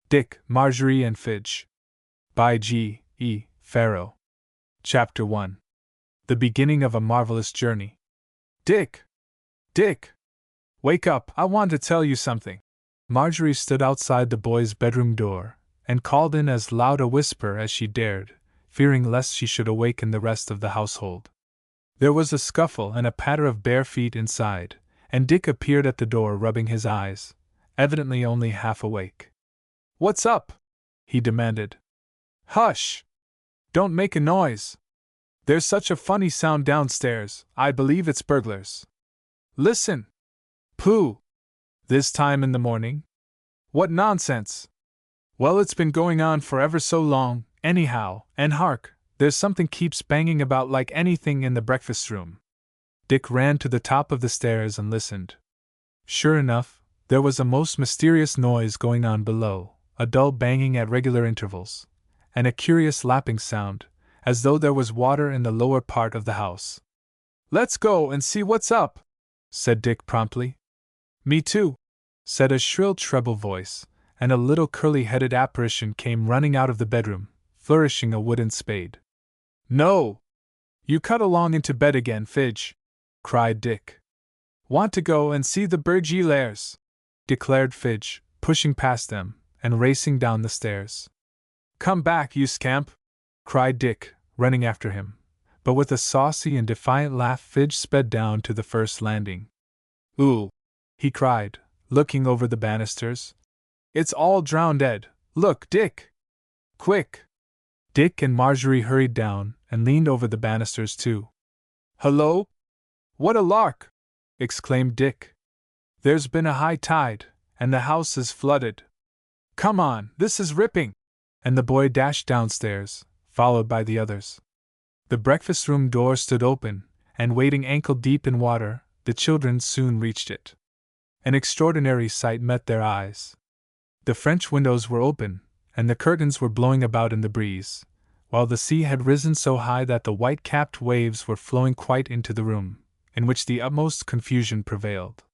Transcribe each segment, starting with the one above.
Dick, Marjorie and Fidge. By G. E. Farrow. Chapter 1. The Beginning of a Marvelous Journey. Dick! Dick! Wake up, I want to tell you something. Marjorie stood outside the boy's bedroom door and called in as loud a whisper as she dared, fearing lest she should awaken the rest of the household. There was a scuffle and a patter of bare feet inside, and Dick appeared at the door rubbing his eyes, evidently only half awake. "What's up?" he demanded. "Hush! Don't make a noise. There's such a funny sound downstairs, I believe it's burglars. Listen! Pooh! This time in the morning? What nonsense! Well, it's been going on for ever so long, anyhow, and hark, there's something keeps banging about like anything in the breakfast room." Dick ran to the top of the stairs and listened. Sure enough, there was a most mysterious noise going on below, a dull banging at regular intervals, and a curious lapping sound, as though there was water in the lower part of the house. "Let's go and see what's up," said Dick promptly. "Me too," said a shrill treble voice, and a little curly-headed apparition came running out of the bedroom, flourishing a wooden spade. "No! You cut along into bed again, Fidge," cried Dick. "Want to go and see the Burgee Lairs," declared Fidge, pushing past them and racing down the stairs. "Come back, you scamp!" cried Dick, running after him, but with a saucy and defiant laugh Fidge sped down to the first landing. "Ooh!" he cried, looking over the banisters. "It's all drowned, Ed. Look, Dick! Quick!" Dick and Marjorie hurried down and leaned over the banisters too. "Hullo! What a lark!" exclaimed Dick. "There's been a high tide, and the house is flooded. Come on, this is ripping!" And the boy dashed downstairs, followed by the others. The breakfast room door stood open, and wading ankle-deep in water, the children soon reached it. An extraordinary sight met their eyes. The French windows were open, and the curtains were blowing about in the breeze, while the sea had risen so high that the white-capped waves were flowing quite into the room, in which the utmost confusion prevailed.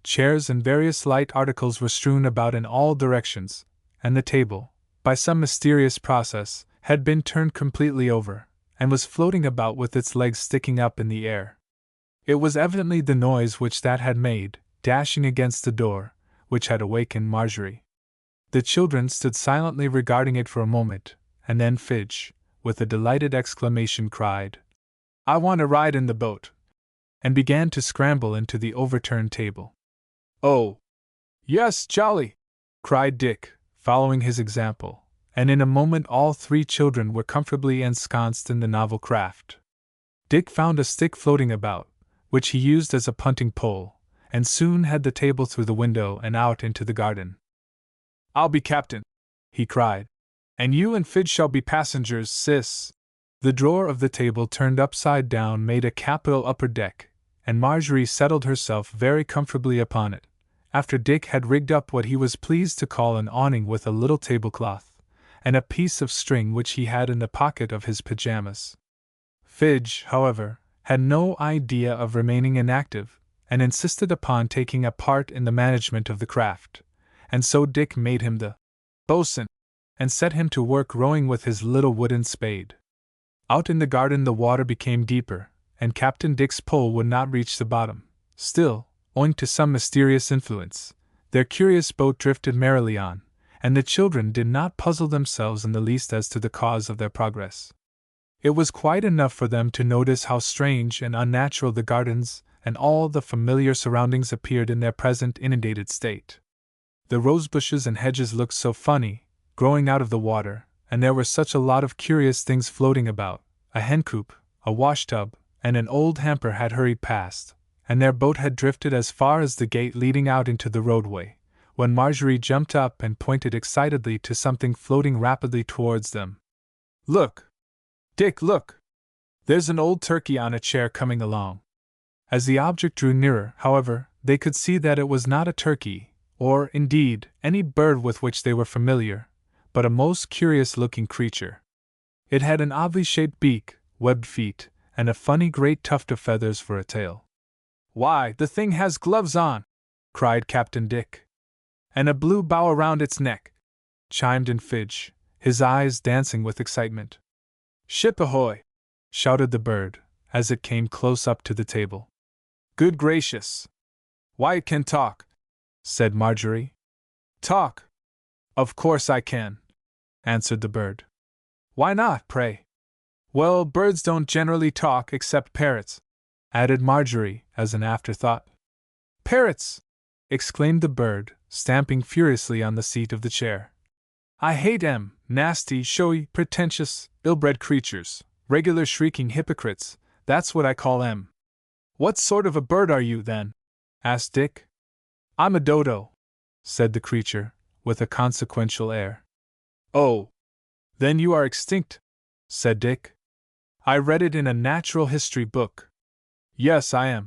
Chairs and various light articles were strewn about in all directions, and the table, by some mysterious process, had been turned completely over, and was floating about with its legs sticking up in the air. It was evidently the noise which that had made, dashing against the door, which had awakened Marjorie. The children stood silently regarding it for a moment, and then Fidge, with a delighted exclamation, cried, "I want to ride in the boat!" and began to scramble into the overturned table. "Oh! Yes, jolly!" cried Dick, following his example, and in a moment all three children were comfortably ensconced in the novel craft. Dick found a stick floating about, which he used as a punting pole, and soon had the table through the window and out into the garden. "I'll be captain," he cried, "and you and Fidge shall be passengers, sis." The drawer of the table turned upside down made a capital upper deck, and Marjorie settled herself very comfortably upon it, after Dick had rigged up what he was pleased to call an awning with a little tablecloth, and a piece of string which he had in the pocket of his pajamas. Fidge, however, had no idea of remaining inactive, and insisted upon taking a part in the management of the craft, and so Dick made him the boatswain, and set him to work rowing with his little wooden spade. Out in the garden the water became deeper, and Captain Dick's pole would not reach the bottom. Still, owing to some mysterious influence, their curious boat drifted merrily on, and the children did not puzzle themselves in the least as to the cause of their progress. It was quite enough for them to notice how strange and unnatural the gardens and all the familiar surroundings appeared in their present inundated state. The rosebushes and hedges looked so funny, growing out of the water, and there were such a lot of curious things floating about. A hencoop, a washtub, and an old hamper had hurried past, and their boat had drifted as far as the gate leading out into the roadway, when Marjorie jumped up and pointed excitedly to something floating rapidly towards them. "Look! Dick, look! There's an old turkey on a chair coming along." As the object drew nearer, however, they could see that it was not a turkey, or, indeed, any bird with which they were familiar, but a most curious-looking creature. It had an oddly shaped beak, webbed feet, and a funny great tuft of feathers for a tail. "Why, the thing has gloves on!" cried Captain Dick. "And a blue bow around its neck. chimed in Fidge, his eyes dancing with excitement. Ship ahoy! Shouted the bird, as it came close up to the table. Good gracious! Why, it can talk, said Marjorie. Talk? Of course I can, answered the bird. Why not, pray? Well, birds don't generally talk except parrots, added Marjorie as an afterthought. Parrots! Exclaimed the bird, stamping furiously on the seat of the chair. I hate 'em, nasty, showy, pretentious, ill-bred creatures, regular shrieking hypocrites, that's what I call 'em. What sort of a bird are you, then? Asked Dick. I'm a dodo, said the creature, with a consequential air. Oh! Then you are extinct, said Dick. I read it in a natural history book. Yes, I am,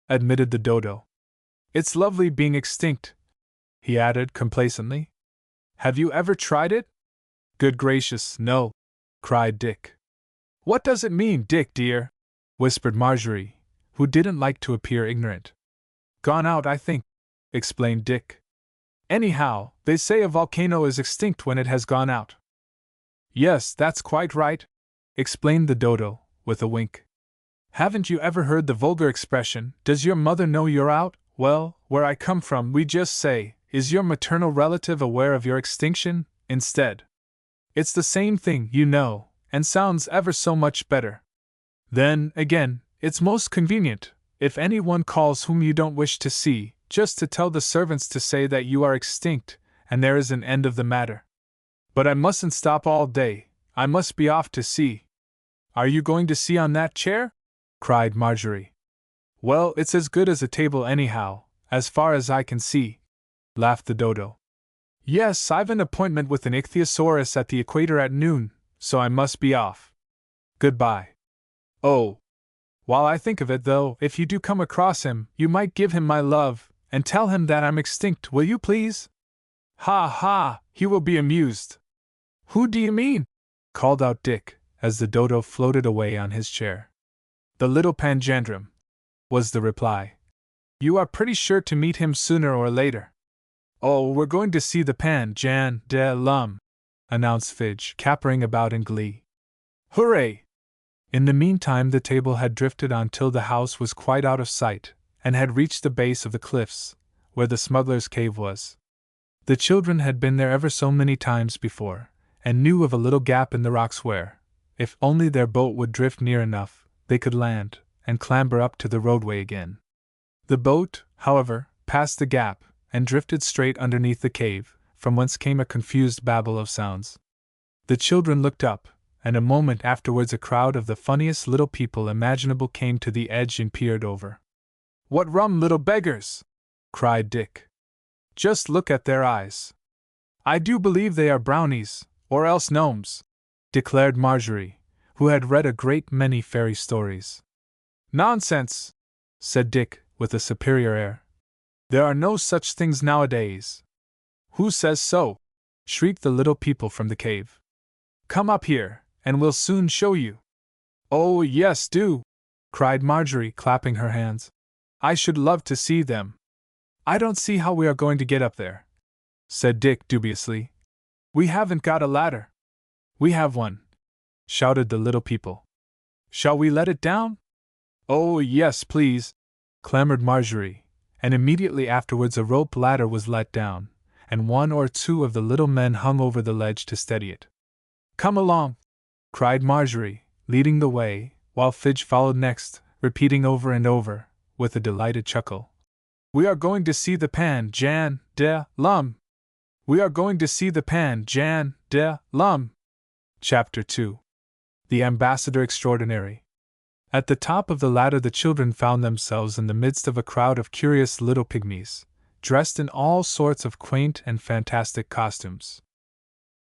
admitted the dodo. It's lovely being extinct, he added complacently. Have you ever tried it? Good gracious, no, cried Dick. What does it mean, Dick dear? Whispered Marjorie, who didn't like to appear ignorant. Gone out, I think, explained Dick. Anyhow, they say a volcano is extinct when it has gone out. Yes, that's quite right, explained the dodo, with a wink. Haven't you ever heard the vulgar expression, does your mother know you're out? Well, where I come from, we just say, is your maternal relative aware of your extinction, instead. It's the same thing, you know, and sounds ever so much better. Then, again, it's most convenient, if anyone calls whom you don't wish to see, just to tell the servants to say that you are extinct, and there is an end of the matter. But I mustn't stop all day, I must be off to sea. Are you going to sea on that chair? Cried Marjorie. Well, it's as good as a table anyhow, as far as I can see, laughed the dodo. Yes, I've an appointment with an ichthyosaurus at the equator at noon, so I must be off. Goodbye. Oh! While I think of it, though, if you do come across him, you might give him my love, and tell him that I'm extinct, will you please? Ha ha! He will be amused. Who do you mean? Called out Dick, as the dodo floated away on his chair. The little panjandrum, was the reply. You are pretty sure to meet him sooner or later. Oh, we're going to see the pan-jan-de-lum, announced Fidge, capering about in glee. Hooray! In the meantime, the table had drifted on till the house was quite out of sight, and had reached the base of the cliffs, where the smuggler's cave was. The children had been there ever so many times before, and knew of a little gap in the rocks where, if only their boat would drift near enough, they could land, and clamber up to the roadway again. The boat, however, passed the gap, and drifted straight underneath the cave, from whence came a confused babble of sounds. The children looked up, and a moment afterwards a crowd of the funniest little people imaginable came to the edge and peered over. What rum little beggars! Cried Dick. Just look at their eyes. I do believe they are brownies, or else gnomes, declared Marjorie, who had read a great many fairy stories. Nonsense, said Dick, with a superior air. There are no such things nowadays. Who says so? Shrieked the little people from the cave. Come up here, and we'll soon show you. Oh, yes, do, cried Marjorie, clapping her hands. I should love to see them. I don't see how we are going to get up there, said Dick dubiously. We haven't got a ladder. We have one, shouted the little people. Shall we let it down? Oh, yes, please, clamored Marjorie, and immediately afterwards a rope ladder was let down, and one or two of the little men hung over the ledge to steady it. Come along, cried Marjorie, leading the way, while Fidge followed next, repeating over and over, with a delighted chuckle. We are going to see the pan-jan-de-lum. We are going to see the pan-jan-de-lum. Chapter 2. The Ambassador Extraordinary. At the top of the ladder the children found themselves in the midst of a crowd of curious little pygmies, dressed in all sorts of quaint and fantastic costumes.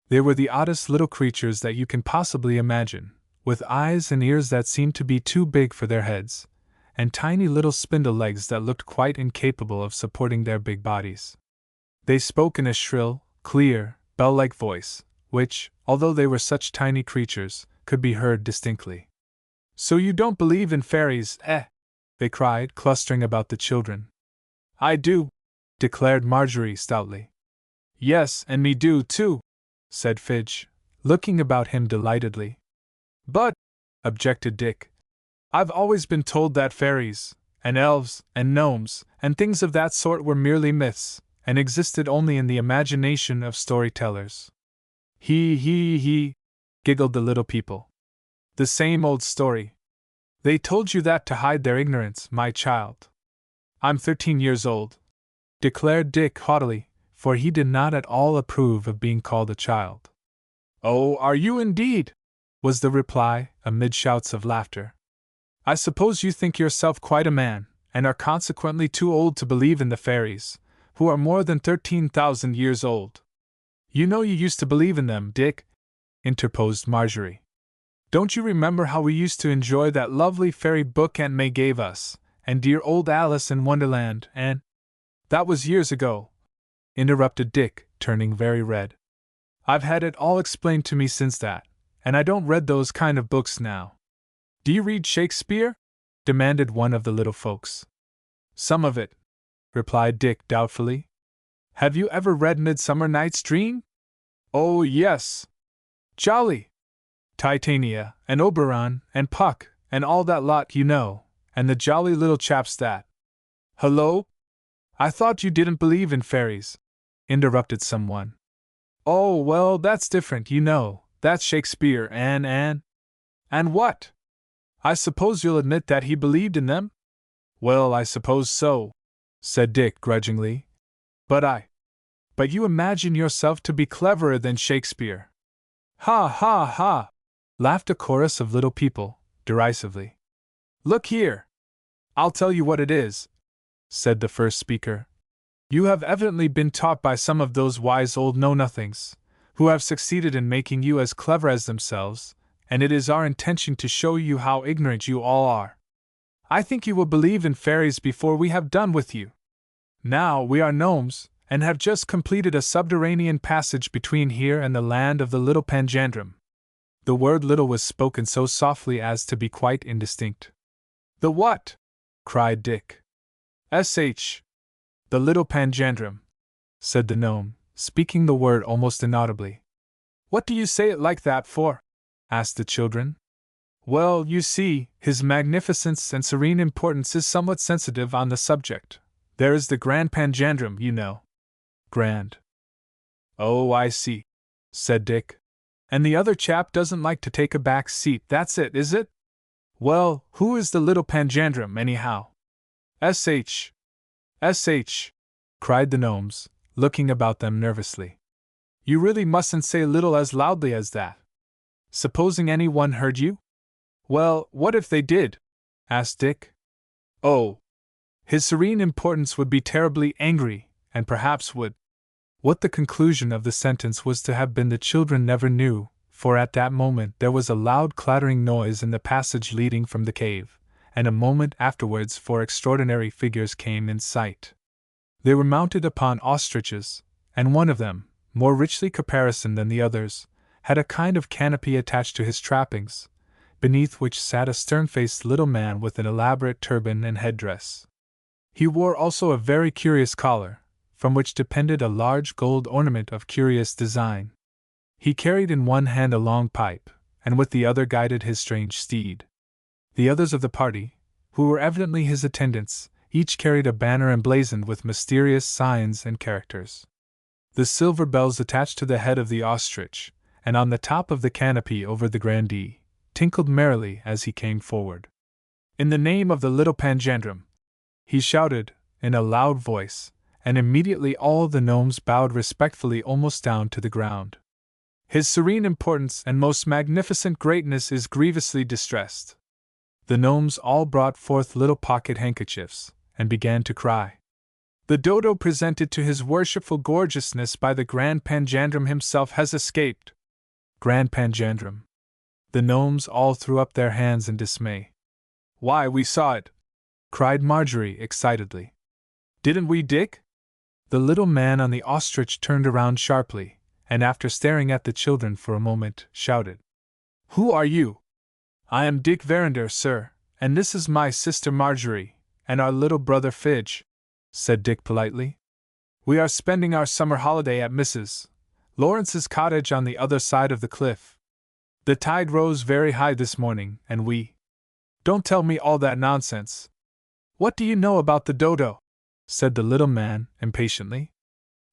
They were the oddest little creatures that you can possibly imagine, with eyes and ears that seemed to be too big for their heads, and tiny little spindle legs that looked quite incapable of supporting their big bodies. They spoke in a shrill, clear, bell-like voice, which, although they were such tiny creatures, could be heard distinctly. So you don't believe in fairies, eh? They cried, clustering about the children. I do, declared Marjorie stoutly. Yes, and me do, too, said Fidge, looking about him delightedly. But, objected Dick, I've always been told that fairies, and elves, and gnomes, and things of that sort were merely myths, and existed only in the imagination of storytellers. He, giggled the little people. The same old story. They told you that to hide their ignorance, my child. I'm 13 years old, declared Dick haughtily, for he did not at all approve of being called a child. Oh, are you indeed? Was the reply, amid shouts of laughter. I suppose you think yourself quite a man, and are consequently too old to believe in the fairies, who are more than 13,000 years old. You know you used to believe in them, Dick, interposed Marjorie. Don't you remember how we used to enjoy that lovely fairy book Aunt May gave us, and dear old Alice in Wonderland, and— That was years ago, interrupted Dick, turning very red. I've had it all explained to me since that, and I don't read those kind of books now. Do you read Shakespeare? Demanded one of the little folks. Some of it, replied Dick doubtfully. Have you ever read Midsummer Night's Dream? Oh, yes. Jolly. Titania, and Oberon, and Puck, and all that lot, you know, and the jolly little chaps that— Hello? I thought you didn't believe in fairies, interrupted someone. Oh, well, that's different, you know, that's Shakespeare, and what? I suppose you'll admit that he believed in them? Well, I suppose so, said Dick grudgingly. But you imagine yourself to be cleverer than Shakespeare. Ha ha ha! Laughed a chorus of little people, derisively. Look here! I'll tell you what it is, said the first speaker. You have evidently been taught by some of those wise old know-nothings, who have succeeded in making you as clever as themselves, and it is our intention to show you how ignorant you all are. I think you will believe in fairies before we have done with you. Now, we are gnomes, and have just completed a subterranean passage between here and the land of the little Panjandrum. The word little was spoken so softly as to be quite indistinct. The what? Cried Dick. S.H. The little Panjandrum, said the gnome, speaking the word almost inaudibly. What do you say it like that for? Asked the children. Well, you see, His Magnificence and Serene Importance is somewhat sensitive on the subject. There is the Grand Panjandrum, you know. Grand. Oh, I see, said Dick. And the other chap doesn't like to take a back seat, that's it, is it? Well, who is the little Panjandrum, anyhow? S.H. S.H. cried the gnomes, looking about them nervously. You really mustn't say little as loudly as that. Supposing anyone heard you? Well, what if they did? Asked Dick. Oh. His Serene Importance would be terribly angry, and perhaps would— What the conclusion of the sentence was to have been the children never knew, for at that moment there was a loud clattering noise in the passage leading from the cave, and a moment afterwards 4 extraordinary figures came in sight. They were mounted upon ostriches, and one of them, more richly caparisoned than the others, had a kind of canopy attached to his trappings, beneath which sat a stern-faced little man with an elaborate turban and headdress. He wore also a very curious collar, from which depended a large gold ornament of curious design. He carried in one hand a long pipe, and with the other guided his strange steed. The others of the party, who were evidently his attendants, each carried a banner emblazoned with mysterious signs and characters. The silver bells attached to the head of the ostrich, and on the top of the canopy over the grandee, tinkled merrily as he came forward. In the name of the little Panjandrum, he shouted, in a loud voice, and immediately all the gnomes bowed respectfully almost down to the ground. His Serene Importance and Most Magnificent Greatness is grievously distressed. The gnomes all brought forth little pocket handkerchiefs, and began to cry. The Dodo presented to his worshipful gorgeousness by the Grand Panjandrum himself has escaped. Grand Panjandrum. The gnomes all threw up their hands in dismay. Why, we saw it! Cried Marjorie excitedly. Didn't we, Dick? The little man on the ostrich turned around sharply, and after staring at the children for a moment, shouted. Who are you? I am Dick Verinder, sir, and this is my sister Marjorie, and our little brother Fidge, said Dick politely. We are spending our summer holiday at Mrs. Lawrence's cottage on the other side of the cliff. The tide rose very high this morning, and we— Don't tell me all that nonsense. What do you know about the Dodo? Said the little man, impatiently.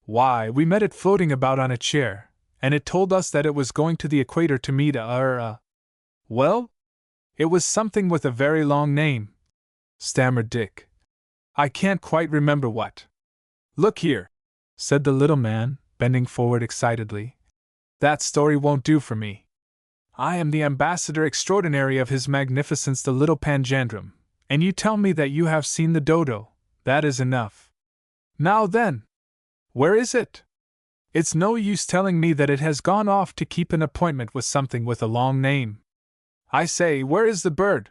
Why, we met it floating about on a chair, and it told us that it was going to the equator to meet well, it was something with a very long name, stammered Dick. I can't quite remember what. Look here, said the little man, bending forward excitedly. That story won't do for me. I am the ambassador extraordinary of His Magnificence the Little Panjandrum, and you tell me that you have seen the Dodo. That is enough. Now then, where is it? It's no use telling me that it has gone off to keep an appointment with something with a long name. I say, where is the bird?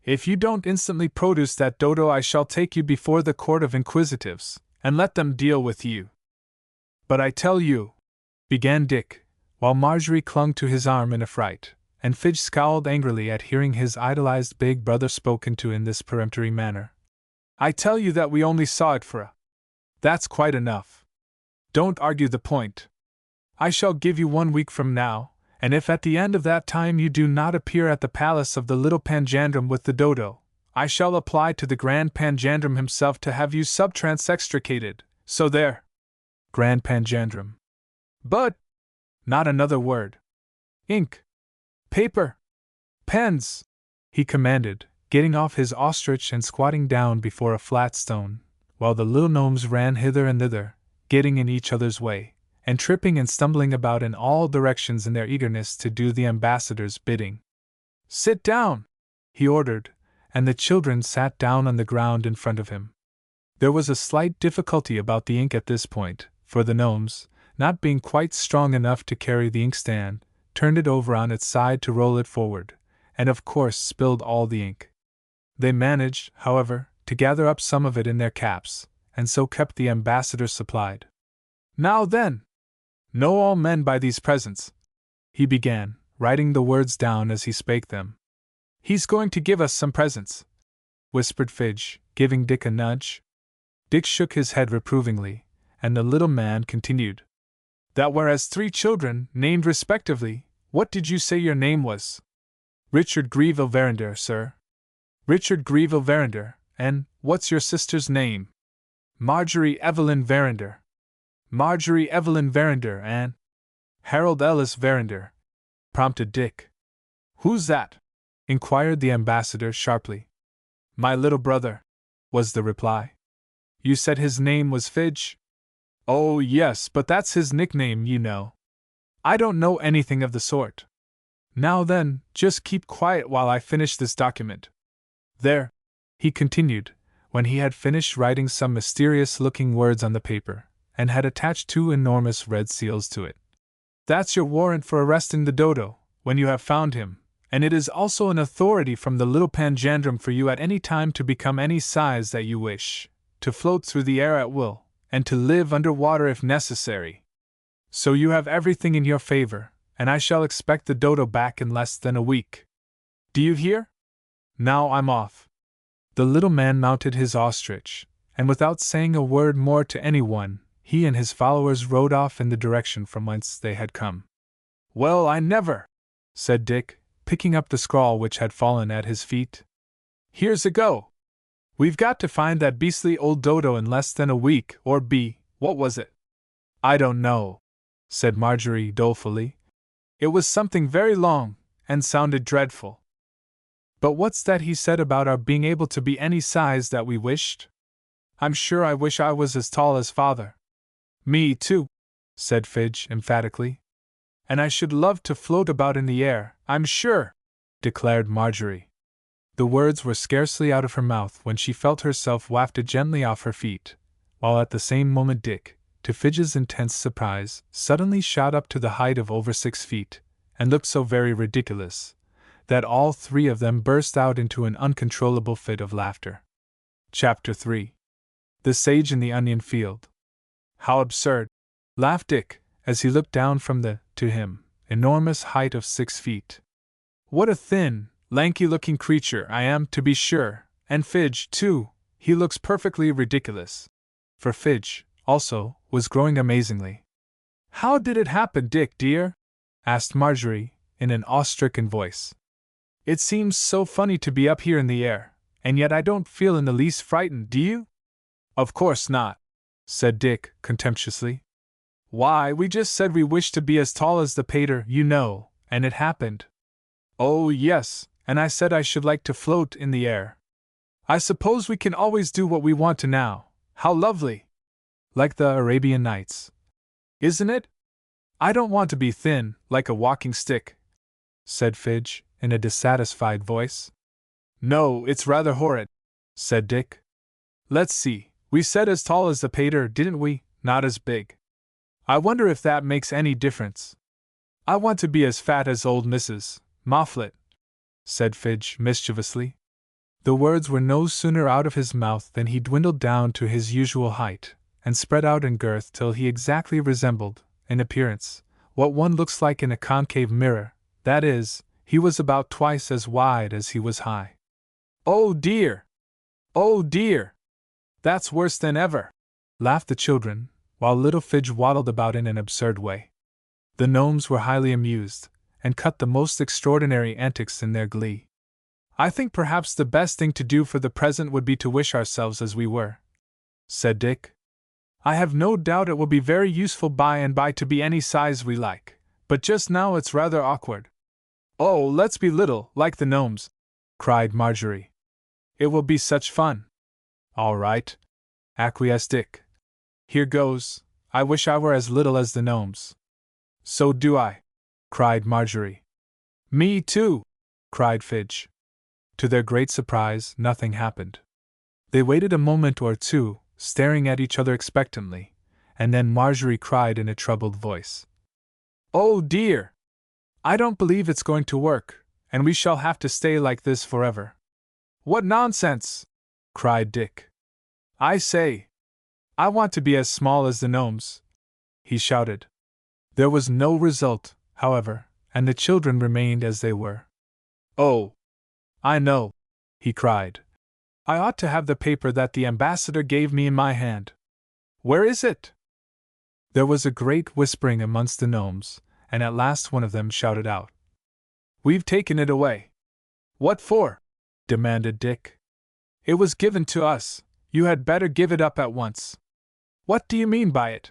If you don't instantly produce that Dodo, I shall take you before the Court of Inquisitives, and let them deal with you. But I tell you, began Dick, while Marjorie clung to his arm in affright, and Fidge scowled angrily at hearing his idolized big brother spoken to in this peremptory manner. I tell you that we only saw it for a— That's quite enough. Don't argue the point. I shall give you 1 week from now, and if at the end of that time you do not appear at the palace of the Little Panjandrum with the Dodo, I shall apply to the Grand Panjandrum himself to have you subtrans-extricated, so there. Grand Panjandrum. But— Not another word. Ink. Paper. Pens, he commanded, getting off his ostrich and squatting down before a flat stone, while the little gnomes ran hither and thither, getting in each other's way, and tripping and stumbling about in all directions in their eagerness to do the ambassador's bidding. Sit down, he ordered, and the children sat down on the ground in front of him. There was a slight difficulty about the ink at this point, for the gnomes, not being quite strong enough to carry the inkstand, turned it over on its side to roll it forward, and of course spilled all the ink. They managed, however, to gather up some of it in their caps, and so kept the ambassador supplied. Now then, know all men by these presents, he began, writing the words down as he spake them. He's going to give us some presents, whispered Fidge, giving Dick a nudge. Dick shook his head reprovingly, and the little man continued. That whereas 3 children, named respectively, what did you say your name was? Richard Greville Verinder, sir. Richard Greville Verinder, and what's your sister's name? Marjorie Evelyn Verinder. Marjorie Evelyn Verinder, and Harold Ellis Verinder, prompted Dick. Who's that? Inquired the ambassador sharply. My little brother, was the reply. You said his name was Fidge? Oh, yes, but that's his nickname, you know. I don't know anything of the sort. Now then, just keep quiet while I finish this document. There, he continued, when he had finished writing some mysterious-looking words on the paper, and had attached 2 enormous red seals to it. That's your warrant for arresting the Dodo, when you have found him, and it is also an authority from the Little Panjandrum for you at any time to become any size that you wish, to float through the air at will, and to live under water if necessary. So you have everything in your favor, and I shall expect the Dodo back in less than a week. Do you hear? Now I'm off. The little man mounted his ostrich, and without saying a word more to anyone, he and his followers rode off in the direction from whence they had come. Well, I never, said Dick, picking up the scrawl which had fallen at his feet. Here's a go. We've got to find that beastly old Dodo in less than a week, or what was it? I don't know, said Marjorie dolefully. It was something very long, and sounded dreadful. But what's that he said about our being able to be any size that we wished? I'm sure I wish I was as tall as Father. Me too, said Fidge emphatically. And I should love to float about in the air, I'm sure, declared Marjorie. The words were scarcely out of her mouth when she felt herself wafted gently off her feet, while at the same moment Dick, to Fidge's intense surprise, suddenly shot up to the height of over 6 feet, and looked so very ridiculous, that all 3 of them burst out into an uncontrollable fit of laughter. Chapter 3. The Sage in the Onion Field. How absurd, laughed Dick, as he looked down from the, to him, enormous height of 6 feet. What a thin, lanky-looking creature I am, to be sure, and Fidge, too, he looks perfectly ridiculous. For Fidge, also, was growing amazingly. How did it happen, Dick, dear? Asked Marjorie, in an awe-stricken voice. It seems so funny to be up here in the air, and yet I don't feel in the least frightened, do you? Of course not, said Dick, contemptuously. Why, we just said we wished to be as tall as the pater, you know, and it happened. Oh, yes, and I said I should like to float in the air. I suppose we can always do what we want to now. How lovely! Like the Arabian Nights. Isn't it? I don't want to be thin, like a walking stick, said Fidge, in a dissatisfied voice. No, it's rather horrid, said Dick. Let's see, we said as tall as the pater, didn't we? Not as big. I wonder if that makes any difference. I want to be as fat as old Mrs. Mofflet, said Fidge mischievously. The words were no sooner out of his mouth than he dwindled down to his usual height, and spread out in girth till he exactly resembled, in appearance, what one looks like in a concave mirror, that is, he was about twice as wide as he was high. Oh dear! Oh dear! That's worse than ever! Laughed the children, while little Fidge waddled about in an absurd way. The gnomes were highly amused, and cut the most extraordinary antics in their glee. I think perhaps the best thing to do for the present would be to wish ourselves as we were, said Dick. I have no doubt it will be very useful by and by to be any size we like, but just now it's rather awkward. Oh, let's be little, like the gnomes, cried Marjorie. It will be such fun. All right, acquiesced Dick. Here goes. I wish I were as little as the gnomes. So do I, cried Marjorie. Me too, cried Fidge. To their great surprise, nothing happened. They waited a moment or two, staring at each other expectantly, and then Marjorie cried in a troubled voice. Oh dear! I don't believe it's going to work, and we shall have to stay like this forever. What nonsense! Cried Dick. I say, I want to be as small as the gnomes, he shouted. There was no result, however, and the children remained as they were. Oh! I know, he cried. I ought to have the paper that the ambassador gave me in my hand. Where is it? There was a great whispering amongst the gnomes, and at last one of them shouted out. We've taken it away. What for? Demanded Dick. It was given to us. You had better give it up at once. What do you mean by it?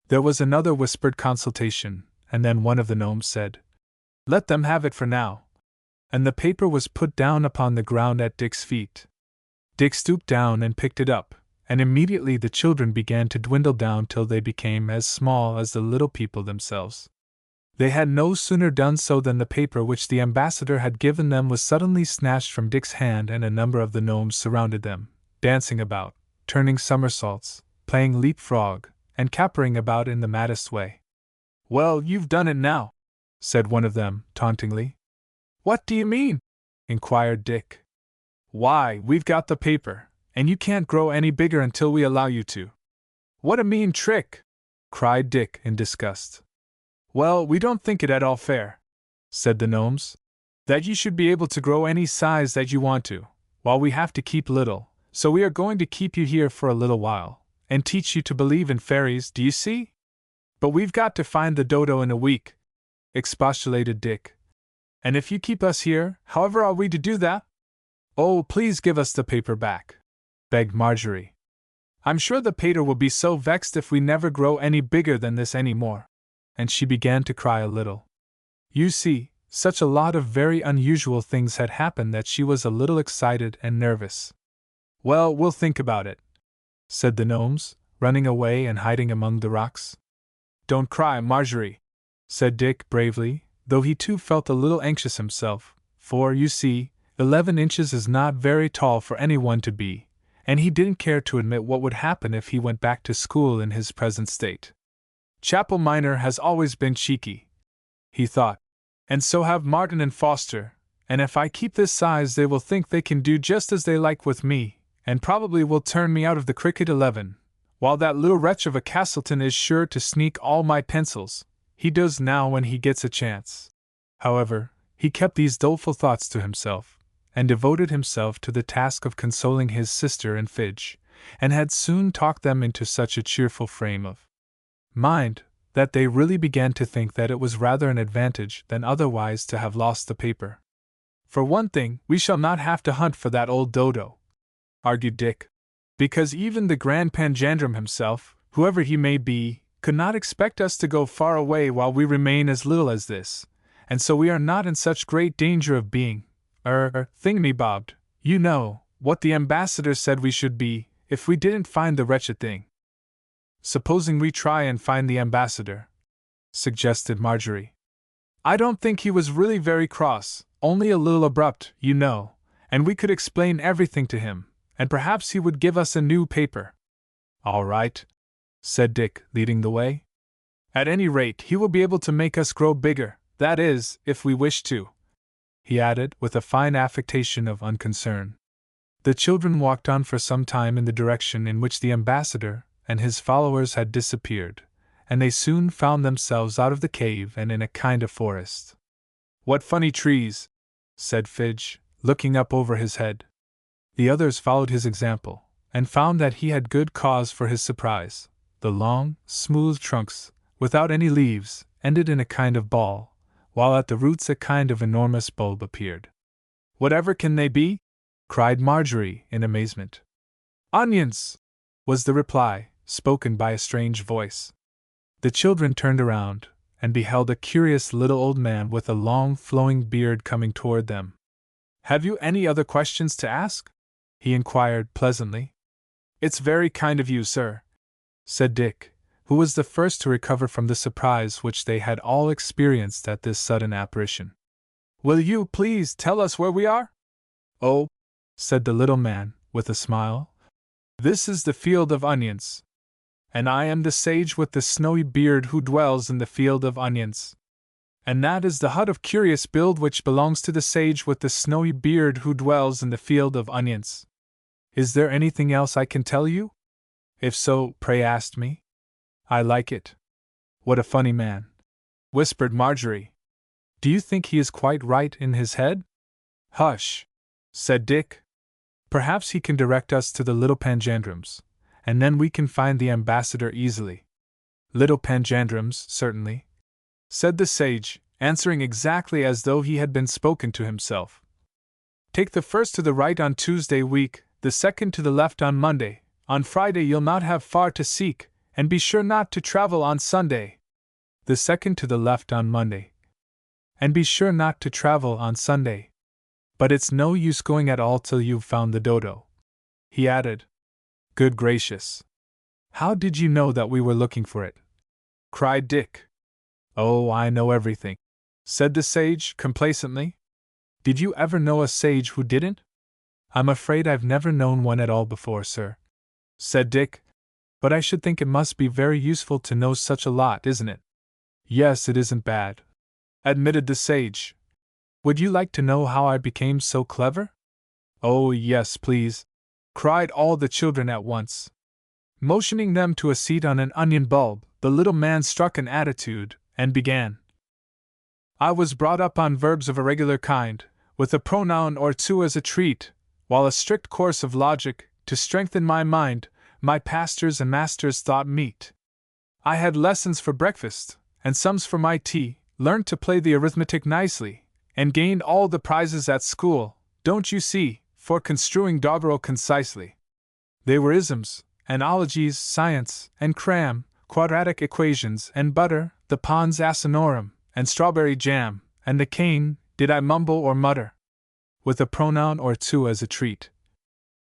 There was another whispered consultation, and then one of the gnomes said, Let them have it for now. And the paper was put down upon the ground at Dick's feet. Dick stooped down and picked it up, and immediately the children began to dwindle down till they became as small as the little people themselves. They had no sooner done so than the paper which the ambassador had given them was suddenly snatched from Dick's hand, and a number of the gnomes surrounded them, dancing about, turning somersaults, playing leap-frog, and capering about in the maddest way. Well, you've done it now, said one of them, tauntingly. What do you mean? Inquired Dick. Why, we've got the paper, and you can't grow any bigger until we allow you to. What a mean trick! Cried Dick in disgust. Well, we don't think it at all fair, said the gnomes, that you should be able to grow any size that you want to, while we have to keep little, so we are going to keep you here for a little while, and teach you to believe in fairies, do you see? But we've got to find the Dodo in a week, expostulated Dick. And if you keep us here, however are we to do that? Oh, please give us the paper back, begged Marjorie. I'm sure the pater will be so vexed if we never grow any bigger than this any more. And she began to cry a little. You see, such a lot of very unusual things had happened that she was a little excited and nervous. Well, we'll think about it, said the gnomes, running away and hiding among the rocks. Don't cry, Marjorie, said Dick bravely, though he too felt a little anxious himself, for, you see, 11 inches is not very tall for anyone to be, and he didn't care to admit what would happen if he went back to school in his present state. Chapel Minor has always been cheeky, he thought, and so have Martin and Foster, and if I keep this size they will think they can do just as they like with me, and probably will turn me out of the cricket 11, while that little wretch of a Castleton is sure to sneak all my pencils. He does now when he gets a chance. However, he kept these doleful thoughts to himself, and devoted himself to the task of consoling his sister and Fidge, and had soon talked them into such a cheerful frame of mind that they really began to think that it was rather an advantage than otherwise to have lost the paper. For one thing, we shall not have to hunt for that old Dodo, argued Dick, because even the Grand Panjandrum himself, whoever he may be, could not expect us to go far away while we remain as little as this, and so we are not in such great danger of being, thingamy-bobbed, you know, what the ambassador said we should be, if we didn't find the wretched thing. Supposing we try and find the ambassador, suggested Marjorie. I don't think he was really very cross, only a little abrupt, you know, and we could explain everything to him, and perhaps he would give us a new paper. All right, said Dick, leading the way. At any rate, he will be able to make us grow bigger, that is, if we wish to, he added, with a fine affectation of unconcern. The children walked on for some time in the direction in which the ambassador and his followers had disappeared, and they soon found themselves out of the cave and in a kind of forest. What funny trees, said Fidge, looking up over his head. The others followed his example, and found that he had good cause for his surprise. The long, smooth trunks, without any leaves, ended in a kind of ball, while at the roots a kind of enormous bulb appeared. Whatever can they be? Cried Marjorie in amazement. Onions! Was the reply, spoken by a strange voice. The children turned around, and beheld a curious little old man with a long flowing beard coming toward them. Have you any other questions to ask? He inquired pleasantly. It's very kind of you, sir, said Dick, who was the first to recover from the surprise which they had all experienced at this sudden apparition. Will you please tell us where we are? Oh, said the little man, with a smile, this is the field of onions. And I am the sage with the snowy beard who dwells in the field of onions. And that is the hut of curious build which belongs to the sage with the snowy beard who dwells in the field of onions. Is there anything else I can tell you? If so, pray ask me. I like it. What a funny man, whispered Marjorie. Do you think he is quite right in his head? Hush, said Dick. Perhaps he can direct us to the little Panjandrums, and then we can find the ambassador easily. Little Panjandrums, certainly, said the sage, answering exactly as though he had been spoken to himself. Take the first to the right on Tuesday week, the second to the left on Monday. On Friday you'll not have far to seek, and be sure not to travel on Sunday. The second to the left on Monday. And be sure not to travel on Sunday. But it's no use going at all till you've found the Dodo, he added. Good gracious! How did you know that we were looking for it? Cried Dick. Oh, I know everything, said the sage complacently. Did you ever know a sage who didn't? I'm afraid I've never known one at all before, sir, said Dick. But I should think it must be very useful to know such a lot, isn't it? Yes, it isn't bad, admitted the sage. Would you like to know how I became so clever? Oh, yes, please, cried all the children at once. Motioning them to a seat on an onion bulb, the little man struck an attitude, and began. I was brought up on verbs of a regular kind, with a pronoun or two as a treat, while a strict course of logic, to strengthen my mind, my pastors and masters thought meet. I had lessons for breakfast, and sums for my tea, learned to play the arithmetic nicely, and gained all the prizes at school, don't you see, for construing doggerel concisely. They were isms, analogies, science, and cram, quadratic equations, and butter, the pons asinorum, and strawberry jam, and the cane, did I mumble or mutter? With a pronoun or two as a treat.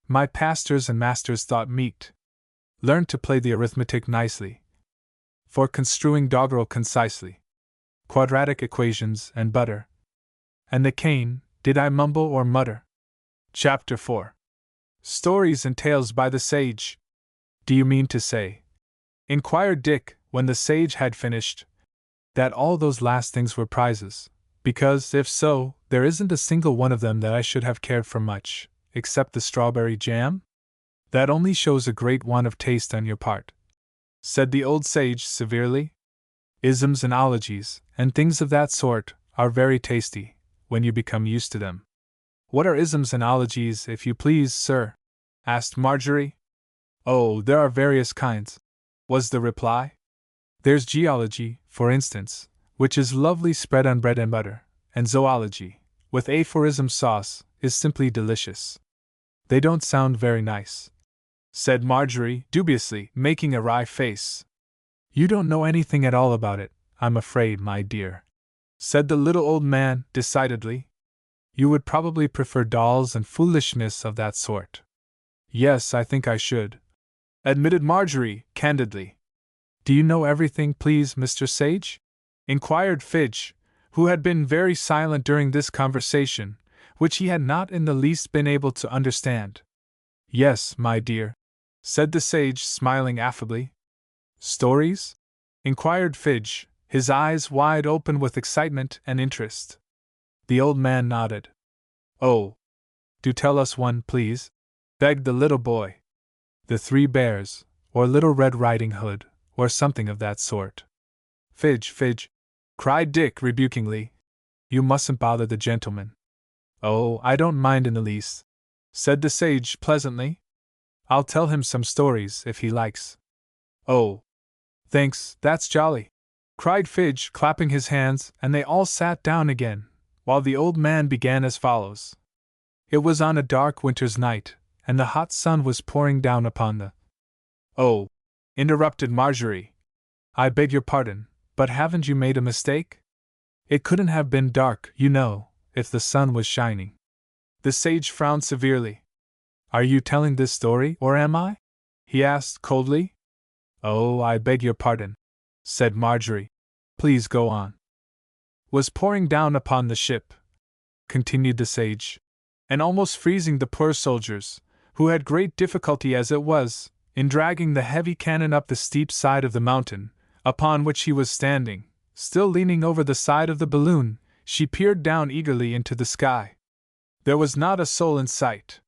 My pastors and masters thought meet. Learned to play the arithmetic nicely. For construing doggerel concisely. Quadratic equations and butter. And the cane, did I mumble or mutter? Chapter 4. Stories and Tales by the Sage. Do you mean to say, inquired Dick, when the sage had finished, that all those last things were prizes? Because, if so, there isn't a single one of them that I should have cared for much, except the strawberry jam? That only shows a great want of taste on your part, said the old sage severely. Isms and ologies, and things of that sort, are very tasty, when you become used to them. What are isms and ologies, if you please, sir? Asked Marjorie. Oh, there are various kinds, was the reply. There's geology, for instance, which is lovely spread on bread and butter, and zoology, with aphorism sauce, is simply delicious. They don't sound very nice," said Marjorie dubiously, making a wry face. "You don't know anything at all about it, I'm afraid, my dear," said the little old man decidedly. "You would probably prefer dolls and foolishness of that sort." "Yes, I think I should," admitted Marjorie candidly. "Do you know everything, please, Mr. Sage?" inquired Fidge, who had been very silent during this conversation, which he had not in the least been able to understand. "Yes, my dear," said the sage, smiling affably. "Stories?" inquired Fidge, his eyes wide open with excitement and interest. The old man nodded. "Oh, do tell us one, please," begged the little boy. "The Three Bears, or Little Red Riding Hood, or something of that sort." "Fidge, Fidge!" cried Dick rebukingly. "You mustn't bother the gentleman." "Oh, I don't mind in the least," said the sage pleasantly. "I'll tell him some stories if he likes." "Oh, thanks, that's jolly!" cried Fidge, clapping his hands, and they all sat down again, while the old man began as follows. It was on a dark winter's night, and the hot sun was pouring down upon the— "Oh," interrupted Marjorie. "I beg your pardon, but haven't you made a mistake? It couldn't have been dark, you know, if the sun was shining." The sage frowned severely. "Are you telling this story, or am I?" he asked coldly. "Oh, I beg your pardon," said Marjorie. "Please go on." "Was pouring down upon the ship," continued the sage, "and almost freezing the poor soldiers, who had great difficulty as it was, in dragging the heavy cannon up the steep side of the mountain, upon which he was standing. Still leaning over the side of the balloon, she peered down eagerly into the sky. There was not a soul in sight.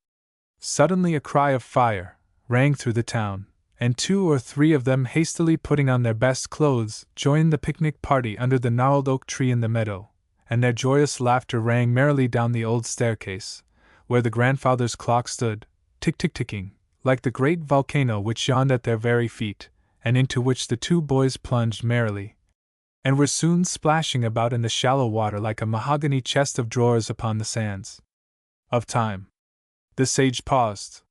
Suddenly a cry of fire rang through the town, and 2 or 3 of them, hastily putting on their best clothes, joined the picnic party under the gnarled oak tree in the meadow, and their joyous laughter rang merrily down the old staircase, where the grandfather's clock stood, tick-tick-ticking, like the great volcano which yawned at their very feet, and into which the 2 boys plunged merrily, and were soon splashing about in the shallow water like a mahogany chest of drawers upon the sands of time. The sage paused.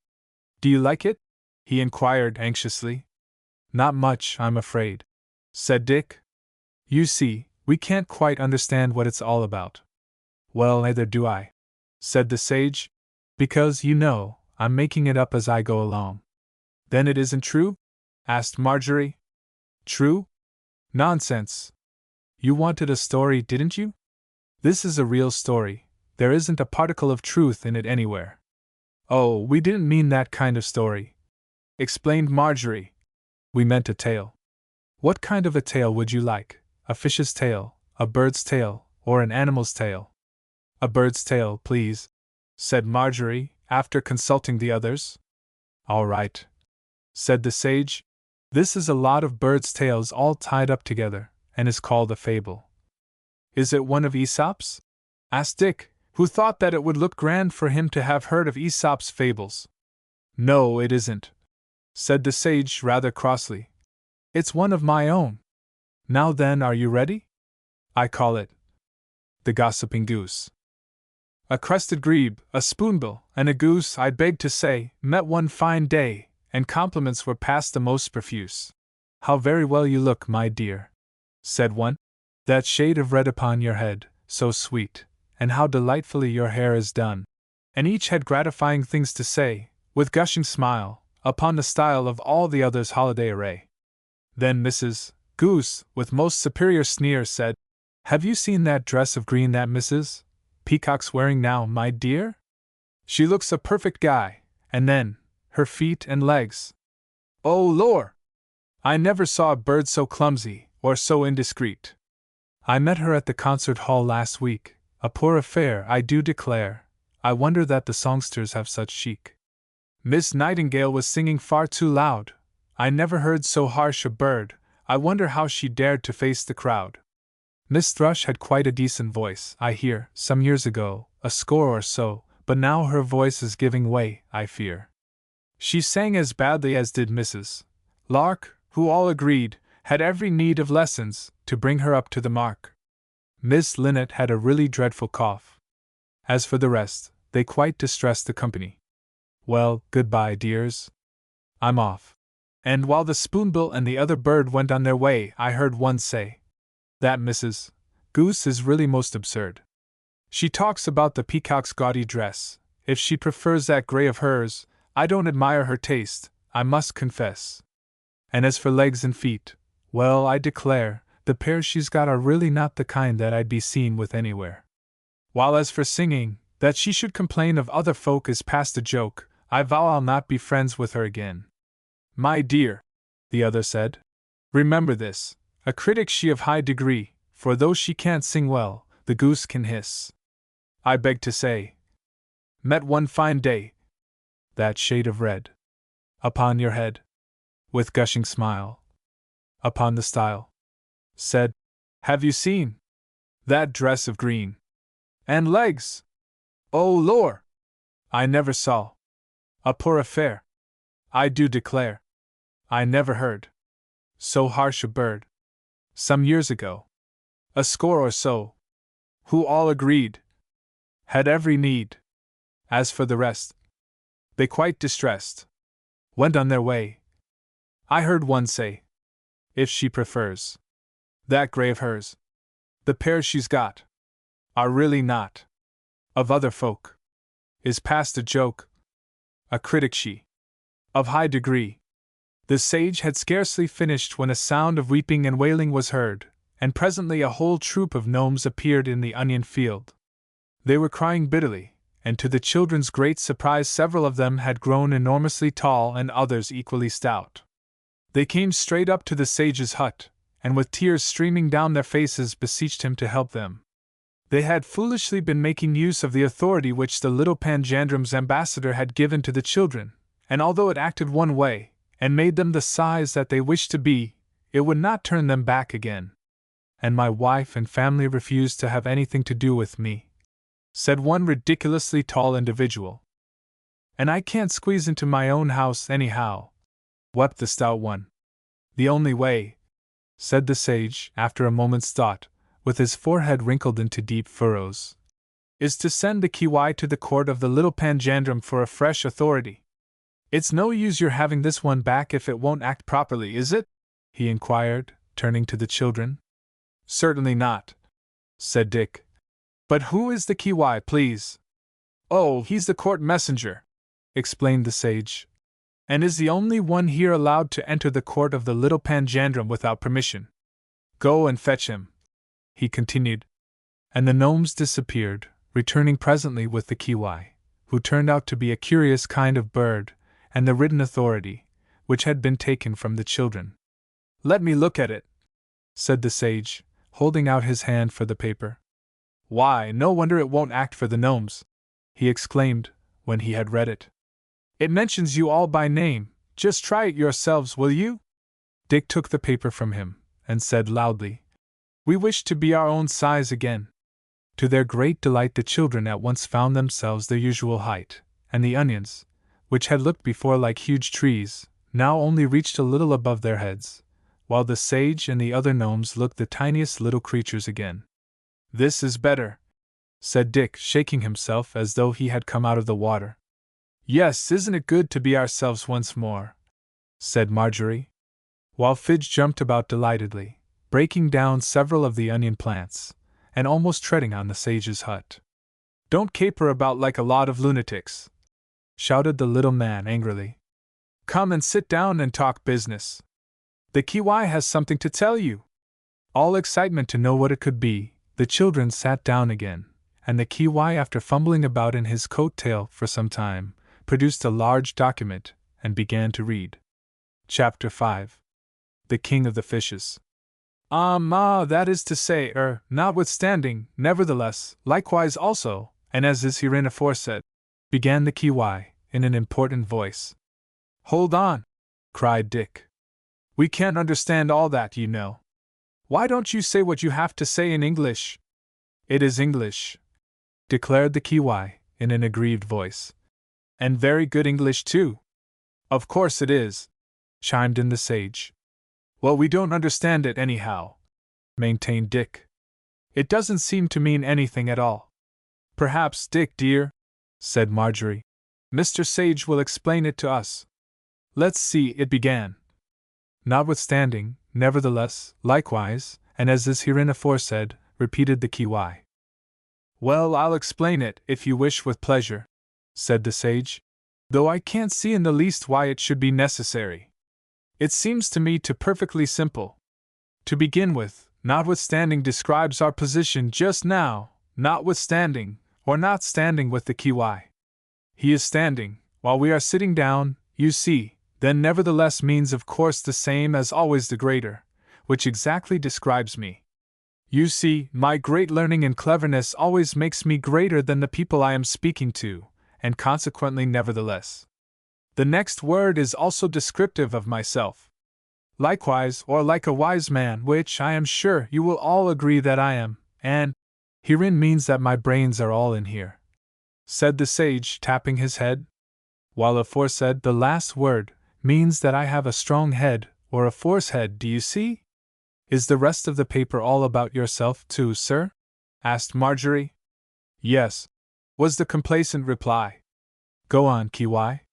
"Do you like it?" he inquired anxiously. "Not much, I'm afraid," said Dick. "You see, we can't quite understand what it's all about." "Well, neither do I," said the sage, "because, you know, I'm making it up as I go along." "Then it isn't true?" asked Marjorie. "True? Nonsense! You wanted a story, didn't you? This is a real story. There isn't a particle of truth in it anywhere." "Oh, we didn't mean that kind of story," explained Marjorie. "We meant a tale." "What kind of a tale would you like? A fish's tale, a bird's tale, or an animal's tale?" "A bird's tale, please," said Marjorie, after consulting the others. "All right," said the sage. "This is a lot of birds' tales all tied up together, and is called a fable." "Is it one of Aesop's?" asked Dick, who thought that it would look grand for him to have heard of Aesop's fables. "No, it isn't," said the sage rather crossly. "It's one of my own. Now then, are you ready? I call it The Gossiping Goose. A crested grebe, a spoonbill, and a goose, I beg to say, met one fine day, and compliments were passed the most profuse. 'How very well you look, my dear,' said one. 'That shade of red upon your head, so sweet, and how delightfully your hair is done.' And each had gratifying things to say, with gushing smile, upon the style of all the others' holiday array. Then Mrs. Goose, with most superior sneer, said, 'Have you seen that dress of green that Mrs. Peacock's wearing now, my dear? She looks a perfect guy, and then, her feet and legs. Oh, lor! I never saw a bird so clumsy, or so indiscreet. I met her at the concert hall last week, a poor affair, I do declare. I wonder that the songsters have such chic. Miss Nightingale was singing far too loud. I never heard so harsh a bird. I wonder how she dared to face the crowd. Miss Thrush had quite a decent voice, I hear, some years ago, a score or so, but now her voice is giving way, I fear. She sang as badly as did Mrs. Lark, who all agreed, had every need of lessons to bring her up to the mark. Miss Linnet had a really dreadful cough. As for the rest, they quite distressed the company. Well, goodbye, dears. I'm off. And while the spoonbill and the other bird went on their way, I heard one say, "That Mrs. Goose is really most absurd. She talks about the peacock's gaudy dress. If she prefers that gray of hers, I don't admire her taste, I must confess. And as for legs and feet, well, I declare, the pairs she's got are really not the kind that I'd be seen with anywhere. While as for singing, that she should complain of other folk is past a joke. I vow I'll not be friends with her again." "My dear," the other said, "remember this, a critic she of high degree, for though she can't sing well, the goose can hiss. I beg to say, met one fine day, that shade of red upon your head, with gushing smile upon the stile, said, have you seen that dress of green and legs? Oh, lor! I never saw a poor affair. I do declare, I never heard so harsh a bird. Some years ago, a score or so, who all agreed, had every need. As for the rest, they quite distressed, went on their way. I heard one say, if she prefers that gray of hers, the pairs she's got are really not of other folk, is past a joke, a critic she of high degree." The sage had scarcely finished when a sound of weeping and wailing was heard, and presently a whole troop of gnomes appeared in the onion field. They were crying bitterly, and to the children's great surprise several of them had grown enormously tall and others equally stout. They came straight up to the sage's hut, and with tears streaming down their faces beseeched him to help them. They had foolishly been making use of the authority which the little Panjandrum's ambassador had given to the children, and although it acted one way, and made them the size that they wished to be, it would not turn them back again. "And my wife and family refused to have anything to do with me," said one ridiculously tall individual. "And I can't squeeze into my own house anyhow," wept the stout one. "The only way," said the sage, after a moment's thought, with his forehead wrinkled into deep furrows, "is to send the kiwi to the court of the little Panjandrum for a fresh authority. It's no use your having this one back if it won't act properly, is it?" he inquired, turning to the children. "Certainly not," said Dick. "But who is the kiwi, please?" "Oh, he's the court messenger," explained the sage, "and is the only one here allowed to enter the court of the little Panjandrum without permission. Go and fetch him," he continued. And the gnomes disappeared, returning presently with the kiwi, who turned out to be a curious kind of bird, and the written authority, which had been taken from the children. "Let me look at it," said the sage, holding out his hand for the paper. "Why, no wonder it won't act for the gnomes," he exclaimed, when he had read it. "It mentions you all by name. Just try it yourselves, will you?" Dick took the paper from him, and said loudly, "We wish to be our own size again." To their great delight the children at once found themselves their usual height, and the onions, which had looked before like huge trees, now only reached a little above their heads, while the sage and the other gnomes looked the tiniest little creatures again. "This is better," said Dick, shaking himself as though he had come out of the water. "Yes, isn't it good to be ourselves once more?" said Marjorie, while Fidge jumped about delightedly, breaking down several of the onion plants, and almost treading on the sage's hut. "Don't caper about like a lot of lunatics," shouted the little man angrily. "Come and sit down and talk business. The kiwi has something to tell you." All excitement to know what it could be, the children sat down again, and the kiwi, after fumbling about in his coat tail for some time, produced a large document and began to read. Chapter 5. The King of the Fishes. Ma, that is to say, notwithstanding, nevertheless, likewise also, and as is herein aforesaid, began the kiwi, in an important voice. "Hold on!" cried Dick. "We can't understand all that, you know. Why don't you say what you have to say in English?" "It is English," declared the kiwi, in an aggrieved voice. "And very good English, too." "Of course it is," chimed in the sage. Well, we don't understand it anyhow, maintained Dick. It doesn't seem to mean anything at all. Perhaps, Dick dear, said Marjorie, Mr. Sage will explain it to us. Let's see, it began. Notwithstanding, nevertheless, likewise, and as is herein aforesaid, repeated the Kiwi. Well, I'll explain it, if you wish, with pleasure, said the sage, though I can't see in the least why it should be necessary. It seems to me perfectly simple. To begin with, notwithstanding describes our position just now, notwithstanding, or not standing with the Kiwi. He is standing, while we are sitting down, you see, then nevertheless means of course the same as always the greater, which exactly describes me. You see, my great learning and cleverness always makes me greater than the people I am speaking to, and consequently nevertheless. The next word is also descriptive of myself. Likewise, or like a wise man, which I am sure you will all agree that I am, and herein means that my brains are all in here, said the sage, tapping his head. While aforesaid, the last word, means that I have a strong head, or a force head, do you see? Is the rest of the paper all about yourself, too, sir? Asked Marjorie. Yes, was the complacent reply. Go on, Kiwi.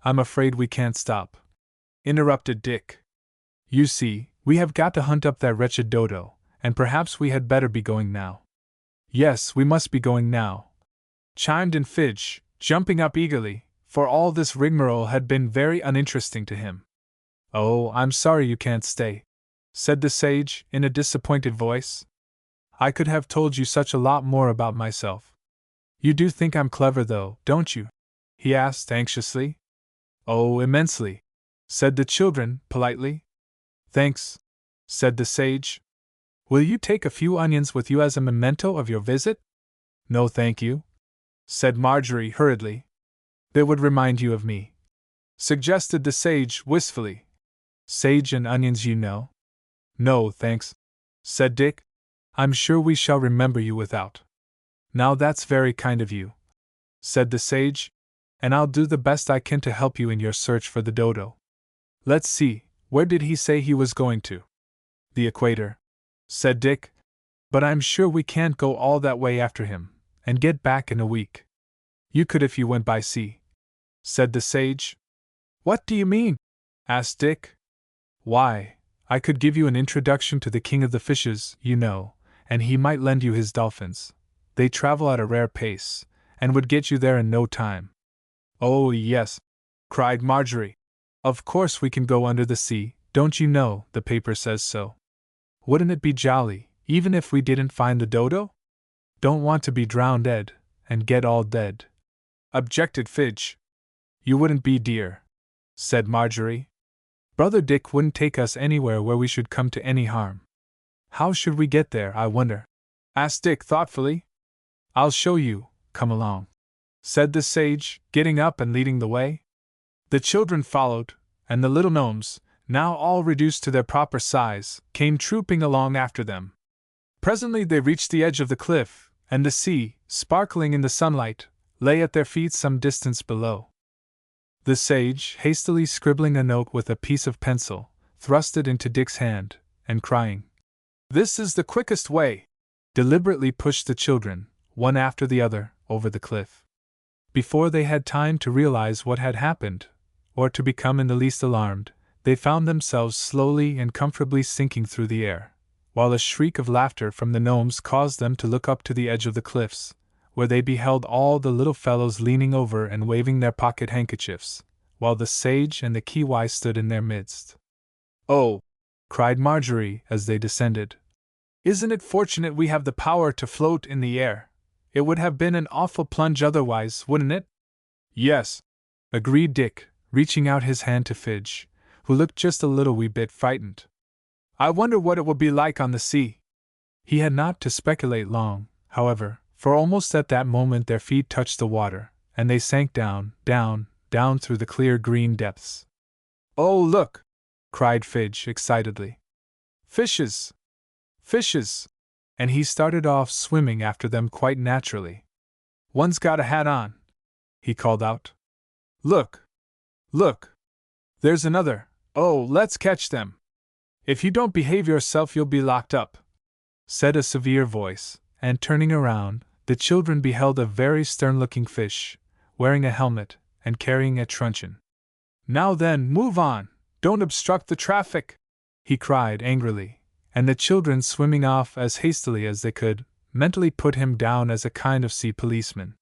I'm afraid we can't stop, interrupted Dick. You see, we have got to hunt up that wretched Dodo, and perhaps we had better be going now. Yes, we must be going now, chimed in Fidge, jumping up eagerly, for all this rigmarole had been very uninteresting to him. Oh, I'm sorry you can't stay, said the sage, in a disappointed voice. I could have told you such a lot more about myself. You do think I'm clever, though, don't you? He asked anxiously. Oh, immensely, said the children, politely. Thanks, said the sage. Will you take a few onions with you as a memento of your visit? No, thank you, said Marjorie hurriedly. They would remind you of me, suggested the sage wistfully. Sage and onions, you know. No, thanks, said Dick. I'm sure we shall remember you without. Now that's very kind of you, said the sage, and I'll do the best I can to help you in your search for the Dodo. Let's see, where did he say he was going to? The equator, said Dick, but I'm sure we can't go all that way after him, and get back in a week. You could if you went by sea, said the sage. What do you mean? Asked Dick. Why, I could give you an introduction to the king of the fishes, you know, and he might lend you his dolphins. They travel at a rare pace, and would get you there in no time. Oh, yes, cried Marjorie. Of course we can go under the sea, don't you know, the paper says so. Wouldn't it be jolly, even if we didn't find the Dodo? Don't want to be drowned, Ed, and get all dead, objected Fidge. You wouldn't be, dear, said Marjorie. Brother Dick wouldn't take us anywhere where we should come to any harm. How should we get there, I wonder? Asked Dick thoughtfully. I'll show you, come along, said the sage, getting up and leading the way. The children followed, and the little gnomes, now all reduced to their proper size, came trooping along after them. Presently they reached the edge of the cliff, and the sea, sparkling in the sunlight, lay at their feet some distance below. The sage, hastily scribbling a note with a piece of pencil, thrust it into Dick's hand, and crying, "This is the quickest way," deliberately pushed the children, one after the other, over the cliff. Before they had time to realize what had happened, or to become in the least alarmed, they found themselves slowly and comfortably sinking through the air, while a shriek of laughter from the gnomes caused them to look up to the edge of the cliffs, where they beheld all the little fellows leaning over and waving their pocket handkerchiefs, while the sage and the Kiwi stood in their midst. "Oh!" cried Marjorie as they descended. "Isn't it fortunate we have the power to float in the air? It would have been an awful plunge otherwise, wouldn't it?" "Yes," agreed Dick, reaching out his hand to Fidge, who looked just a little wee bit frightened. "I wonder what it will be like on the sea." He had not to speculate long, however, for almost at that moment their feet touched the water, and they sank down, down, down through the clear green depths. "Oh, look!" cried Fidge excitedly. "Fishes! Fishes!" And he started off swimming after them quite naturally. "One's got a hat on," he called out. "Look! Look! There's another! Oh, let's catch them!" If you don't behave yourself, you'll be locked up," said a severe voice, and turning around, the children beheld a very stern-looking fish, wearing a helmet and carrying a truncheon. "Now then, move on! Don't obstruct the traffic!" he cried angrily, and the children, swimming off as hastily as they could, mentally put him down as a kind of sea policeman.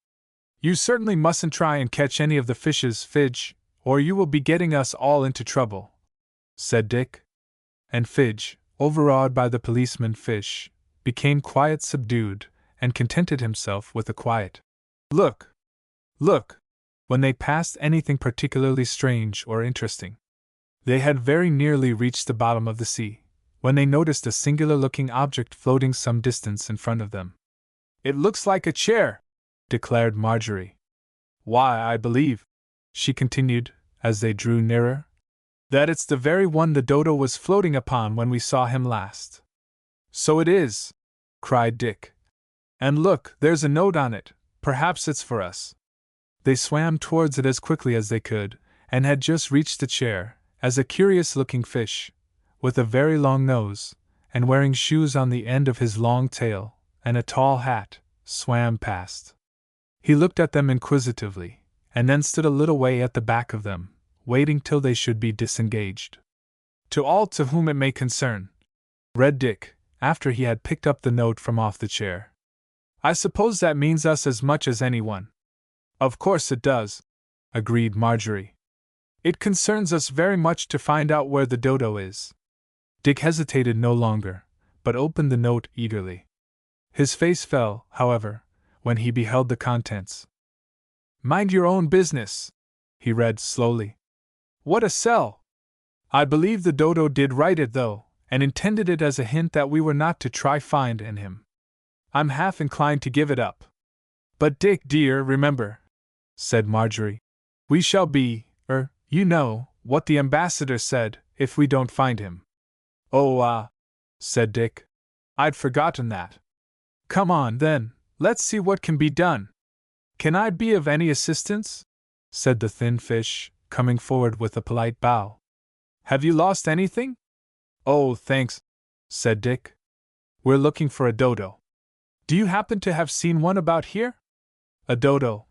"You certainly mustn't try and catch any of the fishes, Fidge, or you will be getting us all into trouble," said Dick. And Fidge, overawed by the policeman fish, became quite subdued, and contented himself with a quiet "Look! Look!" when they passed anything particularly strange or interesting. They had very nearly reached the bottom of the sea, when they noticed a singular-looking object floating some distance in front of them. "It looks like a chair," declared Marjorie. "Why, I believe," she continued, as they drew nearer, "that it's the very one the Dodo was floating upon when we saw him last." "So it is!" cried Dick. "And look, there's a note on it. Perhaps it's for us." They swam towards it as quickly as they could, and had just reached the chair, as a curious-looking fish, with a very long nose, and wearing shoes on the end of his long tail, and a tall hat, swam past. He looked at them inquisitively, and then stood a little way at the back of them, waiting till they should be disengaged. "To all to whom it may concern," read Dick, after he had picked up the note from off the chair. "I suppose that means us as much as anyone." "Of course it does," agreed Marjorie. "It concerns us very much to find out where the Dodo is." Dick hesitated no longer, but opened the note eagerly. His face fell, however, when he beheld the contents. "Mind your own business," he read slowly. "What a sell! I believe the Dodo did write it, though, and intended it as a hint that we were not to try find in him. I'm half inclined to give it up. But Dick, dear, remember," said Marjorie, "we shall be, you know, what the ambassador said, if we don't find him." "Oh, said Dick. "I'd forgotten that. Come on, then, let's see what can be done." "Can I be of any assistance?" said the thin fish, coming forward with a polite bow. "Have you lost anything?" "Oh, thanks," said Dick. "We're looking for a Dodo. Do you happen to have seen one about here?" "A Dodo?"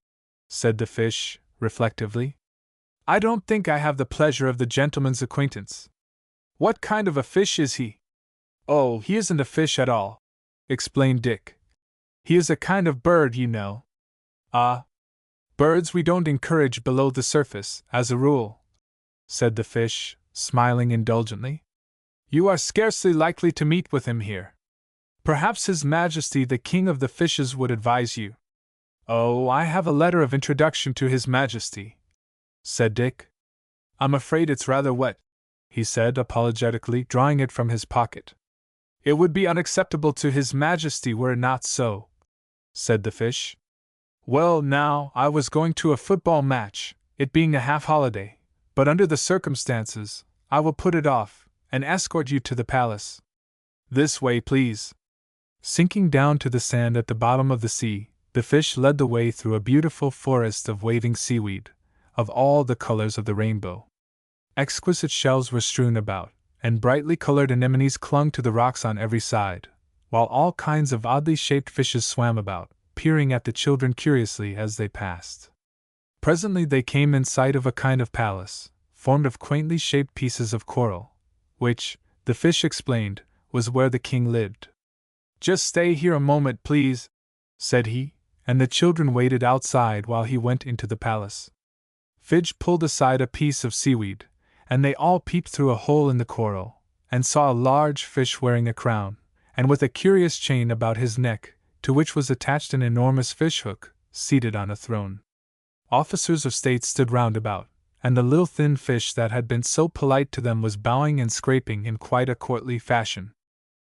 said the fish, reflectively. "I don't think I have the pleasure of the gentleman's acquaintance. What kind of a fish is he?" "Oh, he isn't a fish at all," explained Dick. "He is a kind of bird, you know." "Ah, birds we don't encourage below the surface, as a rule," said the fish, smiling indulgently. "You are scarcely likely to meet with him here. Perhaps His Majesty the King of the Fishes would advise you." "Oh, I have a letter of introduction to His Majesty," said Dick. "I'm afraid it's rather wet," he said apologetically, drawing it from his pocket. "It would be unacceptable to His Majesty were it not so," said the fish. "Well, now, I was going to a football match, it being a half-holiday, but under the circumstances, I will put it off, and escort you to the palace. This way, please." Sinking down to the sand at the bottom of the sea, the fish led the way through a beautiful forest of waving seaweed, of all the colors of the rainbow. Exquisite shells were strewn about, and brightly colored anemones clung to the rocks on every side, while all kinds of oddly shaped fishes swam about, peering at the children curiously as they passed. Presently they came in sight of a kind of palace, formed of quaintly shaped pieces of coral, which, the fish explained, was where the king lived. "Just stay here a moment, please," said he, and the children waited outside while he went into the palace. Fidge pulled aside a piece of seaweed, and they all peeped through a hole in the coral, and saw a large fish wearing a crown, and with a curious chain about his neck, to which was attached an enormous fish-hook, seated on a throne. Officers of state stood round about, and the little thin fish that had been so polite to them was bowing and scraping in quite a courtly fashion.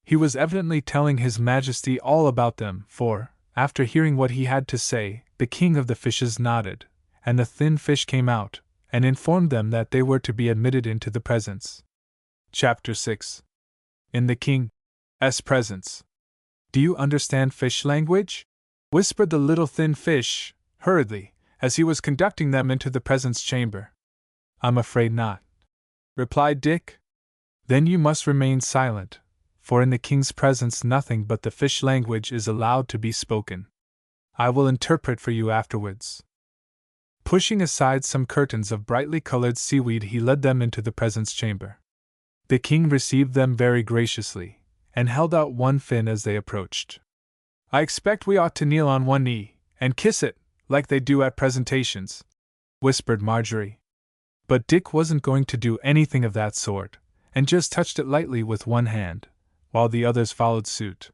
He was evidently telling His Majesty all about them, for, after hearing what he had to say, the King of the Fishes nodded, and the thin fish came out, and informed them that they were to be admitted into the presence. Chapter 6. In the King's presence. "Do you understand fish language?" whispered the little thin fish, hurriedly, as he was conducting them into the presence chamber. "I'm afraid not," replied Dick. Then you must remain silent, for in the king's presence nothing but the fish language is allowed to be spoken. I will interpret for you afterwards. Pushing aside some curtains of brightly colored seaweed, he led them into the presence chamber. The king received them very graciously, and held out one fin as they approached. I expect we ought to kneel on one knee, and kiss it, like they do at presentations, whispered Marjorie. But Dick wasn't going to do anything of that sort, and just touched it lightly with one hand, while the others followed suit.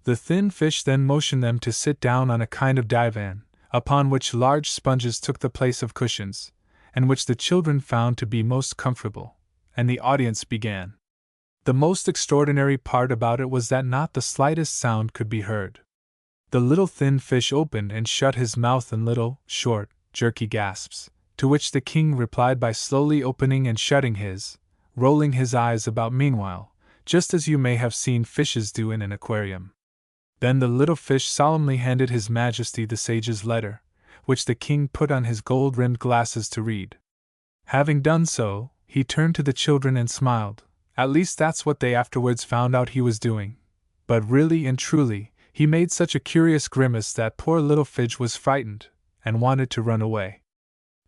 The thin fish then motioned them to sit down on a kind of divan, upon which large sponges took the place of cushions, and which the children found to be most comfortable, and the audience began. The most extraordinary part about it was that not the slightest sound could be heard. The little thin fish opened and shut his mouth in little, short, jerky gasps, to which the king replied by slowly opening and shutting his, rolling his eyes about meanwhile, just as you may have seen fishes do in an aquarium. Then the little fish solemnly handed His Majesty the sage's letter, which the king put on his gold-rimmed glasses to read. Having done so, he turned to the children and smiled. At least that's what they afterwards found out he was doing. But really and truly, he made such a curious grimace that poor little Fidge was frightened, and wanted to run away.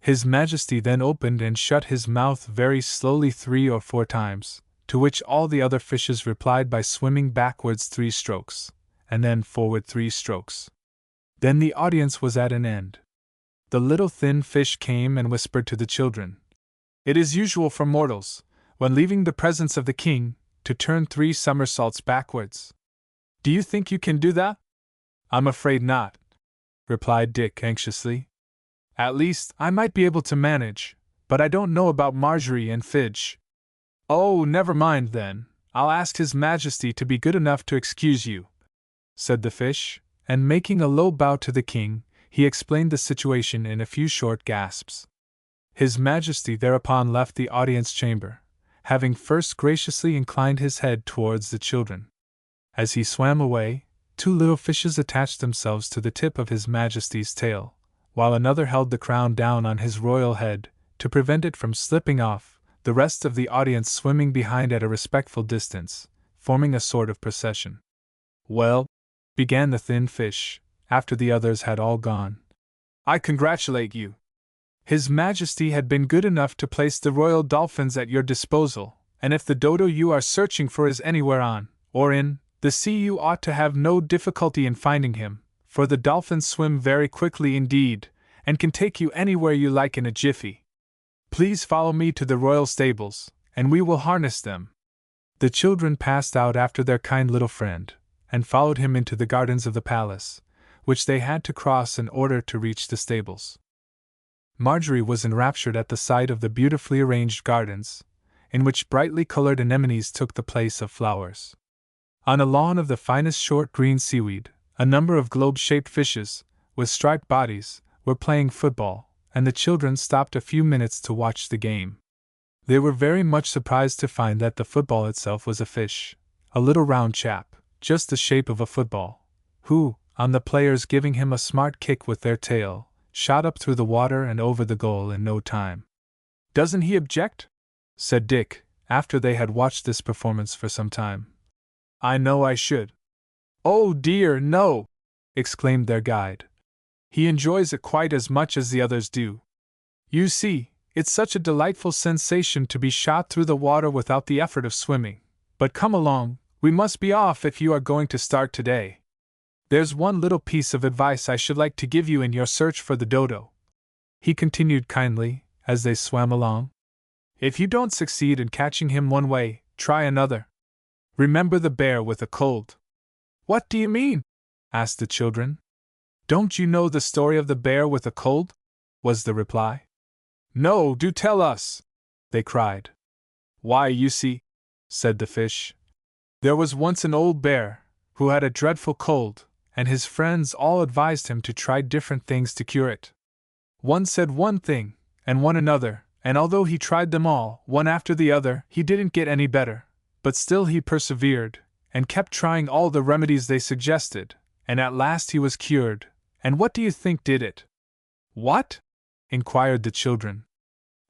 His Majesty then opened and shut his mouth very slowly 3 or 4 times, to which all the other fishes replied by swimming backwards 3 strokes, and then forward 3 strokes. Then the audience was at an end. The little thin fish came and whispered to the children, "It is usual for mortals, when leaving the presence of the king, to turn 3 somersaults backwards. Do you think you can do that?" "I'm afraid not," replied Dick anxiously. "At least, I might be able to manage, but I don't know about Marjorie and Fidge." "Oh, never mind then, I'll ask His Majesty to be good enough to excuse you," said the fish, and making a low bow to the king, he explained the situation in a few short gasps. His Majesty thereupon left the audience chamber, having first graciously inclined his head towards the children. As he swam away, 2 little fishes attached themselves to the tip of His Majesty's tail, while another held the crown down on his royal head, to prevent it from slipping off, the rest of the audience swimming behind at a respectful distance, forming a sort of procession. "Well," began the thin fish, after the others had all gone, "I congratulate you. His Majesty had been good enough to place the royal dolphins at your disposal, and if the Dodo you are searching for is anywhere on, or in, the sea, you ought to have no difficulty in finding him, for the dolphins swim very quickly indeed, and can take you anywhere you like in a jiffy. Please follow me to the royal stables, and we will harness them." The children passed out after their kind little friend, and followed him into the gardens of the palace, which they had to cross in order to reach the stables. Marjorie was enraptured at the sight of the beautifully arranged gardens, in which brightly colored anemones took the place of flowers. On a lawn of the finest short green seaweed, a number of globe-shaped fishes, with striped bodies, were playing football, and the children stopped a few minutes to watch the game. They were very much surprised to find that the football itself was a fish, a little round chap, just the shape of a football, who, on the players giving him a smart kick with their tail, shot up through the water and over the goal in no time. "Doesn't he object?" said Dick, after they had watched this performance for some time. "I know I should." "Oh dear, no!" exclaimed their guide. "He enjoys it quite as much as the others do. You see, it's such a delightful sensation to be shot through the water without the effort of swimming. But come along, we must be off if you are going to start today. There's one little piece of advice I should like to give you in your search for the Dodo," he continued kindly, as they swam along. "If you don't succeed in catching him one way, try another. Remember the bear with a cold." "What do you mean?" asked the children. "Don't you know the story of the bear with a cold?" was the reply. "No, do tell us!" they cried. "Why, you see," said the fish, "there was once an old bear, who had a dreadful cold, and his friends all advised him to try different things to cure it. One said one thing, and one another, and although he tried them all, one after the other, he didn't get any better, but still he persevered, and kept trying all the remedies they suggested, and at last he was cured, and what do you think did it?" "What?" inquired the children.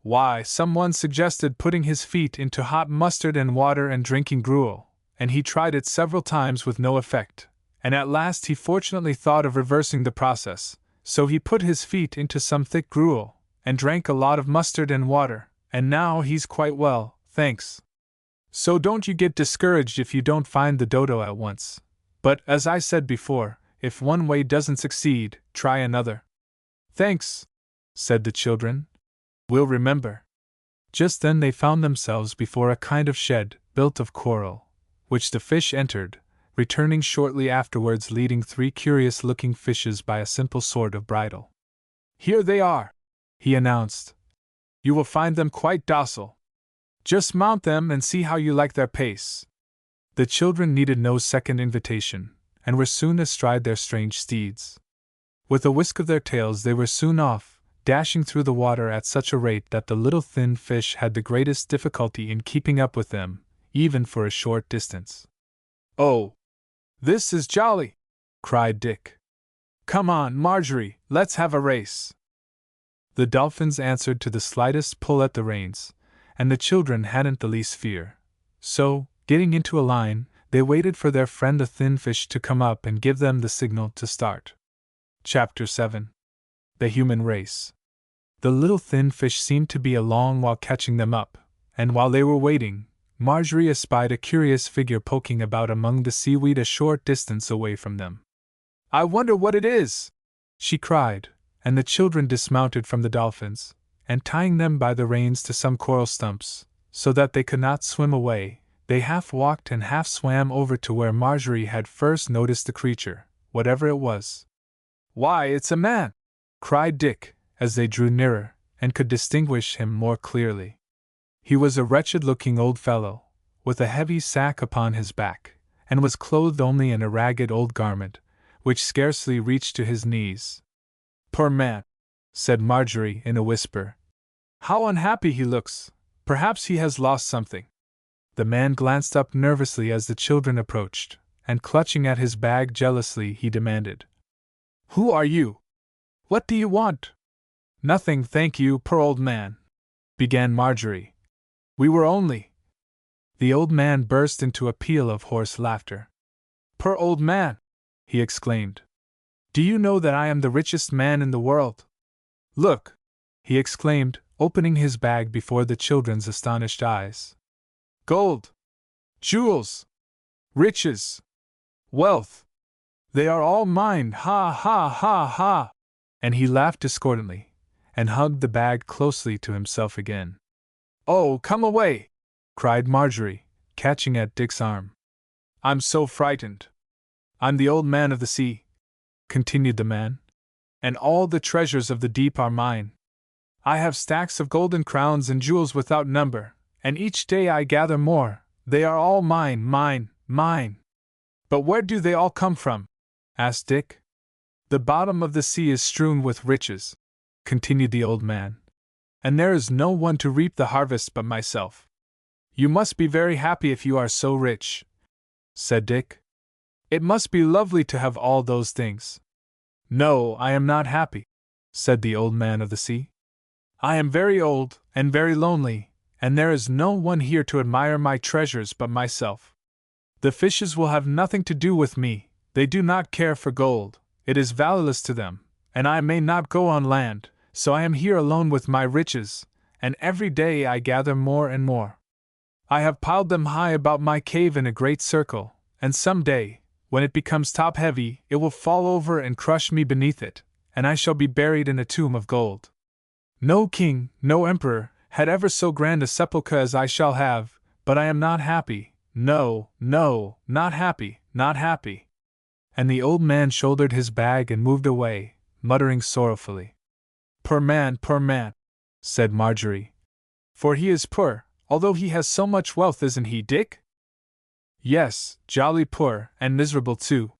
Why, someone suggested putting his feet into hot mustard and water and drinking gruel, and he tried it several times with no effect, and at last he fortunately thought of reversing the process, so he put his feet into some thick gruel, and drank a lot of mustard and water, and now he's quite well, thanks. So don't you get discouraged if you don't find the Dodo at once. But, as I said before, if one way doesn't succeed, try another. Thanks, said the children. We'll remember. Just then they found themselves before a kind of shed, built of coral, which the fish entered, returning shortly afterwards leading 3 curious-looking fishes by a simple sort of bridle. Here they are, he announced. You will find them quite docile. Just mount them and see how you like their pace. The children needed no second invitation, and were soon astride their strange steeds. With a whisk of their tails they were soon off, dashing through the water at such a rate that the little thin fish had the greatest difficulty in keeping up with them, even for a short distance. Oh, this is jolly! Cried Dick. Come on, Marjorie, let's have a race. The dolphins answered to the slightest pull at the reins, and the children hadn't the least fear. So, getting into a line, they waited for their friend the thin fish to come up and give them the signal to start. Chapter 7. The Human Race. The little thin fish seemed to be a long while catching them up, and while they were waiting, Marjorie espied a curious figure poking about among the seaweed a short distance away from them. I wonder what it is, she cried, and the children dismounted from the dolphins, and tying them by the reins to some coral stumps, so that they could not swim away, they half walked and half swam over to where Marjorie had first noticed the creature, whatever it was. Why, it's a man! Cried Dick, as they drew nearer, and could distinguish him more clearly. He was a wretched-looking old fellow, with a heavy sack upon his back, and was clothed only in a ragged old garment, which scarcely reached to his knees. Poor man, said Marjorie in a whisper. How unhappy he looks! Perhaps he has lost something. The man glanced up nervously as the children approached, and clutching at his bag jealously, he demanded, Who are you? What do you want? Nothing, thank you, poor old man, began Marjorie. We were only. The old man burst into a peal of hoarse laughter. Poor old man, he exclaimed. Do you know that I am the richest man in the world? Look, he exclaimed, opening his bag before the children's astonished eyes. Gold, jewels, riches, wealth, they are all mine, ha ha ha ha! And he laughed discordantly, and hugged the bag closely to himself again. Oh, come away! Cried Marjorie, catching at Dick's arm. I'm so frightened. I'm the old man of the sea, continued the man, and all the treasures of the deep are mine. I have stacks of golden crowns and jewels without number, and each day I gather more. They are all mine, mine, mine. But where do they all come from? Asked Dick. The bottom of the sea is strewn with riches, continued the old man, and there is no one to reap the harvest but myself. You must be very happy if you are so rich, said Dick. It must be lovely to have all those things. No, I am not happy, said the old man of the sea. I am very old and very lonely, and there is no one here to admire my treasures but myself. The fishes will have nothing to do with me, they do not care for gold, it is valueless to them, and I may not go on land, so I am here alone with my riches, and every day I gather more and more. I have piled them high about my cave in a great circle, and some day, when it becomes top-heavy, it will fall over and crush me beneath it, and I shall be buried in a tomb of gold. No king, no emperor, had ever so grand a sepulchre as I shall have, but I am not happy, no, no, not happy, not happy. And the old man shouldered his bag and moved away, muttering sorrowfully. Poor man, said Marjorie. For he is poor, although he has so much wealth, isn't he, Dick? Yes, jolly poor, and miserable too.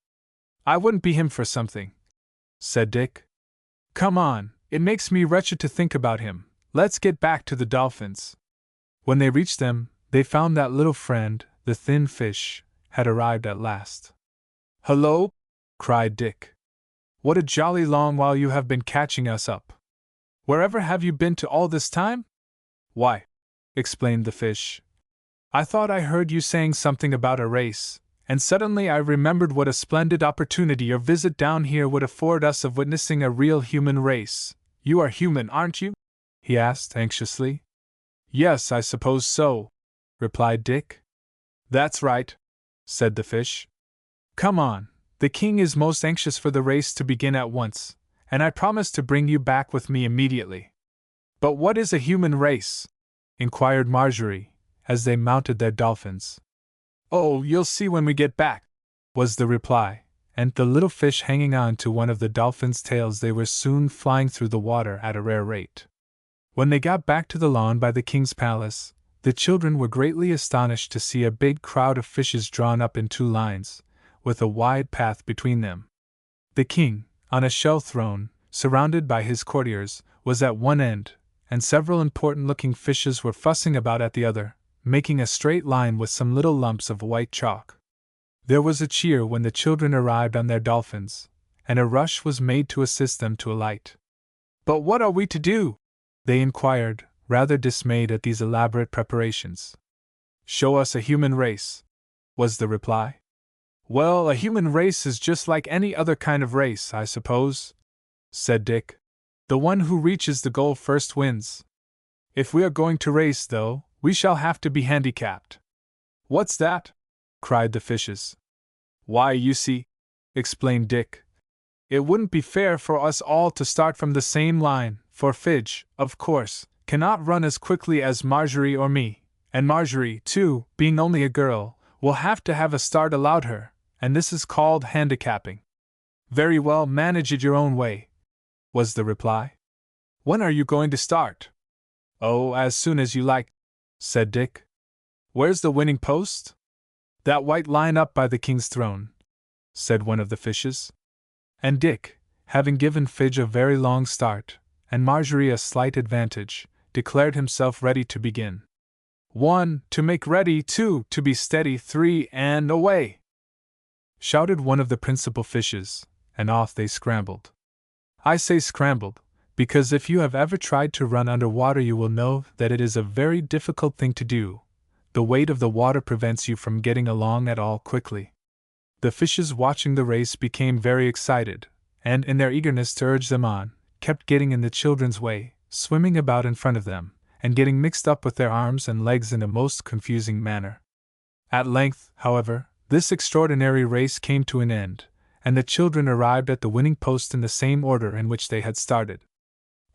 I wouldn't be him for something, said Dick. Come on, it makes me wretched to think about him. Let's get back to the dolphins. When they reached them, they found that little friend, the thin fish, had arrived at last. Hello! Cried Dick. What a jolly long while you have been catching us up. Wherever have you been to all this time? Why, explained the fish, I thought I heard you saying something about a race, and suddenly I remembered what a splendid opportunity your visit down here would afford us of witnessing a real human race. You are human, aren't you? He asked anxiously. Yes, I suppose so, replied Dick. That's right, said the fish. Come on, the king is most anxious for the race to begin at once, and I promise to bring you back with me immediately. But what is a human race? Inquired Marjorie, as they mounted their dolphins. Oh, you'll see when we get back, was the reply, and the little fish hanging on to one of the dolphins' tails, they were soon flying through the water at a rare rate. When they got back to the lawn by the king's palace, the children were greatly astonished to see a big crowd of fishes drawn up in 2 lines, with a wide path between them. The king, on a shell throne, surrounded by his courtiers, was at one end, and several important-looking fishes were fussing about at the other, making a straight line with some little lumps of white chalk. There was a cheer when the children arrived on their dolphins, and a rush was made to assist them to alight. But what are we to do? They inquired, rather dismayed at these elaborate preparations. Show us a human race, was the reply. Well, a human race is just like any other kind of race, I suppose, said Dick. The one who reaches the goal first wins. If we are going to race, though, we shall have to be handicapped. What's that? Cried the fishes. Why, you see, explained Dick, it wouldn't be fair for us all to start from the same line, for Fidge, of course, cannot run as quickly as Marjorie or me, and Marjorie, too, being only a girl, will have to have a start allowed her, and this is called handicapping. Very well, manage it your own way, was the reply. When are you going to start? Oh, as soon as you like, said Dick. Where's the winning post? That white line up by the king's throne, said one of the fishes. And Dick, having given Fidge a very long start, and Marjorie a slight advantage, declared himself ready to begin. 1, to make ready, 2, to be steady, 3, and away! Shouted one of the principal fishes, and off they scrambled. I say scrambled, because if you have ever tried to run under water you will know that it is a very difficult thing to do. The weight of the water prevents you from getting along at all quickly. The fishes watching the race became very excited, and in their eagerness to urge them on, kept getting in the children's way, swimming about in front of them, and getting mixed up with their arms and legs in a most confusing manner. At length, however, this extraordinary race came to an end, and the children arrived at the winning post in the same order in which they had started.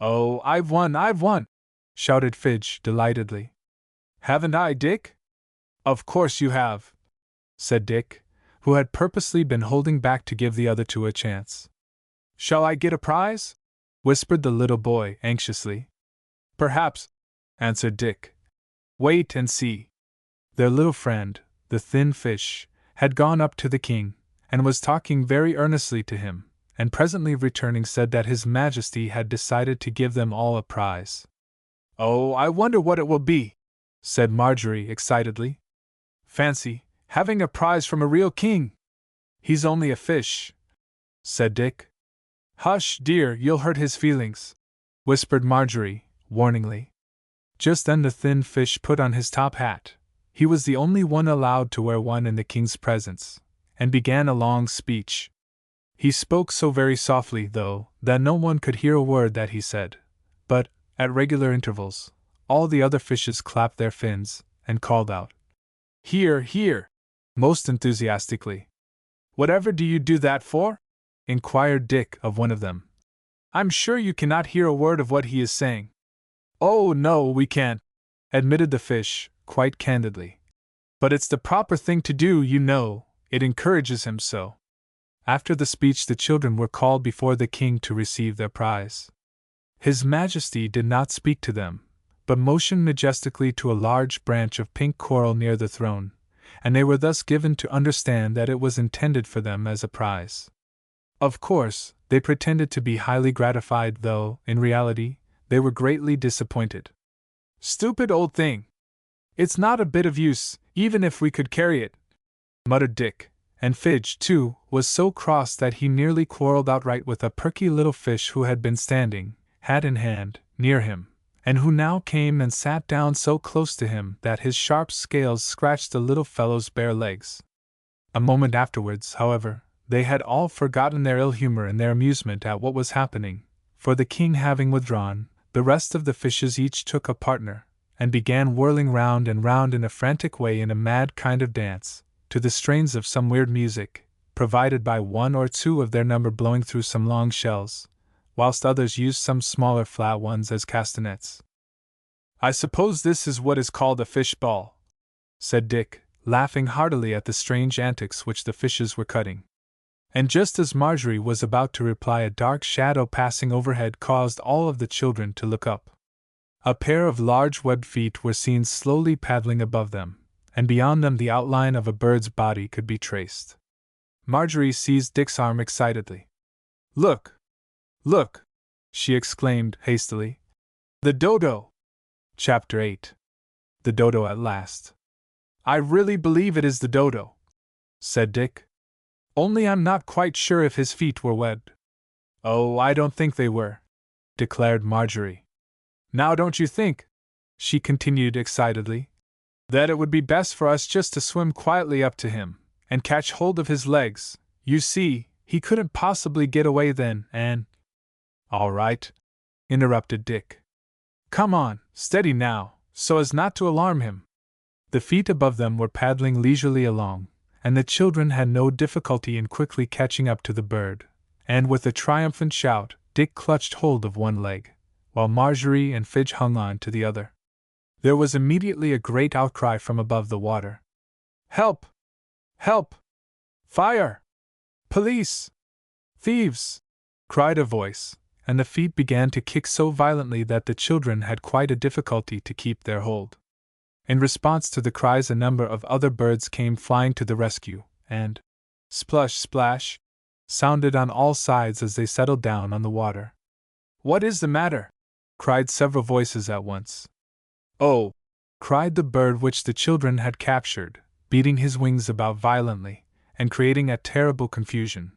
Oh, I've won, shouted Fidge delightedly. Haven't I, Dick? Of course you have, said Dick, who had purposely been holding back to give the other 2 a chance. Shall I get a prize? Whispered the little boy anxiously. Perhaps, answered Dick. Wait and see. Their little friend, the thin fish, had gone up to the king, and was talking very earnestly to him, and presently returning said that His Majesty had decided to give them all a prize. Oh, I wonder what it will be, said Marjorie excitedly. Fancy having a prize from a real king! He's only a fish, said Dick. Hush, dear, you'll hurt his feelings, whispered Marjorie, warningly. Just then the thin fish put on his top hat. He was the only one allowed to wear one in the king's presence, and began a long speech. He spoke so very softly, though, that no one could hear a word that he said, but, at regular intervals, all the other fishes clapped their fins, and called out, Hear, hear! Most enthusiastically. Whatever do you do that for? Inquired Dick of one of them. I'm sure you cannot hear a word of what he is saying. Oh, no, we can't, admitted the fish, quite candidly. But it's the proper thing to do, you know, it encourages him so. After the speech the children were called before the king to receive their prize. His Majesty did not speak to them, but motioned majestically to a large branch of pink coral near the throne, and they were thus given to understand that it was intended for them as a prize. Of course, they pretended to be highly gratified, though, in reality, they were greatly disappointed. Stupid old thing! It's not a bit of use, even if we could carry it, muttered Dick, and Fidge, too, was so cross that he nearly quarreled outright with a perky little fish who had been standing, hat in hand, near him, and who now came and sat down so close to him that his sharp scales scratched the little fellow's bare legs. A moment afterwards, however, they had all forgotten their ill humor in their amusement at what was happening, for the king having withdrawn, the rest of the fishes each took a partner, and began whirling round and round in a frantic way in a mad kind of dance, to the strains of some weird music, provided by one or two of their number blowing through some long shells, whilst others used some smaller flat ones as castanets. "I suppose this is what is called a fish ball," said Dick, laughing heartily at the strange antics which the fishes were cutting. And just as Marjorie was about to reply, a dark shadow passing overhead caused all of the children to look up. A pair of large webbed feet were seen slowly paddling above them, and beyond them the outline of a bird's body could be traced. Marjorie seized Dick's arm excitedly. "Look! Look!" she exclaimed hastily. "The Dodo!" Chapter 8. The Dodo at last. "I really believe it is the Dodo," said Dick. "Only I'm not quite sure if his feet were webbed." "Oh, I don't think they were," declared Marjorie. "Now don't you think," she continued excitedly, "that it would be best for us just to swim quietly up to him, and catch hold of his legs? You see, he couldn't possibly get away then, and—" "All right," interrupted Dick. "Come on, steady now, so as not to alarm him." The feet above them were paddling leisurely along, and the children had no difficulty in quickly catching up to the bird, and with a triumphant shout, Dick clutched hold of one leg, while Marjorie and Fidge hung on to the other. There was immediately a great outcry from above the water. "Help! Help! Fire! Police! Thieves!" cried a voice, and the feet began to kick so violently that the children had quite a difficulty to keep their hold. In response to the cries, a number of other birds came flying to the rescue, and "splush, splash" sounded on all sides as they settled down on the water. "What is the matter?" cried several voices at once. "Oh!" cried the bird which the children had captured, beating his wings about violently, and creating a terrible confusion.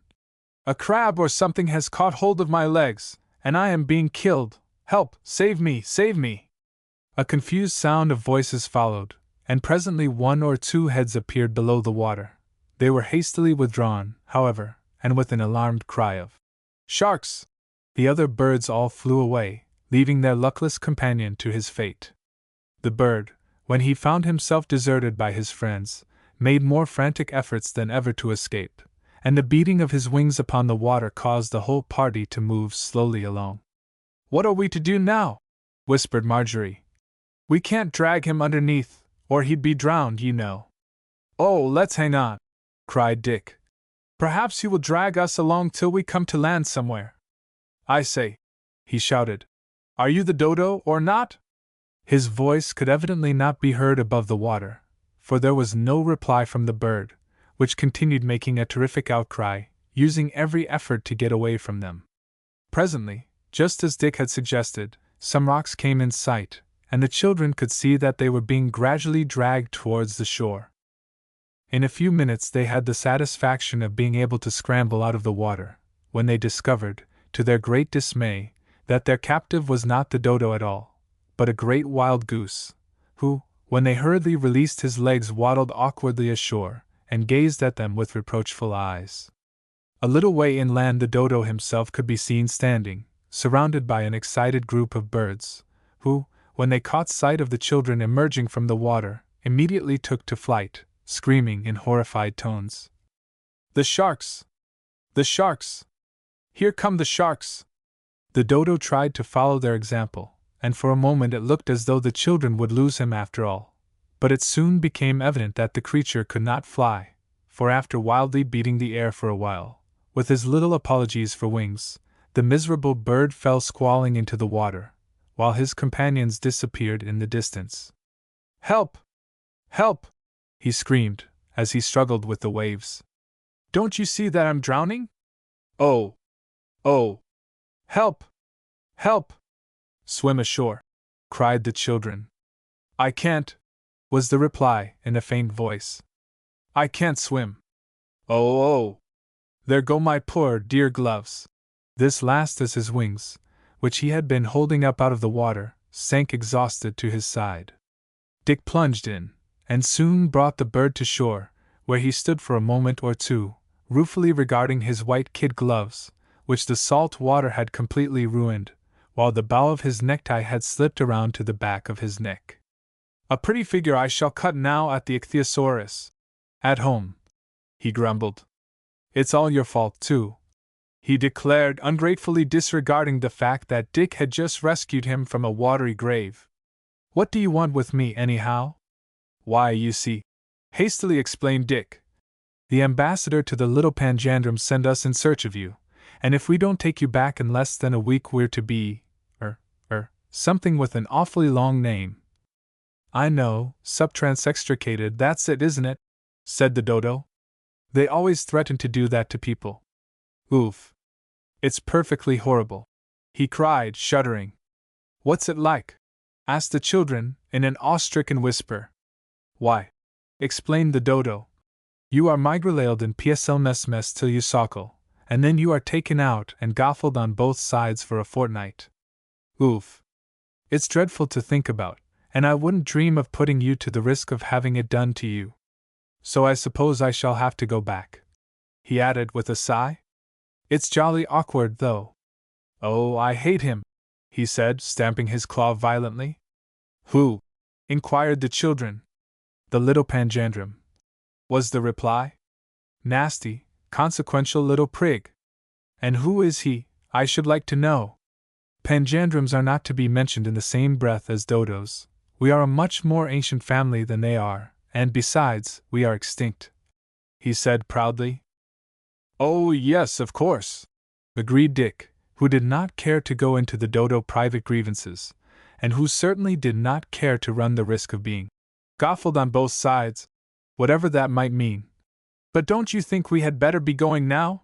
"A crab or something has caught hold of my legs, and I am being killed! Help! Save me! Save me!" A confused sound of voices followed, and presently one or two heads appeared below the water. They were hastily withdrawn, however, and with an alarmed cry of "Sharks!" the other birds all flew away, leaving their luckless companion to his fate. The bird, when he found himself deserted by his friends, made more frantic efforts than ever to escape, and the beating of his wings upon the water caused the whole party to move slowly along. "What are we to do now?" whispered Marjorie. "We can't drag him underneath, or he'd be drowned, you know." "Oh, let's hang on!" cried Dick. "Perhaps he will drag us along till we come to land somewhere. I say," he shouted, "are you the Dodo or not?" His voice could evidently not be heard above the water, for there was no reply from the bird, which continued making a terrific outcry, using every effort to get away from them. Presently, just as Dick had suggested, some rocks came in sight, and the children could see that they were being gradually dragged towards the shore. In a few minutes they had the satisfaction of being able to scramble out of the water, when they discovered, to their great dismay, that their captive was not the Dodo at all, but a great wild goose, who, when they hurriedly released his legs, waddled awkwardly ashore, and gazed at them with reproachful eyes. A little way inland the Dodo himself could be seen standing, surrounded by an excited group of birds, who, when they caught sight of the children emerging from the water, immediately took to flight, screaming in horrified tones, "The sharks! The sharks! Here come the sharks!" The Dodo tried to follow their example, and for a moment it looked as though the children would lose him after all. But it soon became evident that the creature could not fly, for after wildly beating the air for a while, with his little apologies for wings, the miserable bird fell squalling into the water, while his companions disappeared in the distance. "Help! Help!" he screamed, as he struggled with the waves. "Don't you see that I'm drowning? Oh! Oh! Help! Help! Swim ashore!" cried the children. "I can't," was the reply, in a faint voice. "I can't swim. Oh, oh! There go my poor, dear gloves!" This last as his wings, which he had been holding up out of the water, sank exhausted to his side. Dick plunged in, and soon brought the bird to shore, where he stood for a moment or two, ruefully regarding his white kid gloves, which the salt water had completely ruined, while the bow of his necktie had slipped around to the back of his neck. "A pretty figure I shall cut now at the ichthyosaurus. At home," he grumbled. "It's all your fault, too," he declared, ungratefully disregarding the fact that Dick had just rescued him from a watery grave. "What do you want with me, anyhow?" "Why, you see," hastily explained Dick, "the ambassador to the little Panjandrum sent us in search of you, and if we don't take you back in less than a week we're to be, something with an awfully long name." "I know, subtransextricated, that's it, isn't it?" said the Dodo. "They always threaten to do that to people." "Oof. It's perfectly horrible," he cried, shuddering. "What's it like?" asked the children, in an awe-stricken whisper. "Why," explained the Dodo, "you are migrailed in PSL till you sockle, and then you are taken out and gofled on both sides for a fortnight. Oof. It's dreadful to think about, and I wouldn't dream of putting you to the risk of having it done to you. So I suppose I shall have to go back," he added with a sigh. "It's jolly awkward, though." "Oh, I hate him," he said, stamping his claw violently. "Who?" inquired the children. "The little Panjandrum," was the reply. "Nasty, consequential little prig. And who is he, I should like to know? Panjandrums are not to be mentioned in the same breath as Dodos. We are a much more ancient family than they are, and besides, we are extinct," he said proudly. "Oh, yes, of course," agreed Dick, who did not care to go into the Dodo private grievances, and who certainly did not care to run the risk of being gofled on both sides, whatever that might mean. "But don't you think we had better be going now?"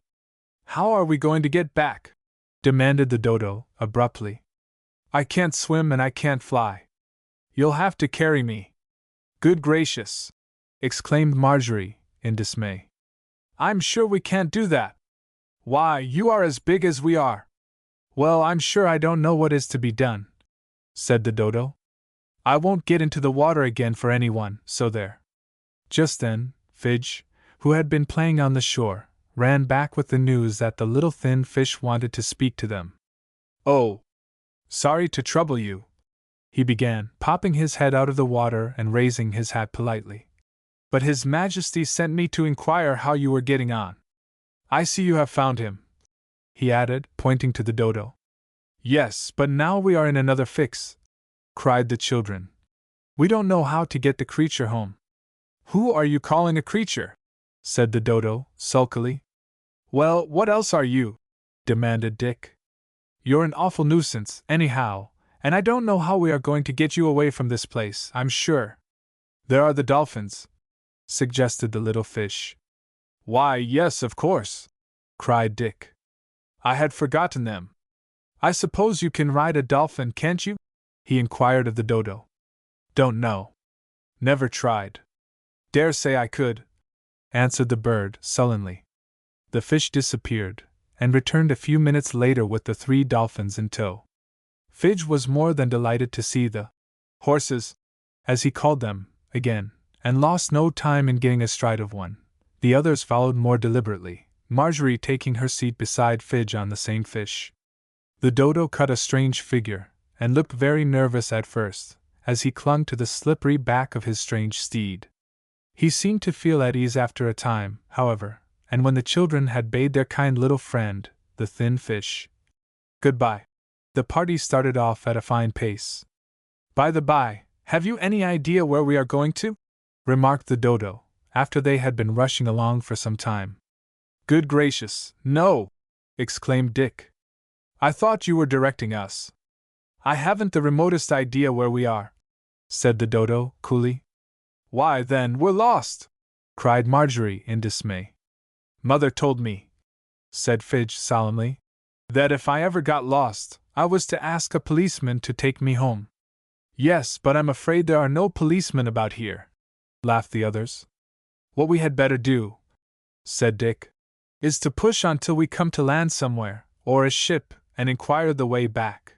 "How are we going to get back?" demanded the Dodo, abruptly. "I can't swim and I can't fly. You'll have to carry me." "Good gracious!" exclaimed Marjorie, in dismay. "I'm sure we can't do that." "Why, you are as big as we are." "Well, I'm sure I don't know what is to be done," said the Dodo. "I won't get into the water again for anyone, so there." Just then, Fidge, who had been playing on the shore, ran back with the news that the little thin fish wanted to speak to them. "Oh, sorry to trouble you," he began, popping his head out of the water and raising his hat politely. "But His Majesty sent me to inquire how you were getting on. I see you have found him," he added, pointing to the Dodo. "Yes, but now we are in another fix," cried the children. "We don't know how to get the creature home." "Who are you calling a creature?" said the Dodo, sulkily. "Well, what else are you?" demanded Dick. "You're an awful nuisance, anyhow, and I don't know how we are going to get you away from this place, I'm sure." "There are the dolphins," suggested the little fish. "Why, yes, of course," cried Dick. "I had forgotten them. I suppose you can ride a dolphin, can't you?" he inquired of the Dodo. "Don't know. Never tried. Dare say I could," answered the bird, sullenly. The fish disappeared, and returned a few minutes later with the 3 dolphins in tow. Fidge was more than delighted to see the horses, as he called them, again, and lost no time in getting astride of one. The others followed more deliberately, Marjorie taking her seat beside Fidge on the same fish. The Dodo cut a strange figure, and looked very nervous at first, as he clung to the slippery back of his strange steed. He seemed to feel at ease after a time, however, and when the children had bade their kind little friend, the thin fish, goodbye, the party started off at a fine pace. "By the by, have you any idea where we are going to?" remarked the Dodo, after they had been rushing along for some time. "Good gracious, no!" exclaimed Dick. "I thought you were directing us." "I haven't the remotest idea where we are," said the Dodo, coolly. "Why, then, we're lost!" cried Marjorie in dismay. "Mother told me," said Fidge solemnly, "that if I ever got lost, I was to ask a policeman to take me home." "Yes, but I'm afraid there are no policemen about here," laughed the others. "What we had better do," said Dick, "is to push on till we come to land somewhere, or a ship, and inquire the way back."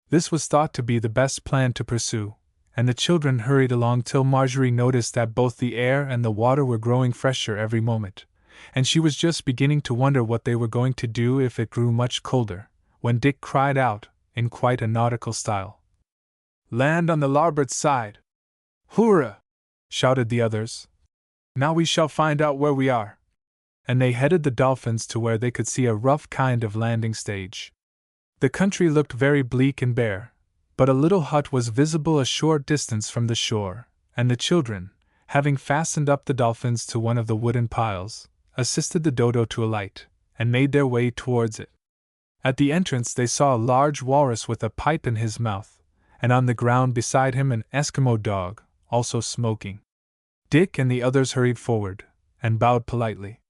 This was thought to be the best plan to pursue, and the children hurried along till Marjorie noticed that both the air and the water were growing fresher every moment, and she was just beginning to wonder what they were going to do if it grew much colder, when Dick cried out, in quite a nautical style, "Land on the larboard side!" "Hurrah!" shouted the others. "Now we shall find out where we are." And they headed the dolphins to where they could see a rough kind of landing stage. The country looked very bleak and bare, but a little hut was visible a short distance from the shore, and the children, having fastened up the dolphins to one of the wooden piles, assisted the Dodo to alight, and made their way towards it. At the entrance they saw a large walrus with a pipe in his mouth, and on the ground beside him an Eskimo dog, also smoking. Dick and the others hurried forward, and bowed politely.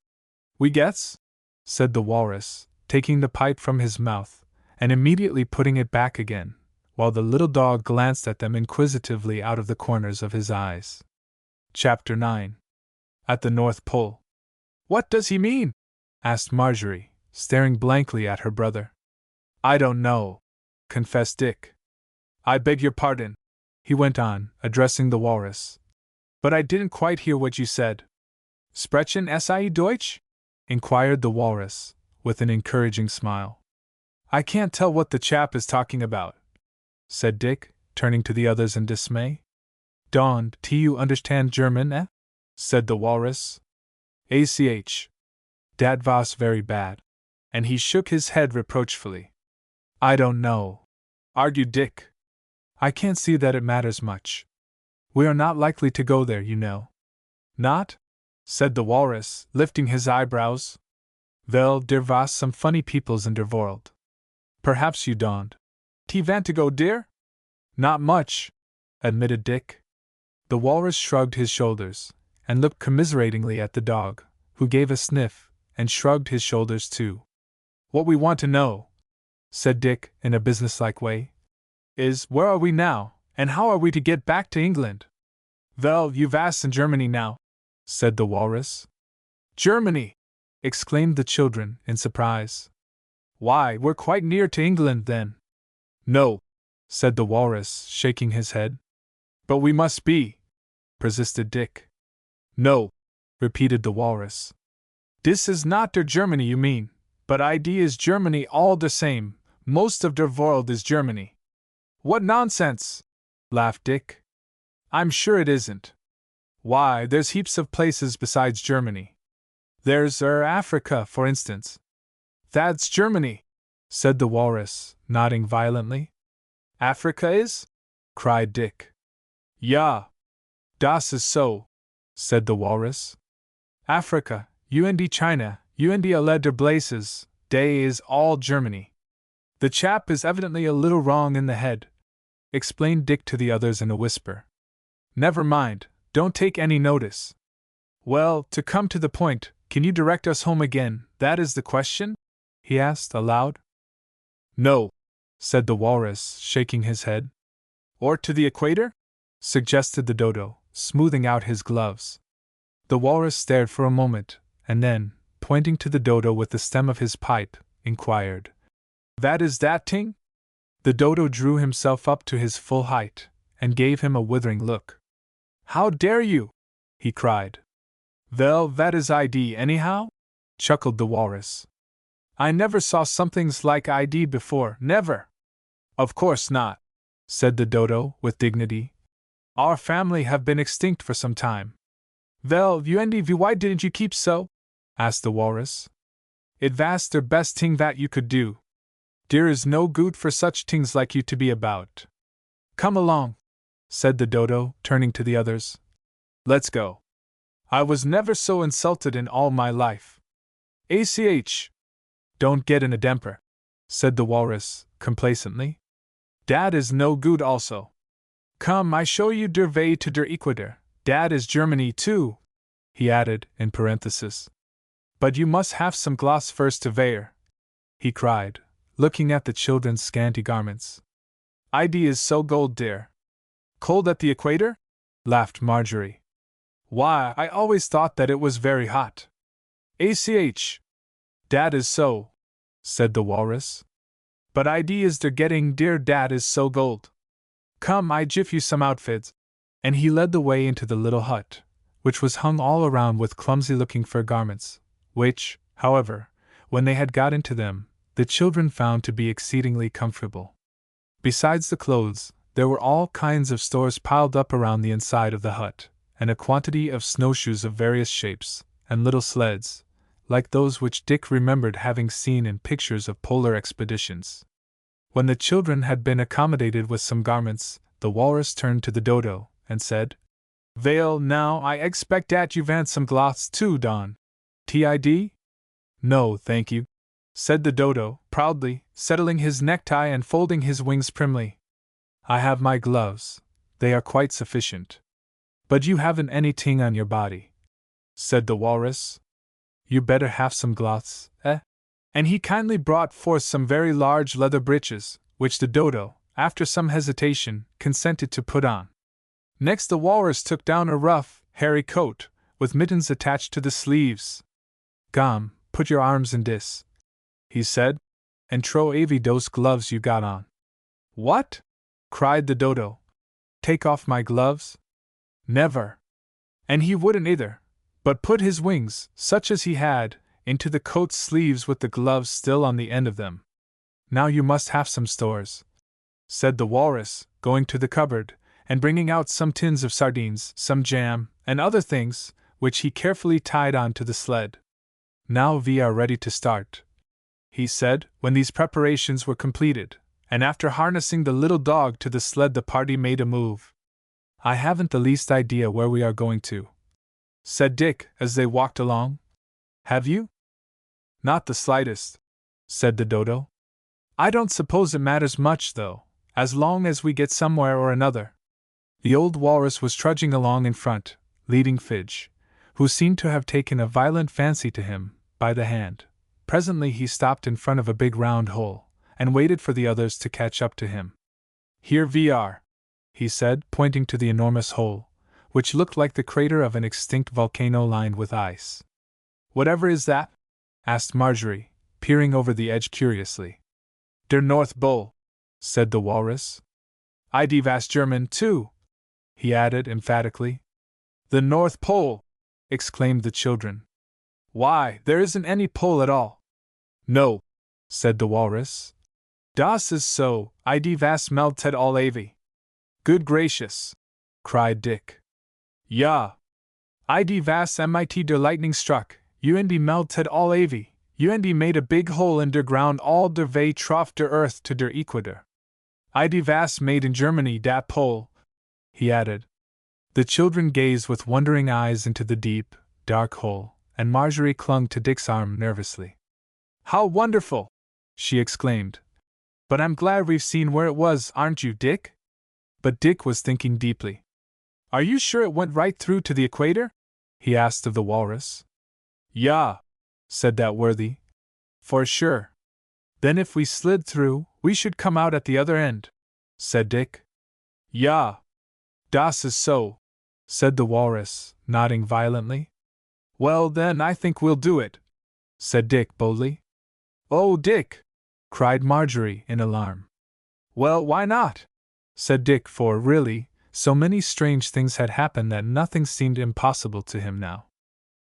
"We gets?" said the walrus, taking the pipe from his mouth, and immediately putting it back again, while the little dog glanced at them inquisitively out of the corners of his eyes. Chapter 9. At the North Pole. "What does he mean?" asked Marjorie, staring blankly at her brother. "I don't know," confessed Dick. "I beg your pardon," he went on, addressing the walrus, "but I didn't quite hear what you said." "Sprechen Sie Deutsch?" inquired the walrus, with an encouraging smile. "I can't tell what the chap is talking about," said Dick, turning to the others in dismay. "Don't you understand German, eh?" said the walrus. "ACH. Dat was very bad." And he shook his head reproachfully. "I don't know," argued Dick. "I can't see that it matters much. We are not likely to go there, you know." "Not?" said the walrus, lifting his eyebrows. "Well, der was some funny peoples in der world. Perhaps you don't. T want to go, dear?" "Not much," admitted Dick. The walrus shrugged his shoulders, and looked commiseratingly at the dog, who gave a sniff, and shrugged his shoulders too. "What we want to know," said Dick, in a businesslike way, "is, where are we now, and how are we to get back to England?" "Well, you've asked in Germany now," said the walrus. "Germany!" exclaimed the children, in surprise. "Why, we're quite near to England, then." "No," said the walrus, shaking his head. "But we must be," persisted Dick. "No," repeated the walrus. "Dis is not der Germany you mean, but ID is Germany all the same, most of der world is Germany." "What nonsense!" laughed Dick. "I'm sure it isn't. Why, there's heaps of places besides Germany. There's Africa, for instance." "That's Germany," said the walrus, nodding violently. "Africa is?" cried Dick. "Ja, das is so," said the walrus. "Africa, und China, und alle der Blazes, dey is all Germany." "The chap is evidently a little wrong in the head," explained Dick to the others in a whisper. "Never mind, don't take any notice. Well, to come to the point, can you direct us home again, that is the question?" he asked aloud. "No," said the walrus, shaking his head. "Or to the equator?" suggested the Dodo, smoothing out his gloves. The walrus stared for a moment, and then, pointing to the Dodo with the stem of his pipe, inquired, "That is that ting?" The Dodo drew himself up to his full height, and gave him a withering look. "How dare you?" he cried. "Well, that is ID anyhow?" chuckled the walrus. "I never saw somethings like ID before, never." "Of course not," said the Dodo, with dignity. "Our family have been extinct for some time." "Well, why didn't you keep so?" asked the walrus. "It vas der best ting that you could do. There is no good for such tings like you to be about." "Come along," said the Dodo, turning to the others. "Let's go. I was never so insulted in all my life." "ACH. Don't get in a demper," said the walrus, complacently. "Dat is no good also. Come, I show you der way to der Equator, dat is Germany too," he added, in parenthesis. "But you must have some gloss first to wear," he cried, looking at the children's scanty garments. "ID is so cold there." "Cold at the equator?" laughed Marjorie. "Why, I always thought that it was very hot." "ACH. Dat is so," said the walrus. But ideas they're getting, dear dad, is so gold. Come, I jiff you some outfits. And he led the way into the little hut, which was hung all around with clumsy-looking fur garments, which, however, when they had got into them, the children found to be exceedingly comfortable. Besides the clothes, there were all kinds of stores piled up around the inside of the hut, and a quantity of snowshoes of various shapes, and little sleds, like those which Dick remembered having seen in pictures of polar expeditions. When the children had been accommodated with some garments, the walrus turned to the Dodo, and said, "Vale, now I expect dat you vant some gloths too, Don. Tid?" "No, thank you," said the Dodo, proudly, settling his necktie and folding his wings primly. "I have my gloves, they are quite sufficient." "But you haven't anything on your body," said the walrus. "You better have some gloths, eh?" And he kindly brought forth some very large leather breeches, which the Dodo, after some hesitation, consented to put on. Next the walrus took down a rough, hairy coat, with mittens attached to the sleeves. "Gom, put your arms in dis," he said, "and tro avy dose gloves you got on." "What?" cried the Dodo. "Take off my gloves? Never!" And he wouldn't either, but put his wings, such as he had, into the coat sleeves with the gloves still on the end of them. "Now you must have some stores," said the walrus, going to the cupboard, and bringing out some tins of sardines, some jam, and other things, which he carefully tied on to the sled. "Now we are ready to start," he said, when these preparations were completed, and after harnessing the little dog to the sled the party made a move. "I haven't the least idea where we are going to," said Dick as they walked along. "Have you?" "Not the slightest," said the Dodo. "I don't suppose it matters much, though, as long as we get somewhere or another." The old walrus was trudging along in front, leading Fidge, who seemed to have taken a violent fancy to him, by the hand. Presently he stopped in front of a big round hole, and waited for the others to catch up to him. "Here we are," he said, pointing to the enormous hole, which looked like the crater of an extinct volcano lined with ice. "Whatever is that?" asked Marjorie, peering over the edge curiously. "Der North Pole," said the walrus. "Id vas German, too," he added emphatically. "The North Pole!" exclaimed the children. "Why, there isn't any pole at all." "No," said the walrus. "Das is so, Id vas melted all avy." "Good gracious!" cried Dick. "Ja. Id vas mit der lightning struck, und melted all avy, und made a big hole in der ground all der way trof der earth to der equator. Id vas made in Germany dat pole," he added. The children gazed with wondering eyes into the deep, dark hole, and Marjorie clung to Dick's arm nervously. "How wonderful!" she exclaimed. "But I'm glad we've seen where it was, aren't you, Dick?" But Dick was thinking deeply. "Are you sure it went right through to the equator?" he asked of the walrus. "Ja," said that worthy. "For sure." "Then if we slid through, we should come out at the other end," said Dick. "Ja. Das is so," said the walrus, nodding violently. "Well, then I think we'll do it," said Dick boldly. "Oh, Dick!" cried Marjorie in alarm. "Well, why not?" said Dick, for really, so many strange things had happened that nothing seemed impossible to him now.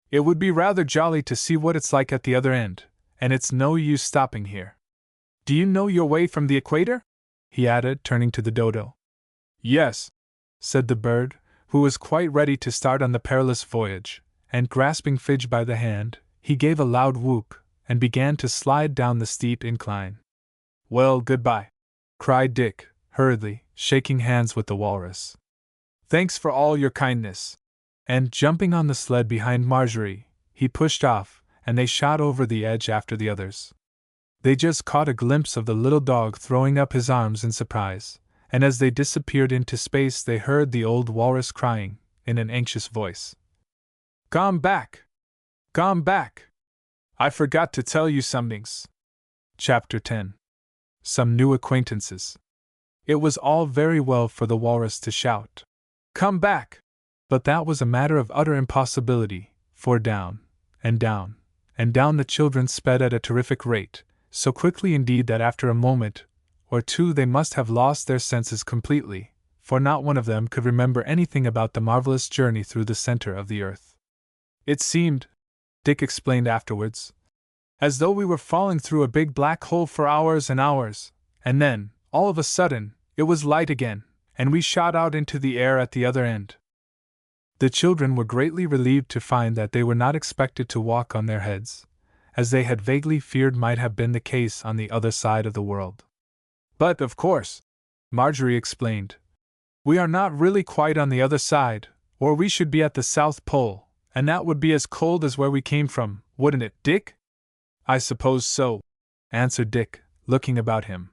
"It would be rather jolly to see what it's like at the other end, and it's no use stopping here. Do you know your way from the equator?" he added, turning to the Dodo. "Yes," said the bird, who was quite ready to start on the perilous voyage, and grasping Fidge by the hand, he gave a loud whoop, and began to slide down the steep incline. "Well, goodbye," cried Dick, hurriedly, shaking hands with the walrus. "Thanks for all your kindness." And, jumping on the sled behind Marjorie, he pushed off, and they shot over the edge after the others. They just caught a glimpse of the little dog throwing up his arms in surprise, and as they disappeared into space they heard the old walrus crying, in an anxious voice, "Gone back! Gone back! I forgot to tell you somethings." Chapter 10. Some New Acquaintances. It was all very well for the walrus to shout, "Come back!" but that was a matter of utter impossibility, for down, and down, and down the children sped at a terrific rate, so quickly indeed that after a moment or two they must have lost their senses completely, for not one of them could remember anything about the marvelous journey through the center of the earth. It seemed, Dick explained afterwards, as though we were falling through a big black hole for hours and hours, and then, all of a sudden, it was light again, and we shot out into the air at the other end. The children were greatly relieved to find that they were not expected to walk on their heads, as they had vaguely feared might have been the case on the other side of the world. But, of course, Marjorie explained, we are not really quite on the other side, or we should be at the South Pole, and that would be as cold as where we came from, wouldn't it, Dick? I suppose so, answered Dick, looking about him.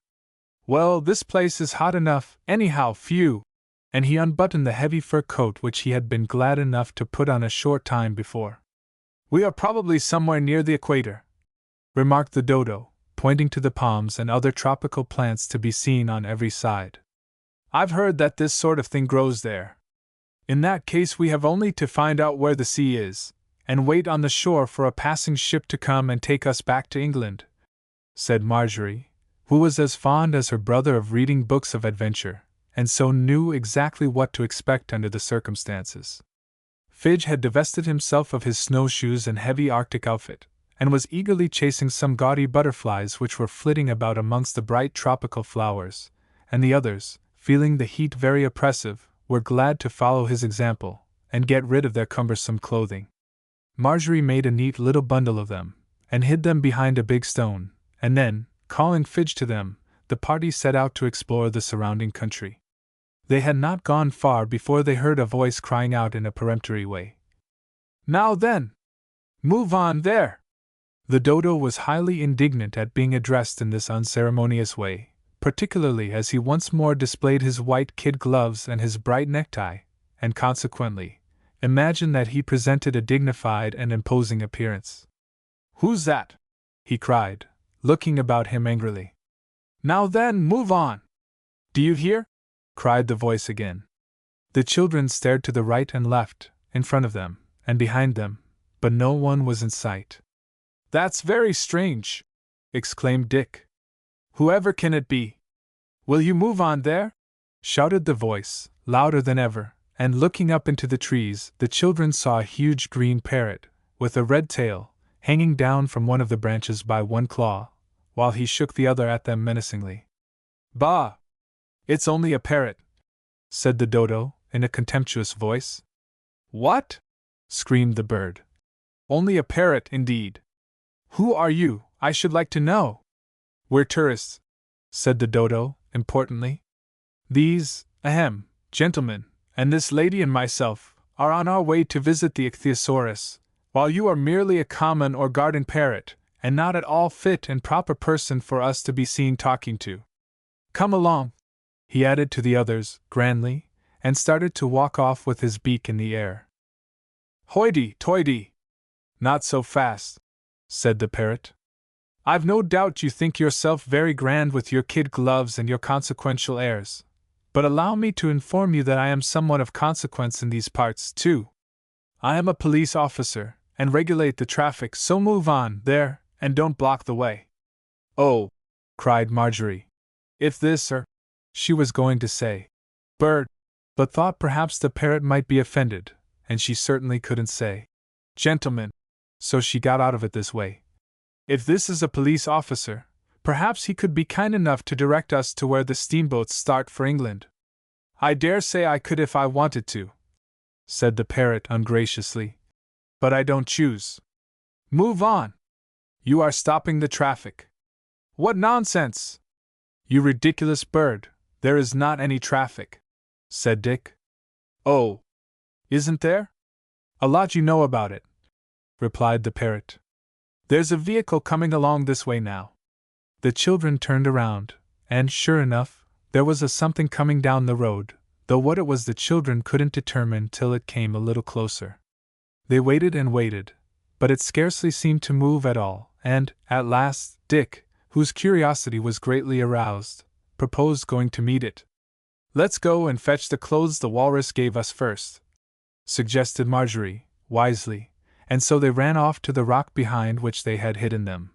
Well, this place is hot enough, anyhow, phew! And he unbuttoned the heavy fur coat which he had been glad enough to put on a short time before. We are probably somewhere near the equator, remarked the Dodo, pointing to the palms and other tropical plants to be seen on every side. I've heard that this sort of thing grows there. In that case we have only to find out where the sea is, and wait on the shore for a passing ship to come and take us back to England, said Marjorie, who was as fond as her brother of reading books of adventure, and so knew exactly what to expect under the circumstances. Fidge had divested himself of his snowshoes and heavy Arctic outfit, and was eagerly chasing some gaudy butterflies which were flitting about amongst the bright tropical flowers, and the others, feeling the heat very oppressive, were glad to follow his example, and get rid of their cumbersome clothing. Marjorie made a neat little bundle of them, and hid them behind a big stone, and then, calling Fidge to them, the party set out to explore the surrounding country. They had not gone far before they heard a voice crying out in a peremptory way. Now then! Move on there! The Dodo was highly indignant at being addressed in this unceremonious way, particularly as he once more displayed his white kid gloves and his bright necktie, and consequently, imagined that he presented a dignified and imposing appearance. Who's that? He cried, looking about him angrily. Now then, move on! Do you hear? Cried the voice again. The children stared to the right and left, in front of them, and behind them, but no one was in sight. That's very strange! Exclaimed Dick. Whoever can it be? Will you move on there? Shouted the voice, louder than ever, and looking up into the trees, the children saw a huge green parrot, with a red tail, hanging down from one of the branches by one claw, while he shook the other at them menacingly. Bah! It's only a parrot, said the Dodo, in a contemptuous voice. What? Screamed the bird. Only a parrot, indeed. Who are you, I should like to know? We're tourists, said the Dodo, importantly. These, gentlemen, and this lady and myself, are on our way to visit the ichthyosaurus, while you are merely a common or garden parrot, and not at all fit and proper person for us to be seen talking to. Come along, he added to the others, grandly, and started to walk off with his beak in the air. Hoity-toity! Not so fast, said the parrot. I've no doubt you think yourself very grand with your kid gloves and your consequential airs, but allow me to inform you that I am somewhat of consequence in these parts, too. I am a police officer, and regulate the traffic, so move on, there, and don't block the way. Oh! Cried Marjorie. If this she was going to say bird, but thought perhaps the parrot might be offended, and she certainly couldn't say gentleman, so she got out of it this way. If this is a police officer, perhaps he could be kind enough to direct us to where the steamboats start for England. I dare say I could if I wanted to, said the parrot ungraciously, but I don't choose. Move on! You are stopping the traffic. What nonsense! You ridiculous bird, there is not any traffic, said Dick. Oh, isn't there? A lot you know about it, replied the parrot. There's a vehicle coming along this way now. The children turned around, and sure enough, there was a something coming down the road, though what it was the children couldn't determine till it came a little closer. They waited and waited, but it scarcely seemed to move at all, and, at last, Dick, whose curiosity was greatly aroused, proposed going to meet it. Let's go and fetch the clothes the walrus gave us first, suggested Marjorie, wisely, and so they ran off to the rock behind which they had hidden them.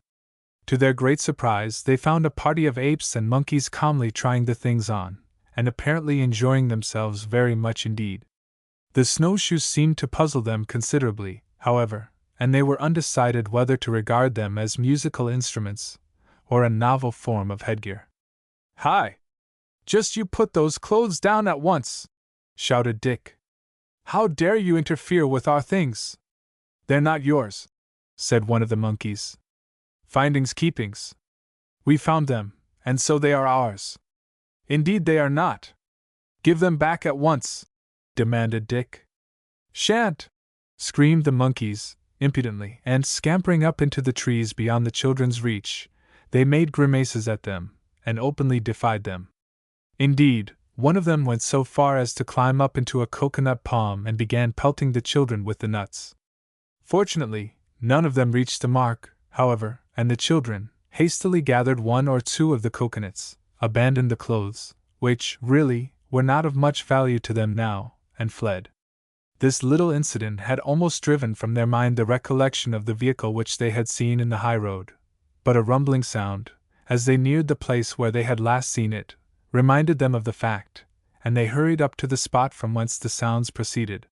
To their great surprise, they found a party of apes and monkeys calmly trying the things on, and apparently enjoying themselves very much indeed. The snowshoes seemed to puzzle them considerably, however, and they were undecided whether to regard them as musical instruments or a novel form of headgear. "Hi! Just you put those clothes down at once!" shouted Dick. "How dare you interfere with our things?" "They're not yours," said one of the monkeys. "Findings keepings. We found them, and so they are ours." "Indeed they are not." "Give them back at once," demanded Dick. "Shan't!" screamed the monkeys, impudently, and scampering up into the trees beyond the children's reach, they made grimaces at them, and openly defied them. Indeed, one of them went so far as to climb up into a coconut palm and began pelting the children with the nuts. Fortunately, none of them reached the mark, however, and the children, hastily gathered one or two of the coconuts, abandoned the clothes, which, really, were not of much value to them now, and fled. This little incident had almost driven from their mind the recollection of the vehicle which they had seen in the high road, but a rumbling sound, as they neared the place where they had last seen it, reminded them of the fact, and they hurried up to the spot from whence the sounds proceeded.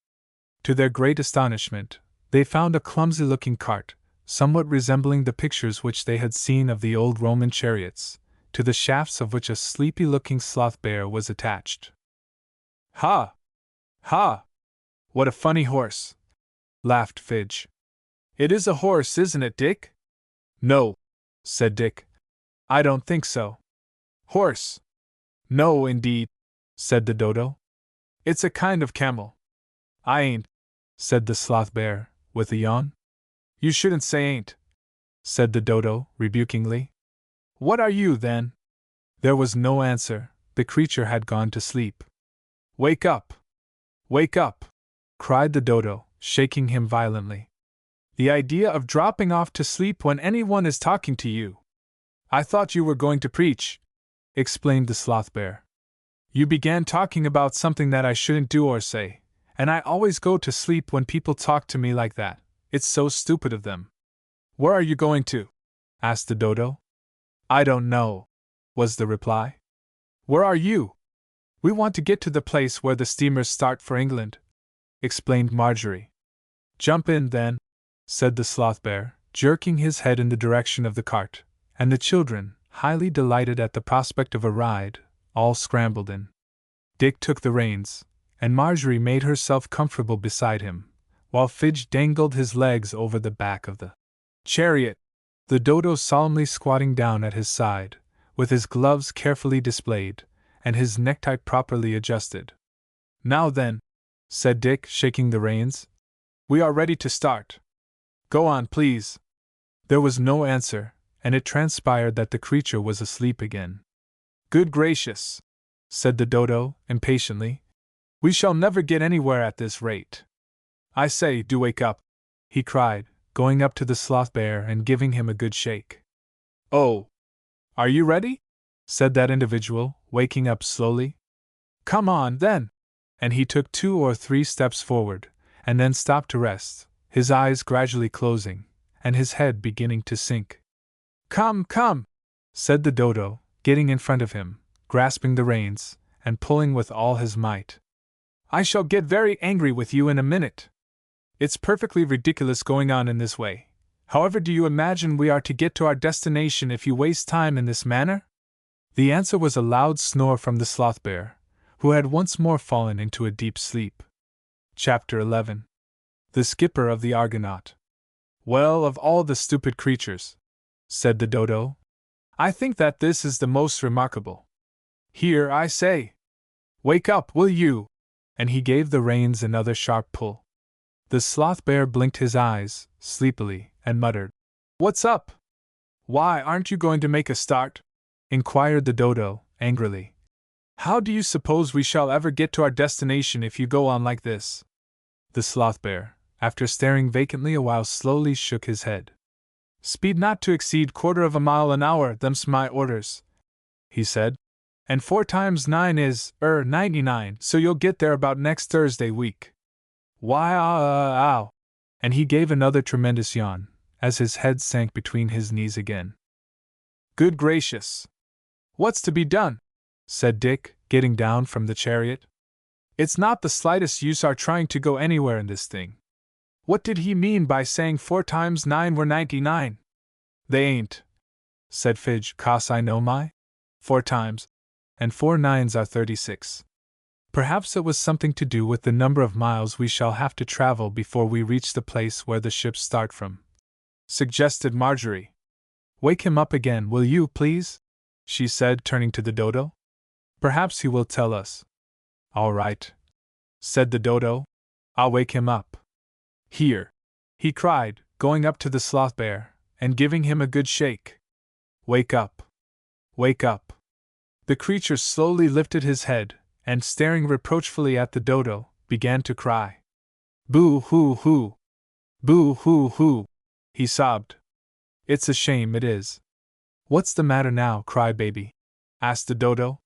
To their great astonishment, they found a clumsy-looking cart, somewhat resembling the pictures which they had seen of the old Roman chariots, to the shafts of which a sleepy-looking sloth bear was attached. "Ha! Ha! What a funny horse!" laughed Fidge. "It is a horse, isn't it, Dick?" "No," said Dick. "I don't think so." "Horse?" "No, indeed," said the Dodo. "It's a kind of camel." "I ain't," said the sloth bear, with a yawn. "You shouldn't say ain't," said the Dodo, rebukingly. "What are you, then?" There was no answer, the creature had gone to sleep. "Wake up! Wake up!" cried the Dodo, shaking him violently. "The idea of dropping off to sleep when anyone is talking to you!" "I thought you were going to preach," explained the sloth bear. "You began talking about something that I shouldn't do or say, and I always go to sleep when people talk to me like that. It's so stupid of them." "Where are you going to?" asked the Dodo. "I don't know," was the reply. "Where are you?" "We want to get to the place where the steamers start for England," explained Marjorie. "Jump in, then," said the sloth bear, jerking his head in the direction of the cart, and the children, highly delighted at the prospect of a ride, all scrambled in. Dick took the reins, and Marjorie made herself comfortable beside him, while Fidge dangled his legs over the back of the chariot, the Dodo solemnly squatting down at his side, with his gloves carefully displayed, and his necktie properly adjusted. "Now then," said Dick, shaking the reins, "we are ready to start. Go on, please." There was no answer, and it transpired that the creature was asleep again. "Good gracious!" said the Dodo, impatiently. "We shall never get anywhere at this rate. I say, do wake up!" he cried, going up to the sloth bear and giving him a good shake. "Oh! Are you ready?" said that individual, waking up slowly. "Come on, then!" And he took 2 or 3 steps forward, and then stopped to rest, his eyes gradually closing, and his head beginning to sink. "Come, come!" said the Dodo, getting in front of him, grasping the reins, and pulling with all his might. "I shall get very angry with you in a minute. It's perfectly ridiculous going on in this way. However do you imagine we are to get to our destination if you waste time in this manner?" The answer was a loud snore from the sloth bear, who had once more fallen into a deep sleep. Chapter 11. The Skipper of the Argonaut. "Well, of all the stupid creatures," said the Dodo, "I think that this is the most remarkable. Here, I say! Wake up, will you?" And he gave the reins another sharp pull. The sloth bear blinked his eyes, sleepily, and muttered, "What's up? Why, aren't you going to make a start?" inquired the Dodo, angrily. "How do you suppose we shall ever get to our destination if you go on like this?" The sloth bear, after staring vacantly a while, slowly shook his head. "Speed not to exceed 1/4 mile an hour, them's my orders," he said. "And 4 times 9 is 99, so you'll get there about next Thursday week. Why, ow!" And he gave another tremendous yawn, as his head sank between his knees again. Good gracious! What's to be done? Said Dick, getting down from the chariot. It's not the slightest use our trying to go anywhere in this thing. What did he mean by saying 4 times 9 were 99? They ain't, said Fidge, 'cause I know my 4 times, and 4 nines are 36. Perhaps it was something to do with the number of miles we shall have to travel before we reach the place where the ships start from, suggested Marjorie. Wake him up again, will you, please? She said, turning to the Dodo. Perhaps he will tell us. All right, said the Dodo. I'll wake him up. Here, he cried, going up to the sloth bear and giving him a good shake. Wake up! Wake up! The creature slowly lifted his head and, staring reproachfully at the Dodo, began to cry. Boo hoo hoo! Boo hoo hoo! He sobbed. It's a shame, it is. What's the matter now, crybaby? Asked the Dodo.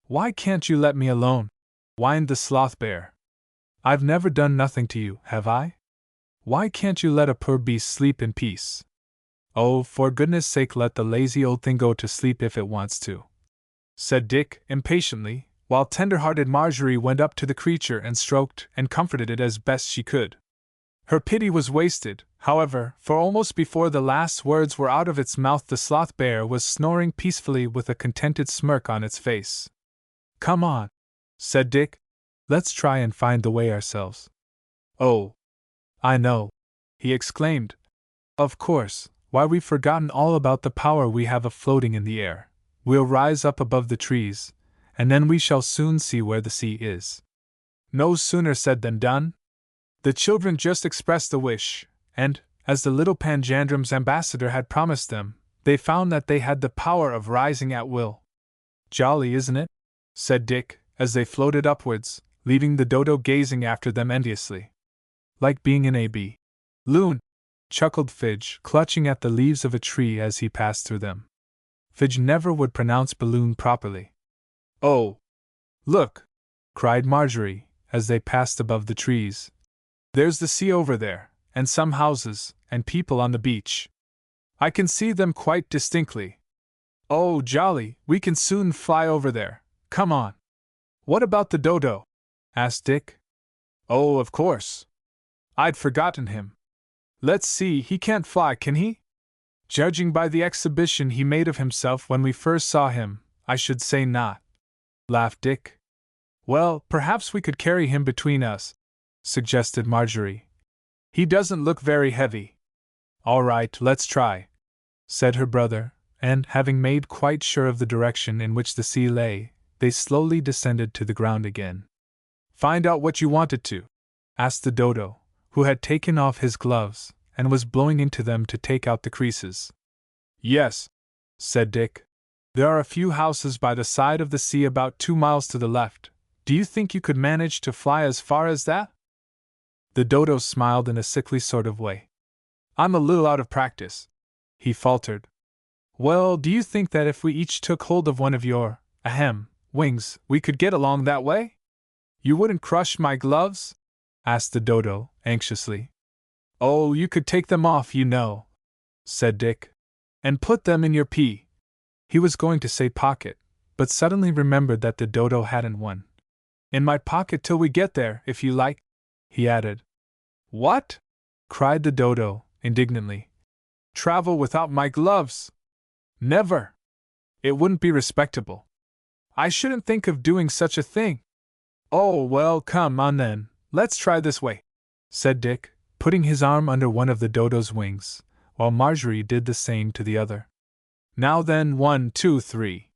Why can't you let me alone? Whined the sloth bear. I've never done nothing to you, have I? Why can't you let a poor beast sleep in peace? Oh, for goodness sake, let the lazy old thing go to sleep if it wants to, said Dick, impatiently, while tender-hearted Marjorie went up to the creature and stroked and comforted it as best she could. Her pity was wasted, however, for almost before the last words were out of its mouth the sloth bear was snoring peacefully with a contented smirk on its face. Come on, said Dick. Let's try and find the way ourselves. Oh, I know, he exclaimed. Of course, why, we've forgotten all about the power we have of floating in the air. We'll rise up above the trees, and then we shall soon see where the sea is. No sooner said than done. The children just expressed a wish, and, as the little Panjandrum's ambassador had promised them, they found that they had the power of rising at will. Jolly, isn't it? Said Dick, as they floated upwards, leaving the Dodo gazing after them enviously. Like being in a bee. Loon, chuckled Fidge, clutching at the leaves of a tree as he passed through them. Fidge never would pronounce balloon properly. Oh! Look! Cried Marjorie, as they passed above the trees. There's the sea over there, and some houses, and people on the beach. I can see them quite distinctly. Oh, jolly, we can soon fly over there. Come on. What about the Dodo? Asked Dick. Oh, of course. I'd forgotten him. Let's see, he can't fly, can he? Judging by the exhibition he made of himself when we first saw him, I should say not, laughed Dick. Well, perhaps we could carry him between us, suggested Marjorie. He doesn't look very heavy. All right, let's try, said her brother, and, having made quite sure of the direction in which the sea lay, they slowly descended to the ground again. Find out what you wanted to? Asked the Dodo, who had taken off his gloves and was blowing into them to take out the creases. Yes, said Dick. There are a few houses by the side of the sea about 2 miles to the left. Do you think you could manage to fly as far as that? The Dodo smiled in a sickly sort of way. I'm a little out of practice, he faltered. Well, do you think that if we each took hold of one of your, wings, we could get along that way? You wouldn't crush my gloves? Asked the Dodo, anxiously. Oh, you could take them off, you know, said Dick, and put them in your pea. He was going to say pocket, but suddenly remembered that the Dodo hadn't one. In my pocket till we get there, if you like, he added. What? Cried the Dodo, indignantly. Travel without my gloves? Never! It wouldn't be respectable. I shouldn't think of doing such a thing. Oh, well, come on then, let's try this way, said Dick, putting his arm under one of the Dodo's wings, while Marjorie did the same to the other. Now then, 1, 2, 3.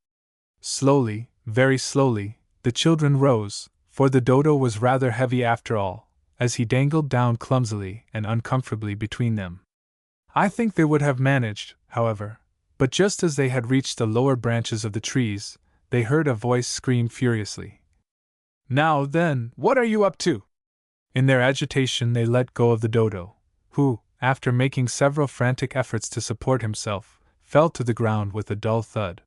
Slowly, very slowly, the children rose, for the Dodo was rather heavy after all, as he dangled down clumsily and uncomfortably between them. I think they would have managed, however, but just as they had reached the lower branches of the trees, they heard a voice scream furiously. Now then, what are you up to? In their agitation they let go of the Dodo, who, after making several frantic efforts to support himself, fell to the ground with a dull thud.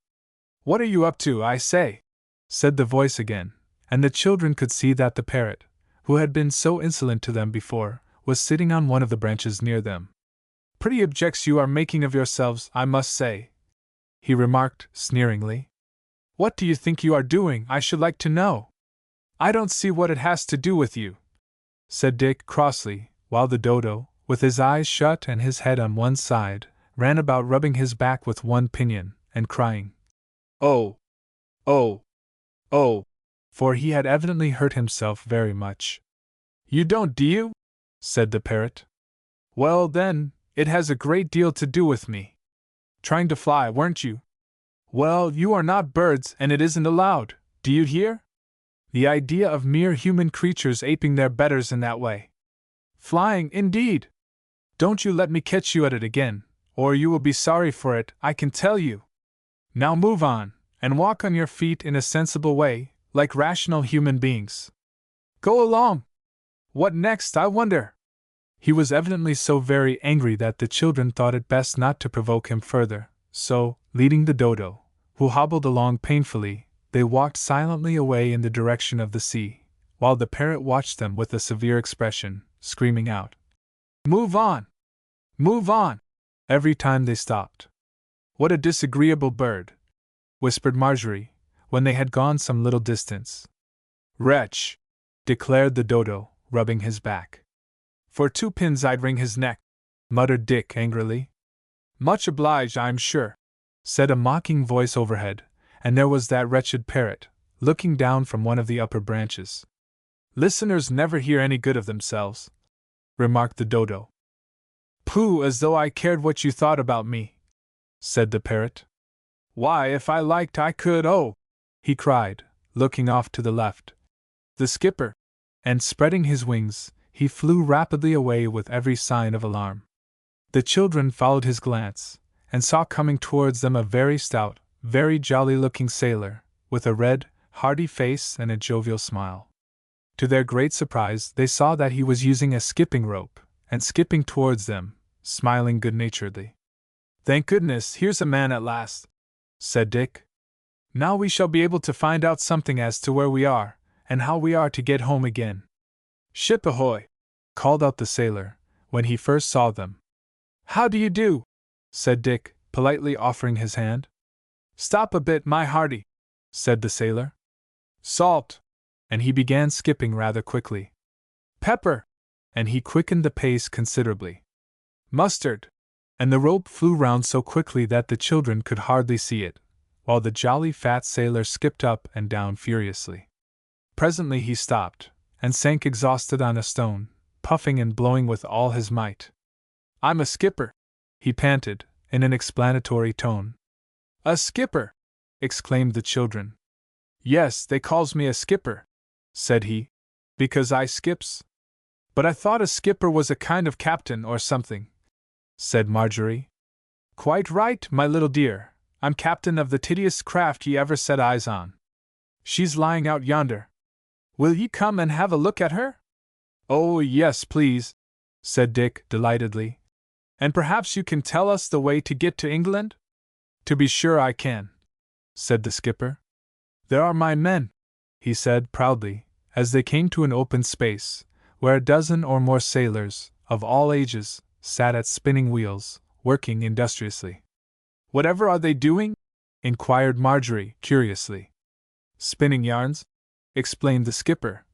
What are you up to, I say? Said the voice again, and the children could see that the parrot, who had been so insolent to them before, was sitting on one of the branches near them. Pretty objects you are making of yourselves, I must say, he remarked, sneeringly. What do you think you are doing, I should like to know? I don't see what it has to do with you, said Dick crossly, while the Dodo, with his eyes shut and his head on one side, ran about rubbing his back with one pinion, and crying, "Oh! Oh! Oh!" for he had evidently hurt himself very much. You don't, do you? Said the parrot. Well, then, it has a great deal to do with me. Trying to fly, weren't you? Well, you are not birds, and it isn't allowed, do you hear? The idea of mere human creatures aping their betters in that way. Flying, indeed! Don't you let me catch you at it again, or you will be sorry for it, I can tell you. Now move on, and walk on your feet in a sensible way, like rational human beings. Go along! What next, I wonder? He was evidently so very angry that the children thought it best not to provoke him further, so, leading the Dodo, who hobbled along painfully, they walked silently away in the direction of the sea, while the parrot watched them with a severe expression, screaming out, "Move on! Move on!" every time they stopped. What a disagreeable bird! Whispered Marjorie, when they had gone some little distance. Wretch! Declared the Dodo, rubbing his back. For 2 pins I'd wring his neck, muttered Dick angrily. Much obliged, I'm sure, said a mocking voice overhead, and there was that wretched parrot, looking down from one of the upper branches. Listeners never hear any good of themselves, remarked the Dodo. Pooh, as though I cared what you thought about me, said the parrot. Why, if I liked I could, oh! He cried, looking off to the left. The skipper! And spreading his wings, he flew rapidly away with every sign of alarm. The children followed his glance, and saw coming towards them a very stout, very jolly-looking sailor, with a red, hearty face and a jovial smile. To their great surprise, they saw that he was using a skipping rope, and skipping towards them, smiling good-naturedly. Thank goodness, here's a man at last, said Dick. Now we shall be able to find out something as to where we are, and how we are to get home again. Ship ahoy! Called out the sailor, when he first saw them. How do you do? Said Dick, politely offering his hand. Stop a bit, my hearty, said the sailor. Salt! And he began skipping rather quickly. Pepper! And he quickened the pace considerably. Mustard! And the rope flew round so quickly that the children could hardly see it, while the jolly fat sailor skipped up and down furiously. Presently he stopped, and sank exhausted on a stone, puffing and blowing with all his might. I'm a skipper, he panted, in an explanatory tone. A skipper! Exclaimed the children. Yes, they calls me a skipper, said he, because I skips. But I thought a skipper was a kind of captain or something, said Marjorie. Quite right, my little dear, I'm captain of the tittiest craft ye ever set eyes on. She's lying out yonder. Will ye come and have a look at her? Oh, yes, please, said Dick delightedly. And perhaps you can tell us the way to get to England? To be sure I can, said the skipper. There are my men, he said proudly, as they came to an open space, where a dozen or more sailors, of all ages, sat at spinning wheels, working industriously. Whatever are they doing? Inquired Marjorie, curiously. Spinning yarns, explained the skipper.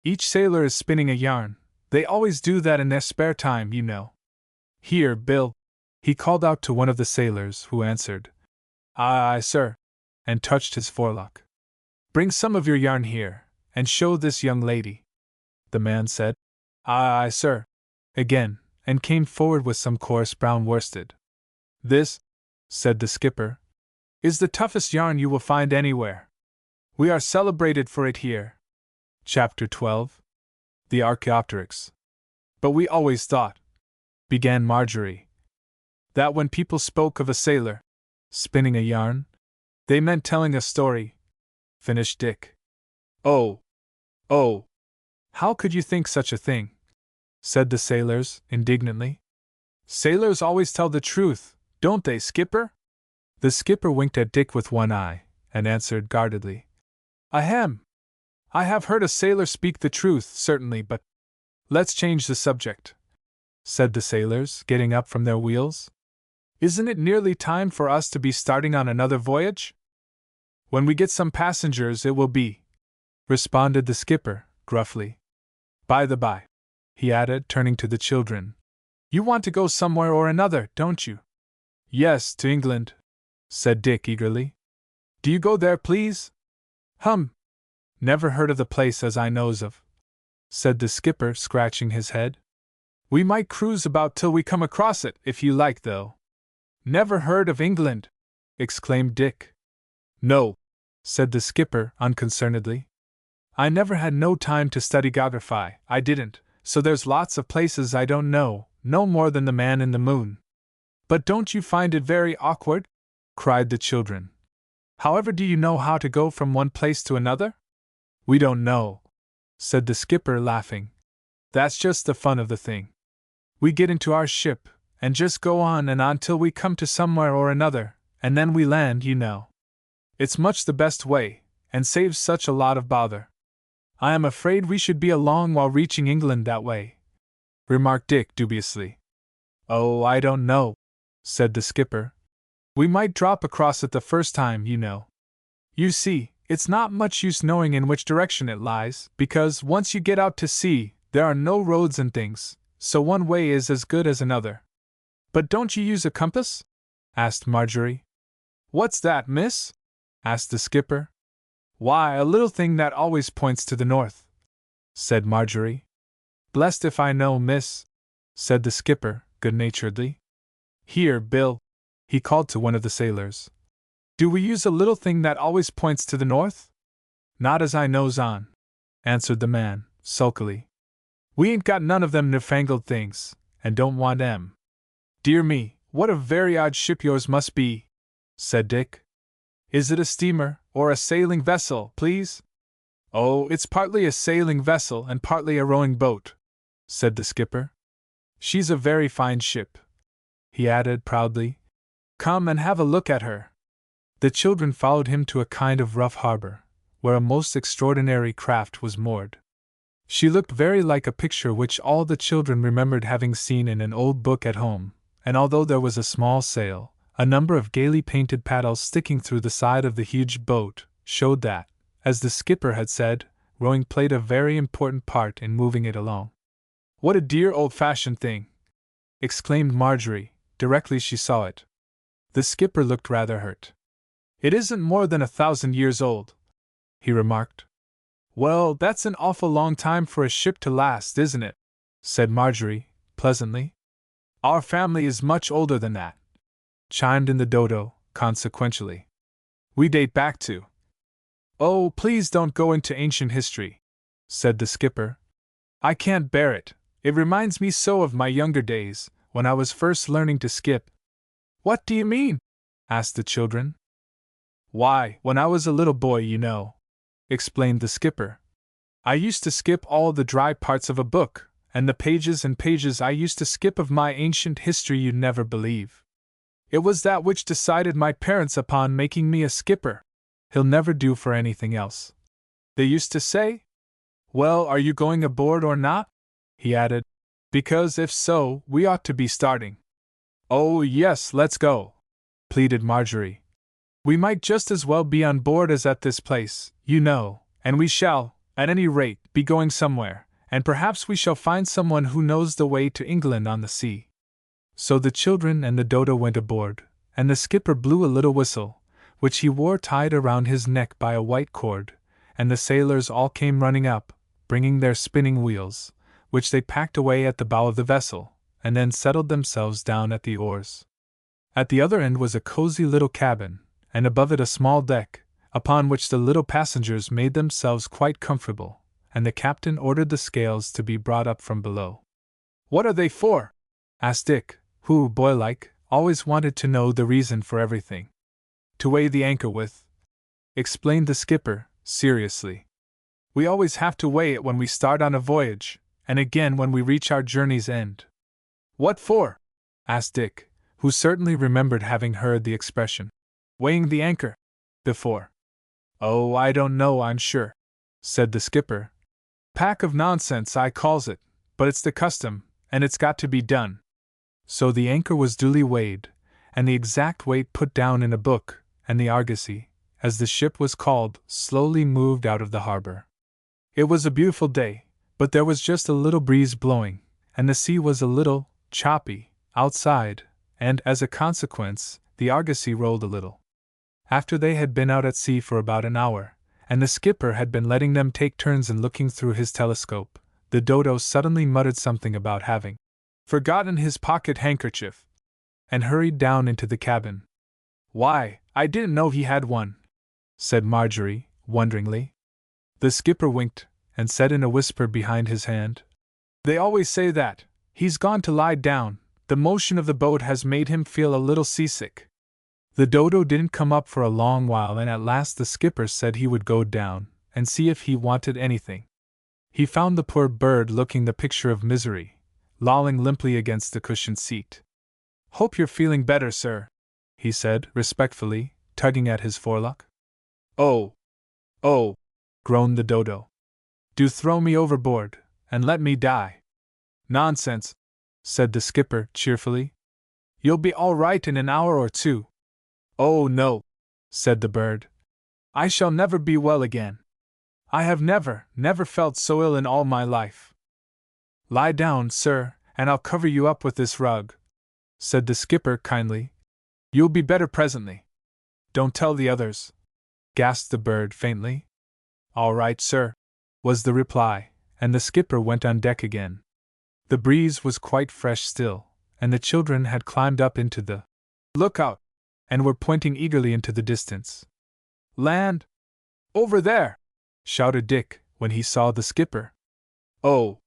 Each sailor is spinning a yarn. They always do that in their spare time, you know. Here, Bill, he called out to one of the sailors, who answered, Aye, sir, and touched his forelock. Bring some of your yarn here, and show this young lady. The man said, Aye, sir, again, and came forward with some coarse brown worsted. This, said the skipper, is the toughest yarn you will find anywhere. We are celebrated for it here. Chapter 12. The Archaeopteryx. But we always thought, began Marjorie, that when people spoke of a sailor spinning a yarn, they meant telling a story, finished Dick. Oh! How could you think such a thing? Said the sailors, indignantly. Sailors always tell the truth, don't they, skipper? The skipper winked at Dick with one eye, and answered guardedly, Ahem! I have heard a sailor speak the truth, certainly, but let's change the subject, said the sailors, getting up from their wheels. Isn't it nearly time for us to be starting on another voyage? When we get some passengers, it will be, responded the skipper, gruffly. By the by, he added, turning to the children, you want to go somewhere or another, don't you? Yes, to England, said Dick eagerly. Do you go there, please? Never heard of the place as I knows of, said the skipper, scratching his head. We might cruise about till we come across it, if you like, though. Never heard of England, exclaimed Dick. No, said the skipper, unconcernedly. I never had no time to study geography, I didn't, so there's lots of places I don't know, no more than the man in the moon. But don't you find it very awkward? Cried the children. However, do you know how to go from one place to another? We don't know, said the skipper, laughing. That's just the fun of the thing. We get into our ship, and just go on and on till we come to somewhere or another, and then we land, you know. It's much the best way, and saves such a lot of bother. I am afraid we should be along while reaching England that way, remarked Dick dubiously. Oh, I don't know, said the skipper. We might drop across it the first time, you know. You see, it's not much use knowing in which direction it lies, because once you get out to sea, there are no roads and things, so one way is as good as another. But don't you use a compass? Asked Marjorie. What's that, miss? Asked the skipper. Why, a little thing that always points to the north, said Marjorie. Blessed if I know, miss, said the skipper, good-naturedly. Here, Bill, he called to one of the sailors. Do we use a little thing that always points to the north? Not as I knows on, answered the man, sulkily. We ain't got none of them newfangled things, and don't want 'em. Dear me, what a very odd ship yours must be, said Dick. Is it a steamer, or a sailing vessel, please? Oh, it's partly a sailing vessel and partly a rowing boat, said the skipper. She's a very fine ship, he added proudly. Come and have a look at her. The children followed him to a kind of rough harbor, where a most extraordinary craft was moored. She looked very like a picture which all the children remembered having seen in an old book at home, and although there was a small sail, a number of gaily painted paddles sticking through the side of the huge boat showed that, as the skipper had said, rowing played a very important part in moving it along. What a dear old-fashioned thing! Exclaimed Marjorie, directly she saw it. The skipper looked rather hurt. It isn't more than 1,000 years old, he remarked. Well, that's an awful long time for a ship to last, isn't it? Said Marjorie, pleasantly. Our family is much older than that, chimed in the Dodo, consequentially. We date back to— Oh, please don't go into ancient history, said the skipper. I can't bear it. It reminds me so of my younger days, when I was first learning to skip. What do you mean? Asked the children. Why, when I was a little boy, you know, explained the skipper. I used to skip all the dry parts of a book, and the pages and pages I used to skip of my ancient history you'd never believe. It was that which decided my parents upon making me a skipper. He'll never do for anything else, they used to say. Well, are you going aboard or not? He added, because if so, we ought to be starting. Oh, yes, let's go, pleaded Marjorie. We might just as well be on board as at this place, you know, and we shall, at any rate, be going somewhere, and perhaps we shall find someone who knows the way to England on the sea. So the children and the Dodo went aboard, and the skipper blew a little whistle, which he wore tied around his neck by a white cord, and the sailors all came running up, bringing their spinning wheels, which they packed away at the bow of the vessel, and then settled themselves down at the oars. At the other end was a cozy little cabin, and above it a small deck, upon which the little passengers made themselves quite comfortable, and the captain ordered the scales to be brought up from below. What are they for? Asked Dick, who, boylike, always wanted to know the reason for everything. To weigh the anchor with, explained the skipper, seriously. We always have to weigh it when we start on a voyage, and again when we reach our journey's end. What for? Asked Dick, who certainly remembered having heard the expression, weighing the anchor, before. Oh, I don't know, I'm sure, said the skipper. Pack of nonsense, I calls it, but it's the custom, and it's got to be done. So the anchor was duly weighed, and the exact weight put down in a book, and the Argosy, as the ship was called, slowly moved out of the harbor. It was a beautiful day, but there was just a little breeze blowing, and the sea was a little choppy outside, and, as a consequence, the Argosy rolled a little. After they had been out at sea for about an hour, and the skipper had been letting them take turns in looking through his telescope, the Dodo suddenly muttered something about having forgotten his pocket handkerchief, and hurried down into the cabin. "Why, I didn't know he had one," said Marjorie, wonderingly. The skipper winked, and said in a whisper behind his hand, "They always say that. He's gone to lie down. The motion of the boat has made him feel a little seasick." The Dodo didn't come up for a long while, and at last the skipper said he would go down and see if he wanted anything. He found the poor bird looking the picture of misery, lolling limply against the cushioned seat. "Hope you're feeling better, sir," he said, respectfully, tugging at his forelock. "Oh! Oh!" groaned the Dodo. "Do throw me overboard, and let me die." "Nonsense," said the skipper, cheerfully. "You'll be all right in an hour or two." "Oh, no," said the bird. "I shall never be well again. I have never felt so ill in all my life." "Lie down, sir, and I'll cover you up with this rug," said the skipper kindly. "You'll be better presently." "Don't tell the others," gasped the bird faintly. "All right, sir," was the reply, and the skipper went on deck again. The breeze was quite fresh still, and the children had climbed up into the lookout, and were pointing eagerly into the distance. "Land! Over there!" shouted Dick, when he saw the skipper. "Oh!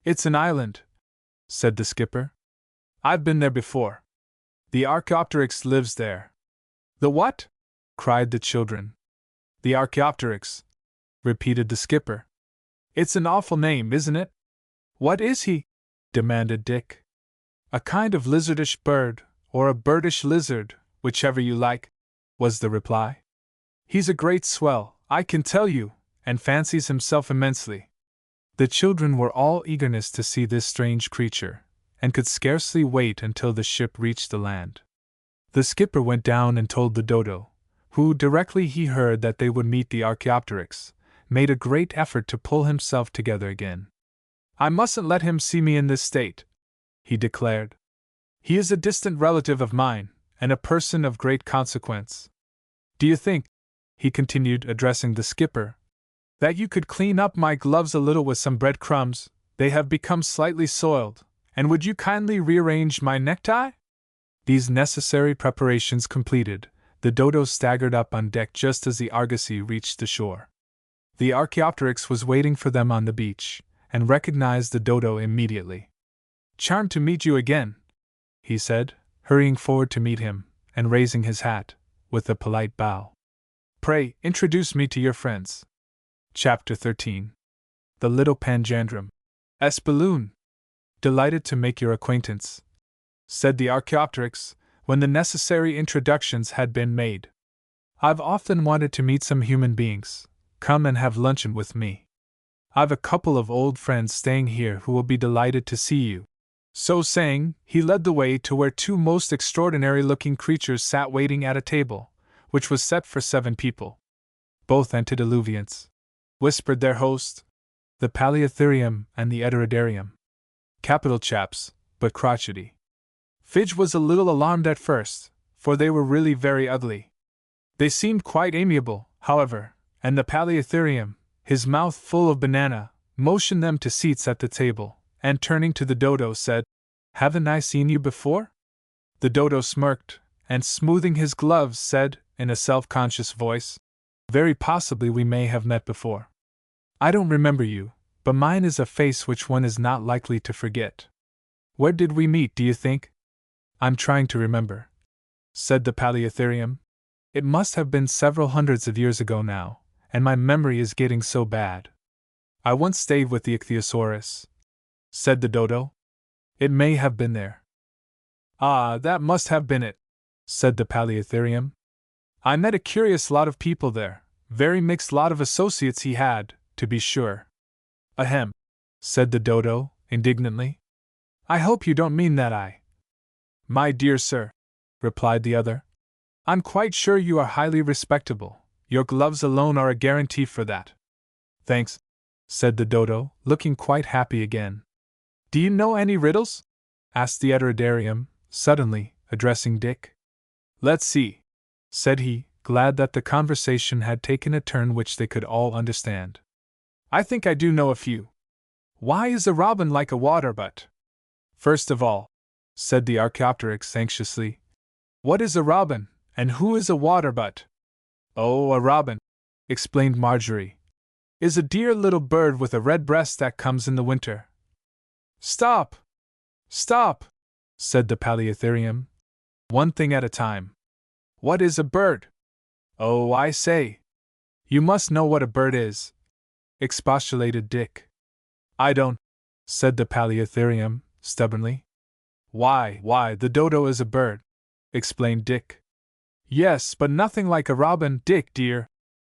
It's an island," said the skipper. "I've been there before. The Archaeopteryx lives there." "The what?" cried the children. "The Archaeopteryx," repeated the skipper. "It's an awful name, isn't it?" "What is he?" demanded Dick. "A kind of lizardish bird, or a birdish lizard, whichever you like," was the reply. "He's a great swell, I can tell you, and fancies himself immensely." The children were all eagerness to see this strange creature, and could scarcely wait until the ship reached the land. The skipper went down and told the Dodo, who, directly he heard that they would meet the Archaeopteryx, made a great effort to pull himself together again. "I mustn't let him see me in this state," he declared. "He is a distant relative of mine, and a person of great consequence. Do you think," he continued, addressing the skipper, "that you could clean up my gloves a little with some bread crumbs? They have become slightly soiled, and would you kindly rearrange my necktie?" These necessary preparations completed, the Dodo staggered up on deck just as the Argosy reached the shore. The Archaeopteryx was waiting for them on the beach, and recognized the Dodo immediately. "Charmed to meet you again," he said, hurrying forward to meet him, and raising his hat, with a polite bow. "Pray, introduce me to your friends." Chapter 13. The Little Panjandrum. "S. Balloon. Delighted to make your acquaintance," said the Archaeopteryx, when the necessary introductions had been made. "I've often wanted to meet some human beings. Come and have luncheon with me. I've a couple of old friends staying here who will be delighted to see you." So saying, he led the way to where two most extraordinary-looking creatures sat waiting at a table, which was set for 7 people. "Both antediluvians," whispered their host, "the Paleotherium and the Eterodarium. Capital chaps, but crotchety." Fidge was a little alarmed at first, for they were really very ugly. They seemed quite amiable, however, and the Paleotherium, his mouth full of banana, motioned them to seats at the table, and turning to the Dodo said, "Haven't I seen you before?" The Dodo smirked, and smoothing his gloves said, in a self-conscious voice, "Very possibly we may have met before. I don't remember you, but mine is a face which one is not likely to forget. Where did we meet, do you think?" "I'm trying to remember," said the Paleotherium. "It must have been several hundreds of years ago now, and my memory is getting so bad." "I once stayed with the Ichthyosaurus," said the Dodo. "It may have been there." "Ah, that must have been it," said the Paleotherium. "I met a curious lot of people there, very mixed lot of associates he had, to be sure." "Ahem," said the Dodo, indignantly. "I hope you don't mean that I My dear sir, replied the other, I'm quite sure you are highly respectable. Your gloves alone are a guarantee for that. Thanks, said the Dodo, looking quite happy again. Do you know any riddles? Asked the Heterodarium, suddenly, addressing Dick. Let's see, said he, glad that the conversation had taken a turn which they could all understand. I think I do know a few. Why is a robin like a water butt? First of all, said the Archaeopteryx anxiously, what is a robin, and who is a water butt? Oh, a robin, explained Marjorie, is a dear little bird with a red breast that comes in the winter. Stop! Stop! Said the Paleotherium. One thing at a time. What is a bird? Oh, I say! You must know what a bird is, expostulated Dick. I don't, said the Paleotherium, stubbornly. Why, the Dodo is a bird, explained Dick. Yes, but nothing like a robin, Dick dear,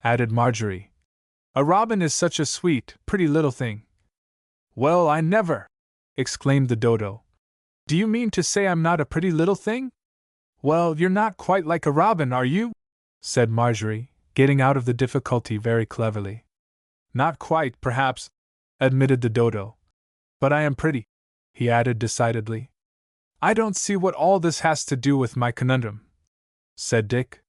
added Marjorie. A robin is such a sweet, pretty little thing. Well, I never, exclaimed the Dodo. Do you mean to say I'm not a pretty little thing? Well, you're not quite like a robin, are you? Said Marjorie, getting out of the difficulty very cleverly. Not quite, perhaps, admitted the Dodo. But I am pretty, he added decidedly. I don't see what all this has to do with my conundrum, said Dick.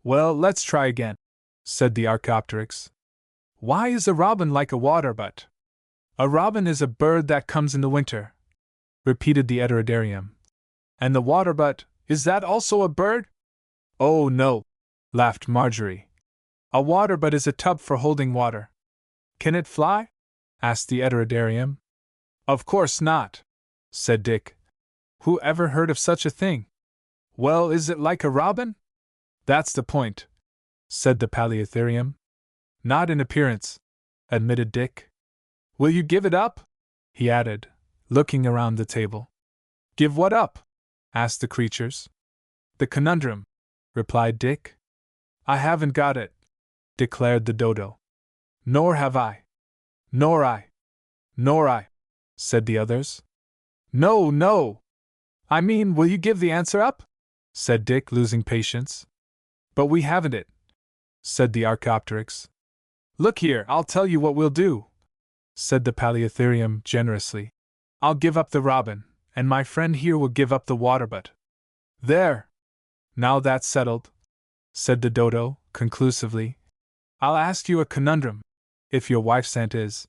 Well, let's try again, said the Archaeopteryx. Why is a robin like a water butt? A robin is a bird that comes in the winter, repeated the Heterodarium. And the water butt, is that also a bird? Oh no, laughed Marjorie. A water butt is a tub for holding water. Can it fly? Asked the Heterodarium. Of course not, said Dick. Who ever heard of such a thing? Well, is it like a robin? That's the point, said the Paleotherium. Not in appearance, admitted Dick. Will you give it up? He added, looking around the table. Give what up? Asked the creatures. The conundrum, replied Dick. I haven't got it, declared the Dodo. Nor have I. Nor I. Nor I, said the others. No, no! I mean, will you give the answer up? Said Dick, losing patience. But we haven't it, said the Archaeopteryx. Look here, I'll tell you what we'll do, said the Paleotherium generously. I'll give up the robin, and my friend here will give up the water butt. There! Now that's settled, said the Dodo, conclusively. I'll ask you a conundrum, if your wife's aunt is.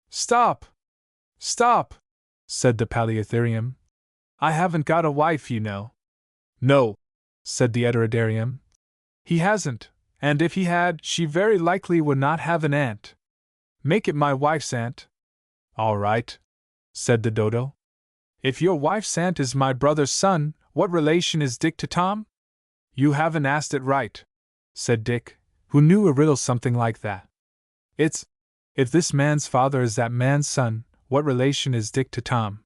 Stop! Stop! Said the Paleotherium. I haven't got a wife, you know. No, said the Heterodarium. He hasn't, and if he had, she very likely would not have an aunt. Make it my wife's aunt. All right, said the Dodo. If your wife's aunt is my brother's son, what relation is Dick to Tom? You haven't asked it right, said Dick, who knew a riddle something like that. It's, if this man's father is that man's son, what relation is Dick to Tom?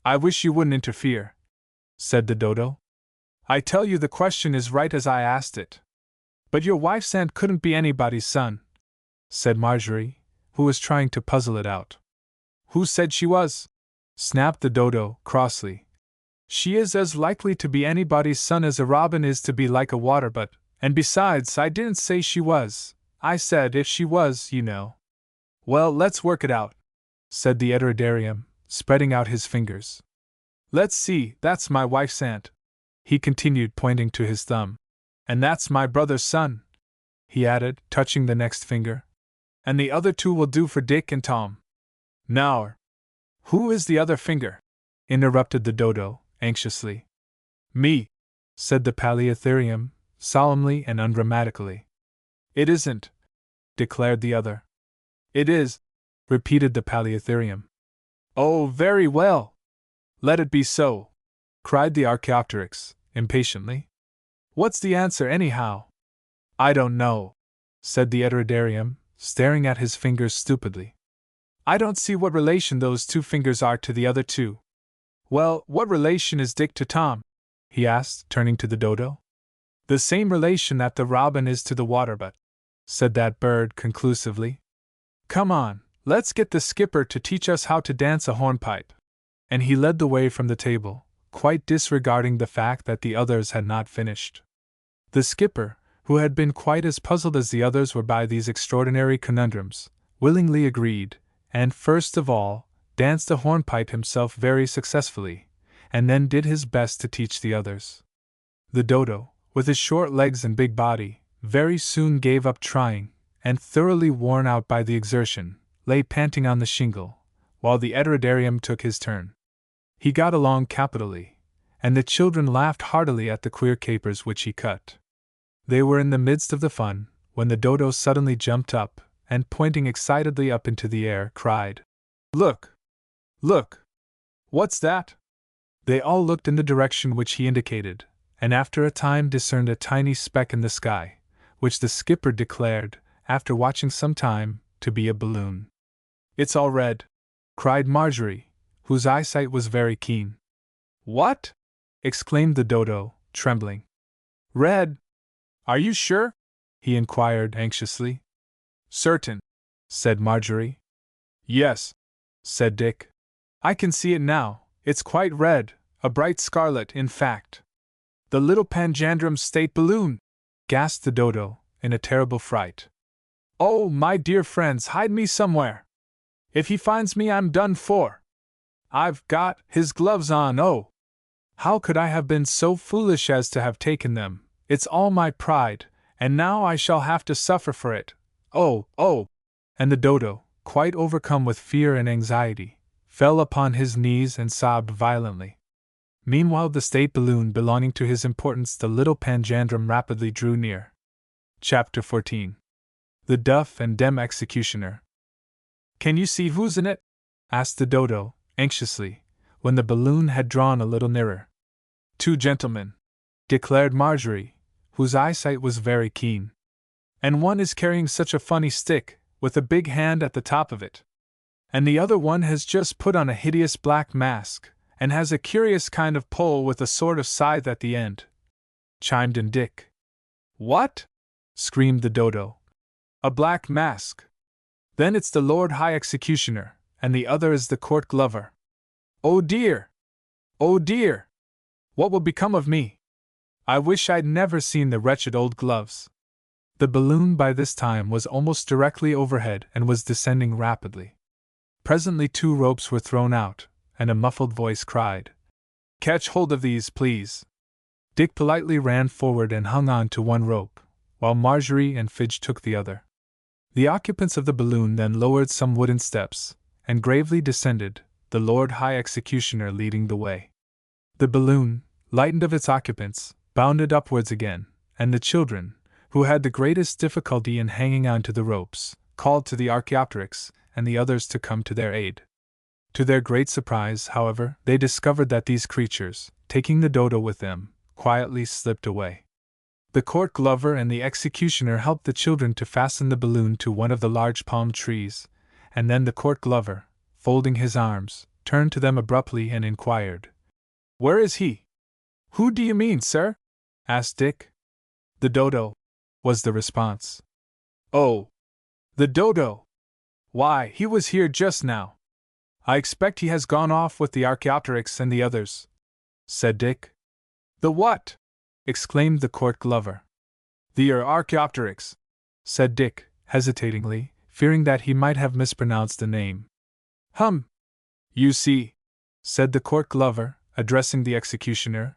I wish you wouldn't interfere, said the Dodo. I tell you the question is right as I asked it. But your wife's aunt couldn't be anybody's son, said Marjorie, who was trying to puzzle it out. Who said she was? Snapped the Dodo, crossly. She is as likely to be anybody's son as a robin is to be like a water butt, and besides, I didn't say she was, I said if she was, you know. Well, let's work it out, said the Heterodarium, spreading out his fingers. Let's see, that's my wife's aunt, he continued, pointing to his thumb. And that's my brother's son, he added, touching the next finger. And the other two will do for Dick and Tom. Now, who is the other finger? Interrupted the Dodo, anxiously. Me, said the Paleotherium, solemnly and ungrammatically. It isn't, declared the other. It is, repeated the Paleotherium. Oh, very well. Let it be so, cried the Archaeopteryx, impatiently. What's the answer, anyhow? I don't know, said the Heterodarium, staring at his fingers stupidly. I don't see what relation those two fingers are to the other two. Well, what relation is Dick to Tom? He asked, turning to the Dodo. The same relation that the robin is to the water butt, said that bird conclusively. Come on, let's get the skipper to teach us how to dance a hornpipe. And he led the way from the table, quite disregarding the fact that the others had not finished. The skipper, who had been quite as puzzled as the others were by these extraordinary conundrums, willingly agreed, and first of all, danced a hornpipe himself very successfully, and then did his best to teach the others. The Dodo, with his short legs and big body, very soon gave up trying, and thoroughly worn out by the exertion, lay panting on the shingle, while the Heterodarium took his turn. He got along capitally, and the children laughed heartily at the queer capers which he cut. They were in the midst of the fun, when the Dodo suddenly jumped up, and pointing excitedly up into the air, cried, "Look! Look! What's that?" They all looked in the direction which he indicated, and after a time discerned a tiny speck in the sky, which the skipper declared, after watching some time, to be a balloon. "It's all red!" cried Marjorie, whose eyesight was very keen. "What?" exclaimed the Dodo, trembling. "Red! Are you sure?" he inquired anxiously. "Certain," said Marjorie. "Yes," said Dick. "I can see it now, it's quite red, a bright scarlet, in fact." "The little Panjandrum's state balloon!" gasped the Dodo, in a terrible fright. "Oh, my dear friends, hide me somewhere! If he finds me, I'm done for! I've got his gloves on, oh! How could I have been so foolish as to have taken them? It's all my pride, and now I shall have to suffer for it. Oh, oh!" And the Dodo, quite overcome with fear and anxiety, fell upon his knees and sobbed violently. Meanwhile, the state balloon belonging to his importance, the little Panjandrum, rapidly drew near. Chapter 14. The Deaf and Dumb Executioner. "Can you see who's in it?" asked the Dodo, anxiously, when the balloon had drawn a little nearer. "Two gentlemen," declared Marjorie, whose eyesight was very keen. "And one is carrying such a funny stick, with a big hand at the top of it. And the other one has just put on a hideous black mask, and has a curious kind of pole with a sort of scythe at the end," chimed in Dick. "What?" screamed the Dodo. "A black mask! Then it's the Lord High Executioner, and the other is the Court Glover. Oh dear! Oh dear! What will become of me? I wish I'd never seen the wretched old gloves." The balloon by this time was almost directly overhead and was descending rapidly. Presently 2 ropes were thrown out, and a muffled voice cried, "Catch hold of these, please." Dick politely ran forward and hung on to one rope, while Marjorie and Fidge took the other. The occupants of the balloon then lowered some wooden steps, and gravely descended, the Lord High Executioner leading the way. The balloon, lightened of its occupants, bounded upwards again, and the children, who had the greatest difficulty in hanging on to the ropes, called to the Archaeopteryx and the others to come to their aid. To their great surprise, however, they discovered that these creatures, taking the Dodo with them, quietly slipped away. The Court Glover and the Executioner helped the children to fasten the balloon to one of the large palm trees, and then the Court Glover, folding his arms, turned to them abruptly and inquired, "Where is he?" "Who do you mean, sir?" asked Dick. "The Dodo," was the response. "Oh! The Dodo! Why, he was here just now. I expect he has gone off with the Archaeopteryx and the others," said Dick. "The what?" exclaimed the Court Glover. "The Archaeopteryx," said Dick, hesitatingly, fearing that he might have mispronounced the name. "Hum! You see," said the Court Glover, addressing the Executioner,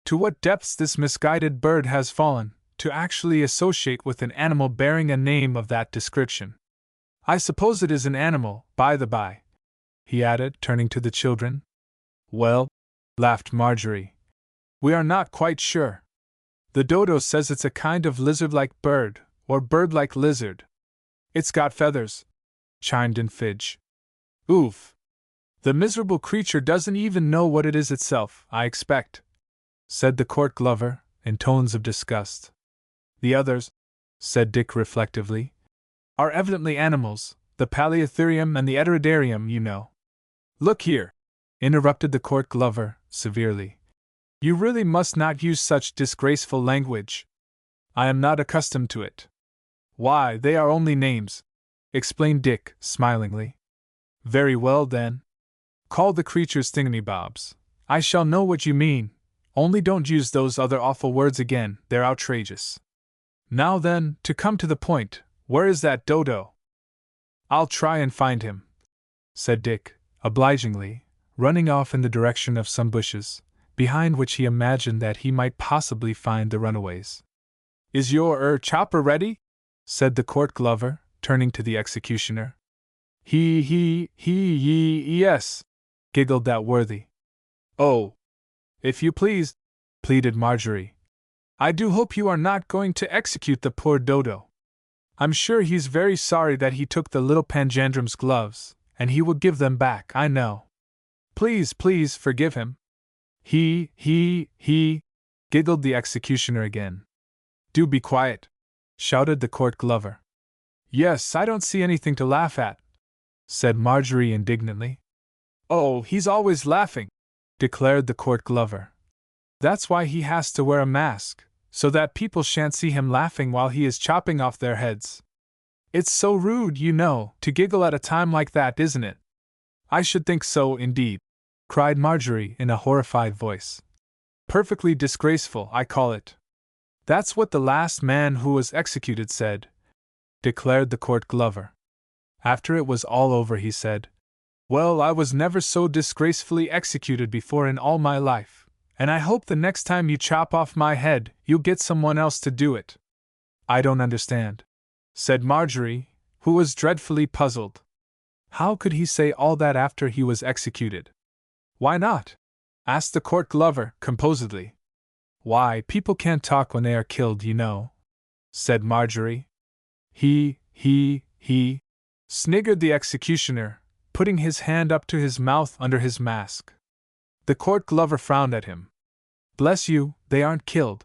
"to what depths this misguided bird has fallen, to actually associate with an animal bearing a name of that description. I suppose it is an animal, by the by," he added, turning to the children. "Well," laughed Marjorie, "we are not quite sure. The Dodo says it's a kind of lizard-like bird, or bird-like lizard." "It's got feathers," chimed in Fidge. "Oof! The miserable creature doesn't even know what it is itself, I expect," said the Court Glover, in tones of disgust. "The others," said Dick reflectively, "are evidently animals, the Paleotherium and the Heterodarium, you know." "Look here," interrupted the Court Glover, severely. "You really must not use such disgraceful language. I am not accustomed to it." "Why, they are only names," explained Dick, smilingly. "Very well, then. Call the creatures thingamybobs, I shall know what you mean, only don't use those other awful words again, they're outrageous. Now then, to come to the point, where is that Dodo? I'll try and find him, said Dick, obligingly, running off in the direction of some bushes, behind which he imagined that he might possibly find the runaways. Is your chopper ready? Said the court glover, turning to the executioner. Yes, giggled that worthy. Oh, if you please, pleaded Marjorie. I do hope you are not going to execute the poor Dodo. I'm sure he's very sorry that he took the little Panjandrum's gloves, and he will give them back, I know. Please, please forgive him. He, giggled the executioner again. Do be quiet, shouted the court glover. Yes, I don't see anything to laugh at, said Marjorie indignantly. Oh, he's always laughing, declared the court glover. That's why he has to wear a mask, so that people shan't see him laughing while he is chopping off their heads. It's so rude, you know, to giggle at a time like that, isn't it? I should think so, indeed, cried Marjorie in a horrified voice. Perfectly disgraceful, I call it. That's what the last man who was executed said, declared the court glover. After it was all over, he said, Well, I was never so disgracefully executed before in all my life, and I hope the next time you chop off my head, you'll get someone else to do it. I don't understand, said Marjorie, who was dreadfully puzzled. How could he say all that after he was executed? Why not? Asked the court glover, composedly. Why, people can't talk when they are killed, you know, said Marjorie. He, sniggered the executioner, putting his hand up to his mouth under his mask. The court glover frowned at him. Bless you, they aren't killed,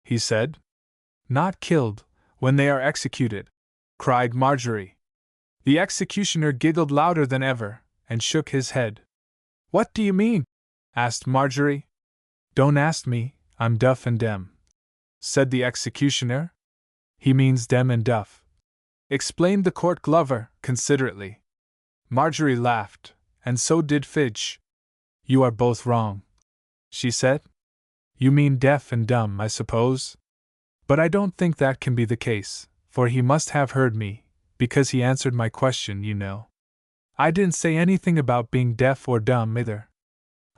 he said. Not killed, when they are executed, cried Marjorie. The executioner giggled louder than ever, and shook his head. What do you mean? Asked Marjorie. Don't ask me, I'm deaf and dumb, said the executioner. He means dem and duff, explained the court glover, considerately. Marjorie laughed, and so did Fidge. You are both wrong, she said. You mean deaf and dumb, I suppose? But I don't think that can be the case, for he must have heard me, because he answered my question, you know. I didn't say anything about being deaf or dumb either.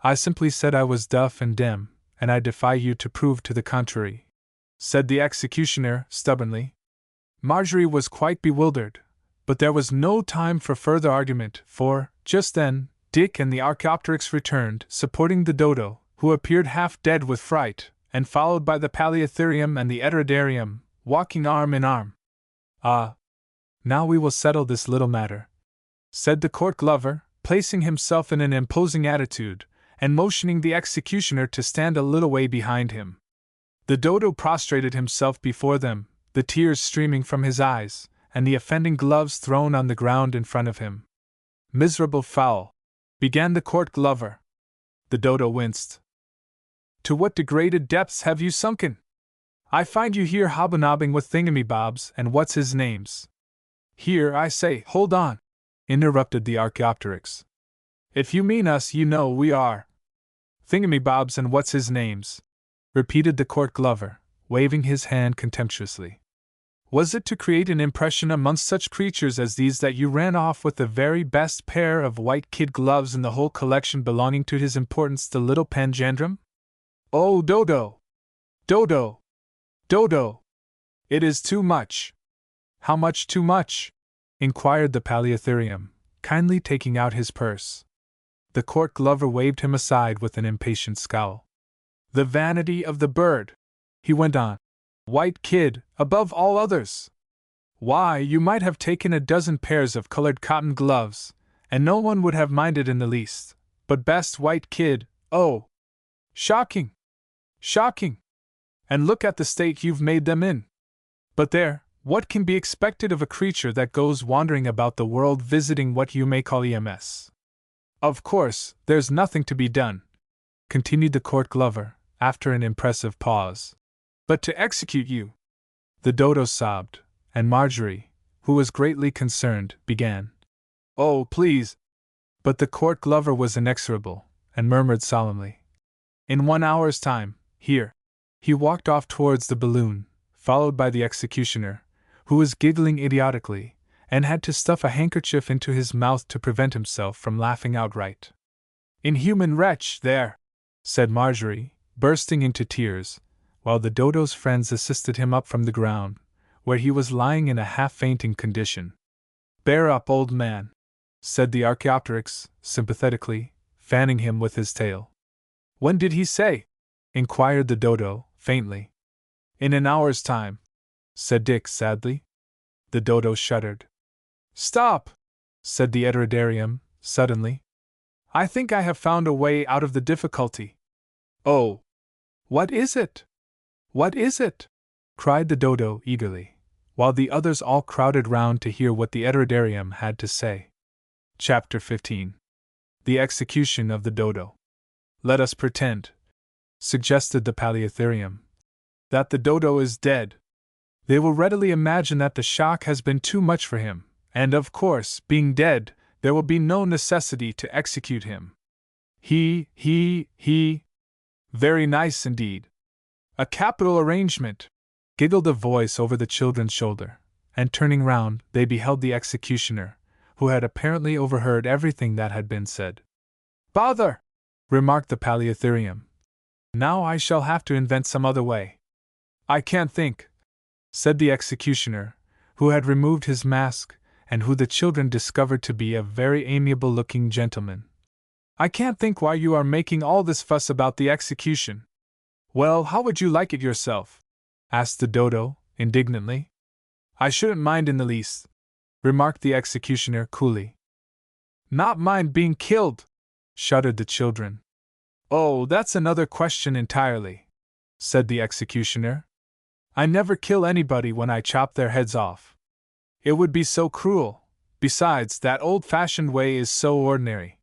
I simply said I was deaf and dumb, and I defy you to prove to the contrary, said the executioner, stubbornly. Marjorie was quite bewildered, but there was no time for further argument, for, just then, Dick and the Archaeopteryx returned, supporting the Dodo, who appeared half dead with fright, and followed by the Paleotherium and the Eterodarium, walking arm in arm. Ah! Now we will settle this little matter, said the court glover, placing himself in an imposing attitude, and motioning the executioner to stand a little way behind him. The Dodo prostrated himself before them, the tears streaming from his eyes, and the offending gloves thrown on the ground in front of him. Miserable fowl, began the court glover. The Dodo winced. To what degraded depths have you sunken? I find you here hobnobbing with thingamybobs and what's his names. Here, I say, hold on, interrupted the Archaeopteryx. If you mean us, you know we are. Thingamybobs and what's his names, repeated the court glover, waving his hand contemptuously. Was it to create an impression amongst such creatures as these that you ran off with the very best pair of white kid gloves in the whole collection belonging to His Importance the Little Panjandrum? Oh, Dodo! Dodo! Dodo! It is too much! How much too much? Inquired the Paleotherium, kindly taking out his purse. The court glover waved him aside with an impatient scowl. The vanity of the bird, he went on. White kid, above all others! Why, you might have taken a dozen pairs of colored cotton gloves, and no one would have minded in the least, but best white kid, oh! Shocking! Shocking! And look at the state you've made them in! But there, what can be expected of a creature that goes wandering about the world visiting what you may call EMS? Of course, there's nothing to be done, continued the court glover, after an impressive pause, but to execute you. The Dodo sobbed, and Marjorie, who was greatly concerned, began. Oh, please! But the court glover was inexorable, and murmured solemnly, In 1 hour's time, here. He walked off towards the balloon, followed by the executioner, who was giggling idiotically, and had to stuff a handkerchief into his mouth to prevent himself from laughing outright. "Inhuman wretch, there!" said Marjorie, bursting into tears, while the Dodo's friends assisted him up from the ground, where he was lying in a half-fainting condition. "Bear up, old man," said the Archaeopteryx, sympathetically, fanning him with his tail. "When did he say?" inquired the Dodo, faintly. "In an hour's time," said Dick sadly. The Dodo shuddered. "Stop!" said the Heterodarium, suddenly. "I think I have found a way out of the difficulty." "Oh! What is it? What is it?" cried the Dodo eagerly, while the others all crowded round to hear what the Heterodarium had to say. Chapter 15. The Execution of the Dodo. "Let us pretend," suggested the Paleotherium, "that the Dodo is dead. They will readily imagine that the shock has been too much for him, and of course, being dead, there will be no necessity to execute him." He. "Very nice indeed. A capital arrangement," giggled a voice over the children's shoulder, and turning round, they beheld the executioner, who had apparently overheard everything that had been said. "Bother!" remarked the Paleotherium. "Now I shall have to invent some other way." "I can't think," said the executioner, who had removed his mask, and who the children discovered to be a very amiable-looking gentleman. "I can't think why you are making all this fuss about the execution." "Well, how would you like it yourself?" asked the Dodo, indignantly. "I shouldn't mind in the least," remarked the executioner coolly. "Not mind being killed!" shuddered the children. "Oh, that's another question entirely," said the executioner. "I never kill anybody when I chop their heads off. It would be so cruel. Besides, that old-fashioned way is so ordinary.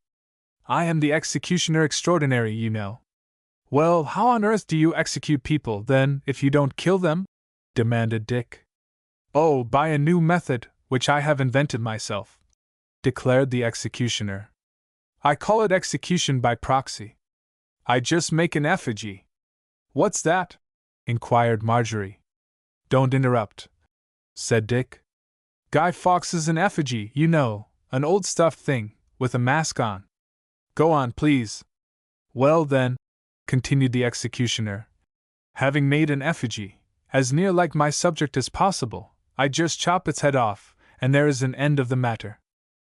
I am the executioner extraordinary, you know." "Well, how on earth do you execute people, then, if you don't kill them?" demanded Dick. "Oh, by a new method, which I have invented myself," declared the executioner. "I call it execution by proxy. I just make an effigy." "What's that?" inquired Marjorie. "Don't interrupt," said Dick. "Guy Fawkes is an effigy, you know, an old stuffed thing, with a mask on. Go on, please." "Well, then," continued the executioner, "having made an effigy, as near like my subject as possible, I just chop its head off, and there is an end of the matter."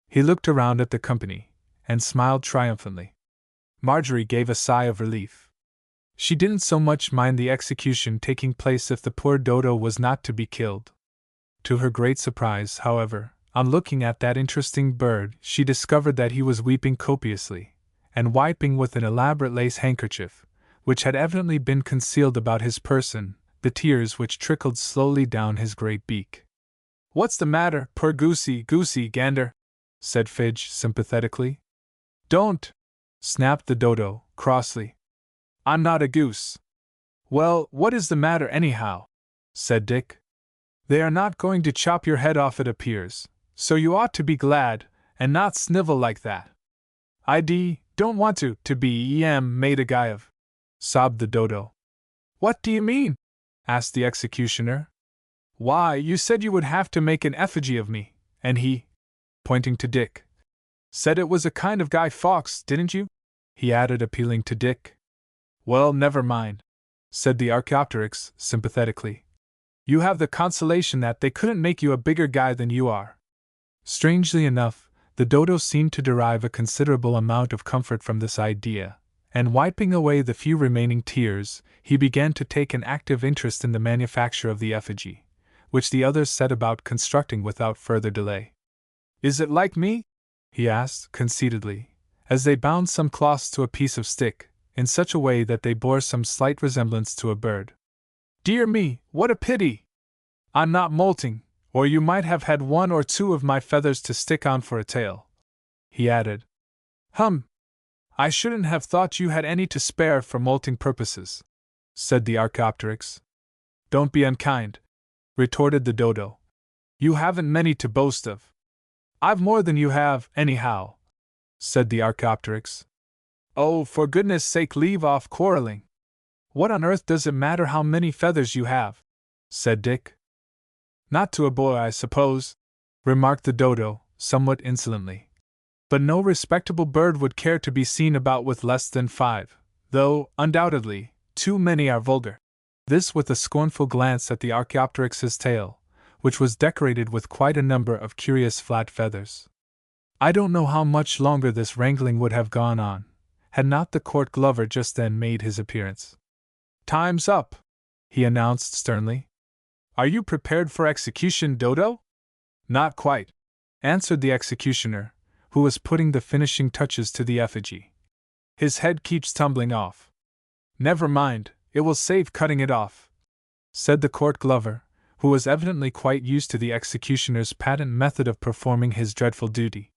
He looked around at the company, and smiled triumphantly. Marjorie gave a sigh of relief. She didn't so much mind the execution taking place if the poor Dodo was not to be killed. To her great surprise, however, on looking at that interesting bird, she discovered that he was weeping copiously, and wiping with an elaborate lace handkerchief, which had evidently been concealed about his person, the tears which trickled slowly down his great beak. "What's the matter, poor goosey gander?" said Fidge sympathetically. "Don't!" snapped the Dodo, crossly. "I'm not a goose." "Well, what is the matter anyhow?" said Dick. "They are not going to chop your head off, it appears, so you ought to be glad, and not snivel like that." "Don't want to be made a guy of," sobbed the Dodo. "What do you mean?" asked the executioner. "Why, you said you would have to make an effigy of me, and he," pointing to Dick, "said it was a kind of Guy Fawkes, didn't you?" he added, appealing to Dick. "Well, never mind," said the Archaeopteryx sympathetically. "You have the consolation that they couldn't make you a bigger guy than you are." Strangely enough, the Dodo seemed to derive a considerable amount of comfort from this idea, and wiping away the few remaining tears, he began to take an active interest in the manufacture of the effigy, which the others set about constructing without further delay. "Is it like me?" he asked, conceitedly, as they bound some cloths to a piece of stick, in such a way that they bore some slight resemblance to a bird. "Dear me, what a pity! I'm not molting, or you might have had one or two of my feathers to stick on for a tail," he added. I shouldn't have thought you had any to spare for molting purposes," said the Archaeopteryx. "Don't be unkind," retorted the Dodo. "You haven't many to boast of." "I've more than you have, anyhow," said the Archaeopteryx. Oh, for goodness sake, leave off quarreling. What on earth does it matter how many feathers you have? Said Dick. Not to a boy, I suppose, remarked the Dodo, somewhat insolently. But no respectable bird would care to be seen about with less than 5, though, undoubtedly, too many are vulgar. This with a scornful glance at the Archaeopteryx's tail, which was decorated with quite a number of curious flat feathers. I don't know how much longer this wrangling would have gone on, had not the court glover just then made his appearance. Time's up, he announced sternly. Are you prepared for execution, Dodo? Not quite, answered the executioner, who was putting the finishing touches to the effigy. His head keeps tumbling off. Never mind, it will save cutting it off, said the court glover, who was evidently quite used to the executioner's patent method of performing his dreadful duty.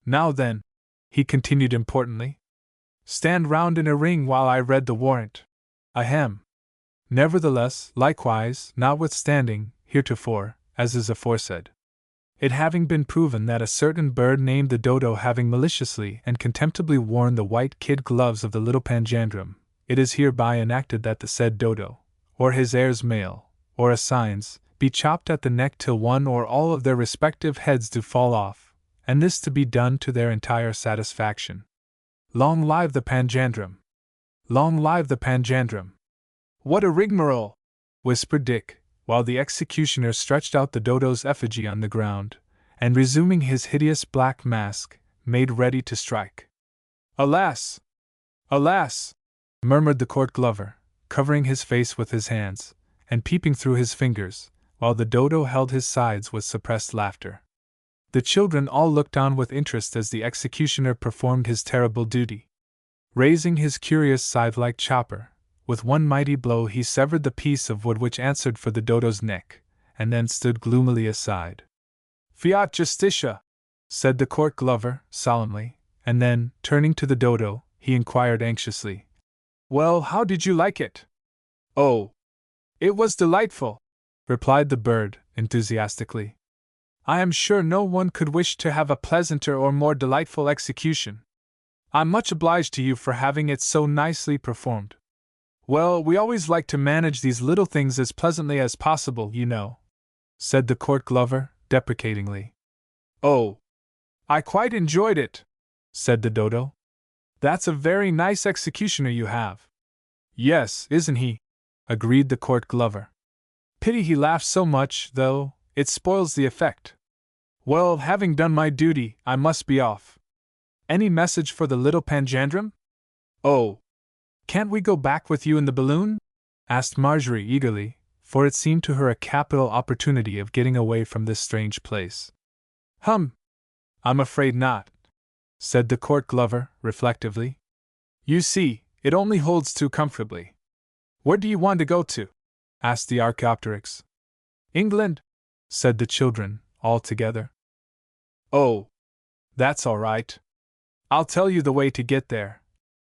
Now then, he continued importantly, stand round in a ring while I read the warrant. Ahem. Nevertheless, likewise, notwithstanding, heretofore, as is aforesaid, it having been proven that a certain bird named the Dodo having maliciously and contemptibly worn the white kid gloves of the little Panjandrum, it is hereby enacted that the said Dodo, or his heirs male, or assigns, be chopped at the neck till one or all of their respective heads do fall off, and this to be done to their entire satisfaction. Long live the Panjandrum! Long live the Panjandrum! What a rigmarole! Whispered Dick, while the executioner stretched out the Dodo's effigy on the ground, and resuming his hideous black mask, made ready to strike. Alas! Alas! Murmured the court glover, covering his face with his hands, and peeping through his fingers, while the Dodo held his sides with suppressed laughter. The children all looked on with interest as the executioner performed his terrible duty. Raising his curious scythe-like chopper, with one mighty blow he severed the piece of wood which answered for the Dodo's neck, and then stood gloomily aside. Fiat Justitia, said the court glover, solemnly, and then, turning to the Dodo, he inquired anxiously, well, how did you like it? Oh, it was delightful, replied the bird, enthusiastically. I am sure no one could wish to have a pleasanter or more delightful execution. I'm much obliged to you for having it so nicely performed. Well, we always like to manage these little things as pleasantly as possible, you know, said the court glover, deprecatingly. Oh, I quite enjoyed it, said the Dodo. That's a very nice executioner you have. Yes, isn't he? Agreed the court glover. Pity he laughs so much, though, it spoils the effect. Well, having done my duty, I must be off. Any message for the little Panjandrum? Oh, can't we go back with you in the balloon? Asked Marjorie eagerly, for it seemed to her a capital opportunity of getting away from this strange place. I'm afraid not, said the court glover, reflectively. You see, it only holds too comfortably. Where do you want to go to? Asked the Archaeopteryx. England, said the children, all together. Oh, that's all right. I'll tell you the way to get there,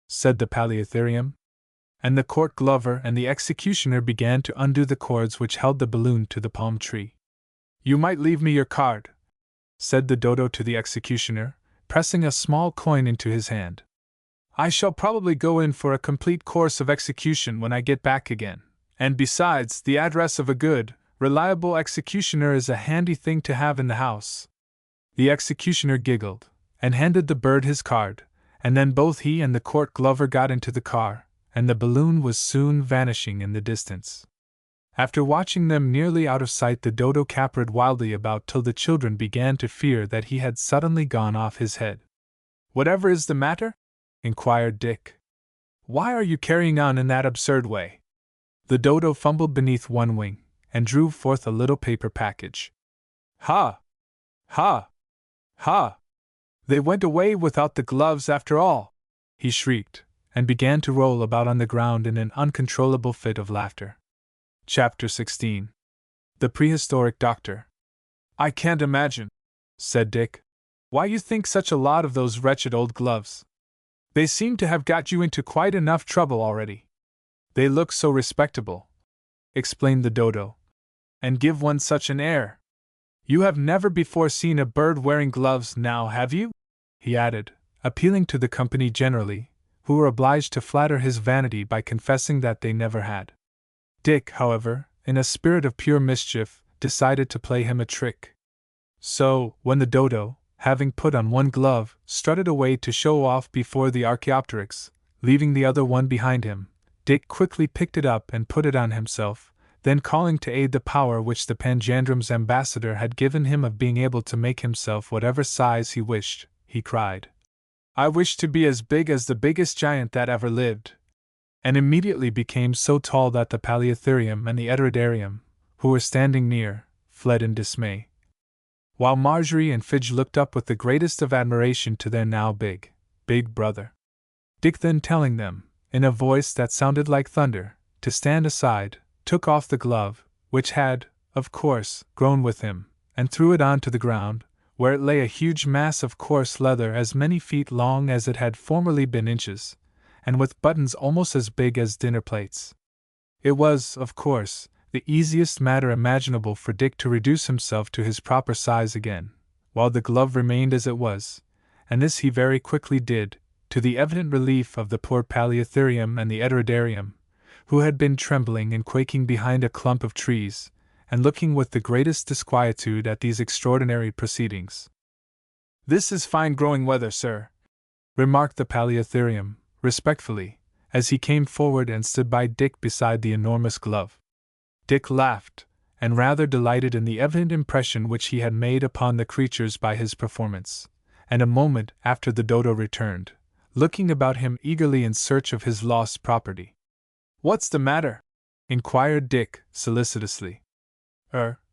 said the Paleotherium. And the court glover and the executioner began to undo the cords which held the balloon to the palm tree. You might leave me your card, said the Dodo to the executioner, pressing a small coin into his hand. I shall probably go in for a complete course of execution when I get back again, and besides, the address of a good, reliable executioner is a handy thing to have in the house. The executioner giggled, and handed the bird his card, and then both he and the court glover got into the car, and the balloon was soon vanishing in the distance. After watching them nearly out of sight, the Dodo capered wildly about till the children began to fear that he had suddenly gone off his head. Whatever is the matter? Inquired Dick. Why are you carrying on in that absurd way? The Dodo fumbled beneath one wing, and drew forth a little paper package. Ha! Ha! Ha! They went away without the gloves after all! He shrieked, and began to roll about on the ground in an uncontrollable fit of laughter. Chapter 16. The Prehistoric Doctor. I can't imagine, said Dick, why you think such a lot of those wretched old gloves. They seem to have got you into quite enough trouble already. They look so respectable, explained the Dodo, and give one such an air. You have never before seen a bird wearing gloves now, have you? He added, appealing to the company generally, who were obliged to flatter his vanity by confessing that they never had. Dick, however, in a spirit of pure mischief, decided to play him a trick. So, when the Dodo, having put on one glove, strutted away to show off before the Archaeopteryx, leaving the other one behind him, Dick quickly picked it up and put it on himself, then calling to aid the power which the Panjandrum's ambassador had given him of being able to make himself whatever size he wished, he cried, "I wish to be as big as the biggest giant that ever lived," and immediately became so tall that the Paleotherium and the Eteridarium, who were standing near, fled in dismay, while Marjorie and Fidge looked up with the greatest of admiration to their now big brother. Dick then telling them, in a voice that sounded like thunder, to stand aside, took off the glove, which had, of course, grown with him, and threw it on to the ground, where it lay a huge mass of coarse leather as many feet long as it had formerly been inches, and with buttons almost as big as dinner plates. It was, of course, the easiest matter imaginable for Dick to reduce himself to his proper size again, while the glove remained as it was, and this he very quickly did, to the evident relief of the poor Paleotherium and the Eteridarium, who had been trembling and quaking behind a clump of trees, and looking with the greatest disquietude at these extraordinary proceedings. "This is fine growing weather, sir," remarked the Paleotherium, respectfully, as he came forward and stood by Dick beside the enormous glove. Dick laughed, and rather delighted in the evident impression which he had made upon the creatures by his performance, and a moment after the Dodo returned, looking about him eagerly in search of his lost property. "What's the matter?" inquired Dick, solicitously.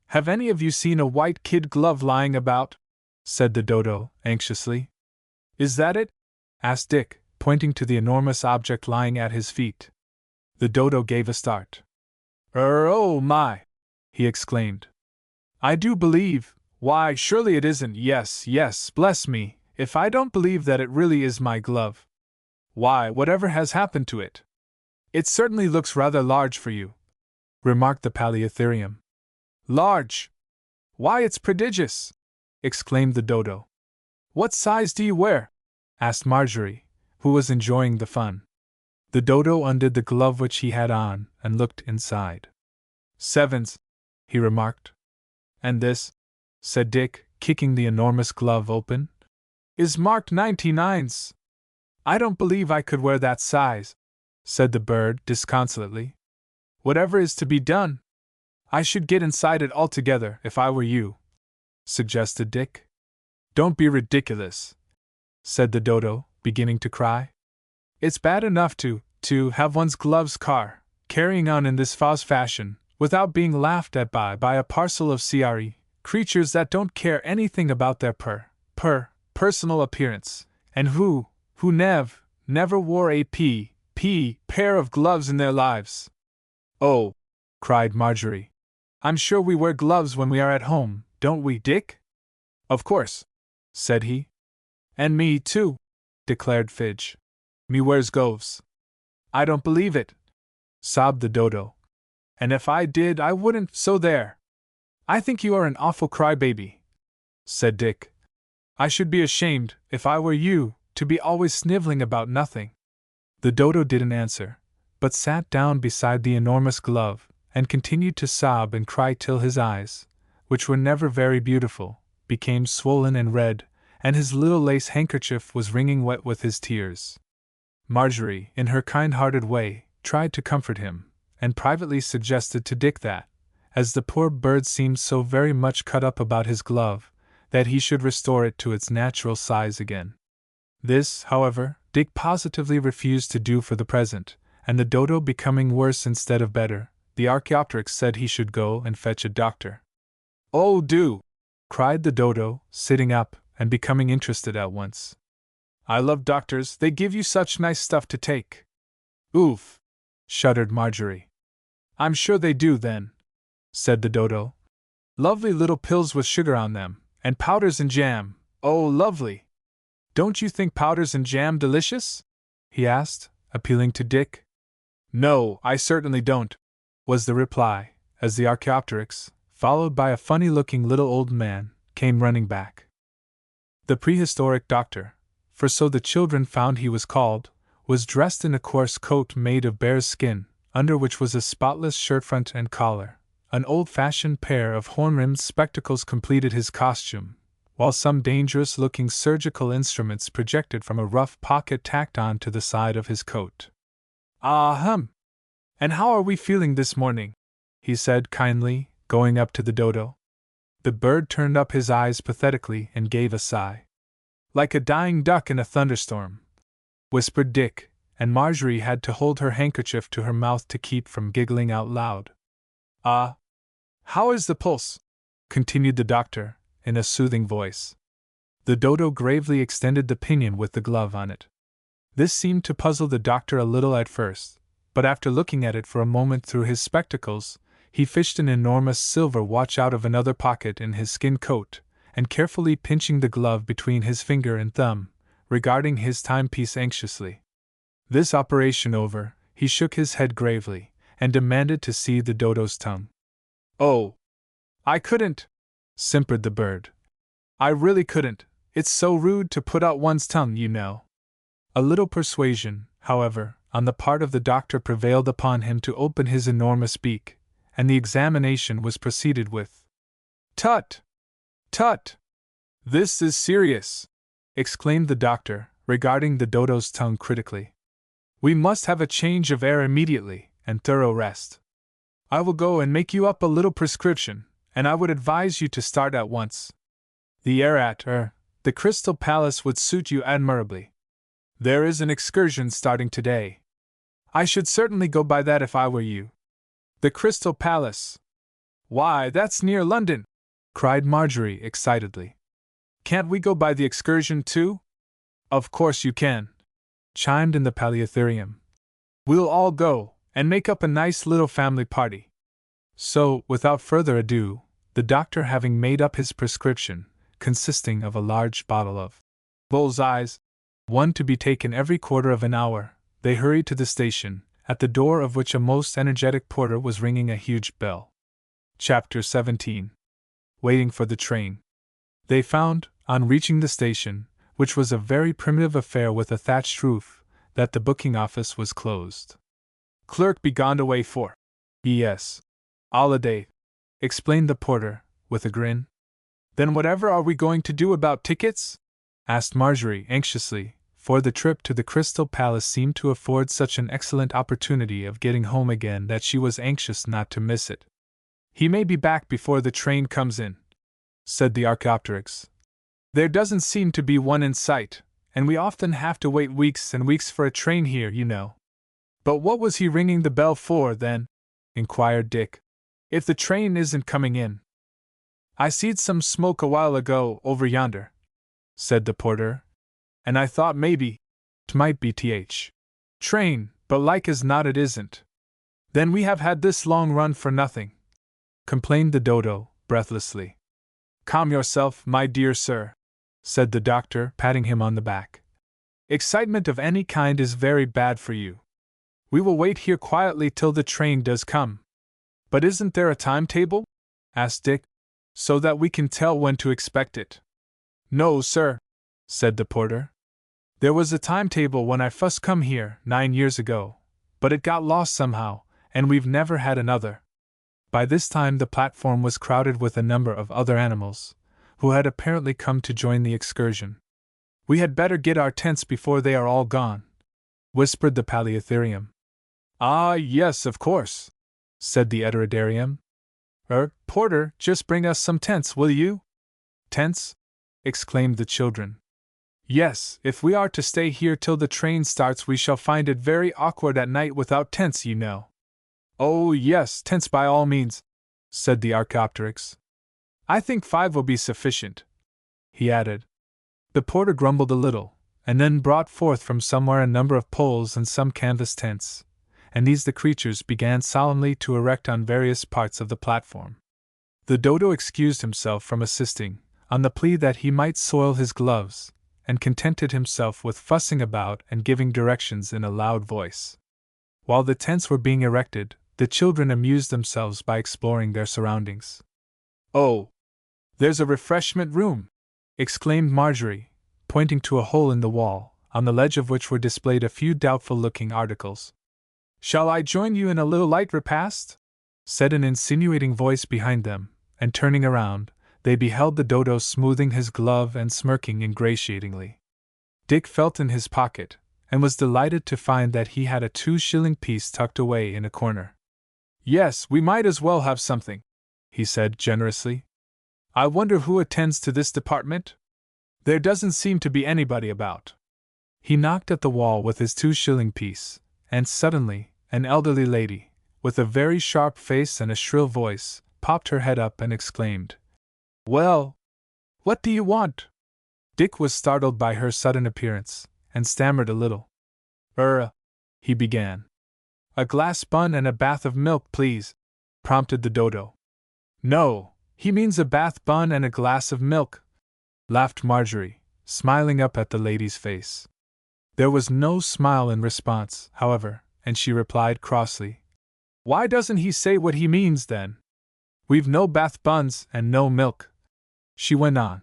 Have any of you seen a white kid glove lying about?" said the Dodo, anxiously. "Is that it?" asked Dick, pointing to the enormous object lying at his feet. The Dodo gave a start. "Oh my!" he exclaimed. "I do believe, why, surely it isn't, yes, bless me, if I don't believe that it really is my glove. Why, whatever has happened to it? It certainly looks rather large for you," remarked the Paleotherium. "Large? Why, it's prodigious!" exclaimed the Dodo. "What size do you wear?" asked Marjorie, who was enjoying the fun. The Dodo undid the glove which he had on, and looked inside. "Sevens," he remarked. "And this," said Dick, kicking the enormous glove open, "is marked 99s. I don't believe I could wear that size," said the bird, disconsolately. "Whatever is to be done? I should get inside it altogether, if I were you," suggested Dick. "Don't be ridiculous," said the Dodo, beginning to cry. "It's bad enough to have one's gloves carrying on in this fashion, without being laughed at by a parcel of creatures that don't care anything about their personal appearance, and who never wore a pair of gloves in their lives." "Oh," cried Marjorie, "I'm sure we wear gloves when we are at home, don't we, Dick?" "Of course," said he. "And me, too," declared Fidge. "Me wears gloves." "I don't believe it," sobbed the Dodo. "And if I did, I wouldn't, so there." "I think you are an awful crybaby," said Dick. "I should be ashamed, if I were you, to be always sniveling about nothing." The Dodo didn't answer, but sat down beside the enormous glove, and continued to sob and cry till his eyes, which were never very beautiful, became swollen and red, and his little lace handkerchief was wringing wet with his tears. Marjorie, in her kind-hearted way, tried to comfort him, and privately suggested to Dick that, as the poor bird seemed so very much cut up about his glove, that he should restore it to its natural size again. This, however, Dick positively refused to do for the present, and the Dodo becoming worse instead of better, the Archaeopteryx said he should go and fetch a doctor. "Oh, do!" cried the Dodo, sitting up, and becoming interested at once. "I love doctors, they give you such nice stuff to take." "Oof!" shuddered Marjorie. "I'm sure they do, then," said the Dodo. "Lovely little pills with sugar on them, and powders and jam, oh, lovely! Don't you think powders and jam delicious?" he asked, appealing to Dick. "No, I certainly don't," was the reply, as the Archaeopteryx, followed by a funny-looking little old man, came running back. The prehistoric doctor, for so the children found he was called, was dressed in a coarse coat made of bear's skin, under which was a spotless shirtfront and collar. An old-fashioned pair of horn-rimmed spectacles completed his costume, while some dangerous-looking surgical instruments projected from a rough pocket tacked on to the side of his coat. "Ah-hum! And how are we feeling this morning?" he said kindly, going up to the Dodo. The bird turned up his eyes pathetically and gave a sigh. "Like a dying duck in a thunderstorm," whispered Dick, and Marjorie had to hold her handkerchief to her mouth to keep from giggling out loud. "Ah! How is the pulse?" continued the doctor, in a soothing voice. The Dodo gravely extended the pinion with the glove on it. This seemed to puzzle the doctor a little at first, but after looking at it for a moment through his spectacles, he fished an enormous silver watch out of another pocket in his skin coat, and carefully pinching the glove between his finger and thumb, regarding his timepiece anxiously. This operation over, he shook his head gravely, and demanded to see the Dodo's tongue. "Oh, I couldn't," simpered the bird. "I really couldn't. It's so rude to put out one's tongue, you know." A little persuasion, however, on the part of the doctor prevailed upon him to open his enormous beak, and the examination was proceeded with. "Tut! Tut! This is serious!" exclaimed the doctor, regarding the Dodo's tongue critically. "We must have a change of air immediately, and thorough rest. I will go and make you up a little prescription, and I would advise you to start at once. The air at the Crystal Palace would suit you admirably. There is an excursion starting today. I should certainly go by that if I were you." "The Crystal Palace? Why, that's near London!" cried Marjorie excitedly. "Can't we go by the excursion too?" "Of course you can," chimed in the Palaetherium. "We'll all go, and make up a nice little family party." So, without further ado, the doctor having made up his prescription, consisting of a large bottle of bull's eyes, one to be taken every quarter of an hour, they hurried to the station, at the door of which a most energetic porter was ringing a huge bell. Chapter 17. Waiting for the train. They found, on reaching the station, which was a very primitive affair with a thatched roof, that the booking office was closed. "Clerk be gone away for yes, holiday," explained the porter, with a grin. "Then whatever are we going to do about tickets?" asked Marjorie anxiously, for the trip to the Crystal Palace seemed to afford such an excellent opportunity of getting home again that she was anxious not to miss it. "He may be back before the train comes in," said the Archaeopteryx. "There doesn't seem to be one in sight, and we often have to wait weeks and weeks for a train here, you know." "But what was he ringing the bell for, then?" inquired Dick. "If the train isn't coming in." "I seed some smoke a while ago, over yonder," said the porter, "and I thought maybe 'tmight be train, but like as not it isn't." "Then we have had this long run for nothing," complained the Dodo, breathlessly. "Calm yourself, my dear sir," said the doctor, patting him on the back. "Excitement of any kind is very bad for you. We will wait here quietly till the train does come." "But isn't there a timetable?" asked Dick, "so that we can tell when to expect it?" "No, sir," said the porter. "There was a timetable when I first come here, 9 years ago, but it got lost somehow, and we've never had another." By this time the platform was crowded with a number of other animals, who had apparently come to join the excursion. "We had better get our tents before they are all gone," whispered the Palaetherium. "Ah, yes, of course," said the Heterodarium. Porter, just bring us some tents, will you?" "Tents?" exclaimed the children. "Yes, if we are to stay here till the train starts we shall find it very awkward at night without tents, you know." "Oh, yes, tents by all means," said the Archaeopteryx. "I think 5 will be sufficient," he added. The porter grumbled a little, and then brought forth from somewhere a number of poles and some canvas tents, and these the creatures began solemnly to erect on various parts of the platform. The Dodo excused himself from assisting, on the plea that he might soil his gloves, and contented himself with fussing about and giving directions in a loud voice. While the tents were being erected, the children amused themselves by exploring their surroundings. "Oh, there's a refreshment room!" exclaimed Marjorie, pointing to a hole in the wall, on the ledge of which were displayed a few doubtful-looking articles. "Shall I join you in a little light repast?" said an insinuating voice behind them, and turning around, they beheld the Dodo smoothing his glove and smirking ingratiatingly. Dick felt in his pocket, and was delighted to find that he had a 2-shilling piece tucked away in a corner. "Yes, we might as well have something," he said generously. "I wonder who attends to this department? There doesn't seem to be anybody about." He knocked at the wall with his 2-shilling piece, and suddenly, an elderly lady, with a very sharp face and a shrill voice, popped her head up and exclaimed, "Well, what do you want?" Dick was startled by her sudden appearance, and stammered a little. He began. "A glass bun and a bath of milk, please," prompted the Dodo. "No, he means a bath bun and a glass of milk," laughed Marjorie, smiling up at the lady's face. There was no smile in response, however, and she replied crossly, "Why doesn't he say what he means, then? We've no bath buns and no milk," she went on.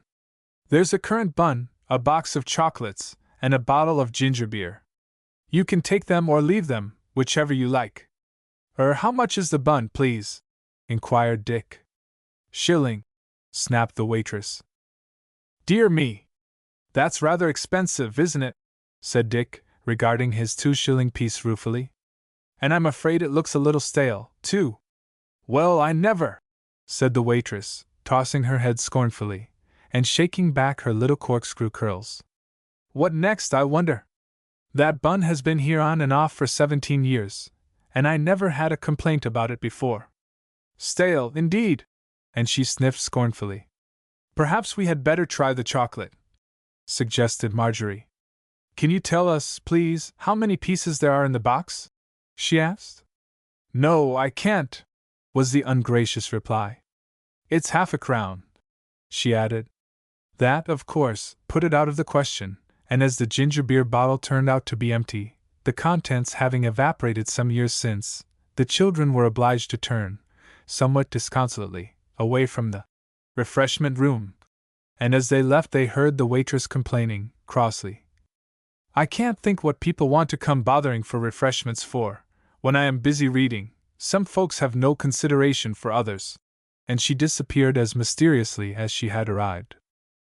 "There's a currant bun, a box of chocolates, and a bottle of ginger beer. You can take them or leave them, whichever you like." How much is the bun, please?" inquired Dick. "Shilling," snapped the waitress. "Dear me! That's rather expensive, isn't it?" said Dick, regarding his 2-shilling piece ruefully. "And I'm afraid it looks a little stale, too." "Well, I never!" said the waitress, tossing her head scornfully, and shaking back her little corkscrew curls. "What next, I wonder? That bun has been here on and off for 17 years, and I never had a complaint about it before. Stale, indeed!" and she sniffed scornfully. "Perhaps we had better try the chocolate," suggested Marjorie. "Can you tell us, please, how many pieces there are in the box?" she asked. "No, I can't," was the ungracious reply. "It's half a crown," she added. That, of course, put it out of the question, and as the ginger beer bottle turned out to be empty, the contents having evaporated some years since, the children were obliged to turn, somewhat disconsolately, away from the refreshment room, and as they left they heard the waitress complaining, crossly, "I can't think what people want to come bothering for refreshments for, when I am busy reading. Some folks have no consideration for others," and she disappeared as mysteriously as she had arrived.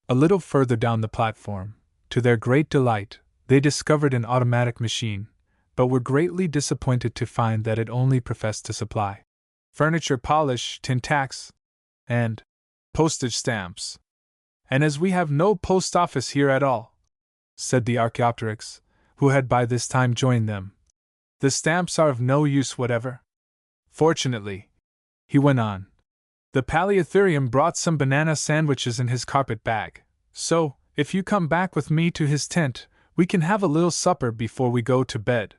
A little further down the platform, to their great delight, they discovered an automatic machine, but were greatly disappointed to find that it only professed to supply furniture polish, tin tacks, and postage stamps. "And as we have no post office here at all," said the Archaeopteryx, who had by this time joined them, "the stamps are of no use whatever. Fortunately," he went on, "the Paleotherium brought some banana sandwiches in his carpet bag, so, if you come back with me to his tent, we can have a little supper before we go to bed."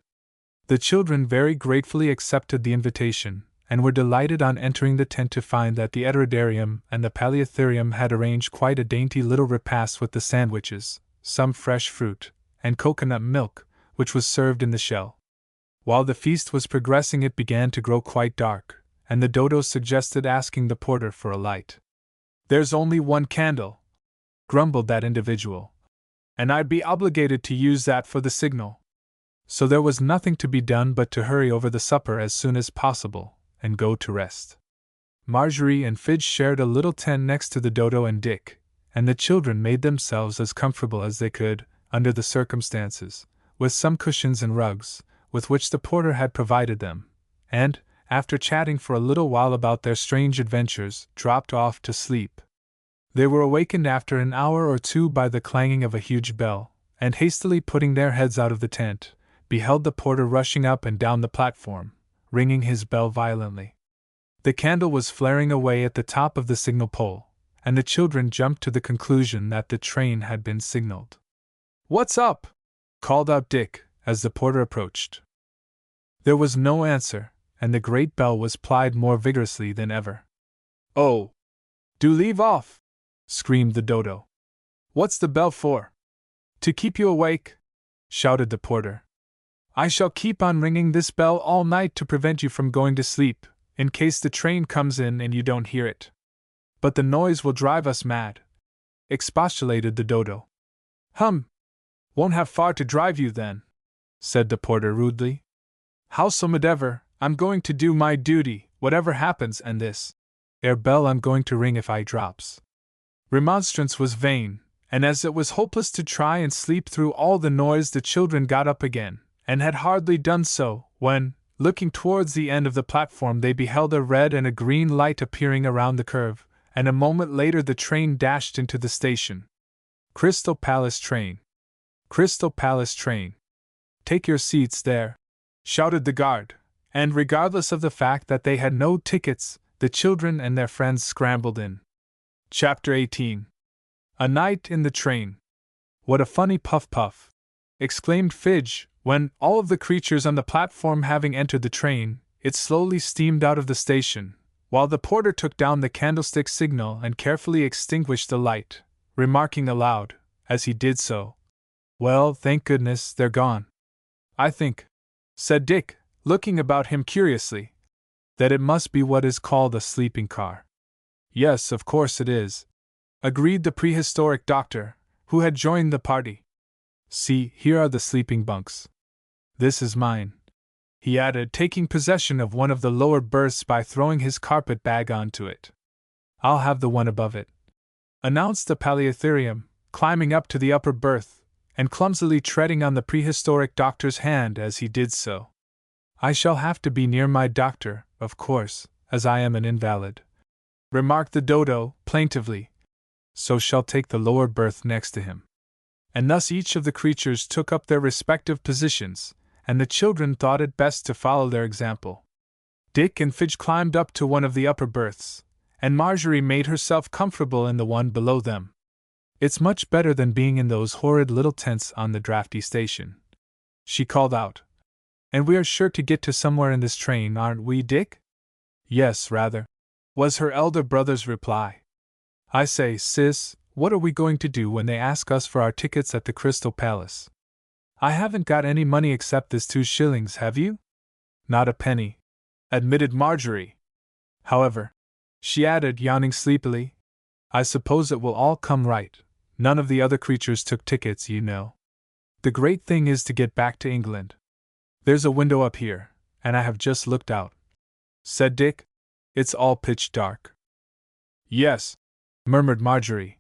The children very gratefully accepted the invitation, and were delighted on entering the tent to find that the Heterodarium and the Paleotherium had arranged quite a dainty little repast with the sandwiches, some fresh fruit, and coconut milk, which was served in the shell. While the feast was progressing it began to grow quite dark, and the Dodo suggested asking the porter for a light. "There's only one candle," grumbled that individual, "and I'd be obligated to use that for the signal." So there was nothing to be done but to hurry over the supper as soon as possible, and go to rest. Marjorie and Fidge shared a little tent next to the Dodo and Dick, and the children made themselves as comfortable as they could, under the circumstances, with some cushions and rugs, with which the porter had provided them, and, after chatting for a little while about their strange adventures, dropped off to sleep. They were awakened after an hour or two by the clanging of a huge bell, and hastily putting their heads out of the tent, beheld the porter rushing up and down the platform, ringing his bell violently. The candle was flaring away at the top of the signal pole, and the children jumped to the conclusion that the train had been signaled. "What's up?" called out Dick, as the porter approached. There was no answer, and the great bell was plied more vigorously than ever. "Oh! Do leave off!" screamed the Dodo. "What's the bell for?" "To keep you awake," shouted the porter. "I shall keep on ringing this bell all night to prevent you from going to sleep, in case the train comes in and you don't hear it." "But the noise will drive us mad," expostulated the Dodo. Won't have far to drive you then, said the porter rudely. Howsomedever, I'm going to do my duty, whatever happens, and this ere bell I'm going to ring if I drops. Remonstrance was vain, and as it was hopeless to try and sleep through all the noise, the children got up again, and had hardly done so, when, looking towards the end of the platform, they beheld a red and a green light appearing around the curve, and a moment later the train dashed into the station. Crystal Palace train. Crystal Palace train. Take your seats there, shouted the guard, and regardless of the fact that they had no tickets, the children and their friends scrambled in. Chapter 18. A Night in the Train. What a funny puff-puff! Exclaimed Fidge, when, all of the creatures on the platform having entered the train, it slowly steamed out of the station, while the porter took down the candlestick signal and carefully extinguished the light, remarking aloud, as he did so, "Well, thank goodness, they're gone. I think," said Dick, looking about him curiously, "that it must be what is called a sleeping car." "Yes, of course it is," agreed the prehistoric doctor, who had joined the party. "See, here are the sleeping bunks. This is mine," he added, taking possession of one of the lower berths by throwing his carpet bag onto it. "I'll have the one above it," announced the Paleotherium, climbing up to the upper berth, and clumsily treading on the prehistoric doctor's hand as he did so. "I shall have to be near my doctor, of course, as I am an invalid," remarked the Dodo, plaintively, "so shall take the lower berth next to him." And thus each of the creatures took up their respective positions, and the children thought it best to follow their example. Dick and Fidge climbed up to one of the upper berths, and Marjorie made herself comfortable in the one below them. "It's much better than being in those horrid little tents on the drafty station," she called out. "And we are sure to get to somewhere in this train, aren't we, Dick?" "Yes, rather," was her elder brother's reply. "I say, sis, what are we going to do when they ask us for our tickets at the Crystal Palace? I haven't got any money except this 2 shillings, have you?" "Not a penny," admitted Marjorie. "However," she added, yawning sleepily, "I suppose it will all come right. None of the other creatures took tickets, you know. The great thing is to get back to England. There's a window up here, and I have just looked out," said Dick. "It's all pitch dark." "Yes," murmured Marjorie.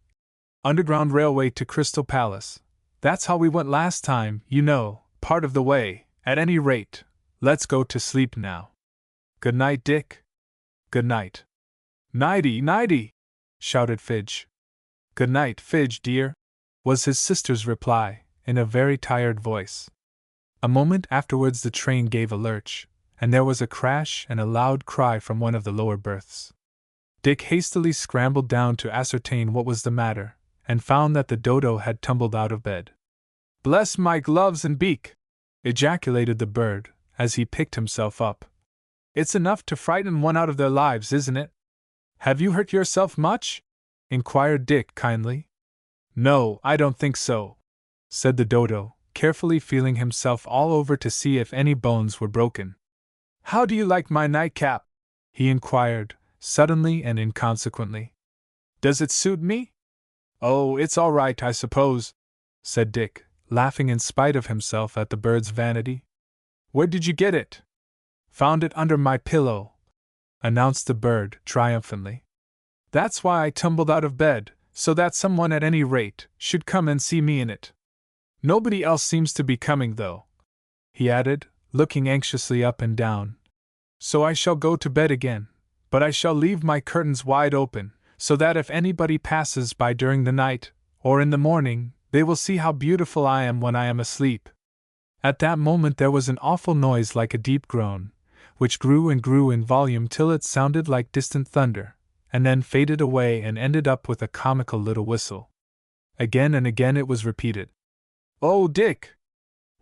"Underground railway to Crystal Palace. That's how we went last time, you know, part of the way. At any rate, let's go to sleep now. Good night, Dick." "Good night." "Nighty, nighty!" shouted Fidge. "Good night, Fidge, dear," was his sister's reply, in a very tired voice. A moment afterwards the train gave a lurch, and there was a crash and a loud cry from one of the lower berths. Dick hastily scrambled down to ascertain what was the matter, and found that the Dodo had tumbled out of bed. "Bless my gloves and beak!" ejaculated the bird, as he picked himself up. "It's enough to frighten one out of their lives, isn't it?" "Have you hurt yourself much?" inquired Dick kindly. "No, I don't think so," said the Dodo, carefully feeling himself all over to see if any bones were broken. "How do you like my nightcap?" he inquired, suddenly and inconsequently. "Does it suit me?" "Oh, it's all right, I suppose," said Dick, laughing in spite of himself at the bird's vanity. "Where did you get it?" "Found it under my pillow," announced the bird, triumphantly. "That's why I tumbled out of bed, so that someone at any rate should come and see me in it. Nobody else seems to be coming, though," he added, looking anxiously up and down. "So I shall go to bed again, but I shall leave my curtains wide open, so that if anybody passes by during the night, or in the morning, they will see how beautiful I am when I am asleep." At that moment there was an awful noise like a deep groan, which grew and grew in volume till it sounded like distant thunder, and then faded away and ended up with a comical little whistle. Again and again it was repeated. "Oh, Dick!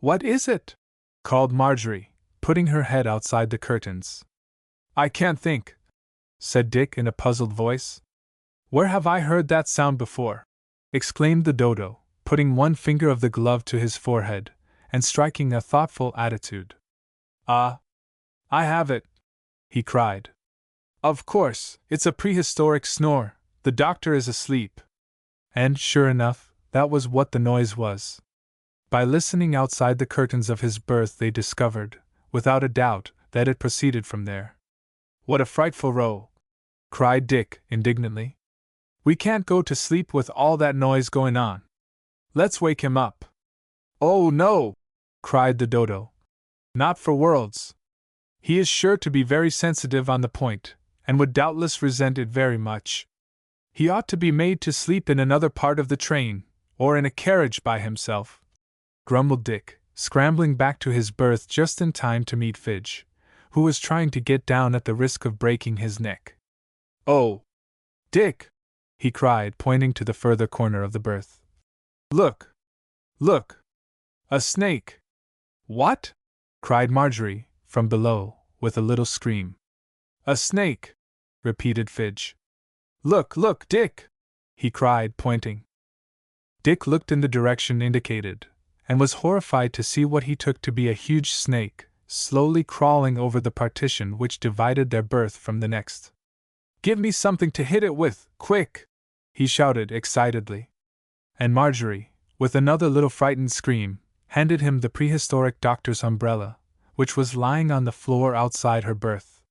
What is it?" called Marjorie, putting her head outside the curtains. "I can't think," said Dick in a puzzled voice. "Where have I heard that sound before?" exclaimed the Dodo, putting one finger of the glove to his forehead, and striking a thoughtful attitude. "Ah! I have it!" he cried. "Of course, it's a prehistoric snore. The doctor is asleep." And, sure enough, that was what the noise was. By listening outside the curtains of his berth, they discovered, without a doubt, that it proceeded from there. "What a frightful row!" cried Dick, indignantly. "We can't go to sleep with all that noise going on. Let's wake him up." "Oh, no!" cried the Dodo. "Not for worlds. He is sure to be very sensitive on the point, and would doubtless resent it very much. He ought to be made to sleep in another part of the train, or in a carriage by himself," grumbled Dick, scrambling back to his berth just in time to meet Fidge, who was trying to get down at the risk of breaking his neck. "Oh, Dick!" he cried, pointing to the further corner of the berth. "Look! Look! A snake!" "What?" cried Marjorie, from below, with a little scream. "A snake!" repeated Fidge. "Look, look, Dick!" he cried, pointing. Dick looked in the direction indicated, and was horrified to see what he took to be a huge snake, slowly crawling over the partition which divided their berth from the next. "Give me something to hit it with, quick!" he shouted excitedly. And Marjorie, with another little frightened scream, handed him the prehistoric doctor's umbrella, which was lying on the floor outside her berth.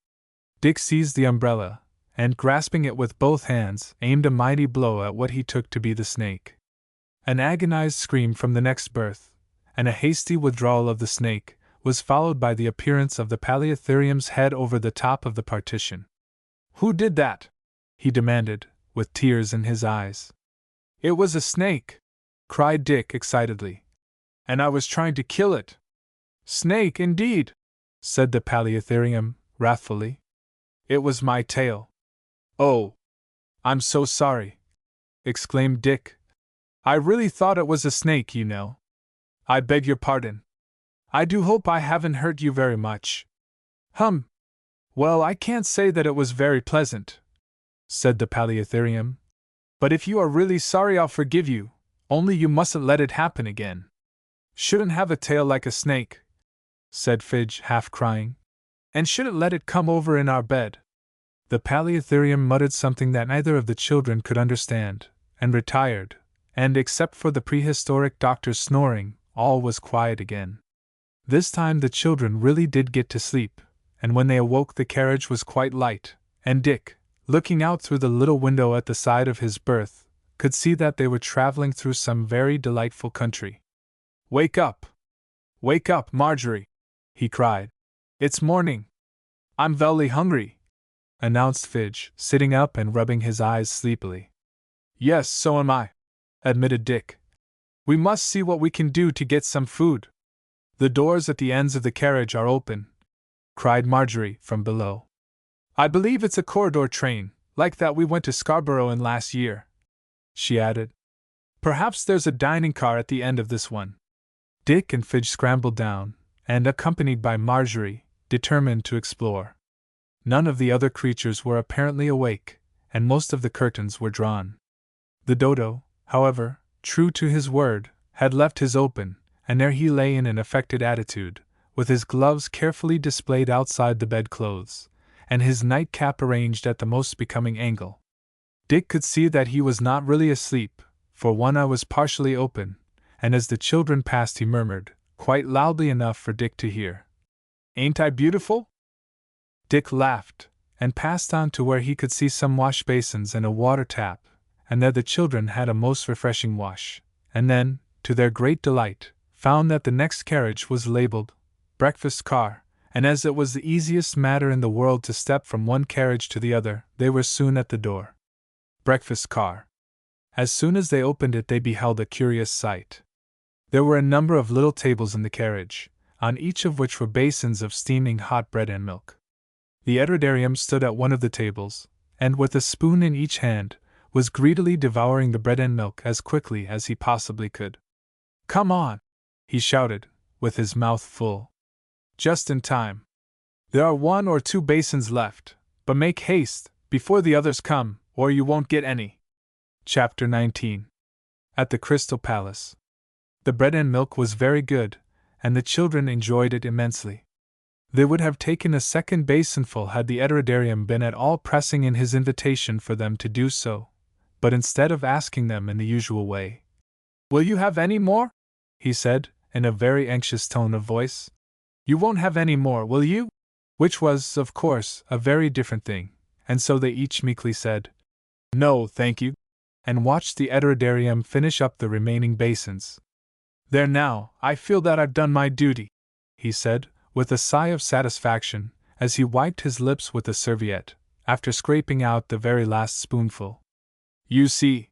Dick seized the umbrella, and grasping it with both hands, aimed a mighty blow at what he took to be the snake. An agonized scream from the next berth, and a hasty withdrawal of the snake, was followed by the appearance of the Paleotherium's head over the top of the partition. "Who did that?" he demanded, with tears in his eyes. "It was a snake!" cried Dick excitedly. "And I was trying to kill it." "Snake, indeed!" said the Paleotherium, wrathfully. "It was my tail." "Oh! I'm so sorry!" exclaimed Dick. "I really thought it was a snake, you know. I beg your pardon. I do hope I haven't hurt you very much." Well, I can't say that it was very pleasant," said the Paleotherium. "But if you are really sorry, I'll forgive you, only you mustn't let it happen again." "Shouldn't have a tail like a snake," said Fidge, half crying. "And shouldn't let it come over in our bed." The Paleotherium muttered something that neither of the children could understand, and retired, and except for the prehistoric doctor's snoring, all was quiet again. This time the children really did get to sleep, and when they awoke the carriage was quite light, and Dick, looking out through the little window at the side of his berth, could see that they were traveling through some very delightful country. Wake up, Marjorie!" he cried. "It's morning." "I'm velly hungry," announced Fidge, sitting up and rubbing his eyes sleepily. "Yes, so am I," admitted Dick. "We must see what we can do to get some food." "The doors at the ends of the carriage are open," cried Marjorie, from below. "I believe it's a corridor train, like that we went to Scarborough in last year," she added. "Perhaps there's a dining car at the end of this one." Dick and Fidge scrambled down, and, accompanied by Marjorie, determined to explore. None of the other creatures were apparently awake, and most of the curtains were drawn. The Dodo, however, true to his word, had left his open, and there he lay in an affected attitude, with his gloves carefully displayed outside the bedclothes, and his nightcap arranged at the most becoming angle. Dick could see that he was not really asleep, for one eye was partially open, and as the children passed he murmured, quite loudly enough for Dick to hear, "Ain't I beautiful?" Dick laughed, and passed on to where he could see some wash basins and a water tap, and there the children had a most refreshing wash, and then, to their great delight, found that the next carriage was labeled breakfast car, and as it was the easiest matter in the world to step from one carriage to the other, they were soon at the door. Breakfast car. As soon as they opened it, they beheld a curious sight. There were a number of little tables in the carriage, on each of which were basins of steaming hot bread and milk. The Eridarium stood at one of the tables, and with a spoon in each hand, was greedily devouring the bread and milk as quickly as he possibly could. "Come on!" he shouted, with his mouth full. "Just in time. There are 1 or 2 basins left, but make haste, before the others come, or you won't get any." Chapter 19. At the Crystal Palace. The bread and milk was very good, and the children enjoyed it immensely. They would have taken a second basinful had the Eridarium been at all pressing in his invitation for them to do so, but instead of asking them in the usual way, "Will you have any more?" he said, in a very anxious tone of voice. You won't have any more, will you? Which was, of course, a very different thing, and so they each meekly said, No, thank you, and watched the Heterodarium finish up the remaining basins. There now, I feel that I've done my duty, he said, with a sigh of satisfaction, as he wiped his lips with a serviette, after scraping out the very last spoonful. You see,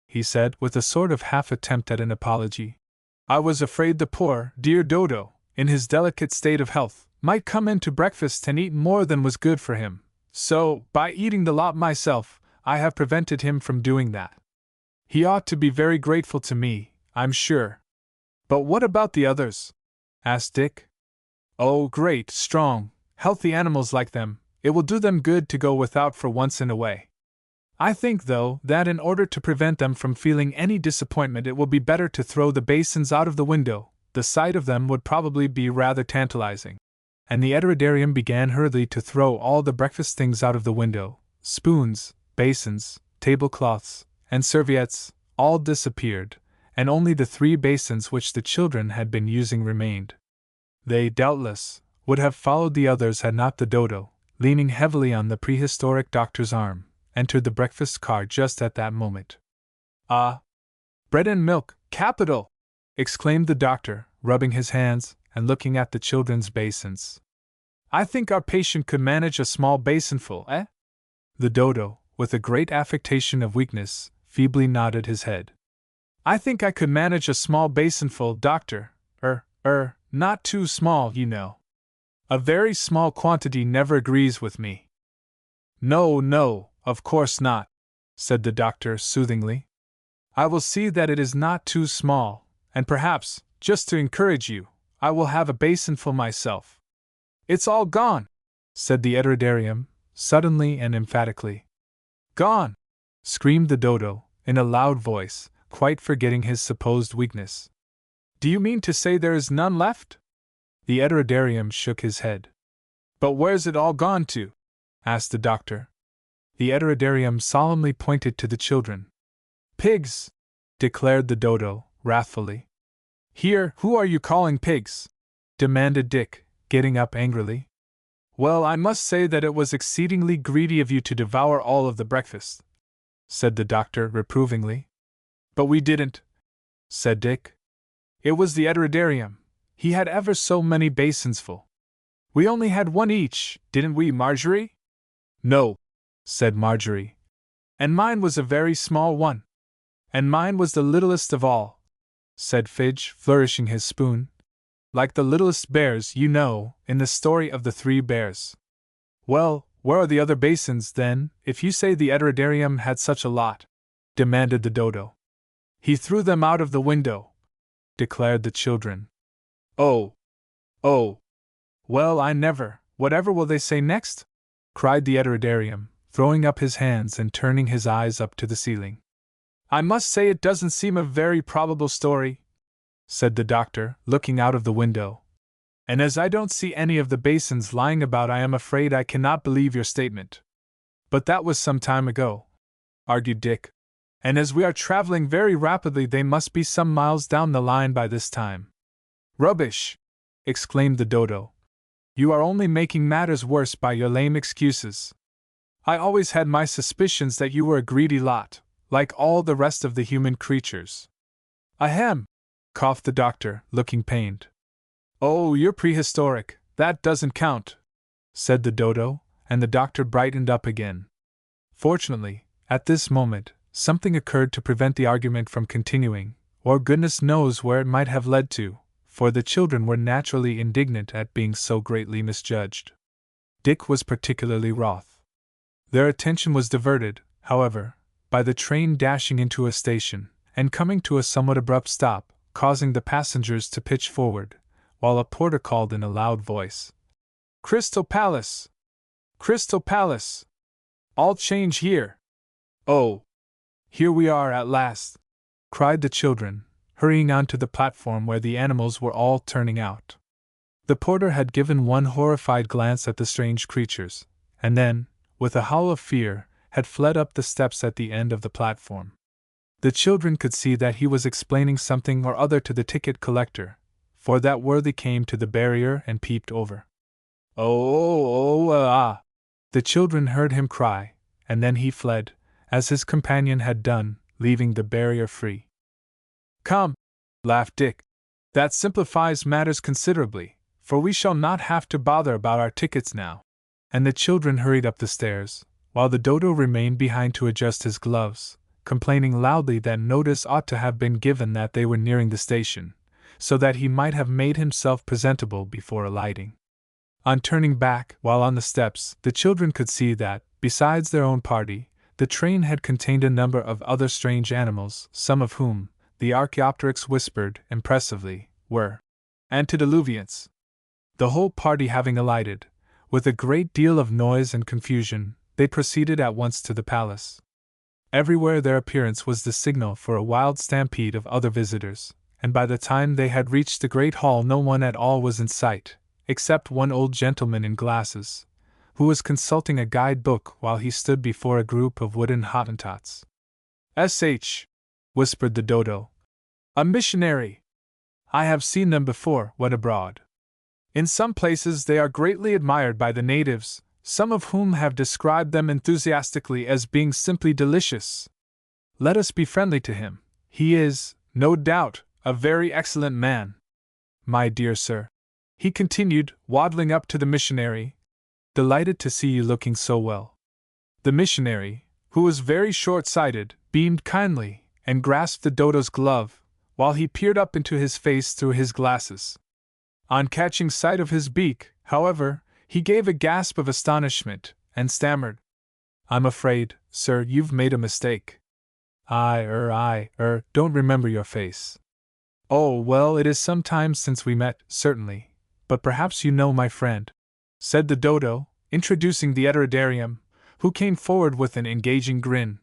he said, with a sort of half attempt at an apology, I was afraid the poor, dear Dodo, in his delicate state of health, might come in to breakfast and eat more than was good for him, so, by eating the lot myself, I have prevented him from doing that. He ought to be very grateful to me, I'm sure. But what about the others? Asked Dick. Oh, great, strong, healthy animals like them, it will do them good to go without for once in a way. I think, though, that in order to prevent them from feeling any disappointment it will be better to throw the basins out of the window. The sight of them would probably be rather tantalizing. And the Heterodarium began hurriedly to throw all the breakfast things out of the window. Spoons, basins, tablecloths, and serviettes, all disappeared, and only the 3 basins which the children had been using remained. They, doubtless, would have followed the others had not the Dodo, leaning heavily on the prehistoric doctor's arm, entered the breakfast car just at that moment. Ah! Bread and milk, capital! Exclaimed the doctor, rubbing his hands and looking at the children's basins. I think our patient could manage a small basinful, eh? The Dodo, with a great affectation of weakness, feebly nodded his head. I think I could manage a small basinful, doctor. Not too small, you know. A very small quantity never agrees with me. No, of course not, said the doctor soothingly. I will see that it is not too small, and perhaps, just to encourage you, I will have a basinful myself. It's all gone, said the Heterodarium, suddenly and emphatically. Gone! Screamed the Dodo, in a loud voice, quite forgetting his supposed weakness. Do you mean to say there is none left? The Heterodarium shook his head. But where's it all gone to? Asked the doctor. The Heterodarium solemnly pointed to the children. Pigs! Declared the Dodo, wrathfully. Here, who are you calling pigs? Demanded Dick, getting up angrily. Well, I must say that it was exceedingly greedy of you to devour all of the breakfast, said the doctor reprovingly. But we didn't, said Dick. It was the Heterodarium. He had ever so many basins full. We only had 1 each, didn't we, Marjorie? No, said Marjorie. And mine was a very small one. And mine was the littlest of all, said Fidge, flourishing his spoon. Like the littlest bears, you know, in the story of the 3 bears. Well, where are the other basins, then, if you say the Heterodarium had such a lot? Demanded the Dodo. He threw them out of the window, declared the children. Oh! Well, I never, whatever will they say next? Cried the Heterodarium, throwing up his hands and turning his eyes up to the ceiling. I must say it doesn't seem a very probable story, said the doctor, looking out of the window. And as I don't see any of the basins lying about, I am afraid I cannot believe your statement. But that was some time ago, argued Dick. And as we are traveling very rapidly, they must be some miles down the line by this time. Rubbish! Exclaimed the Dodo. You are only making matters worse by your lame excuses. I always had my suspicions that you were a greedy lot, like all the rest of the human creatures. Ahem! Coughed the doctor, looking pained. Oh, you're prehistoric, that doesn't count, said the Dodo, and the doctor brightened up again. Fortunately, at this moment, something occurred to prevent the argument from continuing, or goodness knows where it might have led to, for the children were naturally indignant at being so greatly misjudged. Dick was particularly wroth. Their attention was diverted, however, by the train dashing into a station, and coming to a somewhat abrupt stop, causing the passengers to pitch forward, while a porter called in a loud voice, Crystal Palace! Crystal Palace! All change here! Oh! Here we are at last! Cried the children, hurrying on to the platform where the animals were all turning out. The porter had given one horrified glance at the strange creatures, and then, with a howl of fear, had fled up the steps at the end of the platform. The children could see that he was explaining something or other to the ticket collector, for that worthy came to the barrier and peeped over. Ah! The children heard him cry, and then he fled, as his companion had done, leaving the barrier free. Come, laughed Dick. That simplifies matters considerably, for we shall not have to bother about our tickets now. And the children hurried up the stairs, while the Dodo remained behind to adjust his gloves, complaining loudly that notice ought to have been given that they were nearing the station, so that he might have made himself presentable before alighting. On turning back, while on the steps, the children could see that, besides their own party, the train had contained a number of other strange animals, some of whom, the Archaeopteryx whispered impressively, were antediluvians. The whole party having alighted, with a great deal of noise and confusion, they proceeded at once to the palace. Everywhere their appearance was the signal for a wild stampede of other visitors, and by the time they had reached the great hall no one at all was in sight, except one old gentleman in glasses, who was consulting a guide-book while he stood before a group of wooden Hottentots. "S.H.," whispered the Dodo. "A missionary! I have seen them before, when abroad. In some places they are greatly admired by the natives, some of whom have described them enthusiastically as being simply delicious. Let us be friendly to him. He is, no doubt, a very excellent man. My dear sir," he continued, waddling up to the missionary, "delighted to see you looking so well." The missionary, who was very short-sighted, beamed kindly, and grasped the Dodo's glove, while he peered up into his face through his glasses. On catching sight of his beak, however, he gave a gasp of astonishment, and stammered, "I'm afraid, sir, you've made a mistake. I don't remember your face." "Oh, well, it is some time since we met, certainly, but perhaps you know my friend," said the Dodo, introducing the Heterodarium, who came forward with an engaging grin.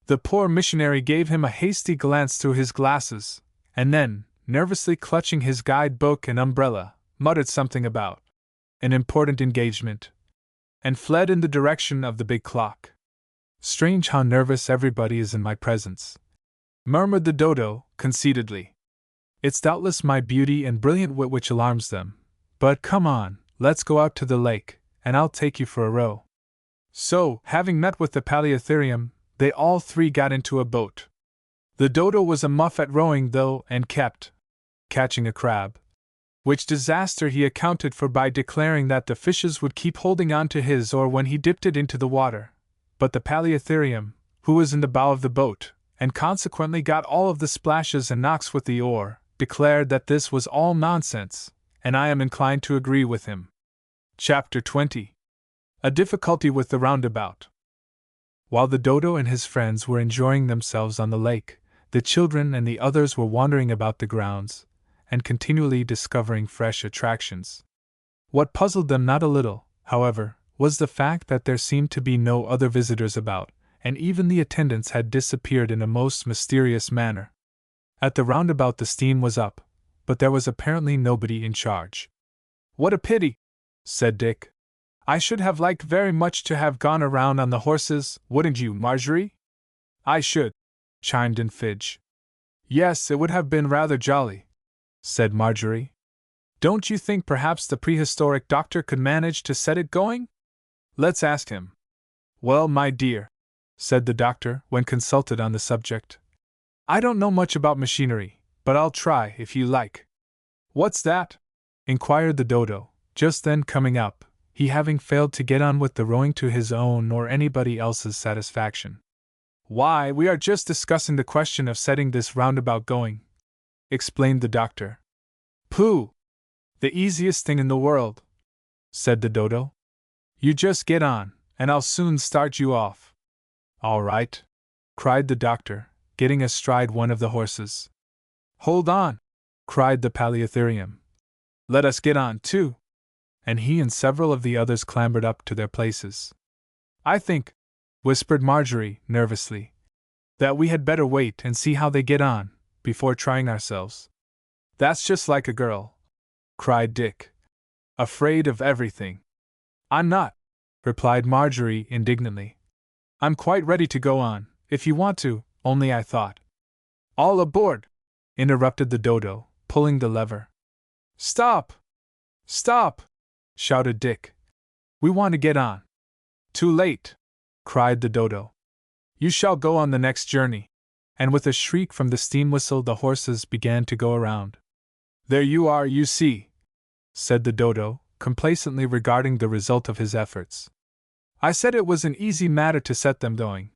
The poor missionary gave him a hasty glance through his glasses, and then, nervously clutching his guide-book and umbrella, muttered something about an important engagement, and fled in the direction of the big clock. "Strange how nervous everybody is in my presence," murmured the Dodo, conceitedly. "It's doubtless my beauty and brilliant wit which alarms them, but come on, let's go out to the lake, and I'll take you for a row." So, having met with the Paleotherium, they all three got into a boat. The Dodo was a muff at rowing, though, and kept catching a crab, which disaster he accounted for by declaring that the fishes would keep holding on to his oar when he dipped it into the water. But the Paleotherium, who was in the bow of the boat, and consequently got all of the splashes and knocks with the oar, declared that this was all nonsense, and I am inclined to agree with him. Chapter 20. A difficulty with the roundabout. While the Dodo and his friends were enjoying themselves on the lake, the children and the others were wandering about the grounds, and continually discovering fresh attractions. What puzzled them not a little, however, was the fact that there seemed to be no other visitors about, and even the attendants had disappeared in a most mysterious manner. At the roundabout the steam was up, but there was apparently nobody in charge. "What a pity," said Dick. "I should have liked very much to have gone around on the horses, wouldn't you, Marjorie?" "I should," chimed in Fidge. "Yes, it would have been rather jolly," said Marjorie. "Don't you think perhaps the prehistoric doctor could manage to set it going? Let's ask him." "Well, my dear," said the doctor when consulted on the subject, "I don't know much about machinery, but I'll try if you like." "What's that?" inquired the Dodo, just then coming up, he having failed to get on with the rowing to his own or anybody else's satisfaction. "Why, we are just discussing the question of setting this roundabout going," explained the doctor. "Pooh! The easiest thing in the world," said the Dodo. "You just get on, and I'll soon start you off." "All right," cried the doctor, getting astride one of the horses. "Hold on!" cried the Paleotherium. "Let us get on, too." And he and several of the others clambered up to their places. "I think," whispered Marjorie, nervously, "that we had better wait and see how they get on, before trying ourselves." "That's just like a girl," cried Dick. "Afraid of everything." "I'm not," replied Marjorie indignantly. "I'm quite ready to go on, if you want to, only I thought, All aboard! Interrupted the Dodo, pulling the lever. Stop! Stop! Shouted Dick. We want to get on. Too late! Cried the Dodo. You shall go on the next journey. And with a shriek from the steam whistle, the horses began to go around. There you are, you see, said the Dodo, complacently regarding the result of his efforts. I said it was an easy matter to set them going.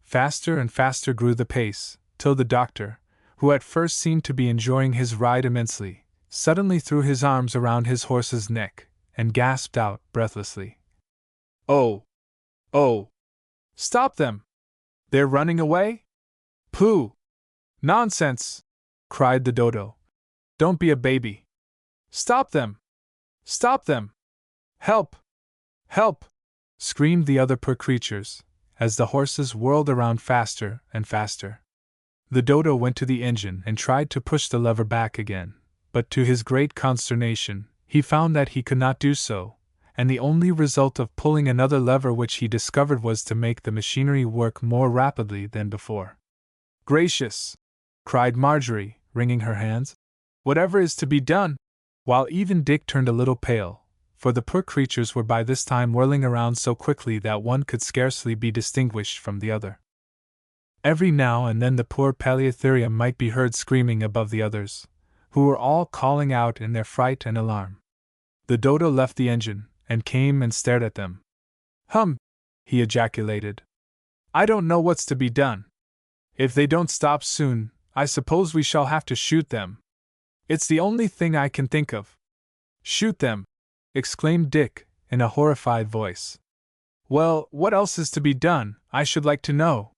Faster and faster grew the pace, till the doctor, who at first seemed to be enjoying his ride immensely, suddenly threw his arms around his horse's neck, and gasped out breathlessly. Oh! Oh! Stop them! They're running away? Pooh! Nonsense! Cried the Dodo. Don't be a baby. Stop them! Stop them! Help! Help! Screamed the other poor creatures, as the horses whirled around faster and faster. The Dodo went to the engine and tried to push the lever back again, but to his great consternation, he found that he could not do so, and the only result of pulling another lever which he discovered was to make the machinery work more rapidly than before. Gracious! Cried Marjorie, wringing her hands. Whatever is to be done? While even Dick turned a little pale, for the poor creatures were by this time whirling around so quickly that one could scarcely be distinguished from the other. Every now and then the poor Paleotherium might be heard screaming above the others, who were all calling out in their fright and alarm. The Dodo left the engine, and came and stared at them. Hum! He ejaculated. I don't know what's to be done. If they don't stop soon, I suppose we shall have to shoot them. It's the only thing I can think of. Shoot them! Exclaimed Dick, in a horrified voice. Well, what else is to be done, I should like to know?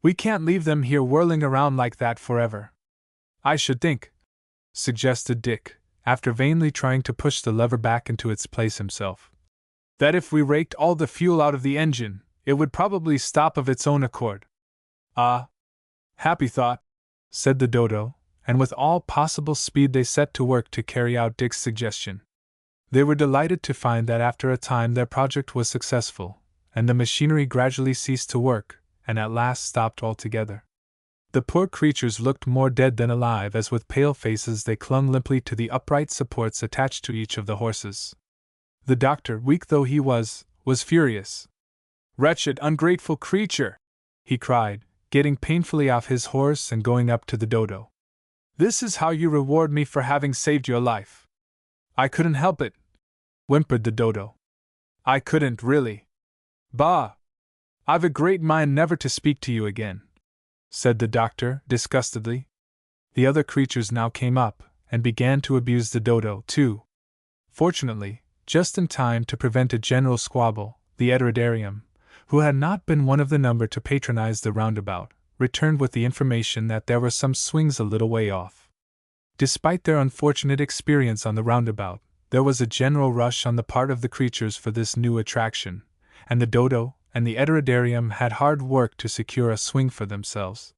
We can't leave them here whirling around like that forever. I should think, suggested Dick, after vainly trying to push the lever back into its place himself, that if we raked all the fuel out of the engine, it would probably stop of its own accord. Ah! Happy thought, said the Dodo, and with all possible speed they set to work to carry out Dick's suggestion. They were delighted to find that after a time their project was successful, and the machinery gradually ceased to work, and at last stopped altogether. The poor creatures looked more dead than alive as with pale faces they clung limply to the upright supports attached to each of the horses. The doctor, weak though he was furious. Wretched, ungrateful creature! He cried, getting painfully off his horse and going up to the Dodo. This is how you reward me for having saved your life. I couldn't help it, whimpered the Dodo. I couldn't, really. Bah! I've a great mind never to speak to you again, said the doctor, disgustedly. The other creatures now came up, and began to abuse the Dodo, too. Fortunately, just in time to prevent a general squabble, the Heterodarium, who had not been one of the number to patronize the roundabout, returned with the information that there were some swings a little way off. Despite their unfortunate experience on the roundabout, there was a general rush on the part of the creatures for this new attraction, and the Dodo and the Heterodarium had hard work to secure a swing for themselves.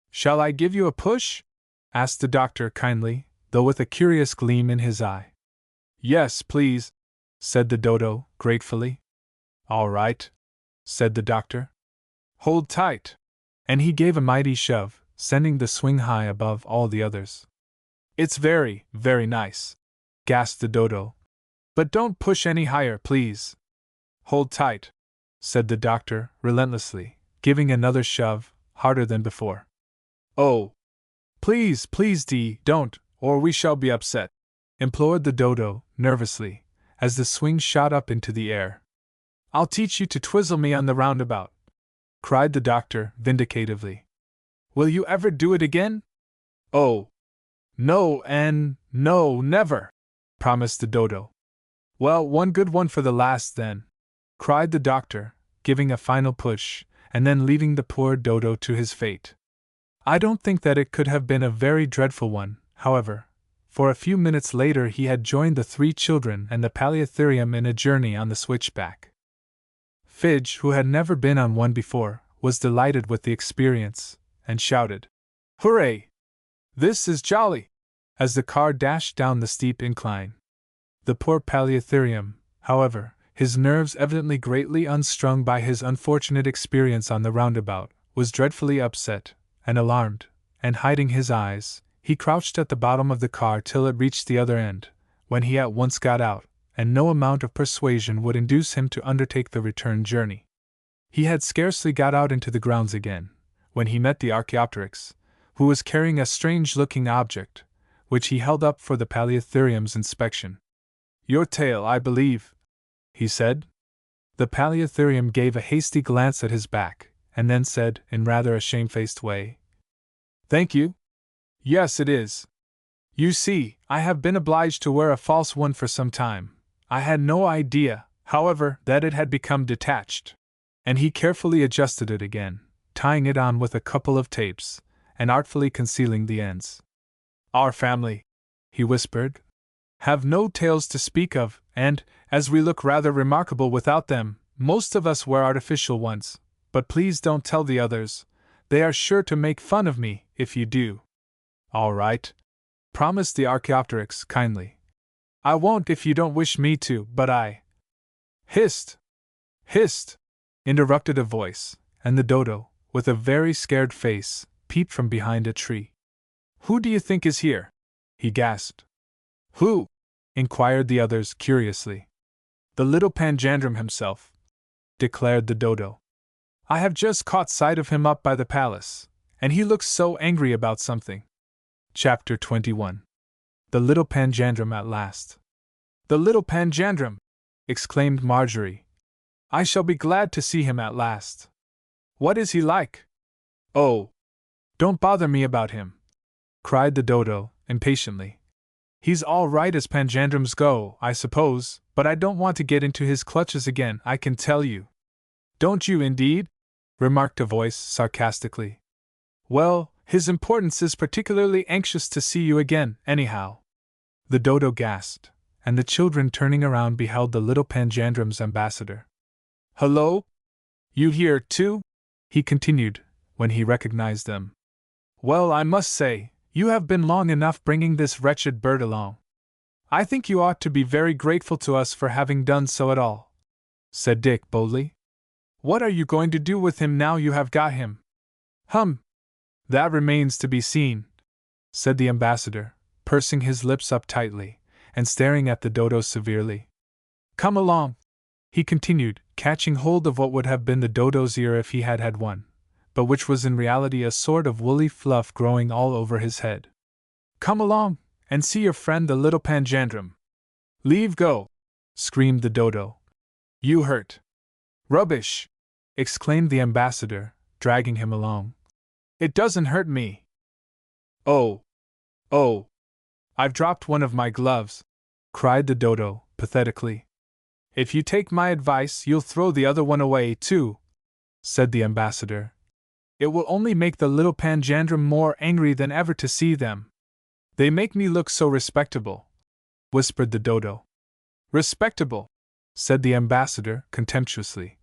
Shall I give you a push? Asked the doctor kindly, though with a curious gleam in his eye. Yes, please, said the Dodo, gratefully. All right, said the doctor. Hold tight. And he gave a mighty shove, sending the swing high above all the others. It's very, very nice, gasped the Dodo. But don't push any higher, please. Hold tight, said the doctor, relentlessly, giving another shove, harder than before. Oh! Please, please, don't, or we shall be upset, implored the Dodo, nervously, as the swing shot up into the air. I'll teach you to twizzle me on the roundabout, cried the doctor, vindicatively. Will you ever do it again? Oh! No, no, never, promised the Dodo. Well, one good one for the last, then, cried the doctor, giving a final push, and then leaving the poor Dodo to his fate. I don't think that it could have been a very dreadful one, however, for a few minutes later he had joined the 3 children and the Paleotherium in a journey on the switchback. Fidge, who had never been on one before, was delighted with the experience, and shouted, Hooray! This is jolly! As the car dashed down the steep incline. The poor Paleotherium, however, his nerves evidently greatly unstrung by his unfortunate experience on the roundabout, was dreadfully upset and alarmed, and hiding his eyes, he crouched at the bottom of the car till it reached the other end, when he at once got out, and no amount of persuasion would induce him to undertake the return journey. He had scarcely got out into the grounds again, when he met the Archaeopteryx, who was carrying a strange-looking object, which he held up for the Paleotherium's inspection. "Your tail, I believe," he said. The Paleotherium gave a hasty glance at his back, and then said, in rather a shamefaced way, "Thank you. Yes, it is. You see, I have been obliged to wear a false one for some time. I had no idea, however, that it had become detached." And he carefully adjusted it again, tying it on with a couple of tapes, and artfully concealing the ends. "Our family," he whispered, "have no tails to speak of, and, as we look rather remarkable without them, most of us wear artificial ones, but please don't tell the others. They are sure to make fun of me, if you do." "All right," promised the Archaeopteryx kindly. "I won't if you don't wish me to, but I—" "Hist! Hist!" interrupted a voice, and the Dodo, with a very scared face, peeped from behind a tree. "Who do you think is here?" he gasped. "Who?" inquired the others curiously. "The little Panjandrum himself," declared the Dodo. "I have just caught sight of him up by the palace, and he looks so angry about something." Chapter 21. The little Panjandrum at last. "The little Panjandrum!" exclaimed Marjorie. "I shall be glad to see him at last. What is he like?" "Oh, don't bother me about him," cried the Dodo, impatiently. "He's all right as Panjandrums go, I suppose, but I don't want to get into his clutches again, I can tell you." "Don't you, indeed?" remarked a voice sarcastically. "Well, His Importance is particularly anxious to see you again, anyhow." The Dodo gasped, and the children turning around beheld the little Panjandrum's ambassador. "Hullo! You here, too?" he continued, when he recognized them. "Well, I must say, you have been long enough bringing this wretched bird along. I think you ought to be very grateful to us for having done so at all," said Dick boldly. "What are you going to do with him now you have got him?" "Hum! That remains to be seen," said the ambassador, pursing his lips up tightly, and staring at the Dodo severely. "Come along," he continued, catching hold of what would have been the Dodo's ear if he had had one, but which was in reality a sort of woolly fluff growing all over his head. "Come along, and see your friend the little Panjandrum." "Leave go!" screamed the Dodo. "You hurt." "Rubbish!" exclaimed the ambassador, dragging him along. "It doesn't hurt me." "Oh! Oh! I've dropped one of my gloves," cried the Dodo, pathetically. "If you take my advice, you'll throw the other one away, too," said the ambassador. "It will only make the little Panjandrum more angry than ever to see them. They make me look so respectable," whispered the Dodo. "Respectable," said the ambassador, contemptuously.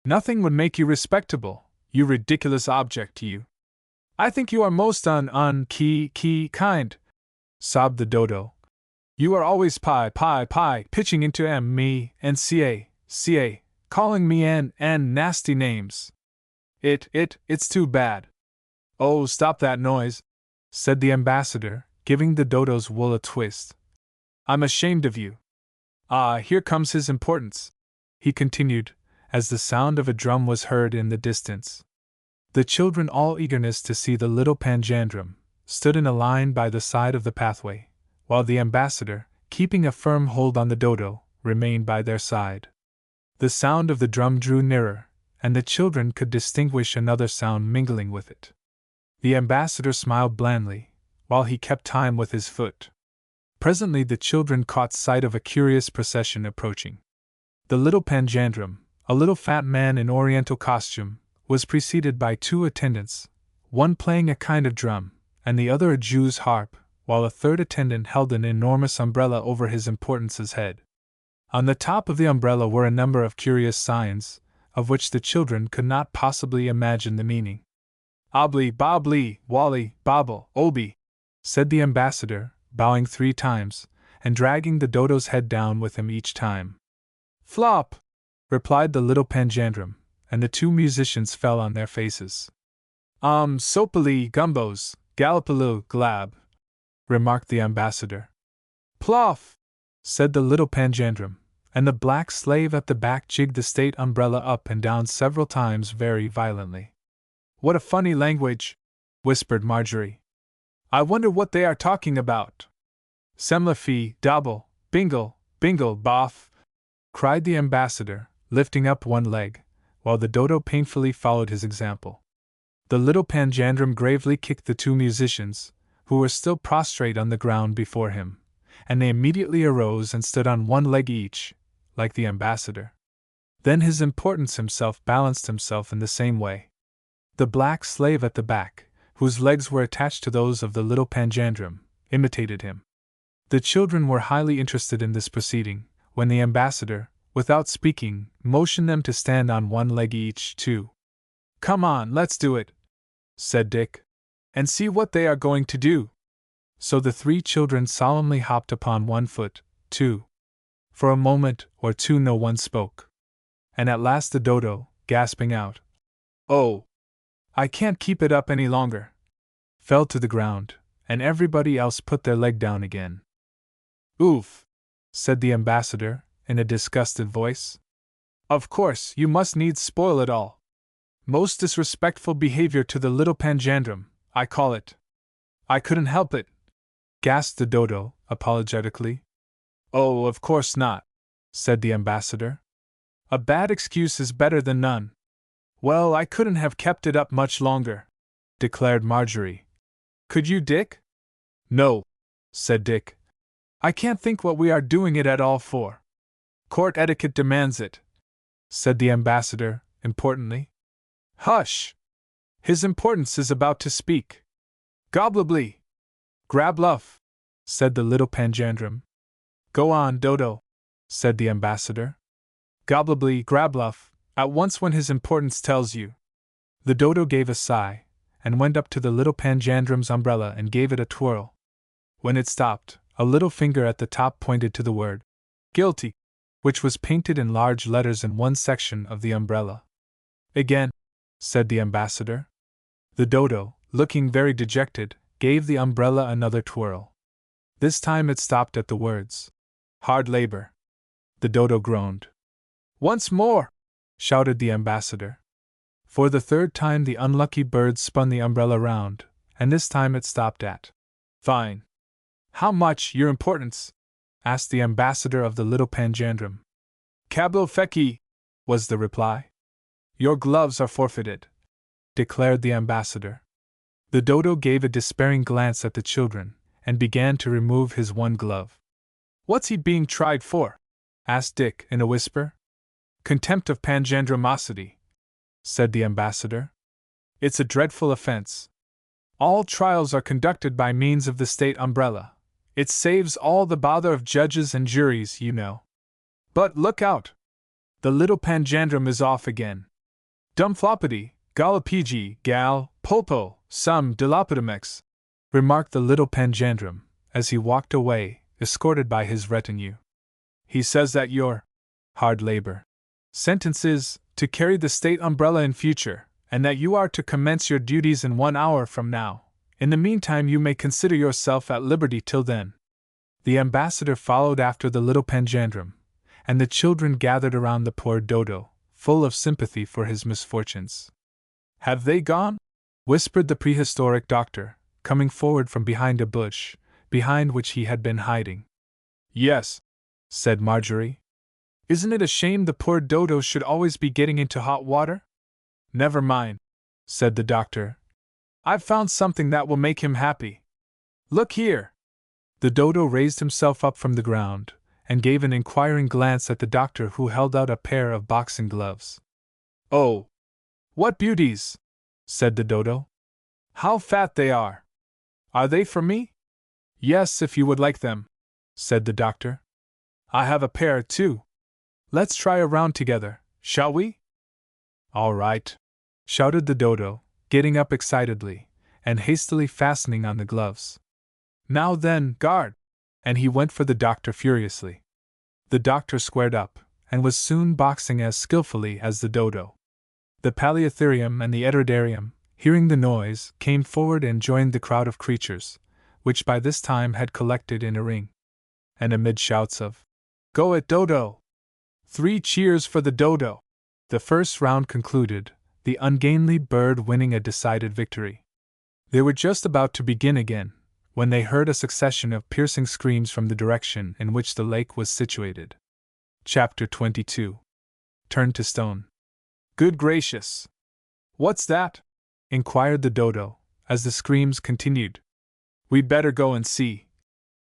"Nothing would make you respectable, you ridiculous object, you." "I think you are most kind," sobbed the Dodo. "You are always pitching into me and ca, calling me and nasty names. It's too bad." "Oh, stop that noise," said the ambassador, giving the Dodo's wool a twist. "I'm ashamed of you. Ah, here comes His Importance," he continued, as the sound of a drum was heard in the distance. The children, all eagerness to see the little Panjandrum, stood in a line by the side of the pathway, while the ambassador, keeping a firm hold on the Dodo, remained by their side. The sound of the drum drew nearer, and the children could distinguish another sound mingling with it. The ambassador smiled blandly, while he kept time with his foot. Presently the children caught sight of a curious procession approaching. The little Panjandrum, a little fat man in oriental costume, was preceded by two attendants, one playing a kind of drum, and the other a Jew's harp, while a third attendant held an enormous umbrella over His Importance's head. On the top of the umbrella were a number of curious signs, of which the children could not possibly imagine the meaning. "Obly, bobly, wally, bobble, obi," said the ambassador, bowing 3 times, and dragging the Dodo's head down with him each time. "Flop!" replied the little Panjandrum, and the 2 musicians fell on their faces. Soapily gumbos," Gallopaloo, glab, remarked the ambassador. Ploff, said the little panjandrum, and the black slave at the back jigged the state umbrella up and down several times very violently. What a funny language, whispered Marjorie. I wonder what they are talking about. Semlafi, dobble, bingle, bingle, boff, cried the ambassador, lifting up one leg, while the Dodo painfully followed his example. The little panjandrum gravely kicked the two musicians, who were still prostrate on the ground before him, and they immediately arose and stood on one leg each, like the ambassador. Then his importance himself balanced himself in the same way. The black slave at the back, whose legs were attached to those of the little panjandrum, imitated him. The children were highly interested in this proceeding, when the ambassador, without speaking, motioned them to stand on one leg each, too. Come on, let's do it, said Dick, and see what they are going to do. So the three children solemnly hopped upon one foot, too. For a moment or two no one spoke. And at last the Dodo, gasping out, "Oh! I can't keep it up any longer," fell to the ground, and everybody else put their leg down again. Oof! Said the ambassador, in a disgusted voice. Of course, you must needs spoil it all. Most disrespectful behavior to the little panjandrum, I call it. I couldn't help it, gasped the Dodo, apologetically. Oh, of course not, said the ambassador. A bad excuse is better than none. Well, I couldn't have kept it up much longer, declared Marjorie. Could you, Dick? No, said Dick. I can't think what we are doing it at all for. Court etiquette demands it, said the ambassador, importantly. Hush! His Importance is about to speak. Gobbly! Grabluff! Said the little panjandrum. Go on, Dodo, said the ambassador. Gobbly, grabluff, at once when His Importance tells you. The Dodo gave a sigh, and went up to the little panjandrum's umbrella and gave it a twirl. When it stopped, a little finger at the top pointed to the word, guilty, which was painted in large letters in one section of the umbrella. Again, said the ambassador. The Dodo, looking very dejected, gave the umbrella another twirl. This time it stopped at the words, hard labor. The Dodo groaned. Once more! Shouted the ambassador. For the third time the unlucky bird spun the umbrella round, and this time it stopped at, fine. How much, Your Importance? Asked the ambassador of the little panjandrum. Cablo feki, was the reply. Your gloves are forfeited, declared the ambassador. The Dodo gave a despairing glance at the children, and began to remove his one glove. What's he being tried for? Asked Dick in a whisper. Contempt of panjandromosity, said the ambassador. It's a dreadful offense. All trials are conducted by means of the state umbrella. It saves all the bother of judges and juries, you know. But look out! The little panjandrum is off again. Dumfloppity, gallopigi, gal, polpo, sum dilopodamex, remarked the little panjandrum, as he walked away, escorted by his retinue. He says that your hard labor sentence is to carry the state umbrella in future, and that you are to commence your duties in 1 hour from now. In the meantime you may consider yourself at liberty till then. The ambassador followed after the little panjandrum, and the children gathered around the poor Dodo, full of sympathy for his misfortunes. Have they gone? Whispered the prehistoric doctor, coming forward from behind a bush, behind which he had been hiding. Yes, said Marjorie. Isn't it a shame the poor Dodo should always be getting into hot water? Never mind, said the doctor. I've found something that will make him happy. Look here! The Dodo raised himself up from the ground, and gave an inquiring glance at the doctor, who held out a pair of boxing gloves. Oh! What beauties! Said the Dodo. How fat they are! Are they for me? Yes, if you would like them, said the doctor. I have a pair, too. Let's try a round together, shall we? All right, shouted the Dodo, getting up excitedly, and hastily fastening on the gloves. Now then, guard! And he went for the doctor furiously. The doctor squared up, and was soon boxing as skillfully as the Dodo. The Paleotherium and the Eterodarium, hearing the noise, came forward and joined the crowd of creatures, which by this time had collected in a ring. And amid shouts of, "Go it, Dodo! 3 cheers for the Dodo!" the first round concluded, the ungainly bird winning a decided victory. They were just about to begin again, when they heard a succession of piercing screams from the direction in which the lake was situated. Chapter 22. Turned to Stone. "Good gracious! What's that?" inquired the Dodo, as the screams continued. "We'd better go and see,"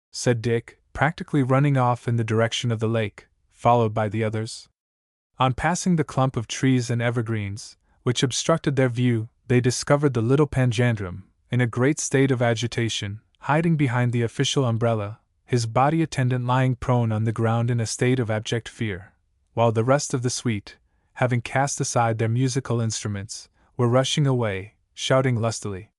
said Dick, practically running off in the direction of the lake, followed by the others. On passing the clump of trees and evergreens, which obstructed their view, they discovered the little Panjandrum, in a great state of agitation, hiding behind the official umbrella, his body attendant lying prone on the ground in a state of abject fear, while the rest of the suite, having cast aside their musical instruments, were rushing away, shouting lustily.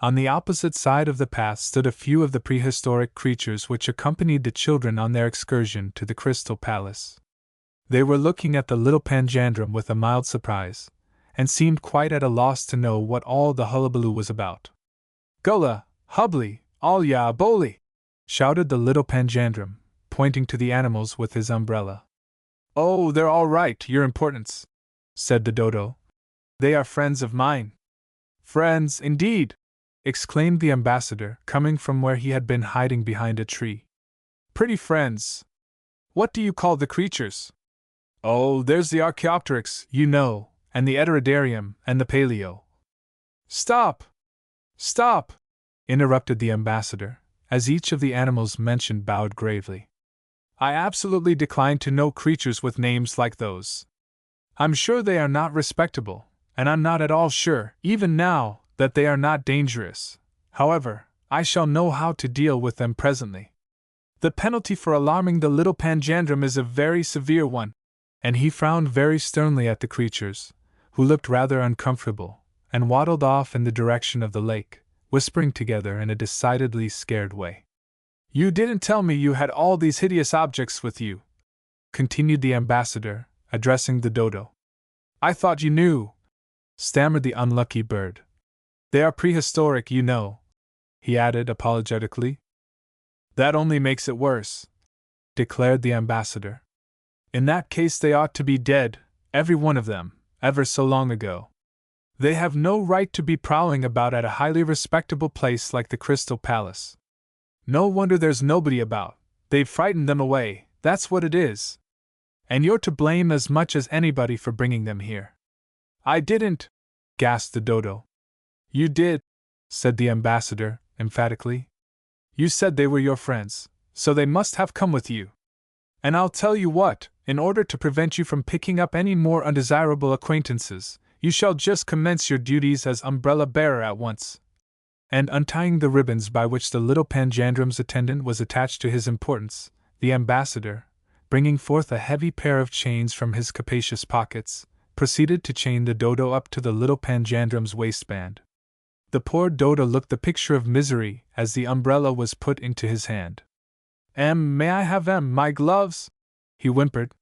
On the opposite side of the path stood a few of the prehistoric creatures which accompanied the children on their excursion to the Crystal Palace. They were looking at the little Panjandrum with a mild surprise, and seemed quite at a loss to know what all the hullabaloo was about. "Gullah, Hubbly, Alya, Boli!" shouted the little Panjandrum, pointing to the animals with his umbrella. "Oh, they're all right, Your Importance," said the Dodo. "They are friends of mine." "Friends, indeed!" exclaimed the ambassador, coming from where he had been hiding behind a tree. "Pretty friends! What do you call the creatures?" "Oh, there's the Archaeopteryx, you know, and the Heterodarium, and the Paleo." "Stop! Stop!" interrupted the ambassador, as each of the animals mentioned bowed gravely. "I absolutely decline to know creatures with names like those. I'm sure they are not respectable, and I'm not at all sure, even now, that they are not dangerous. However, I shall know how to deal with them presently. The penalty for alarming the little Panjandrum is a very severe one." And he frowned very sternly at the creatures, who looked rather uncomfortable, and waddled off in the direction of the lake, whispering together in a decidedly scared way. "You didn't tell me you had all these hideous objects with you," continued the ambassador, addressing the Dodo. "I thought you knew," stammered the unlucky bird. "They are prehistoric, you know," he added apologetically. "That only makes it worse," declared the ambassador. "In that case they ought to be dead, every one of them, ever so long ago. They have no right to be prowling about at a highly respectable place like the Crystal Palace. No wonder there's nobody about, they've frightened them away, that's what it is. And you're to blame as much as anybody for bringing them here." "I didn't," gasped the Dodo. "You did," said the ambassador, emphatically. "You said they were your friends, so they must have come with you. And I'll tell you what, in order to prevent you from picking up any more undesirable acquaintances, you shall just commence your duties as umbrella bearer at once." And untying the ribbons by which the little Panjandrum's attendant was attached to his importance, the ambassador, bringing forth a heavy pair of chains from his capacious pockets, proceeded to chain the Dodo up to the little Panjandrum's waistband. The poor Dodo looked the picture of misery as the umbrella was put into his hand. May I have my gloves?" he whimpered.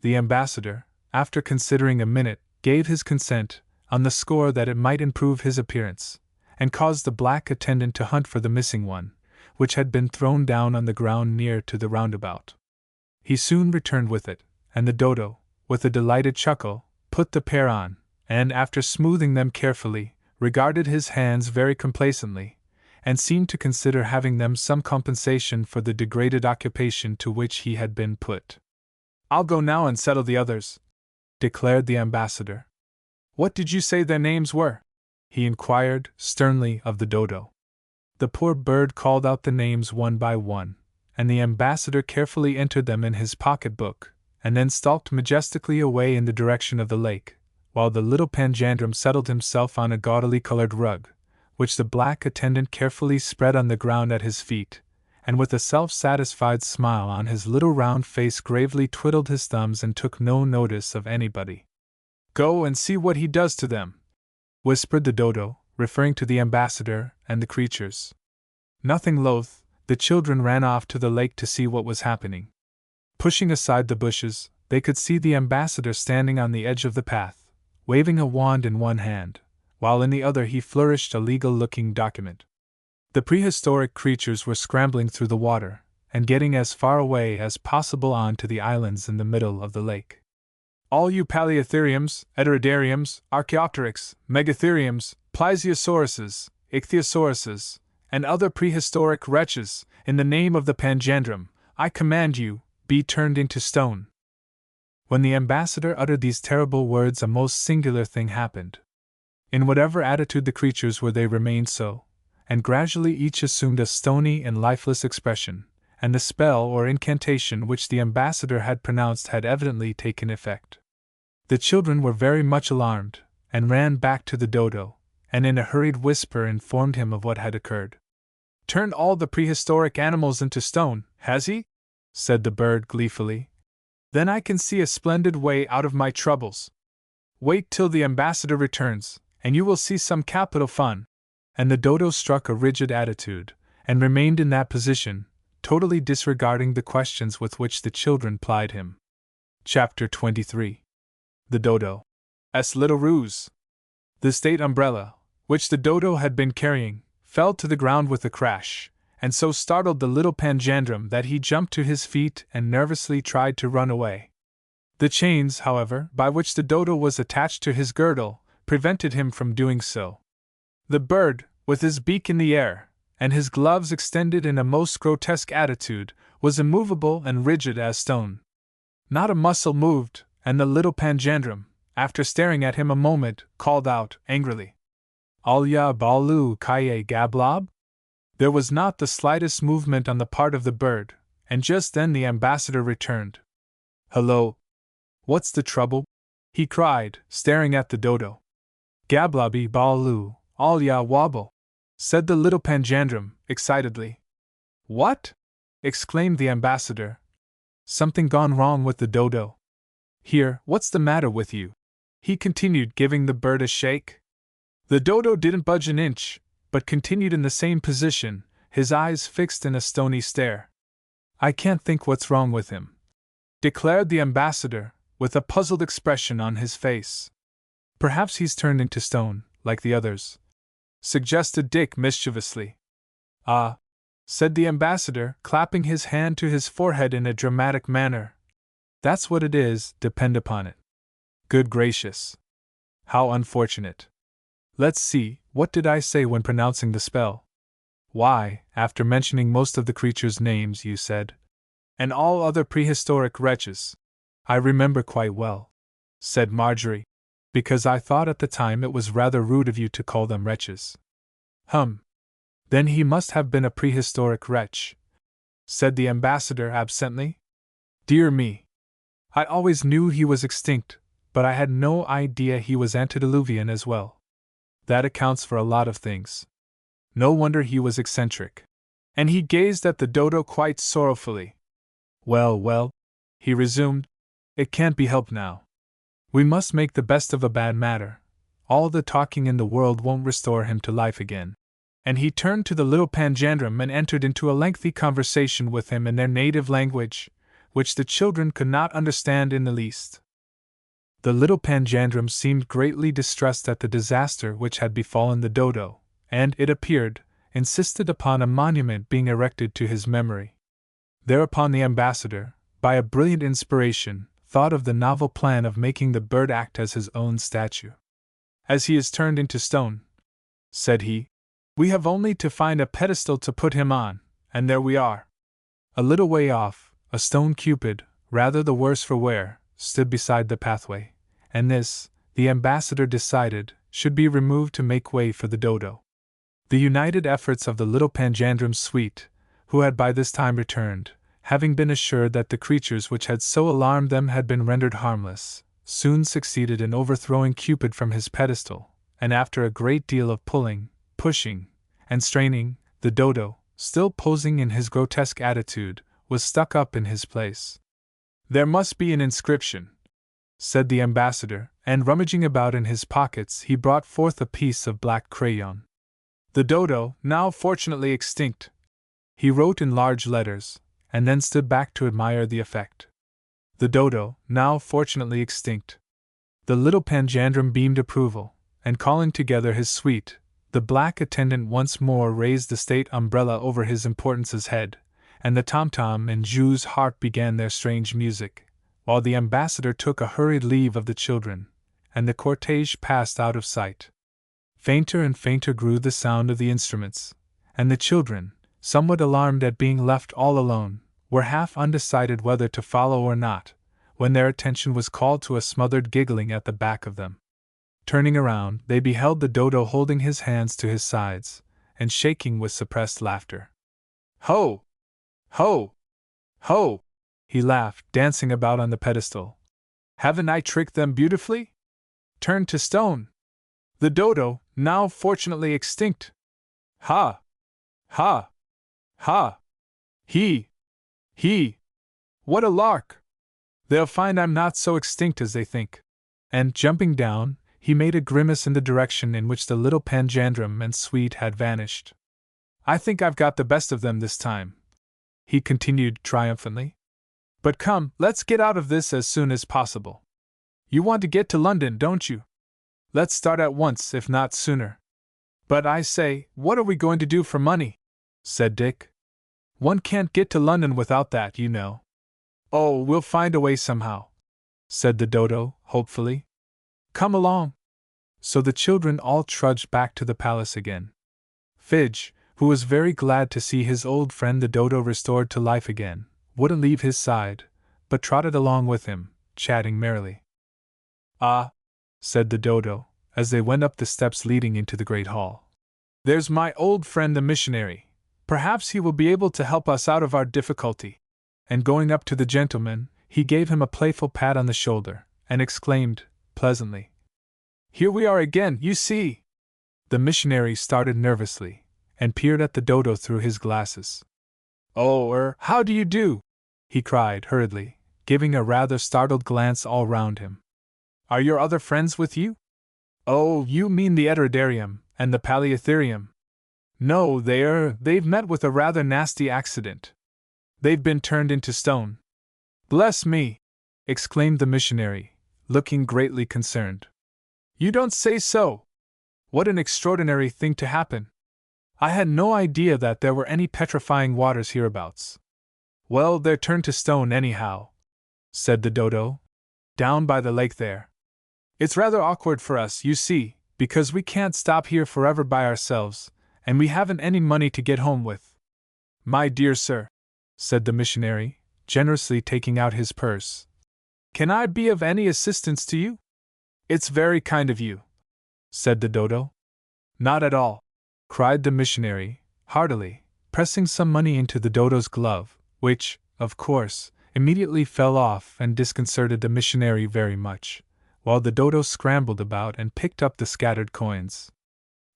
The ambassador, after considering a minute, gave his consent, on the score that it might improve his appearance, and caused the black attendant to hunt for the missing one, which had been thrown down on the ground near to the roundabout. He soon returned with it, and the Dodo, with a delighted chuckle, put the pair on, and after smoothing them carefully, regarded his hands very complacently, and seemed to consider having them some compensation for the degraded occupation to which he had been put. "I'll go now and settle the others," declared the ambassador. "What did you say their names were?" he inquired sternly of the Dodo. The poor bird called out the names one by one, and the ambassador carefully entered them in his pocket-book, and then stalked majestically away in the direction of the lake, while the little Panjandrum settled himself on a gaudily colored rug, which the black attendant carefully spread on the ground at his feet, and with a self-satisfied smile on his little round face gravely twiddled his thumbs and took no notice of anybody. "Go and see what he does to them," whispered the Dodo, referring to the ambassador and the creatures. Nothing loath, the children ran off to the lake to see what was happening. Pushing aside the bushes, they could see the ambassador standing on the edge of the path, waving a wand in one hand, while in the other he flourished a legal-looking document. The prehistoric creatures were scrambling through the water, and getting as far away as possible on to the islands in the middle of the lake. All you Paleotheriums, Heterodariums, Archaeopteryx, Megatheriums, Plesiosauruses, Ichthyosauruses, and other prehistoric wretches, in the name of the Panjandrum, I command you, be turned into stone. When the ambassador uttered these terrible words, a most singular thing happened. In whatever attitude the creatures were, they remained so, and gradually each assumed a stony and lifeless expression, and the spell or incantation which the ambassador had pronounced had evidently taken effect. The children were very much alarmed, and ran back to the Dodo, and in a hurried whisper informed him of what had occurred. "Turned all the prehistoric animals into stone, has he?" said the bird gleefully. "Then I can see a splendid way out of my troubles. Wait till the ambassador returns, and you will see some capital fun." And the Dodo struck a rigid attitude, and remained in that position, totally disregarding the questions with which the children plied him. Chapter 23. The Dodo's Little Ruse. The state umbrella, which the Dodo had been carrying, fell to the ground with a crash, and so startled the little Panjandrum that he jumped to his feet and nervously tried to run away. The chains, however, by which the Dodo was attached to his girdle, prevented him from doing so. The bird, with his beak in the air, and his gloves extended in a most grotesque attitude, was immovable and rigid as stone. Not a muscle moved, and the little Panjandrum, after staring at him a moment, called out, angrily, "Alya balu kaye gablob?" There was not the slightest movement on the part of the bird, and just then the ambassador returned. "Hello! What's the trouble?" he cried, staring at the Dodo. "Gablobi balu, alya wobble," said the little Panjandrum, excitedly. "What?" exclaimed the ambassador. "Something gone wrong with the Dodo. Here, what's the matter with you?" he continued, giving the bird a shake. The Dodo didn't budge an inch, but continued in the same position, his eyes fixed in a stony stare. "I can't think what's wrong with him," declared the ambassador, with a puzzled expression on his face. "Perhaps he's turned into stone, like the others," suggested Dick mischievously. "Ah," said the ambassador, clapping his hand to his forehead in a dramatic manner. "That's what it is, depend upon it. Good gracious! How unfortunate! Let's see, what did I say when pronouncing the spell?" "Why, after mentioning most of the creatures' names, you said, 'and all other prehistoric wretches.'" "I remember quite well," said Marjorie, "because I thought at the time it was rather rude of you to call them wretches." "Then he must have been a prehistoric wretch," said the ambassador absently. "Dear me! I always knew he was extinct, but I had no idea he was antediluvian as well. That accounts for a lot of things. No wonder he was eccentric." And he gazed at the Dodo quite sorrowfully. "Well, well," he resumed, "it can't be helped now. We must make the best of a bad matter. All the talking in the world won't restore him to life again." And he turned to the little Panjandrum and entered into a lengthy conversation with him in their native language, which the children could not understand in the least. The little Panjandrum seemed greatly distressed at the disaster which had befallen the Dodo, and, it appeared, insisted upon a monument being erected to his memory. Thereupon the ambassador, by a brilliant inspiration, thought of the novel plan of making the bird act as his own statue. "As he is turned into stone," said he, "we have only to find a pedestal to put him on, and there we are." A little way off, a stone Cupid, rather the worse for wear, stood beside the pathway, and this, the ambassador decided, should be removed to make way for the Dodo. The united efforts of the little Panjandrum's suite, who had by this time returned, having been assured that the creatures which had so alarmed them had been rendered harmless, soon succeeded in overthrowing Cupid from his pedestal, and after a great deal of pulling, pushing, and straining, the Dodo, still posing in his grotesque attitude, was stuck up in his place. "There must be an inscription," said the ambassador, and rummaging about in his pockets he brought forth a piece of black crayon. "The Dodo, now fortunately extinct," he wrote in large letters, and then stood back to admire the effect. "The Dodo, now fortunately extinct." The little Panjandrum beamed approval, and calling together his suite, the black attendant once more raised the state umbrella over his importance's head, and the tom-tom and Ju's harp began their strange music, while the ambassador took a hurried leave of the children, and the cortege passed out of sight. Fainter and fainter grew the sound of the instruments, and the children, somewhat alarmed at being left all alone, were half undecided whether to follow or not, when their attention was called to a smothered giggling at the back of them. Turning around, they beheld the Dodo holding his hands to his sides, and shaking with suppressed laughter. "Ho! Ho! Ho!" he laughed, dancing about on the pedestal. "Haven't I tricked them beautifully? Turned to stone! The Dodo, now fortunately extinct! Ha! Ha! Ha! He! What a lark! They'll find I'm not so extinct as they think." And, jumping down, he made a grimace in the direction in which the little panjandrum and suite had vanished. "I think I've got the best of them this time," he continued triumphantly. "But come, let's get out of this as soon as possible. You want to get to London, don't you? Let's start at once, if not sooner." "But I say, what are we going to do for money?" said Dick. "One can't get to London without that, you know." "Oh, we'll find a way somehow," said the Dodo, hopefully. "Come along." So the children all trudged back to the palace again. Fidge, who was very glad to see his old friend the Dodo restored to life again, wouldn't leave his side, but trotted along with him, chatting merrily. "Ah," said the Dodo, as they went up the steps leading into the great hall. "There's my old friend the missionary. Perhaps he will be able to help us out of our difficulty." And going up to the gentleman, he gave him a playful pat on the shoulder, and exclaimed, pleasantly, "Here we are again, you see!" The missionary started nervously, and peered at the Dodo through his glasses. "Oh, how do you do?" he cried hurriedly, giving a rather startled glance all round him. "Are your other friends with you?" "Oh, you mean the Eterodarium and the Paleotherium? No, they've met with a rather nasty accident. They've been turned into stone." "Bless me!" exclaimed the missionary, looking greatly concerned. "You don't say so! What an extraordinary thing to happen! I had no idea that there were any petrifying waters hereabouts." "Well, they're turned to stone anyhow," said the Dodo, "down by the lake there. It's rather awkward for us, you see, because we can't stop here forever by ourselves, and we haven't any money to get home with." "My dear sir," said the missionary, generously taking out his purse, "can I be of any assistance to you?" "It's very kind of you," said the Dodo. "Not at all," cried the missionary, heartily, pressing some money into the Dodo's glove, which, of course, immediately fell off and disconcerted the missionary very much, while the Dodo scrambled about and picked up the scattered coins.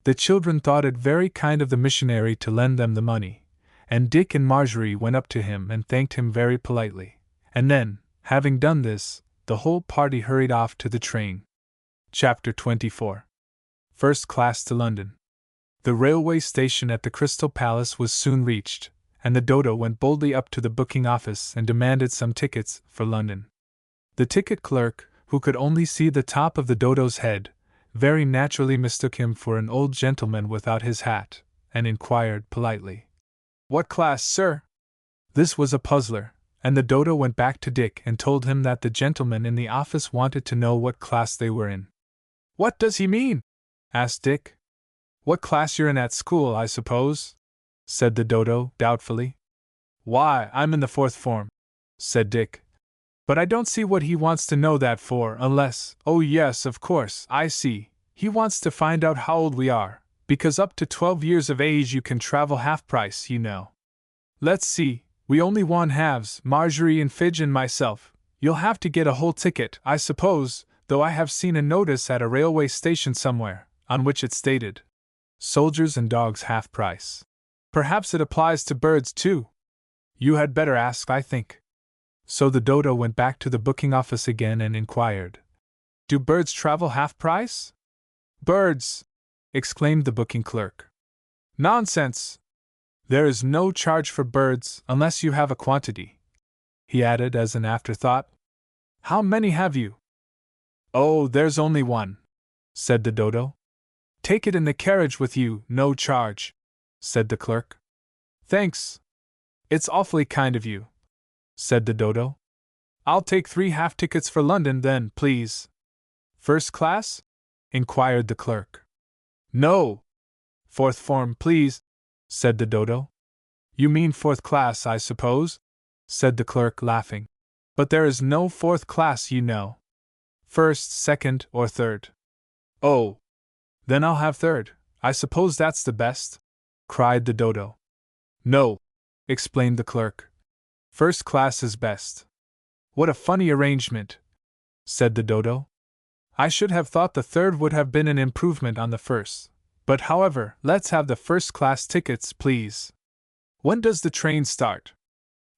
The children thought it very kind of the missionary to lend them the money, and Dick and Marjorie went up to him and thanked him very politely, and then, having done this, the whole party hurried off to the train. Chapter 24. First Class to London. The railway station at the Crystal Palace was soon reached, and the Dodo went boldly up to the booking office and demanded some tickets for London. The ticket clerk, who could only see the top of the Dodo's head, very naturally mistook him for an old gentleman without his hat, and inquired politely, "What class, sir?" This was a puzzler, and the Dodo went back to Dick and told him that the gentleman in the office wanted to know what class they were in. "What does he mean?" asked Dick. "What class you're in at school, I suppose," said the Dodo, doubtfully. "Why, I'm in the 4th form," said Dick. "But I don't see what he wants to know that for, unless— oh yes, of course, I see, he wants to find out how old we are, because up to 12 years of age you can travel half price, you know. Let's see, we only want halves, Marjorie and Fidge and myself. You'll have to get a whole ticket, I suppose, though I have seen a notice at a railway station somewhere, on which it stated, 'Soldiers and dogs half price.' Perhaps it applies to birds too. You had better ask, I think." So the Dodo went back to the booking office again and inquired, "Do birds travel half price?" "Birds!" exclaimed the booking clerk. "Nonsense! There is no charge for birds unless you have a quantity," he added as an afterthought. "How many have you?" "Oh, there's only one," said the Dodo. Take it in the carriage with you, no charge, said the clerk. Thanks. It's awfully kind of you, said the Dodo. I'll take 3 half tickets for London then, please. First class? Inquired the clerk. No. 4th form, please, said the Dodo. You mean 4th class, I suppose? Said the clerk, laughing. But there is no 4th class, you know. 1st, 2nd, or 3rd. Oh. Then I'll have 3rd, I suppose that's the best? Cried the Dodo. No, explained the clerk. 1st class is best. What a funny arrangement, said the Dodo. I should have thought the 3rd would have been an improvement on the 1st, but however, let's have the 1st class tickets, please. When does the train start?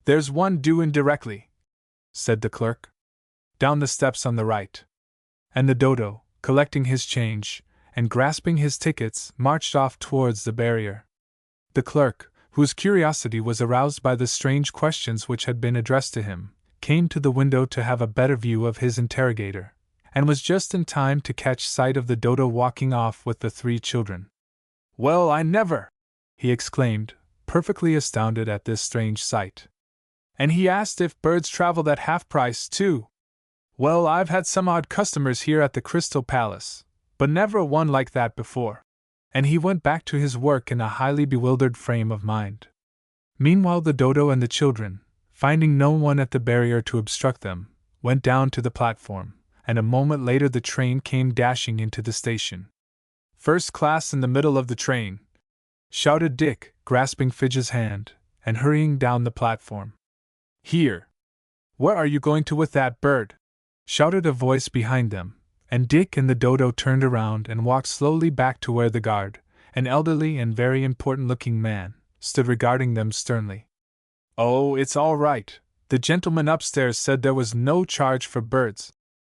There's one due in directly, said the clerk. Down the steps on the right. And the Dodo, collecting his change, and grasping his tickets, marched off towards the barrier. The clerk, whose curiosity was aroused by the strange questions which had been addressed to him, came to the window to have a better view of his interrogator, and was just in time to catch sight of the Dodo walking off with the 3 children. Well, I never! He exclaimed, perfectly astounded at this strange sight. And he asked if birds traveled at half price, too. Well, I've had some odd customers here at the Crystal Palace, but never one like that before. And he went back to his work in a highly bewildered frame of mind. Meanwhile, the Dodo and the children, finding no one at the barrier to obstruct them, went down to the platform, and a moment later the train came dashing into the station. First class in the middle of the train, shouted Dick, grasping Fidge's hand, and hurrying down the platform. Here! Where are you going to with that bird? Shouted a voice behind them, and Dick and the Dodo turned around and walked slowly back to where the guard, an elderly and very important-looking man, stood regarding them sternly. Oh, it's all right. The gentleman upstairs said there was no charge for birds,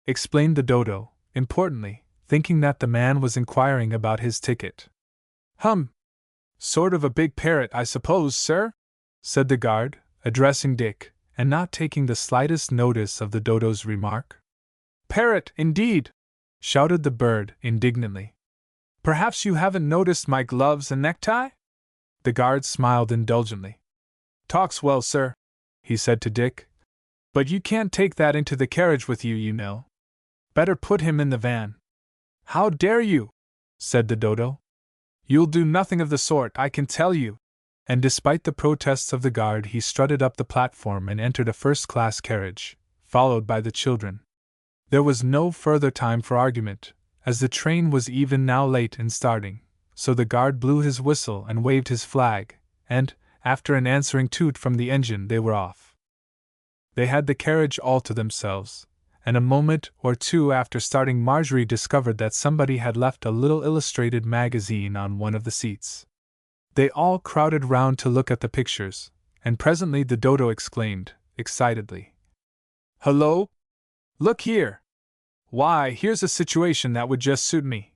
explained the Dodo, importantly, thinking that the man was inquiring about his ticket. Sort of a big parrot, I suppose, sir? Said the guard, addressing Dick, and not taking the slightest notice of the Dodo's remark. Parrot, indeed! Shouted the bird, indignantly. Perhaps you haven't noticed my gloves and necktie? The guard smiled indulgently. Talks well, sir, he said to Dick. But you can't take that into the carriage with you, you know. Better put him in the van. How dare you? Said the Dodo. You'll do nothing of the sort, I can tell you. And despite the protests of the guard, he strutted up the platform and entered a first-class carriage, followed by the children. There was no further time for argument, as the train was even now late in starting, so the guard blew his whistle and waved his flag, and, after an answering toot from the engine, they were off. They had the carriage all to themselves, and a moment or two after starting Marjorie discovered that somebody had left a little illustrated magazine on one of the seats. They all crowded round to look at the pictures, and presently the Dodo exclaimed, excitedly, Hello! Look here! Why, here's a situation that would just suit me.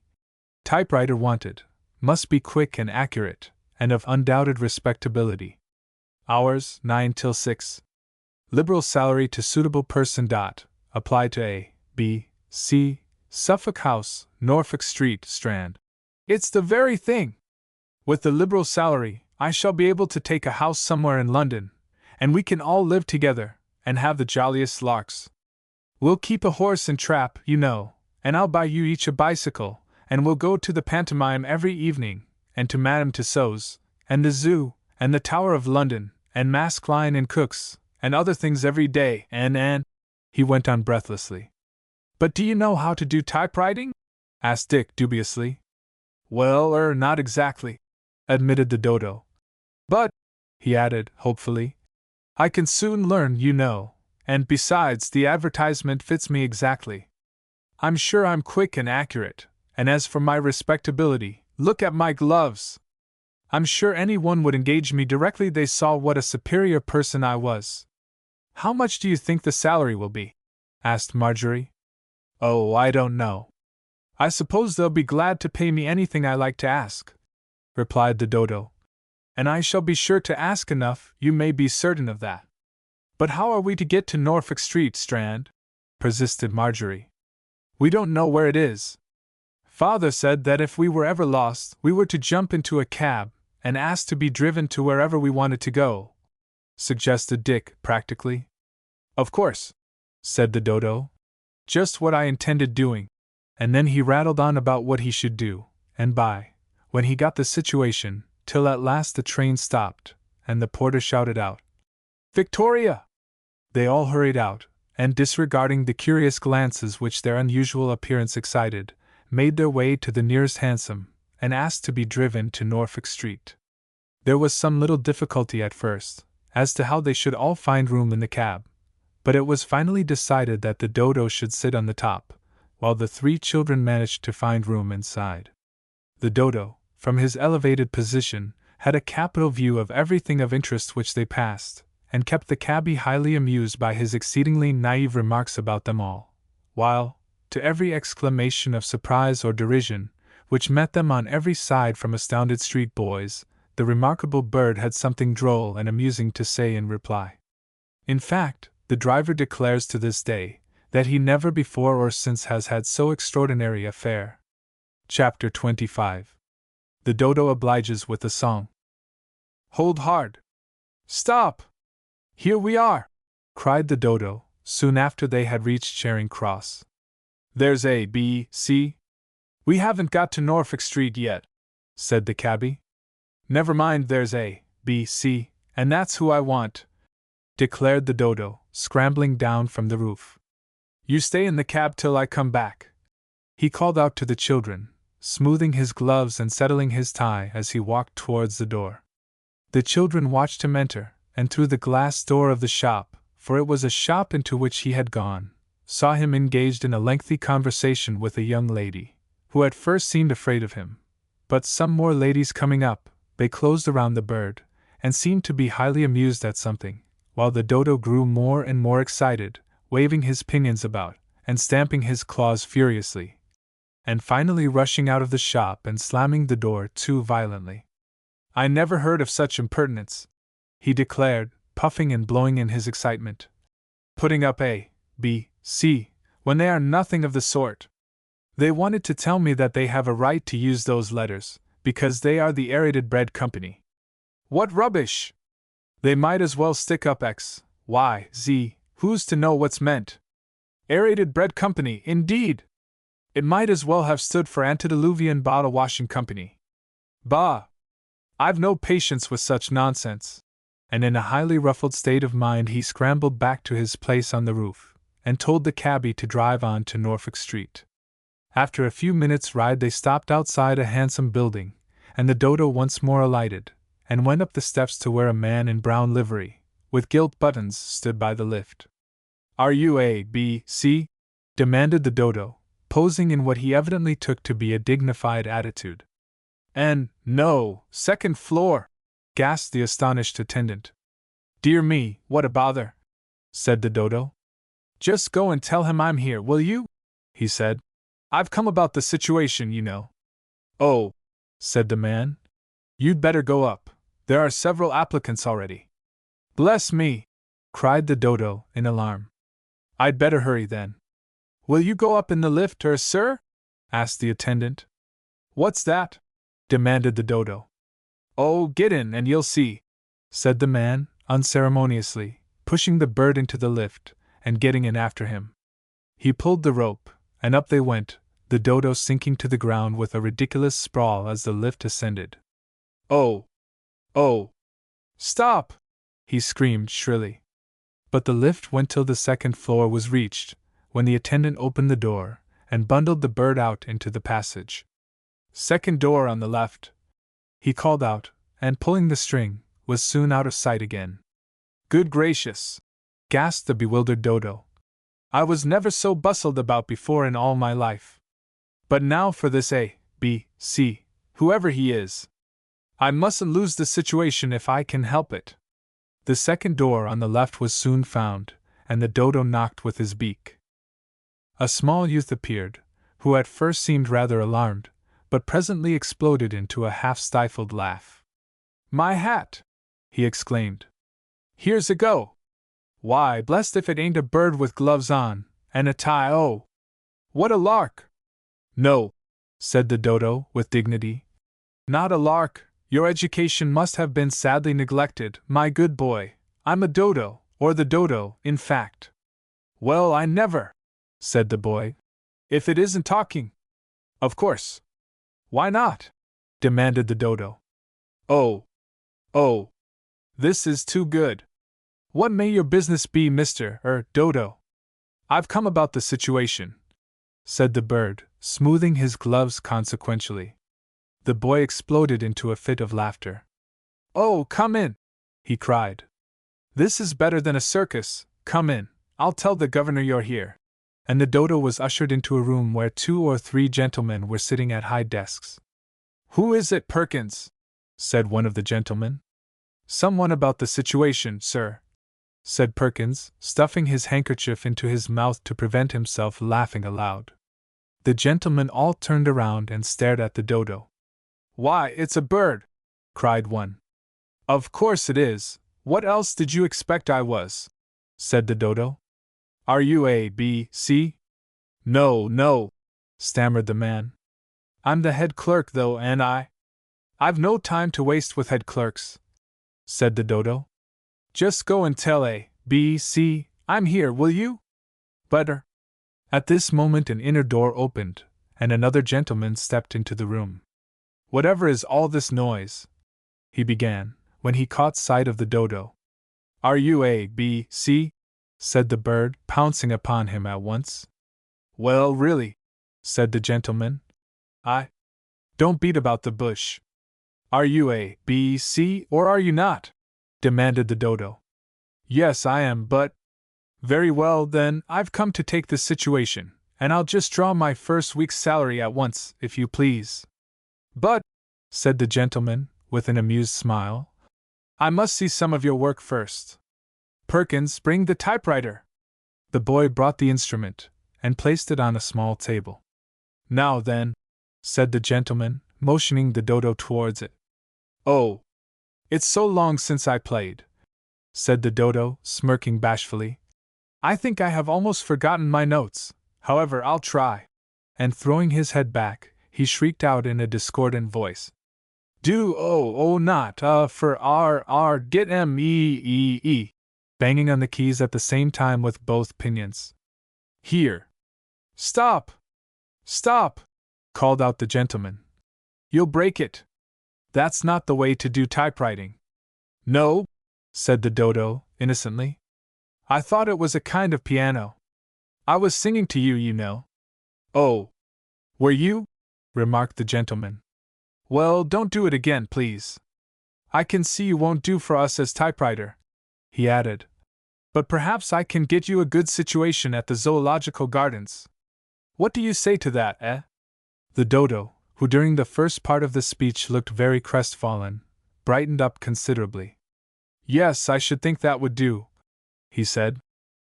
Typewriter wanted, must be quick and accurate, and of undoubted respectability. Hours, 9 till 6. Liberal salary to suitable person. Apply to A, B, C, Suffolk House, Norfolk Street, Strand. It's the very thing! With the liberal salary, I shall be able to take a house somewhere in London, and we can all live together, and have the jolliest larks. We'll keep a horse and trap, you know, and I'll buy you each a bicycle, and we'll go to the pantomime every evening, and to Madame Tussauds, and the Zoo, and the Tower of London, and Mask Lion and Cook's, and other things every day, and, he went on breathlessly. But do you know how to do typewriting? Asked Dick dubiously. Well, not exactly, admitted the Dodo. But, he added, hopefully, I can soon learn, you know, and besides, the advertisement fits me exactly. I'm sure I'm quick and accurate, and as for my respectability, look at my gloves. I'm sure anyone would engage me directly they saw what a superior person I was. How much do you think the salary will be? Asked Marjorie. Oh, I don't know. I suppose they'll be glad to pay me anything I like to ask, replied the Dodo. And I shall be sure to ask enough, you may be certain of that. But how are we to get to Norfolk Street, Strand? Persisted Marjorie. We don't know where it is. Father said that if we were ever lost, we were to jump into a cab and ask to be driven to wherever we wanted to go," suggested Dick practically. "Of course," said the Dodo. "Just what I intended doing." And then he rattled on about what he should do, and when he got the situation, till at last the train stopped, and the porter shouted out, "Victoria!" They all hurried out, and disregarding the curious glances which their unusual appearance excited, made their way to the nearest hansom, and asked to be driven to Norfolk Street. There was some little difficulty at first, as to how they should all find room in the cab, but it was finally decided that the Dodo should sit on the top, while the 3 children managed to find room inside. The Dodo, from his elevated position, had a capital view of everything of interest which they passed, and kept the cabby highly amused by his exceedingly naive remarks about them all, while, to every exclamation of surprise or derision, which met them on every side from astounded street boys, the remarkable bird had something droll and amusing to say in reply. In fact, the driver declares to this day that he never before or since has had so extraordinary a fare. Chapter 25. The Dodo obliges with a song. "Hold hard! Stop! Here we are!" cried the Dodo, soon after they had reached Charing Cross. "There's A, B, C. We haven't got to Norfolk Street yet," said the cabby. "Never mind, there's A, B, C, and that's who I want," declared the Dodo, scrambling down from the roof. "You stay in the cab till I come back," he called out to the children, smoothing his gloves and settling his tie as he walked towards the door. The children watched him enter, and through the glass door of the shop, for it was a shop into which he had gone, saw him engaged in a lengthy conversation with a young lady, who at first seemed afraid of him. But some more ladies coming up, they closed around the bird, and seemed to be highly amused at something, while the Dodo grew more and more excited, waving his pinions about, and stamping his claws furiously, and finally rushing out of the shop and slamming the door to violently. "I never heard of such impertinence," he declared, puffing and blowing in his excitement. "Putting up A, B, C, when they are nothing of the sort. They wanted to tell me that they have a right to use those letters, because they are the Aerated Bread Company. What rubbish! They might as well stick up X, Y, Z, who's to know what's meant? Aerated Bread Company, indeed! It might as well have stood for Antediluvian Bottle Washing Company. Bah! I've no patience with such nonsense." And in a highly ruffled state of mind he scrambled back to his place on the roof, and told the cabby to drive on to Norfolk Street. After a few minutes' ride they stopped outside a handsome building, and the Dodo once more alighted, and went up the steps to where a man in brown livery, with gilt buttons, stood by the lift. "Are you A, B, C?" demanded the Dodo, posing in what he evidently took to be a dignified attitude. "No, 2nd floor," gasped the astonished attendant. "Dear me, what a bother!" said the Dodo. "Just go and tell him I'm here, will you?" he said. "I've come about the situation, you know." "Oh," said the man. "You'd better go up. There are several applicants already." "Bless me!" cried the Dodo, in alarm. "I'd better hurry then." "Will you go up in the lift, sir?" asked the attendant. "What's that?" demanded the Dodo. "Oh, get in and you'll see," said the man, unceremoniously, pushing the bird into the lift, and getting in after him. He pulled the rope, and up they went, the Dodo sinking to the ground with a ridiculous sprawl as the lift ascended. "Oh! Oh! Stop!" he screamed shrilly. But the lift went till the 2nd floor was reached, when the attendant opened the door, and bundled the bird out into the passage. "Second door on the left," he called out, and pulling the string, was soon out of sight again. "Good gracious!" gasped the bewildered Dodo. "I was never so bustled about before in all my life. But now for this A, B, C, whoever he is. I mustn't lose the situation if I can help it." The second door on the left was soon found, and the Dodo knocked with his beak. A small youth appeared, who at first seemed rather alarmed, but presently exploded into a half-stifled laugh. "My hat!" he exclaimed. "Here's a go! Why, blest if it ain't a bird with gloves on, and a tie, oh! What a lark!" "No," said the Dodo with dignity. Not a lark. Your education must have been sadly neglected, my good boy. I'm a Dodo, or the Dodo, in fact. Well, I never, said the boy. If it isn't talking. Of course. Why not? Demanded the Dodo. Oh. This is too good. What may your business be, Mr. Dodo? I've come about the situation, said the bird, smoothing his gloves consequentially. The boy exploded into a fit of laughter. Oh, come in, he cried. This is better than a circus. Come in, I'll tell the governor you're here. And the Dodo was ushered into a room where 2 or 3 gentlemen were sitting at high desks. Who is it, Perkins? Said one of the gentlemen. Someone about the situation, sir, said Perkins, stuffing his handkerchief into his mouth to prevent himself laughing aloud. The gentlemen all turned around and stared at the Dodo. Why, it's a bird, cried one. Of course it is. What else did you expect I was? Said the Dodo. Are you A, B, C? No, stammered the man. I'm the head clerk, though, and I've no time to waste with head clerks, said the Dodo. Just go and tell A, B, C, I'm here, will you? But At this moment an inner door opened, and another gentleman stepped into the room. Whatever is all this noise? He began, when he caught sight of the Dodo. Are you A, B, C? Said the bird, pouncing upon him at once. Well, really, said the gentleman. Don't beat about the bush. Are you A, B, C, or are you not? Demanded the Dodo. Yes, I am, but… Very well, then, I've come to take this situation, and I'll just draw my first week's salary at once, if you please. But, said the gentleman, with an amused smile, I must see some of your work first. Perkins, bring the typewriter. The boy brought the instrument, and placed it on a small table. Now then, said the gentleman, motioning the Dodo towards it. Oh, it's so long since I played, said the Dodo, smirking bashfully. I think I have almost forgotten my notes. However, I'll try. And throwing his head back, he shrieked out in a discordant voice. Do not for r get me, banging on the keys at the same time with both pinions. Here. Stop! Stop! Called out the gentleman. You'll break it. That's not the way to do typewriting. No, said the Dodo, innocently. I thought it was a kind of piano. I was singing to you, you know. Oh. Were you? Remarked the gentleman. Well, don't do it again, please. I can see you won't do for us as typewriter, he added. But perhaps I can get you a good situation at the Zoological Gardens. What do you say to that, eh? The Dodo, who during the first part of the speech looked very crestfallen, brightened up considerably. Yes, I should think that would do, he said.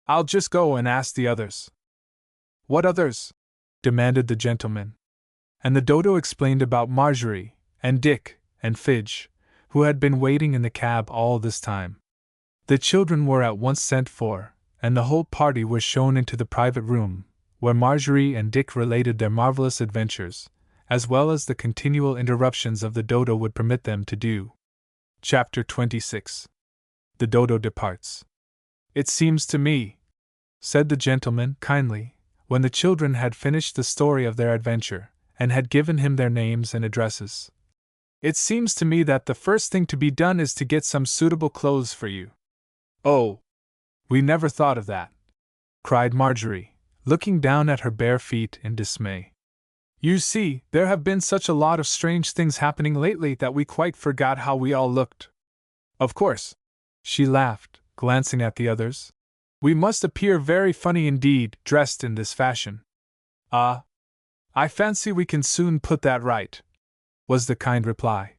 I'll just go and ask the others. What others? Demanded the gentleman. And the Dodo explained about Marjorie, and Dick, and Fidge, who had been waiting in the cab all this time. The children were at once sent for, and the whole party were shown into the private room, where Marjorie and Dick related their marvelous adventures, as well as the continual interruptions of the Dodo would permit them to do. Chapter 26. The Dodo departs. It seems to me, said the gentleman kindly, when the children had finished the story of their adventure, and had given him their names and addresses. It seems to me that the first thing to be done is to get some suitable clothes for you. Oh, we never thought of that, cried Marjorie, looking down at her bare feet in dismay. You see, there have been such a lot of strange things happening lately that we quite forgot how we all looked. Of course, she laughed, glancing at the others. We must appear very funny indeed, dressed in this fashion. I fancy we can soon put that right, was the kind reply.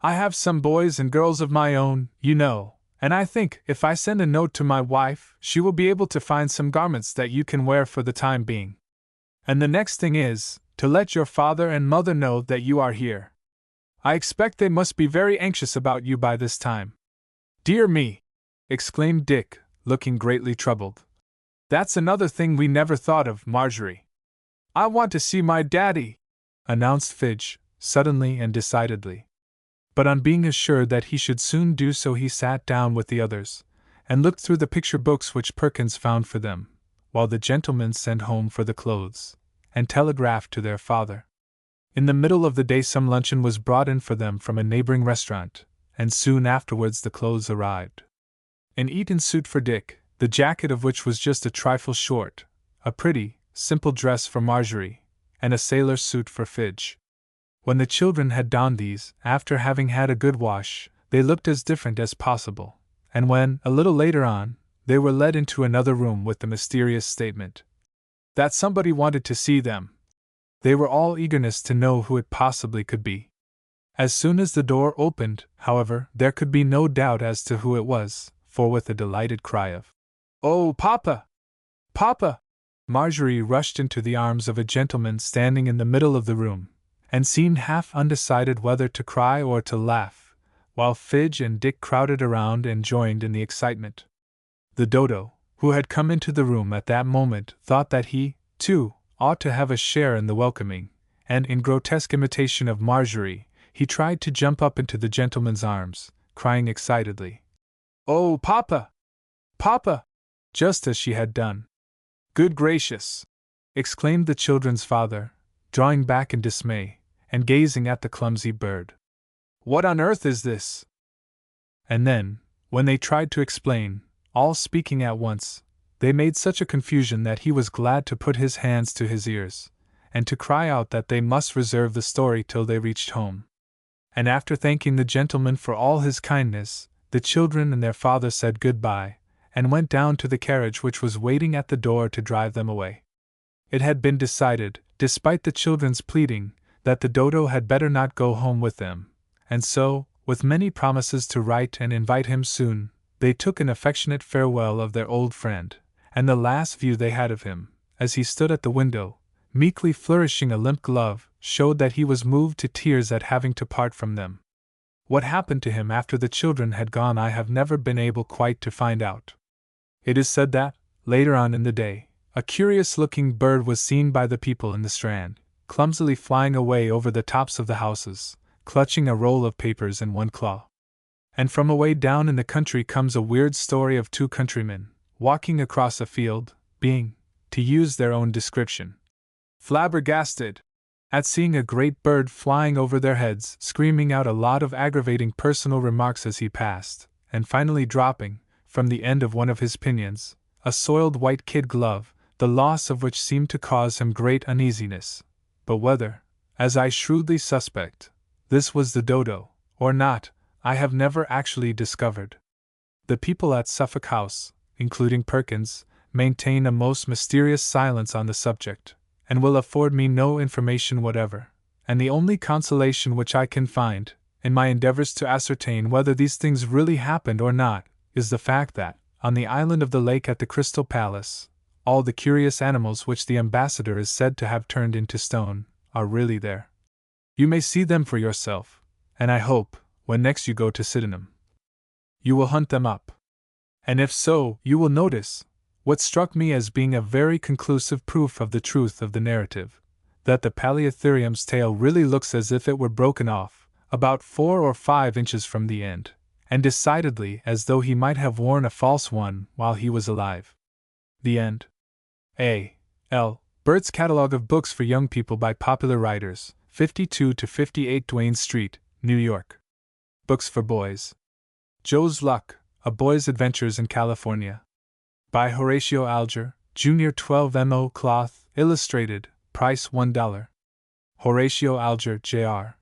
I have some boys and girls of my own, you know, and I think if I send a note to my wife, she will be able to find some garments that you can wear for the time being. And the next thing is, to let your father and mother know that you are here. I expect they must be very anxious about you by this time. Dear me! Exclaimed Dick, looking greatly troubled. That's another thing we never thought of, Marjorie. I want to see my daddy. announced Fidge, suddenly and decidedly. But on being assured that he should soon do so, he sat down with the others, and looked through the picture books which Perkins found for them, while the gentlemen sent home for the clothes, and telegraphed to their father. In the middle of the day some luncheon was brought in for them from a neighboring restaurant, and soon afterwards the clothes arrived. An Eton suit for Dick, the jacket of which was just a trifle short, a pretty, simple dress for Marjorie, and a sailor suit for Fidge. When the children had donned these, after having had a good wash, they looked as different as possible, and when, a little later on, they were led into another room with the mysterious statement that somebody wanted to see them, they were all eagerness to know who it possibly could be. As soon as the door opened, however, there could be no doubt as to who it was, for with a delighted cry of, "Oh, Papa! Papa!" Marjorie rushed into the arms of a gentleman standing in the middle of the room, and seemed half undecided whether to cry or to laugh, while Fidge and Dick crowded around and joined in the excitement. The Dodo, who had come into the room at that moment, thought that he, too, ought to have a share in the welcoming, and in grotesque imitation of Marjorie, he tried to jump up into the gentleman's arms, crying excitedly, "Oh, Papa! Papa!" just as she had done. "Good gracious!" exclaimed the children's father, drawing back in dismay, and gazing at the clumsy bird. "What on earth is this?" And then, when they tried to explain, all speaking at once, they made such a confusion that he was glad to put his hands to his ears, and to cry out that they must reserve the story till they reached home. And after thanking the gentleman for all his kindness, the children and their father said good-bye, and went down to the carriage which was waiting at the door to drive them away. It had been decided, despite the children's pleading, that the Dodo had better not go home with them, and so, with many promises to write and invite him soon, they took an affectionate farewell of their old friend, and the last view they had of him, as he stood at the window, meekly flourishing a limp glove, showed that he was moved to tears at having to part from them. What happened to him after the children had gone I have never been able quite to find out. It is said that, later on in the day, a curious-looking bird was seen by the people in the Strand, clumsily flying away over the tops of the houses, clutching a roll of papers in one claw. And from away down in the country comes a weird story of two countrymen, walking across a field, being, to use their own description, flabbergasted at seeing a great bird flying over their heads, screaming out a lot of aggravating personal remarks as he passed, and finally dropping, from the end of one of his pinions, a soiled white kid glove, the loss of which seemed to cause him great uneasiness. But whether, as I shrewdly suspect, this was the Dodo, or not, I have never actually discovered. The people at Suffolk House, including Perkins, maintain a most mysterious silence on the subject, and will afford me no information whatever, and the only consolation which I can find, in my endeavors to ascertain whether these things really happened or not, is the fact that, on the island of the lake at the Crystal Palace, all the curious animals which the ambassador is said to have turned into stone, are really there. You may see them for yourself, and I hope, when next you go to Sydenham, you will hunt them up. And if so, you will notice, what struck me as being a very conclusive proof of the truth of the narrative, that the Palaeotherium's tail really looks as if it were broken off, about 4 or 5 inches from the end, and decidedly as though he might have worn a false one while he was alive. The end. A. L. Bird's Catalogue of Books for Young People by Popular Writers, 52 to 58 Duane Street, New York. Books for Boys. Joe's Luck, A Boy's Adventures in California. By Horatio Alger, Jr. 12mo cloth, illustrated, price $1. Horatio Alger, Jr.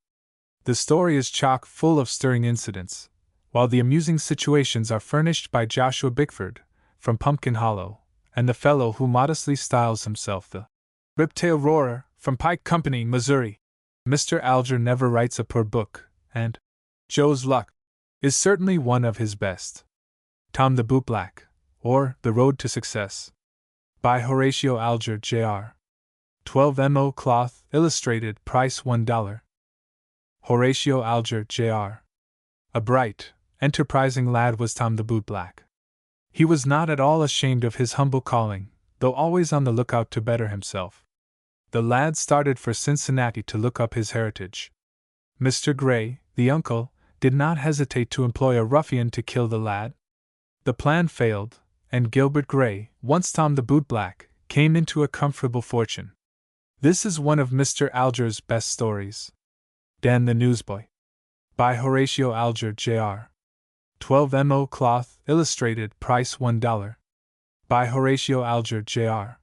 The story is chock full of stirring incidents, while the amusing situations are furnished by Joshua Bickford, from Pumpkin Hollow, and the fellow who modestly styles himself the Riptail Roarer, from Pike Company, Missouri. Mr. Alger never writes a poor book, and Joe's Luck is certainly one of his best. Tom the Bootblack, or The Road to Success. By Horatio Alger, Jr. 12mo cloth, illustrated, price $1. Horatio Alger, Jr. A bright, enterprising lad was Tom the Bootblack. He was not at all ashamed of his humble calling, though always on the lookout to better himself. The lad started for Cincinnati to look up his heritage. Mr. Gray, the uncle, did not hesitate to employ a ruffian to kill the lad. The plan failed, and Gilbert Gray, once Tom the bootblack, came into a comfortable fortune. This is one of Mr. Alger's best stories. Dan the Newsboy. By Horatio Alger, Jr. 12mo cloth, illustrated, price $1. By Horatio Alger, Jr.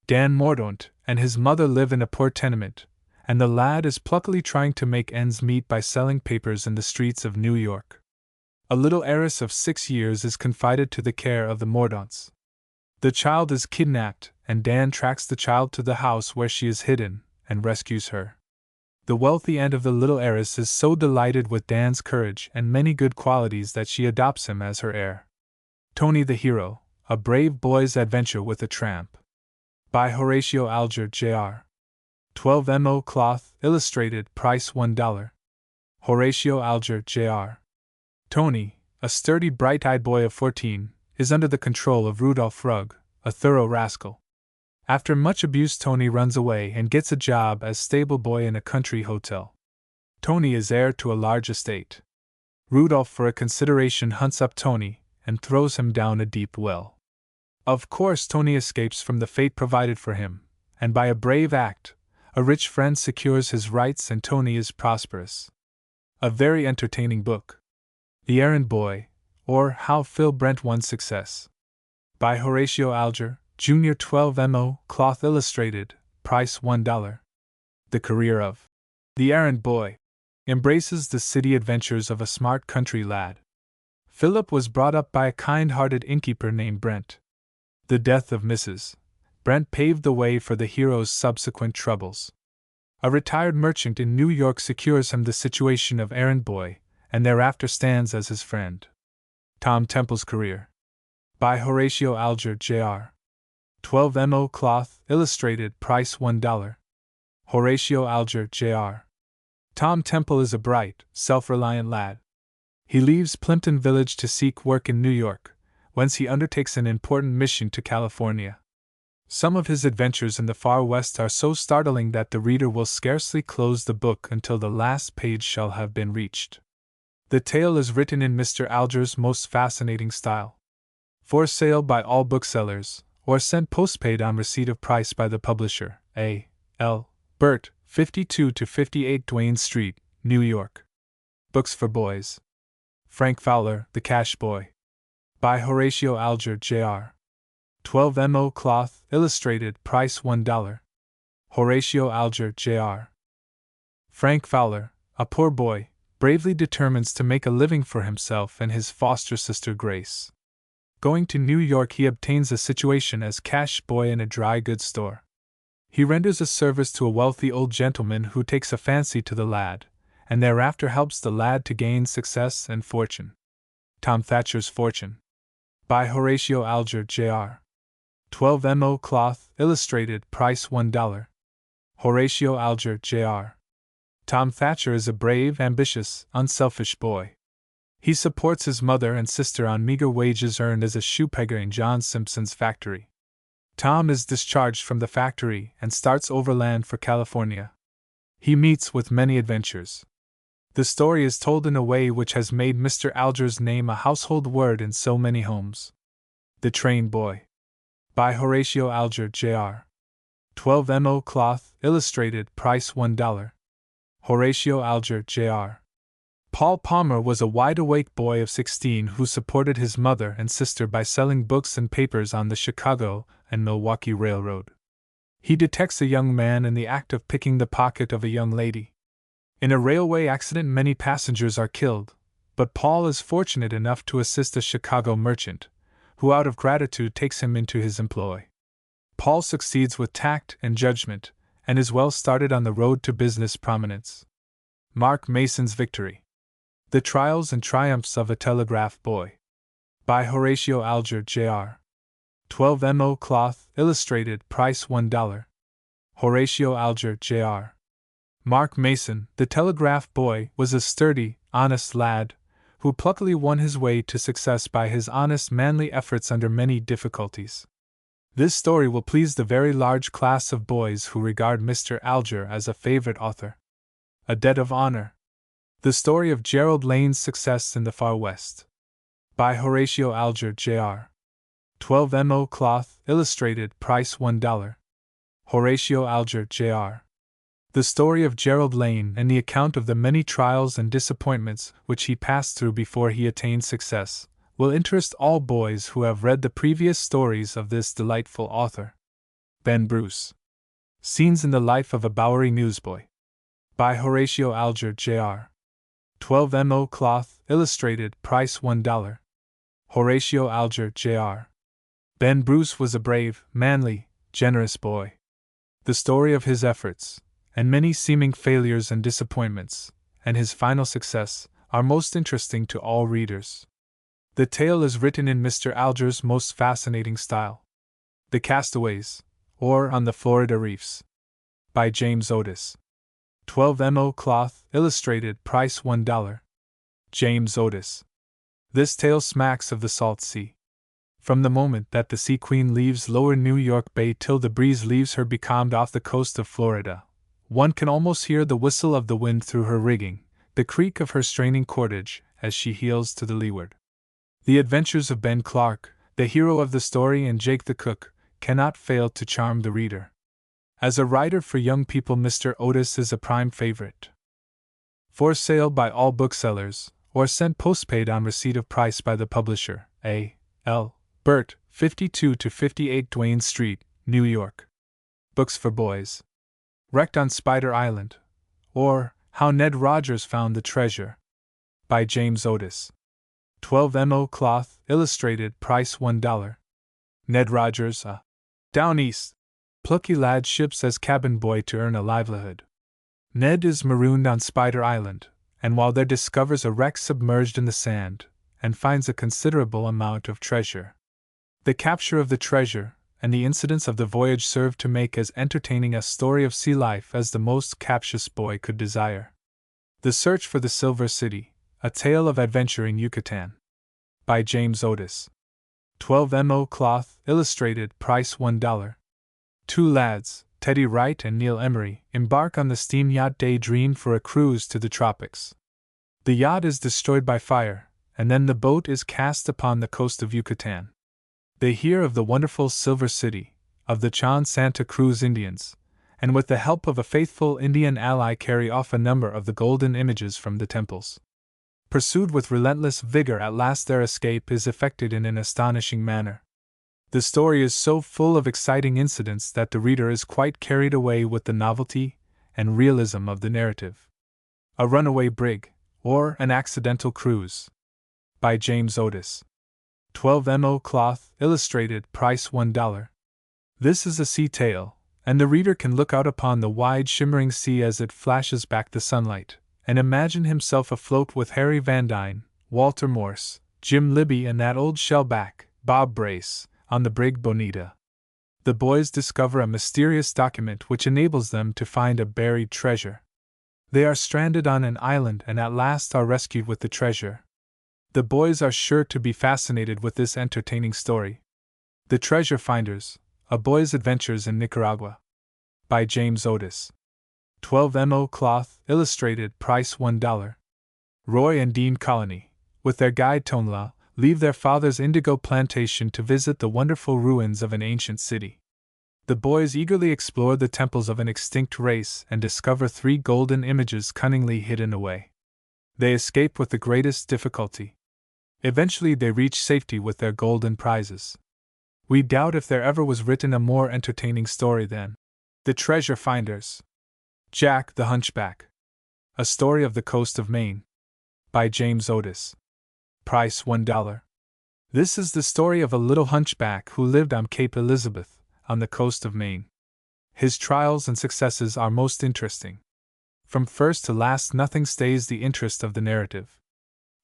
Dan Mordaunt and his mother live in a poor tenement, and the lad is pluckily trying to make ends meet by selling papers in the streets of New York. A little heiress of 6 years is confided to the care of the Mordaunts. The child is kidnapped, and Dan tracks the child to the house where she is hidden, and rescues her. The wealthy aunt of the little heiress is so delighted with Dan's courage and many good qualities that she adopts him as her heir. Tony the Hero, a brave boy's adventure with a tramp. By Horatio Alger, Jr. 12mo cloth, illustrated, price $1. Horatio Alger, Jr. Tony, a sturdy, bright-eyed boy of 14, is under the control of Rudolph Rugg, a thorough rascal. After much abuse, Tony runs away and gets a job as stable boy in a country hotel. Tony is heir to a large estate. Rudolph, for a consideration, hunts up Tony and throws him down a deep well. Of course, Tony escapes from the fate provided for him, and by a brave act, a rich friend secures his rights and Tony is prosperous. A very entertaining book. The Errand Boy, or How Phil Brent Won Success. By Horatio Alger, Jr. 12mo, cloth, illustrated, price $1. The career of the Errand Boy embraces the city adventures of a smart country lad. Philip was brought up by a kind-hearted innkeeper named Brent. The death of Mrs. Brent paved the way for the hero's subsequent troubles. A retired merchant in New York secures him the situation of errand boy, and thereafter stands as his friend. Tom Temple's career. By Horatio Alger, Jr. 12mo cloth, illustrated, price $1. Horatio Alger, Jr. Tom Temple is a bright, self-reliant lad. He leaves Plimpton Village to seek work in New York, whence he undertakes an important mission to California. Some of his adventures in the far west are so startling that the reader will scarcely close the book until the last page shall have been reached. The tale is written in Mr. Alger's most fascinating style. For sale by all booksellers, or sent postpaid on receipt of price by the publisher, A. L. Burt, 52 to 58 Duane Street, New York. Books for Boys. Frank Fowler, The Cash Boy. By Horatio Alger, Jr. 12mo cloth, illustrated, price $1. Horatio Alger, Jr. Frank Fowler, a poor boy, bravely determines to make a living for himself and his foster sister Grace. Going to New York, he obtains a situation as cash boy in a dry goods store. He renders a service to a wealthy old gentleman who takes a fancy to the lad, and thereafter helps the lad to gain success and fortune. Tom Thatcher's Fortune. By Horatio Alger, Jr. 12mo cloth, illustrated, price $1. Horatio Alger, Jr. Tom Thatcher is a brave, ambitious, unselfish boy. He supports his mother and sister on meager wages earned as a shoepegger in John Simpson's factory. Tom is discharged from the factory and starts overland for California. He meets with many adventures. The story is told in a way which has made Mr. Alger's name a household word in so many homes. The Train Boy. By Horatio Alger, Jr. 12mo cloth, illustrated, price $1. Horatio Alger, Jr. Paul Palmer was a wide-awake boy of 16 who supported his mother and sister by selling books and papers on the Chicago and Milwaukee Railroad. He detects a young man in the act of picking the pocket of a young lady. In a railway accident, many passengers are killed, but Paul is fortunate enough to assist a Chicago merchant, who out of gratitude takes him into his employ. Paul succeeds with tact and judgment, and is well started on the road to business prominence. Mark Mason's Victory. The Trials and Triumphs of a Telegraph Boy. By Horatio Alger, Jr. 12mo cloth, illustrated, price $1. Horatio Alger, Jr. Mark Mason, the telegraph boy, was a sturdy, honest lad, who pluckily won his way to success by his honest, manly efforts under many difficulties. This story will please the very large class of boys who regard Mr. Alger as a favorite author. A Debt of Honor. The Story of Gerald Lane's Success in the Far West. By Horatio Alger, Jr. 12mo cloth, illustrated, price $1. Horatio Alger, Jr. The story of Gerald Lane and the account of the many trials and disappointments which he passed through before he attained success will interest all boys who have read the previous stories of this delightful author. Ben Bruce. Scenes in the Life of a Bowery Newsboy. By Horatio Alger, Jr. 12mo cloth, illustrated, price $1. Horatio Alger, Jr. Ben Bruce was a brave, manly, generous boy. The story of his efforts, and many seeming failures and disappointments, and his final success, are most interesting to all readers. The tale is written in Mr. Alger's most fascinating style. The Castaways, or On the Florida Reefs. By James Otis. 12mo cloth, illustrated, price $1. James Otis. This tale smacks of the salt sea. From the moment that the Sea Queen leaves lower New York Bay till the breeze leaves her becalmed off the coast of Florida, one can almost hear the whistle of the wind through her rigging, the creak of her straining cordage, as she heels to the leeward. The adventures of Ben Clark, the hero of the story, and Jake the cook, cannot fail to charm the reader. As a writer for young people, Mr. Otis is a prime favorite. For sale by all booksellers, or sent postpaid on receipt of price by the publisher, A. L. Burt, 52 to 58 Duane Street, New York. Books for Boys. Wrecked on Spider Island, or How Ned Rogers Found the Treasure. By James Otis. 12mo cloth, illustrated, price $1. Ned Rogers, a down east, plucky lad, ships as cabin boy to earn a livelihood. Ned is marooned on Spider Island, and while there discovers a wreck submerged in the sand, and finds a considerable amount of treasure. The capture of the treasure, and the incidents of the voyage serve to make as entertaining a story of sea life as the most captious boy could desire. The Search for the Silver City, a Tale of Adventure in Yucatan. By James Otis. 12mo cloth, illustrated, price $1. Two lads, Teddy Wright and Neil Emery, embark on the steam yacht Daydream for a cruise to the tropics. The yacht is destroyed by fire, and then the boat is cast upon the coast of Yucatan. They hear of the wonderful Silver City, of the Chan Santa Cruz Indians, and with the help of a faithful Indian ally carry off a number of the golden images from the temples. Pursued with relentless vigor, at last their escape is effected in an astonishing manner. The story is so full of exciting incidents that the reader is quite carried away with the novelty and realism of the narrative. A Runaway Brig, or An Accidental Cruise. By James Otis. 12mo cloth, illustrated, price $1. This is a sea tale, and the reader can look out upon the wide shimmering sea as it flashes back the sunlight, and imagine himself afloat with Harry Van Dyne, Walter Morse, Jim Libby, and that old shellback, Bob Brace, on the brig Bonita. The boys discover a mysterious document which enables them to find a buried treasure. They are stranded on an island and at last are rescued with the treasure. The boys are sure to be fascinated with this entertaining story. The Treasure Finders, A Boy's Adventures in Nicaragua. By James Otis. 12mo cloth, illustrated, price $1. Roy and Dean Colony, with their guide Tonla, leave their father's indigo plantation to visit the wonderful ruins of an ancient city. The boys eagerly explore the temples of an extinct race and discover 3 golden images cunningly hidden away. They escape with the greatest difficulty. Eventually they reach safety with their golden prizes. We doubt if there ever was written a more entertaining story than The Treasure Finders. Jack the Hunchback. A Story of the Coast of Maine. By James Otis. Price $1. This is the story of a little hunchback who lived on Cape Elizabeth, on the coast of Maine. His trials and successes are most interesting. From first to last, nothing stays the interest of the narrative.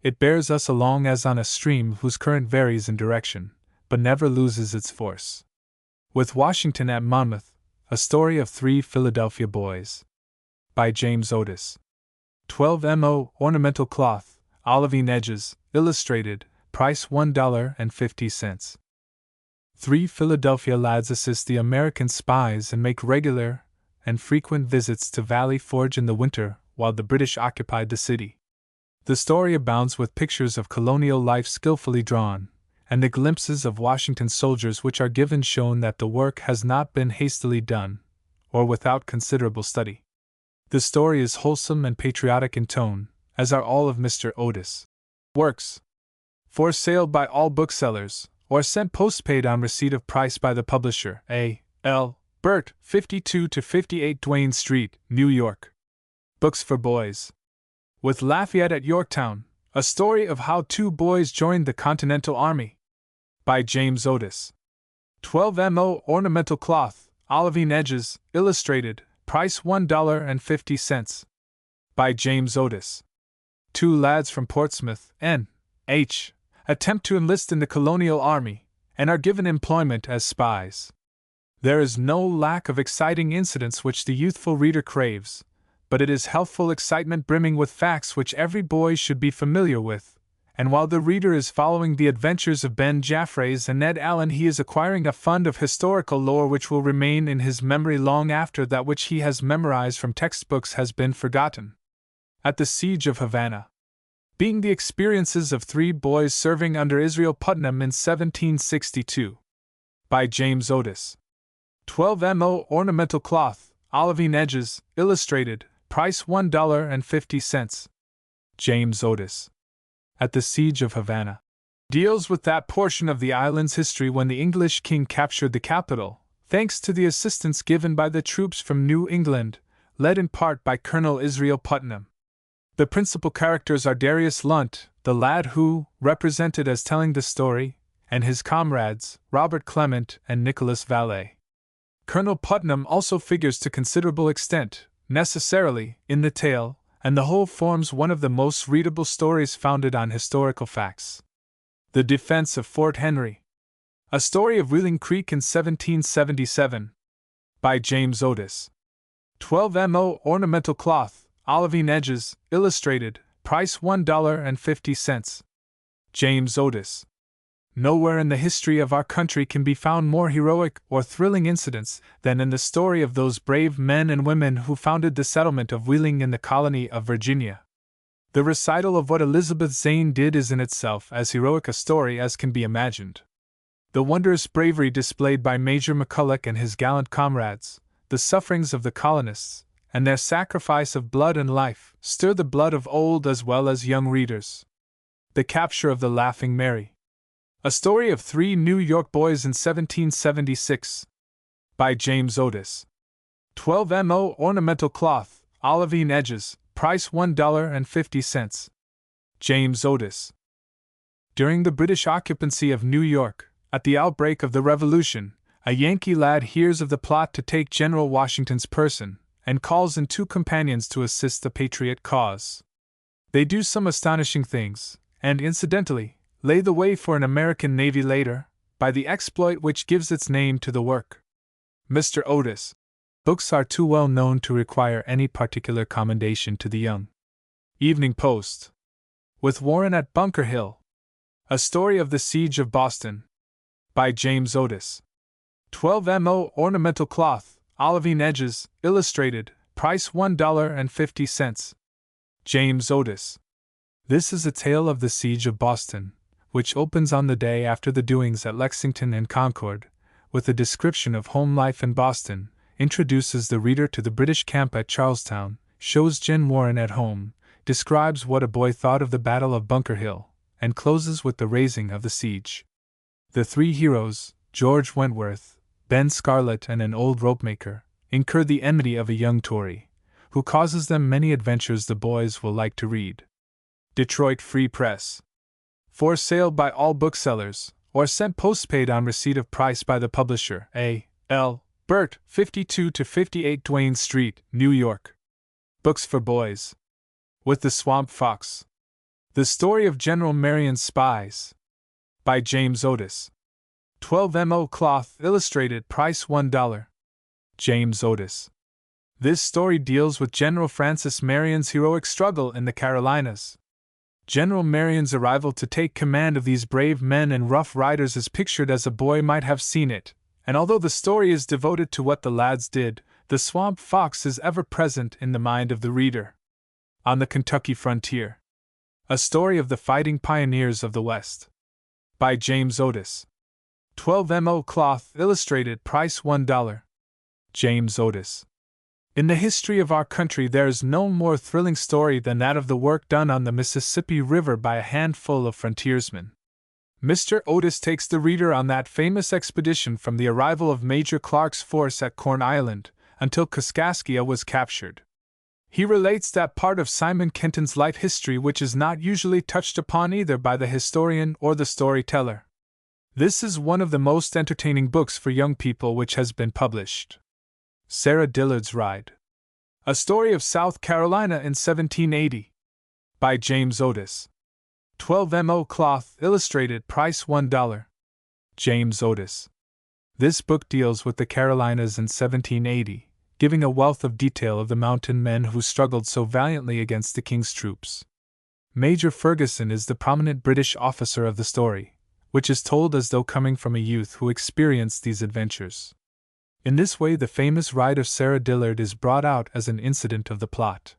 It bears us along as on a stream whose current varies in direction, but never loses its force. With Washington at Monmouth, a story of 3 Philadelphia boys. By James Otis. 12mo ornamental cloth, olivine edges, illustrated, price $1.50. 3 Philadelphia lads assist the American spies and make regular and frequent visits to Valley Forge in the winter while the British occupied the city. The story abounds with pictures of colonial life skillfully drawn, and the glimpses of Washington soldiers which are given shown that the work has not been hastily done, or without considerable study. The story is wholesome and patriotic in tone, as are all of Mr. Otis' works. For sale by all booksellers, or sent postpaid on receipt of price by the publisher, A. L. Burt, 52 to 58 Duane Street, New York. Books for Boys. With Lafayette at Yorktown, a story of how 2 boys joined the Continental Army. By James Otis. 12 mo ornamental cloth, olivine edges, illustrated, price $1.50. By James Otis. 2 lads from Portsmouth, N.H., attempt to enlist in the colonial army, and are given employment as spies. There is no lack of exciting incidents which the youthful reader craves, but it is healthful excitement brimming with facts which every boy should be familiar with, and while the reader is following the adventures of Ben Jaffrays and Ned Allen, he is acquiring a fund of historical lore which will remain in his memory long after that which he has memorized from textbooks has been forgotten. At the Siege of Havana. Being the experiences of 3 boys serving under Israel Putnam in 1762. By James Otis. 12 mo ornamental cloth, olivine edges, illustrated, price $1.50. James Otis. At the Siege of Havana. Deals with that portion of the island's history when the English king captured the capital, thanks to the assistance given by the troops from New England, led in part by Colonel Israel Putnam. The principal characters are Darius Lunt, the lad who, represented as telling the story, and his comrades, Robert Clement and Nicholas Valet. Colonel Putnam also figures to considerable extent, necessarily, in the tale, and the whole forms one of the most readable stories founded on historical facts. The Defense of Fort Henry. A story of Wheeling Creek in 1777. By James Otis. 12 mo ornamental cloth, olivine edges, illustrated, price $1.50. James Otis. Nowhere in the history of our country can be found more heroic or thrilling incidents than in the story of those brave men and women who founded the settlement of Wheeling in the colony of Virginia. The recital of what Elizabeth Zane did is in itself as heroic a story as can be imagined. The wondrous bravery displayed by Major McCulloch and his gallant comrades, the sufferings of the colonists, and their sacrifice of blood and life, stir the blood of old as well as young readers. The capture of the Laughing Mary. A story of 3 New York boys in 1776. By James Otis. 12 mo ornamental cloth, olivine edges, price $1.50. James Otis. During the British occupancy of New York, at the outbreak of the Revolution, a Yankee lad hears of the plot to take General Washington's person, and calls in 2 companions to assist the patriot cause. They do some astonishing things, and incidentally, lay the way for an American Navy later, by the exploit which gives its name to the work. Mr. Otis. Books are too well known to require any particular commendation to the young. Evening Post. With Warren at Bunker Hill. A story of the Siege of Boston. By James Otis. 12 mo ornamental cloth, olivine edges, illustrated, price $1.50. James Otis. This is a tale of the Siege of Boston, which opens on the day after the doings at Lexington and Concord, with a description of home life in Boston, introduces the reader to the British camp at Charlestown, shows Gen Warren at home, describes what a boy thought of the Battle of Bunker Hill, and closes with the raising of the siege. The 3 heroes, George Wentworth, Ben Scarlett and an old ropemaker, incur the enmity of a young Tory, who causes them many adventures the boys will like to read. Detroit Free Press. For sale by all booksellers, or sent postpaid on receipt of price by the publisher, A. L. Burt, 52 to 58 Duane Street, New York. Books for Boys. With the Swamp Fox. The Story of General Marion's Spies. By James Otis. 12 mo cloth, illustrated, price $1. James Otis. This story deals with General Francis Marion's heroic struggle in the Carolinas. General Marion's arrival to take command of these brave men and rough riders is pictured as a boy might have seen it, and although the story is devoted to what the lads did, the swamp fox is ever present in the mind of the reader. On the Kentucky Frontier. A Story of the Fighting Pioneers of the West. By James Otis. 12mo cloth, illustrated, price $1. James Otis. In the history of our country there is no more thrilling story than that of the work done on the Mississippi River by a handful of frontiersmen. Mr. Otis takes the reader on that famous expedition from the arrival of Major Clark's force at Corn Island until Kaskaskia was captured. He relates that part of Simon Kenton's life history which is not usually touched upon either by the historian or the storyteller. This is one of the most entertaining books for young people which has been published. Sarah Dillard's Ride. A Story of South Carolina in 1780. By James Otis. 12mo cloth, illustrated, price $1. James Otis. This book deals with the Carolinas in 1780, giving a wealth of detail of the mountain men who struggled so valiantly against the king's troops. Major Ferguson is the prominent British officer of the story, which is told as though coming from a youth who experienced these adventures. In this way the famous ride of Sarah Dillard is brought out as an incident of the plot.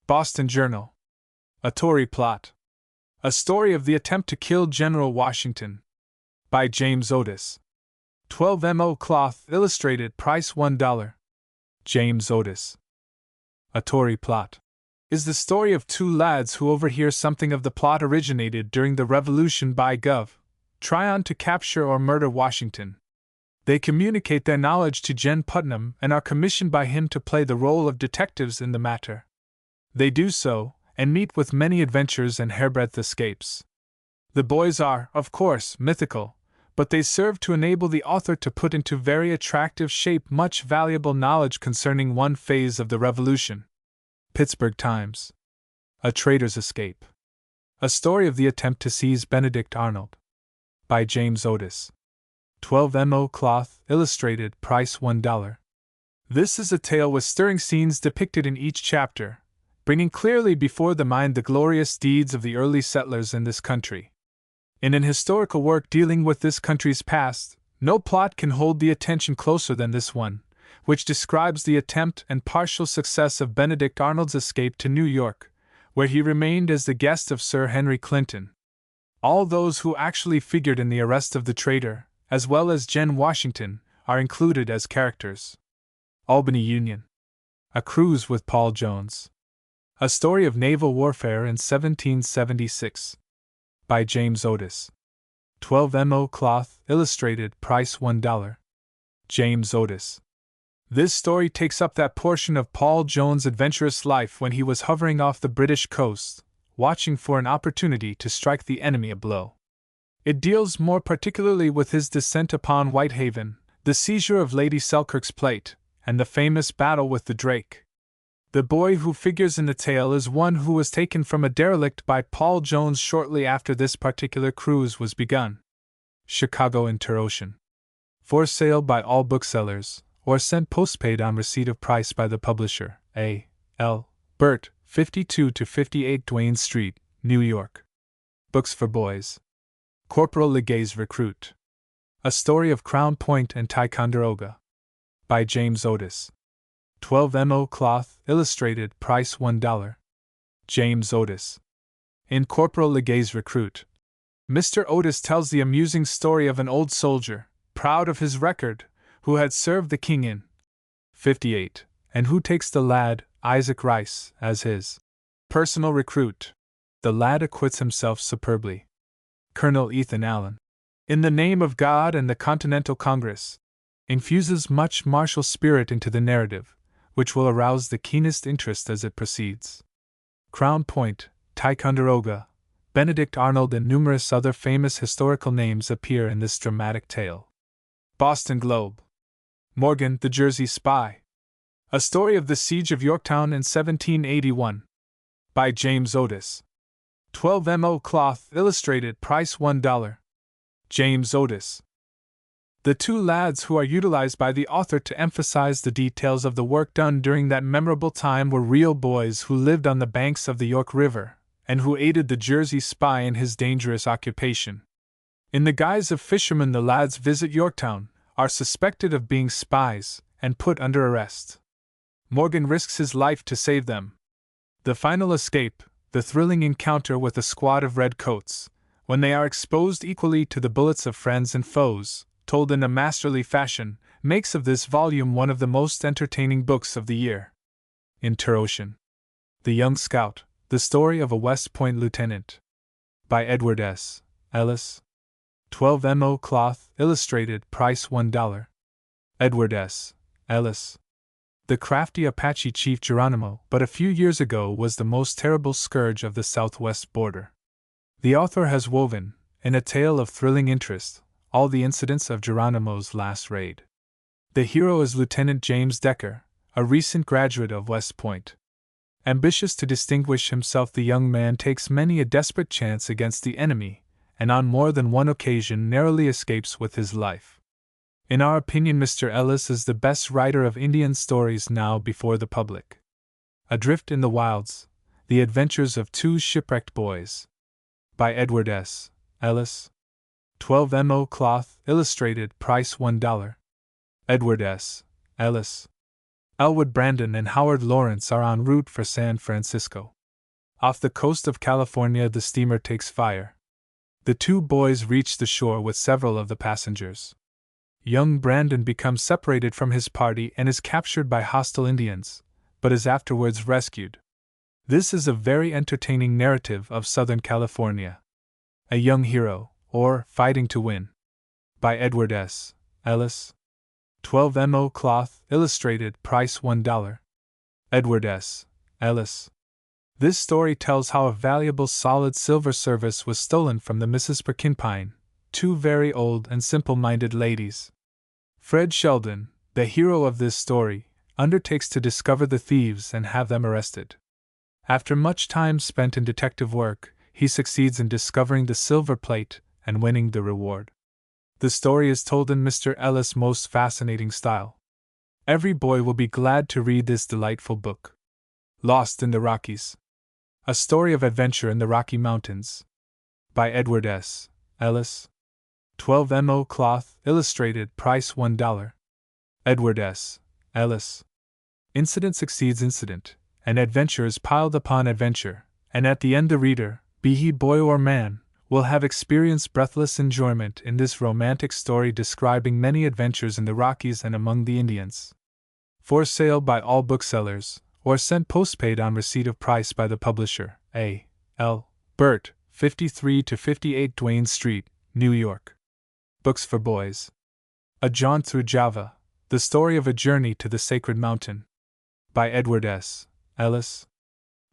Boston Journal. A Tory Plot. A Story of the Attempt to Kill General Washington. By James Otis. 12mo cloth, illustrated, price $1. James Otis. A Tory Plot is the story of two lads who overhear something of the plot originated during the Revolution by Gov. Tryon to capture or murder Washington. They communicate their knowledge to Gen Putnam and are commissioned by him to play the role of detectives in the matter. They do so, and meet with many adventures and hairbreadth escapes. The boys are, of course, mythical, but they serve to enable the author to put into very attractive shape much valuable knowledge concerning one phase of the Revolution. Pittsburgh Times. A Traitor's Escape. A Story of the Attempt to Seize Benedict Arnold. By James Otis. 12mo cloth, illustrated, price $1. This is a tale with stirring scenes depicted in each chapter, bringing clearly before the mind the glorious deeds of the early settlers in this country. In an historical work dealing with this country's past, no plot can hold the attention closer than this one, which describes the attempt and partial success of Benedict Arnold's escape to New York, where he remained as the guest of Sir Henry Clinton. All those who actually figured in the arrest of the traitor, as well as Gen Washington, are included as characters. Albany Union. A Cruise with Paul Jones. A Story of Naval Warfare in 1776. By James Otis. 12mo cloth, illustrated, price $1. James Otis. This story takes up that portion of Paul Jones' adventurous life when he was hovering off the British coast, watching for an opportunity to strike the enemy a blow. It deals more particularly with his descent upon Whitehaven, the seizure of Lady Selkirk's plate, and the famous battle with the Drake. The boy who figures in the tale is one who was taken from a derelict by Paul Jones shortly after this particular cruise was begun. Chicago Interocean. For sale by all booksellers, or sent postpaid on receipt of price by the publisher, A. L. Burt, 52 to 58 Duane Street, New York. Books for Boys. Corporal Legay's Recruit. A Story of Crown Point and Ticonderoga. By James Otis. 12mo cloth, illustrated, price $1. James Otis. In Corporal Legay's Recruit, Mr. Otis tells the amusing story of an old soldier, proud of his record, who had served the king in '58, and who takes the lad, Isaac Rice, as his personal recruit. The lad acquits himself superbly. Colonel Ethan Allen, in the name of God and the Continental Congress, infuses much martial spirit into the narrative, which will arouse the keenest interest as it proceeds. Crown Point, Ticonderoga, Benedict Arnold and numerous other famous historical names appear in this dramatic tale. Boston Globe. Morgan, the Jersey Spy. A Story of the Siege of Yorktown in 1781. By James Otis. 12mo cloth, illustrated, price $1. James Otis. The two lads who are utilized by the author to emphasize the details of the work done during that memorable time were real boys who lived on the banks of the York River, and who aided the Jersey spy in his dangerous occupation. In the guise of fishermen, the lads visit Yorktown, are suspected of being spies, and put under arrest. Morgan risks his life to save them. The final escape, the thrilling encounter with a squad of redcoats, when they are exposed equally to the bullets of friends and foes, told in a masterly fashion, makes of this volume one of the most entertaining books of the year. Interocean. The Young Scout, The Story of a West Point Lieutenant. By Edward S. Ellis. 12 mo cloth, illustrated, price $1. Edward S. Ellis. The crafty Apache chief Geronimo, but a few years ago, was the most terrible scourge of the southwest border. The author has woven, in a tale of thrilling interest, all the incidents of Geronimo's last raid. The hero is Lieutenant James Decker, a recent graduate of West Point. Ambitious to distinguish himself, the young man takes many a desperate chance against the enemy, and on more than one occasion narrowly escapes with his life. In our opinion, Mr. Ellis is the best writer of Indian stories now before the public. Adrift in the Wilds, The Adventures of Two Shipwrecked Boys. By Edward S. Ellis. 12 mo cloth, illustrated, price $1. Edward S. Ellis. Elwood Brandon and Howard Lawrence are en route for San Francisco. Off the coast of California, the steamer takes fire. The two boys reach the shore with several of the passengers. Young Brandon becomes separated from his party and is captured by hostile Indians, but is afterwards rescued. This is a very entertaining narrative of Southern California. A Young Hero, or Fighting to Win. By Edward S. Ellis. 12 mo cloth, illustrated, price $1. Edward S. Ellis. This story tells how a valuable solid silver service was stolen from the Misses Perkinpine, two very old and simple-minded ladies. Fred Sheldon, the hero of this story, undertakes to discover the thieves and have them arrested. After much time spent in detective work, he succeeds in discovering the silver plate and winning the reward. The story is told in Mr. Ellis' most fascinating style. Every boy will be glad to read this delightful book. Lost in the Rockies. A Story of Adventure in the Rocky Mountains. By Edward S. Ellis. 12 mo cloth, illustrated, price $1. Edward S. Ellis. Incident succeeds incident, and adventure is piled upon adventure, and at the end the reader, be he boy or man, will have experienced breathless enjoyment in this romantic story describing many adventures in the Rockies and among the Indians. For sale by all booksellers, or sent postpaid on receipt of price by the publisher, A. L. Burt, 53 to 58 Duane Street, New York. Books for Boys. A Jaunt Through Java, The Story of a Journey to the Sacred Mountain. By Edward S. Ellis.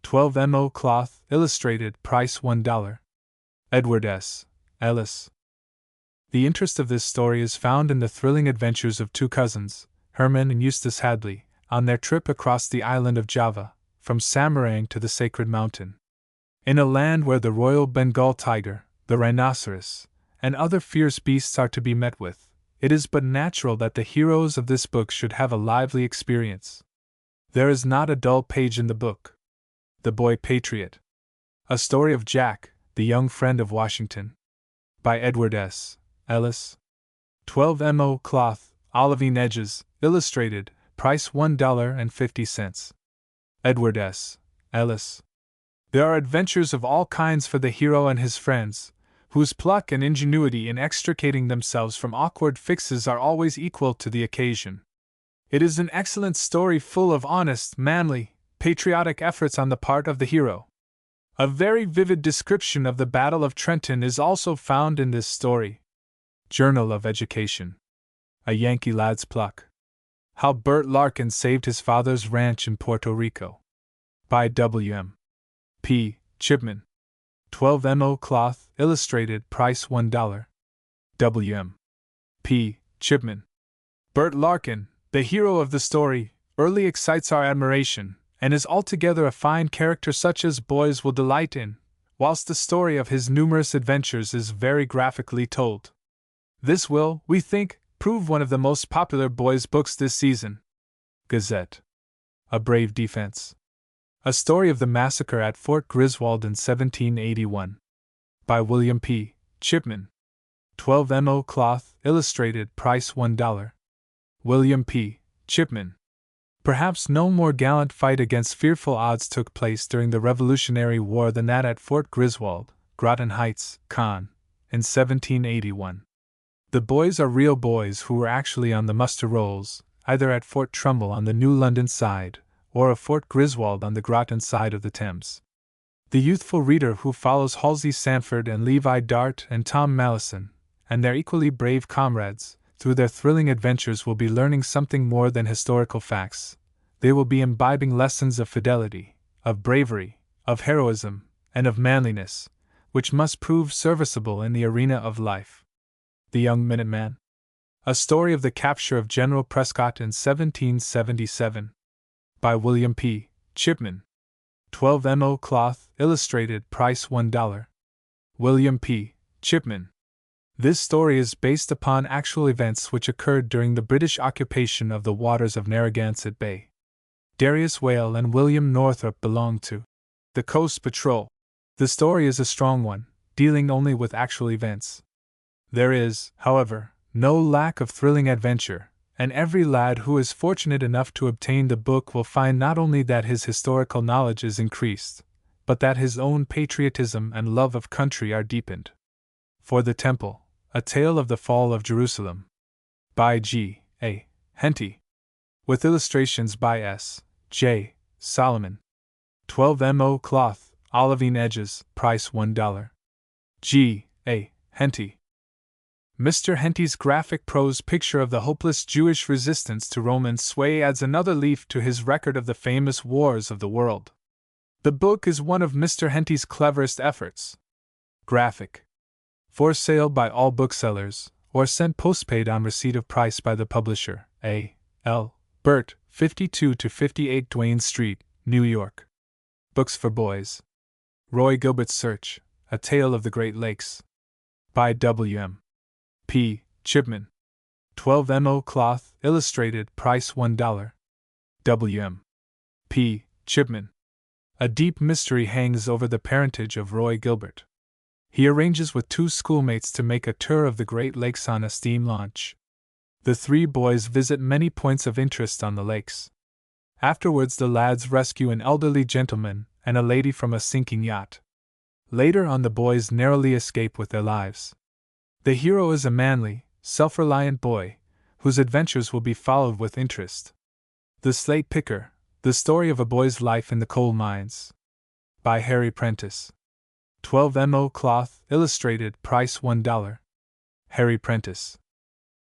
12 mo cloth, illustrated, price $1. Edward S. Ellis. The interest of this story is found in the thrilling adventures of two cousins, Herman and Eustace Hadley, on their trip across the island of Java, from Samarang to the Sacred Mountain. In a land where the royal Bengal tiger, the rhinoceros, and other fierce beasts are to be met with, it is but natural that the heroes of this book should have a lively experience. There is not a dull page in the book. The Boy Patriot. A Story of Jack, the Young Friend of Washington. By Edward S. Ellis. 12 mo cloth, olivine edges, illustrated, price $1.50. Edward S. Ellis. There are adventures of all kinds for the hero and his friends, whose pluck and ingenuity in extricating themselves from awkward fixes are always equal to the occasion. It is an excellent story full of honest, manly, patriotic efforts on the part of the hero. A very vivid description of the Battle of Trenton is also found in this story. Journal of Education. A Yankee Lad's Pluck. How Bert Larkin Saved His Father's Ranch in Puerto Rico. By W.M. P. Chipman. 12 mo cloth, illustrated, price $1. W.M. P. Chipman. Bert Larkin, the hero of the story, early excites our admiration, and is altogether a fine character such as boys will delight in, whilst the story of his numerous adventures is very graphically told. This will, we think, prove one of the most popular boys' books this season. Gazette. A Brave Defense. A Story of the Massacre at Fort Griswold in 1781. By William P. Chipman. 12 mo cloth, illustrated, price $1. William P. Chipman. Perhaps no more gallant fight against fearful odds took place during the Revolutionary War than that at Fort Griswold, Groton Heights, Con. in 1781. The boys are real boys who were actually on the muster rolls, either at Fort Trumbull on the New London side, or of Fort Griswold on the Groton side of the Thames. The youthful reader who follows Halsey Sanford and Levi Dart and Tom Mallison, and their equally brave comrades, through their thrilling adventures will be learning something more than historical facts. They will be imbibing lessons of fidelity, of bravery, of heroism, and of manliness, which must prove serviceable in the arena of life. The Young Minuteman. A Story of the Capture of General Prescott in 1777. By William P. Chipman. 12 mo cloth, illustrated, price $1. William P. Chipman. This story is based upon actual events which occurred during the British occupation of the waters of Narragansett Bay. Darius Whale and William Northrop belonged to the Coast Patrol. The story is a strong one, dealing only with actual events. There is, however, no lack of thrilling adventure, and every lad who is fortunate enough to obtain the book will find not only that his historical knowledge is increased, but that his own patriotism and love of country are deepened. For the Temple, A Tale of the Fall of Jerusalem. By G. A. Henty. With illustrations by S. J. Solomon. 12 mo cloth, olivine edges, price $1. G. A. Henty. Mr. Henty's graphic prose picture of the hopeless Jewish resistance to Roman sway adds another leaf to his record of the famous wars of the world. The book is one of Mr. Henty's cleverest efforts. Graphic. For sale by all booksellers, or sent postpaid on receipt of price by the publisher, A. L. Burt, 52 to 58 Duane Street, New York. Books for Boys. Roy Gilbert's Search, A Tale of the Great Lakes. By W. M. P. Chipman. 12 mo cloth, illustrated, price $1. W. M. P. Chipman. A deep mystery hangs over the parentage of Roy Gilbert. He arranges with two schoolmates to make a tour of the Great Lakes on a steam launch. The three boys visit many points of interest on the lakes. Afterwards, the lads rescue an elderly gentleman and a lady from a sinking yacht. Later on, the boys narrowly escape with their lives. The hero is a manly, self-reliant boy, whose adventures will be followed with interest. The Slate Picker, The Story of a Boy's Life in the Coal Mines. By Harry Prentice. 12 mo cloth, illustrated, price $1. Harry Prentice.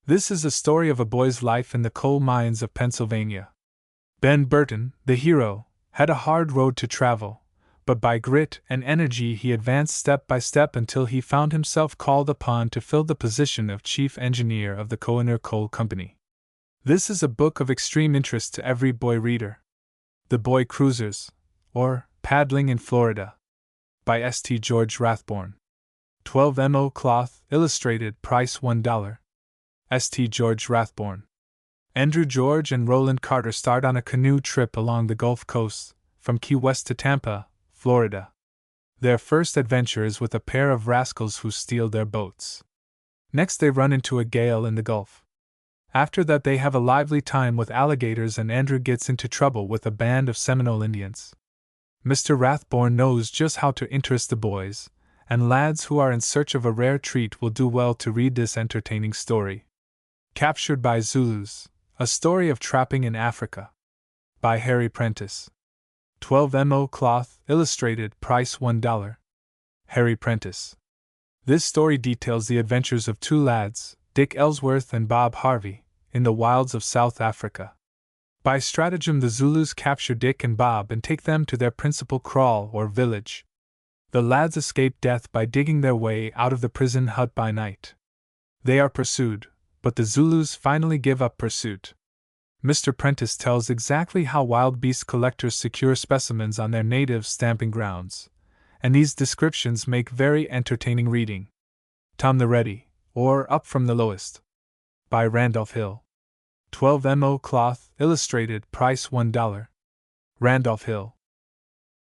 This is a story of a boy's life in the coal mines of Pennsylvania. Ben Burton, the hero, had a hard road to travel, but by grit and energy he advanced step by step until he found himself called upon to fill the position of chief engineer of the Kohinoor Coal Company. This is a book of extreme interest to every boy reader. The Boy Cruisers, or Paddling in Florida. By S. T. George Rathbone. 12 mo cloth, illustrated, price $1. S. T. George Rathbone. Andrew George and Roland Carter start on a canoe trip along the Gulf Coast, from Key West to Tampa, Florida. Their first adventure is with a pair of rascals who steal their boats. Next, they run into a gale in the Gulf. After that, they have a lively time with alligators, and Andrew gets into trouble with a band of Seminole Indians. Mr. Rathbone knows just how to interest the boys, and lads who are in search of a rare treat will do well to read this entertaining story. Captured by Zulus, A Story of Trapping in Africa. By Harry Prentice. 12 mo cloth, illustrated, price $1. Harry Prentice. This story details the adventures of two lads, Dick Ellsworth and Bob Harvey, in the wilds of South Africa. By stratagem, the Zulus capture Dick and Bob and take them to their principal kraal or village. The lads escape death by digging their way out of the prison hut by night. They are pursued, but the Zulus finally give up pursuit. Mr. Prentice tells exactly how wild beast collectors secure specimens on their native stamping grounds, and these descriptions make very entertaining reading. Tom the Ready, or Up from the Lowest. By Randolph Hill. 12 mo cloth, illustrated, price $1. Randolph Hill.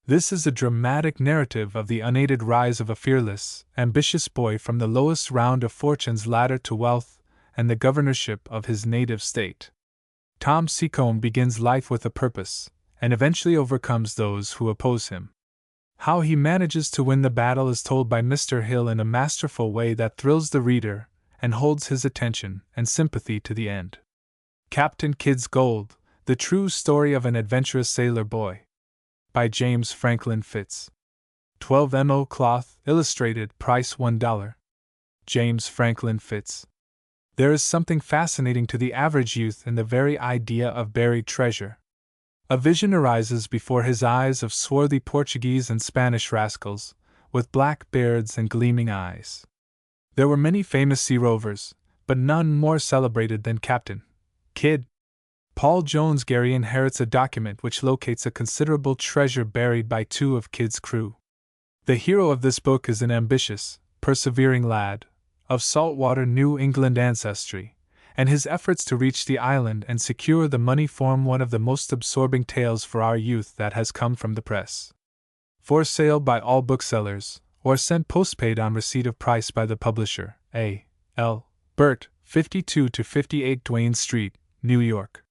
This is a dramatic narrative of the unaided rise of a fearless, ambitious boy from the lowest round of fortune's ladder to wealth and the governorship of his native state. Tom Seacombe begins life with a purpose, and eventually overcomes those who oppose him. How he manages to win the battle is told by Mr. Hill in a masterful way that thrills the reader and holds his attention and sympathy to the end. Captain Kidd's Gold, The True Story of an Adventurous Sailor Boy. By James Franklin Fitz. 12 mo cloth, illustrated, price $1. James Franklin Fitz. There is something fascinating to the average youth in the very idea of buried treasure. A vision arises before his eyes of swarthy Portuguese and Spanish rascals, with black beards and gleaming eyes. There were many famous sea rovers, but none more celebrated than Captain Kidd. Paul Jones Gary inherits a document which locates a considerable treasure buried by two of Kidd's crew. The hero of this book is an ambitious, persevering lad, of saltwater New England ancestry, and his efforts to reach the island and secure the money form one of the most absorbing tales for our youth that has come from the press. For sale by all booksellers, or sent postpaid on receipt of price by the publisher, A. L. Burt, 52 to 58 Duane Street, New York.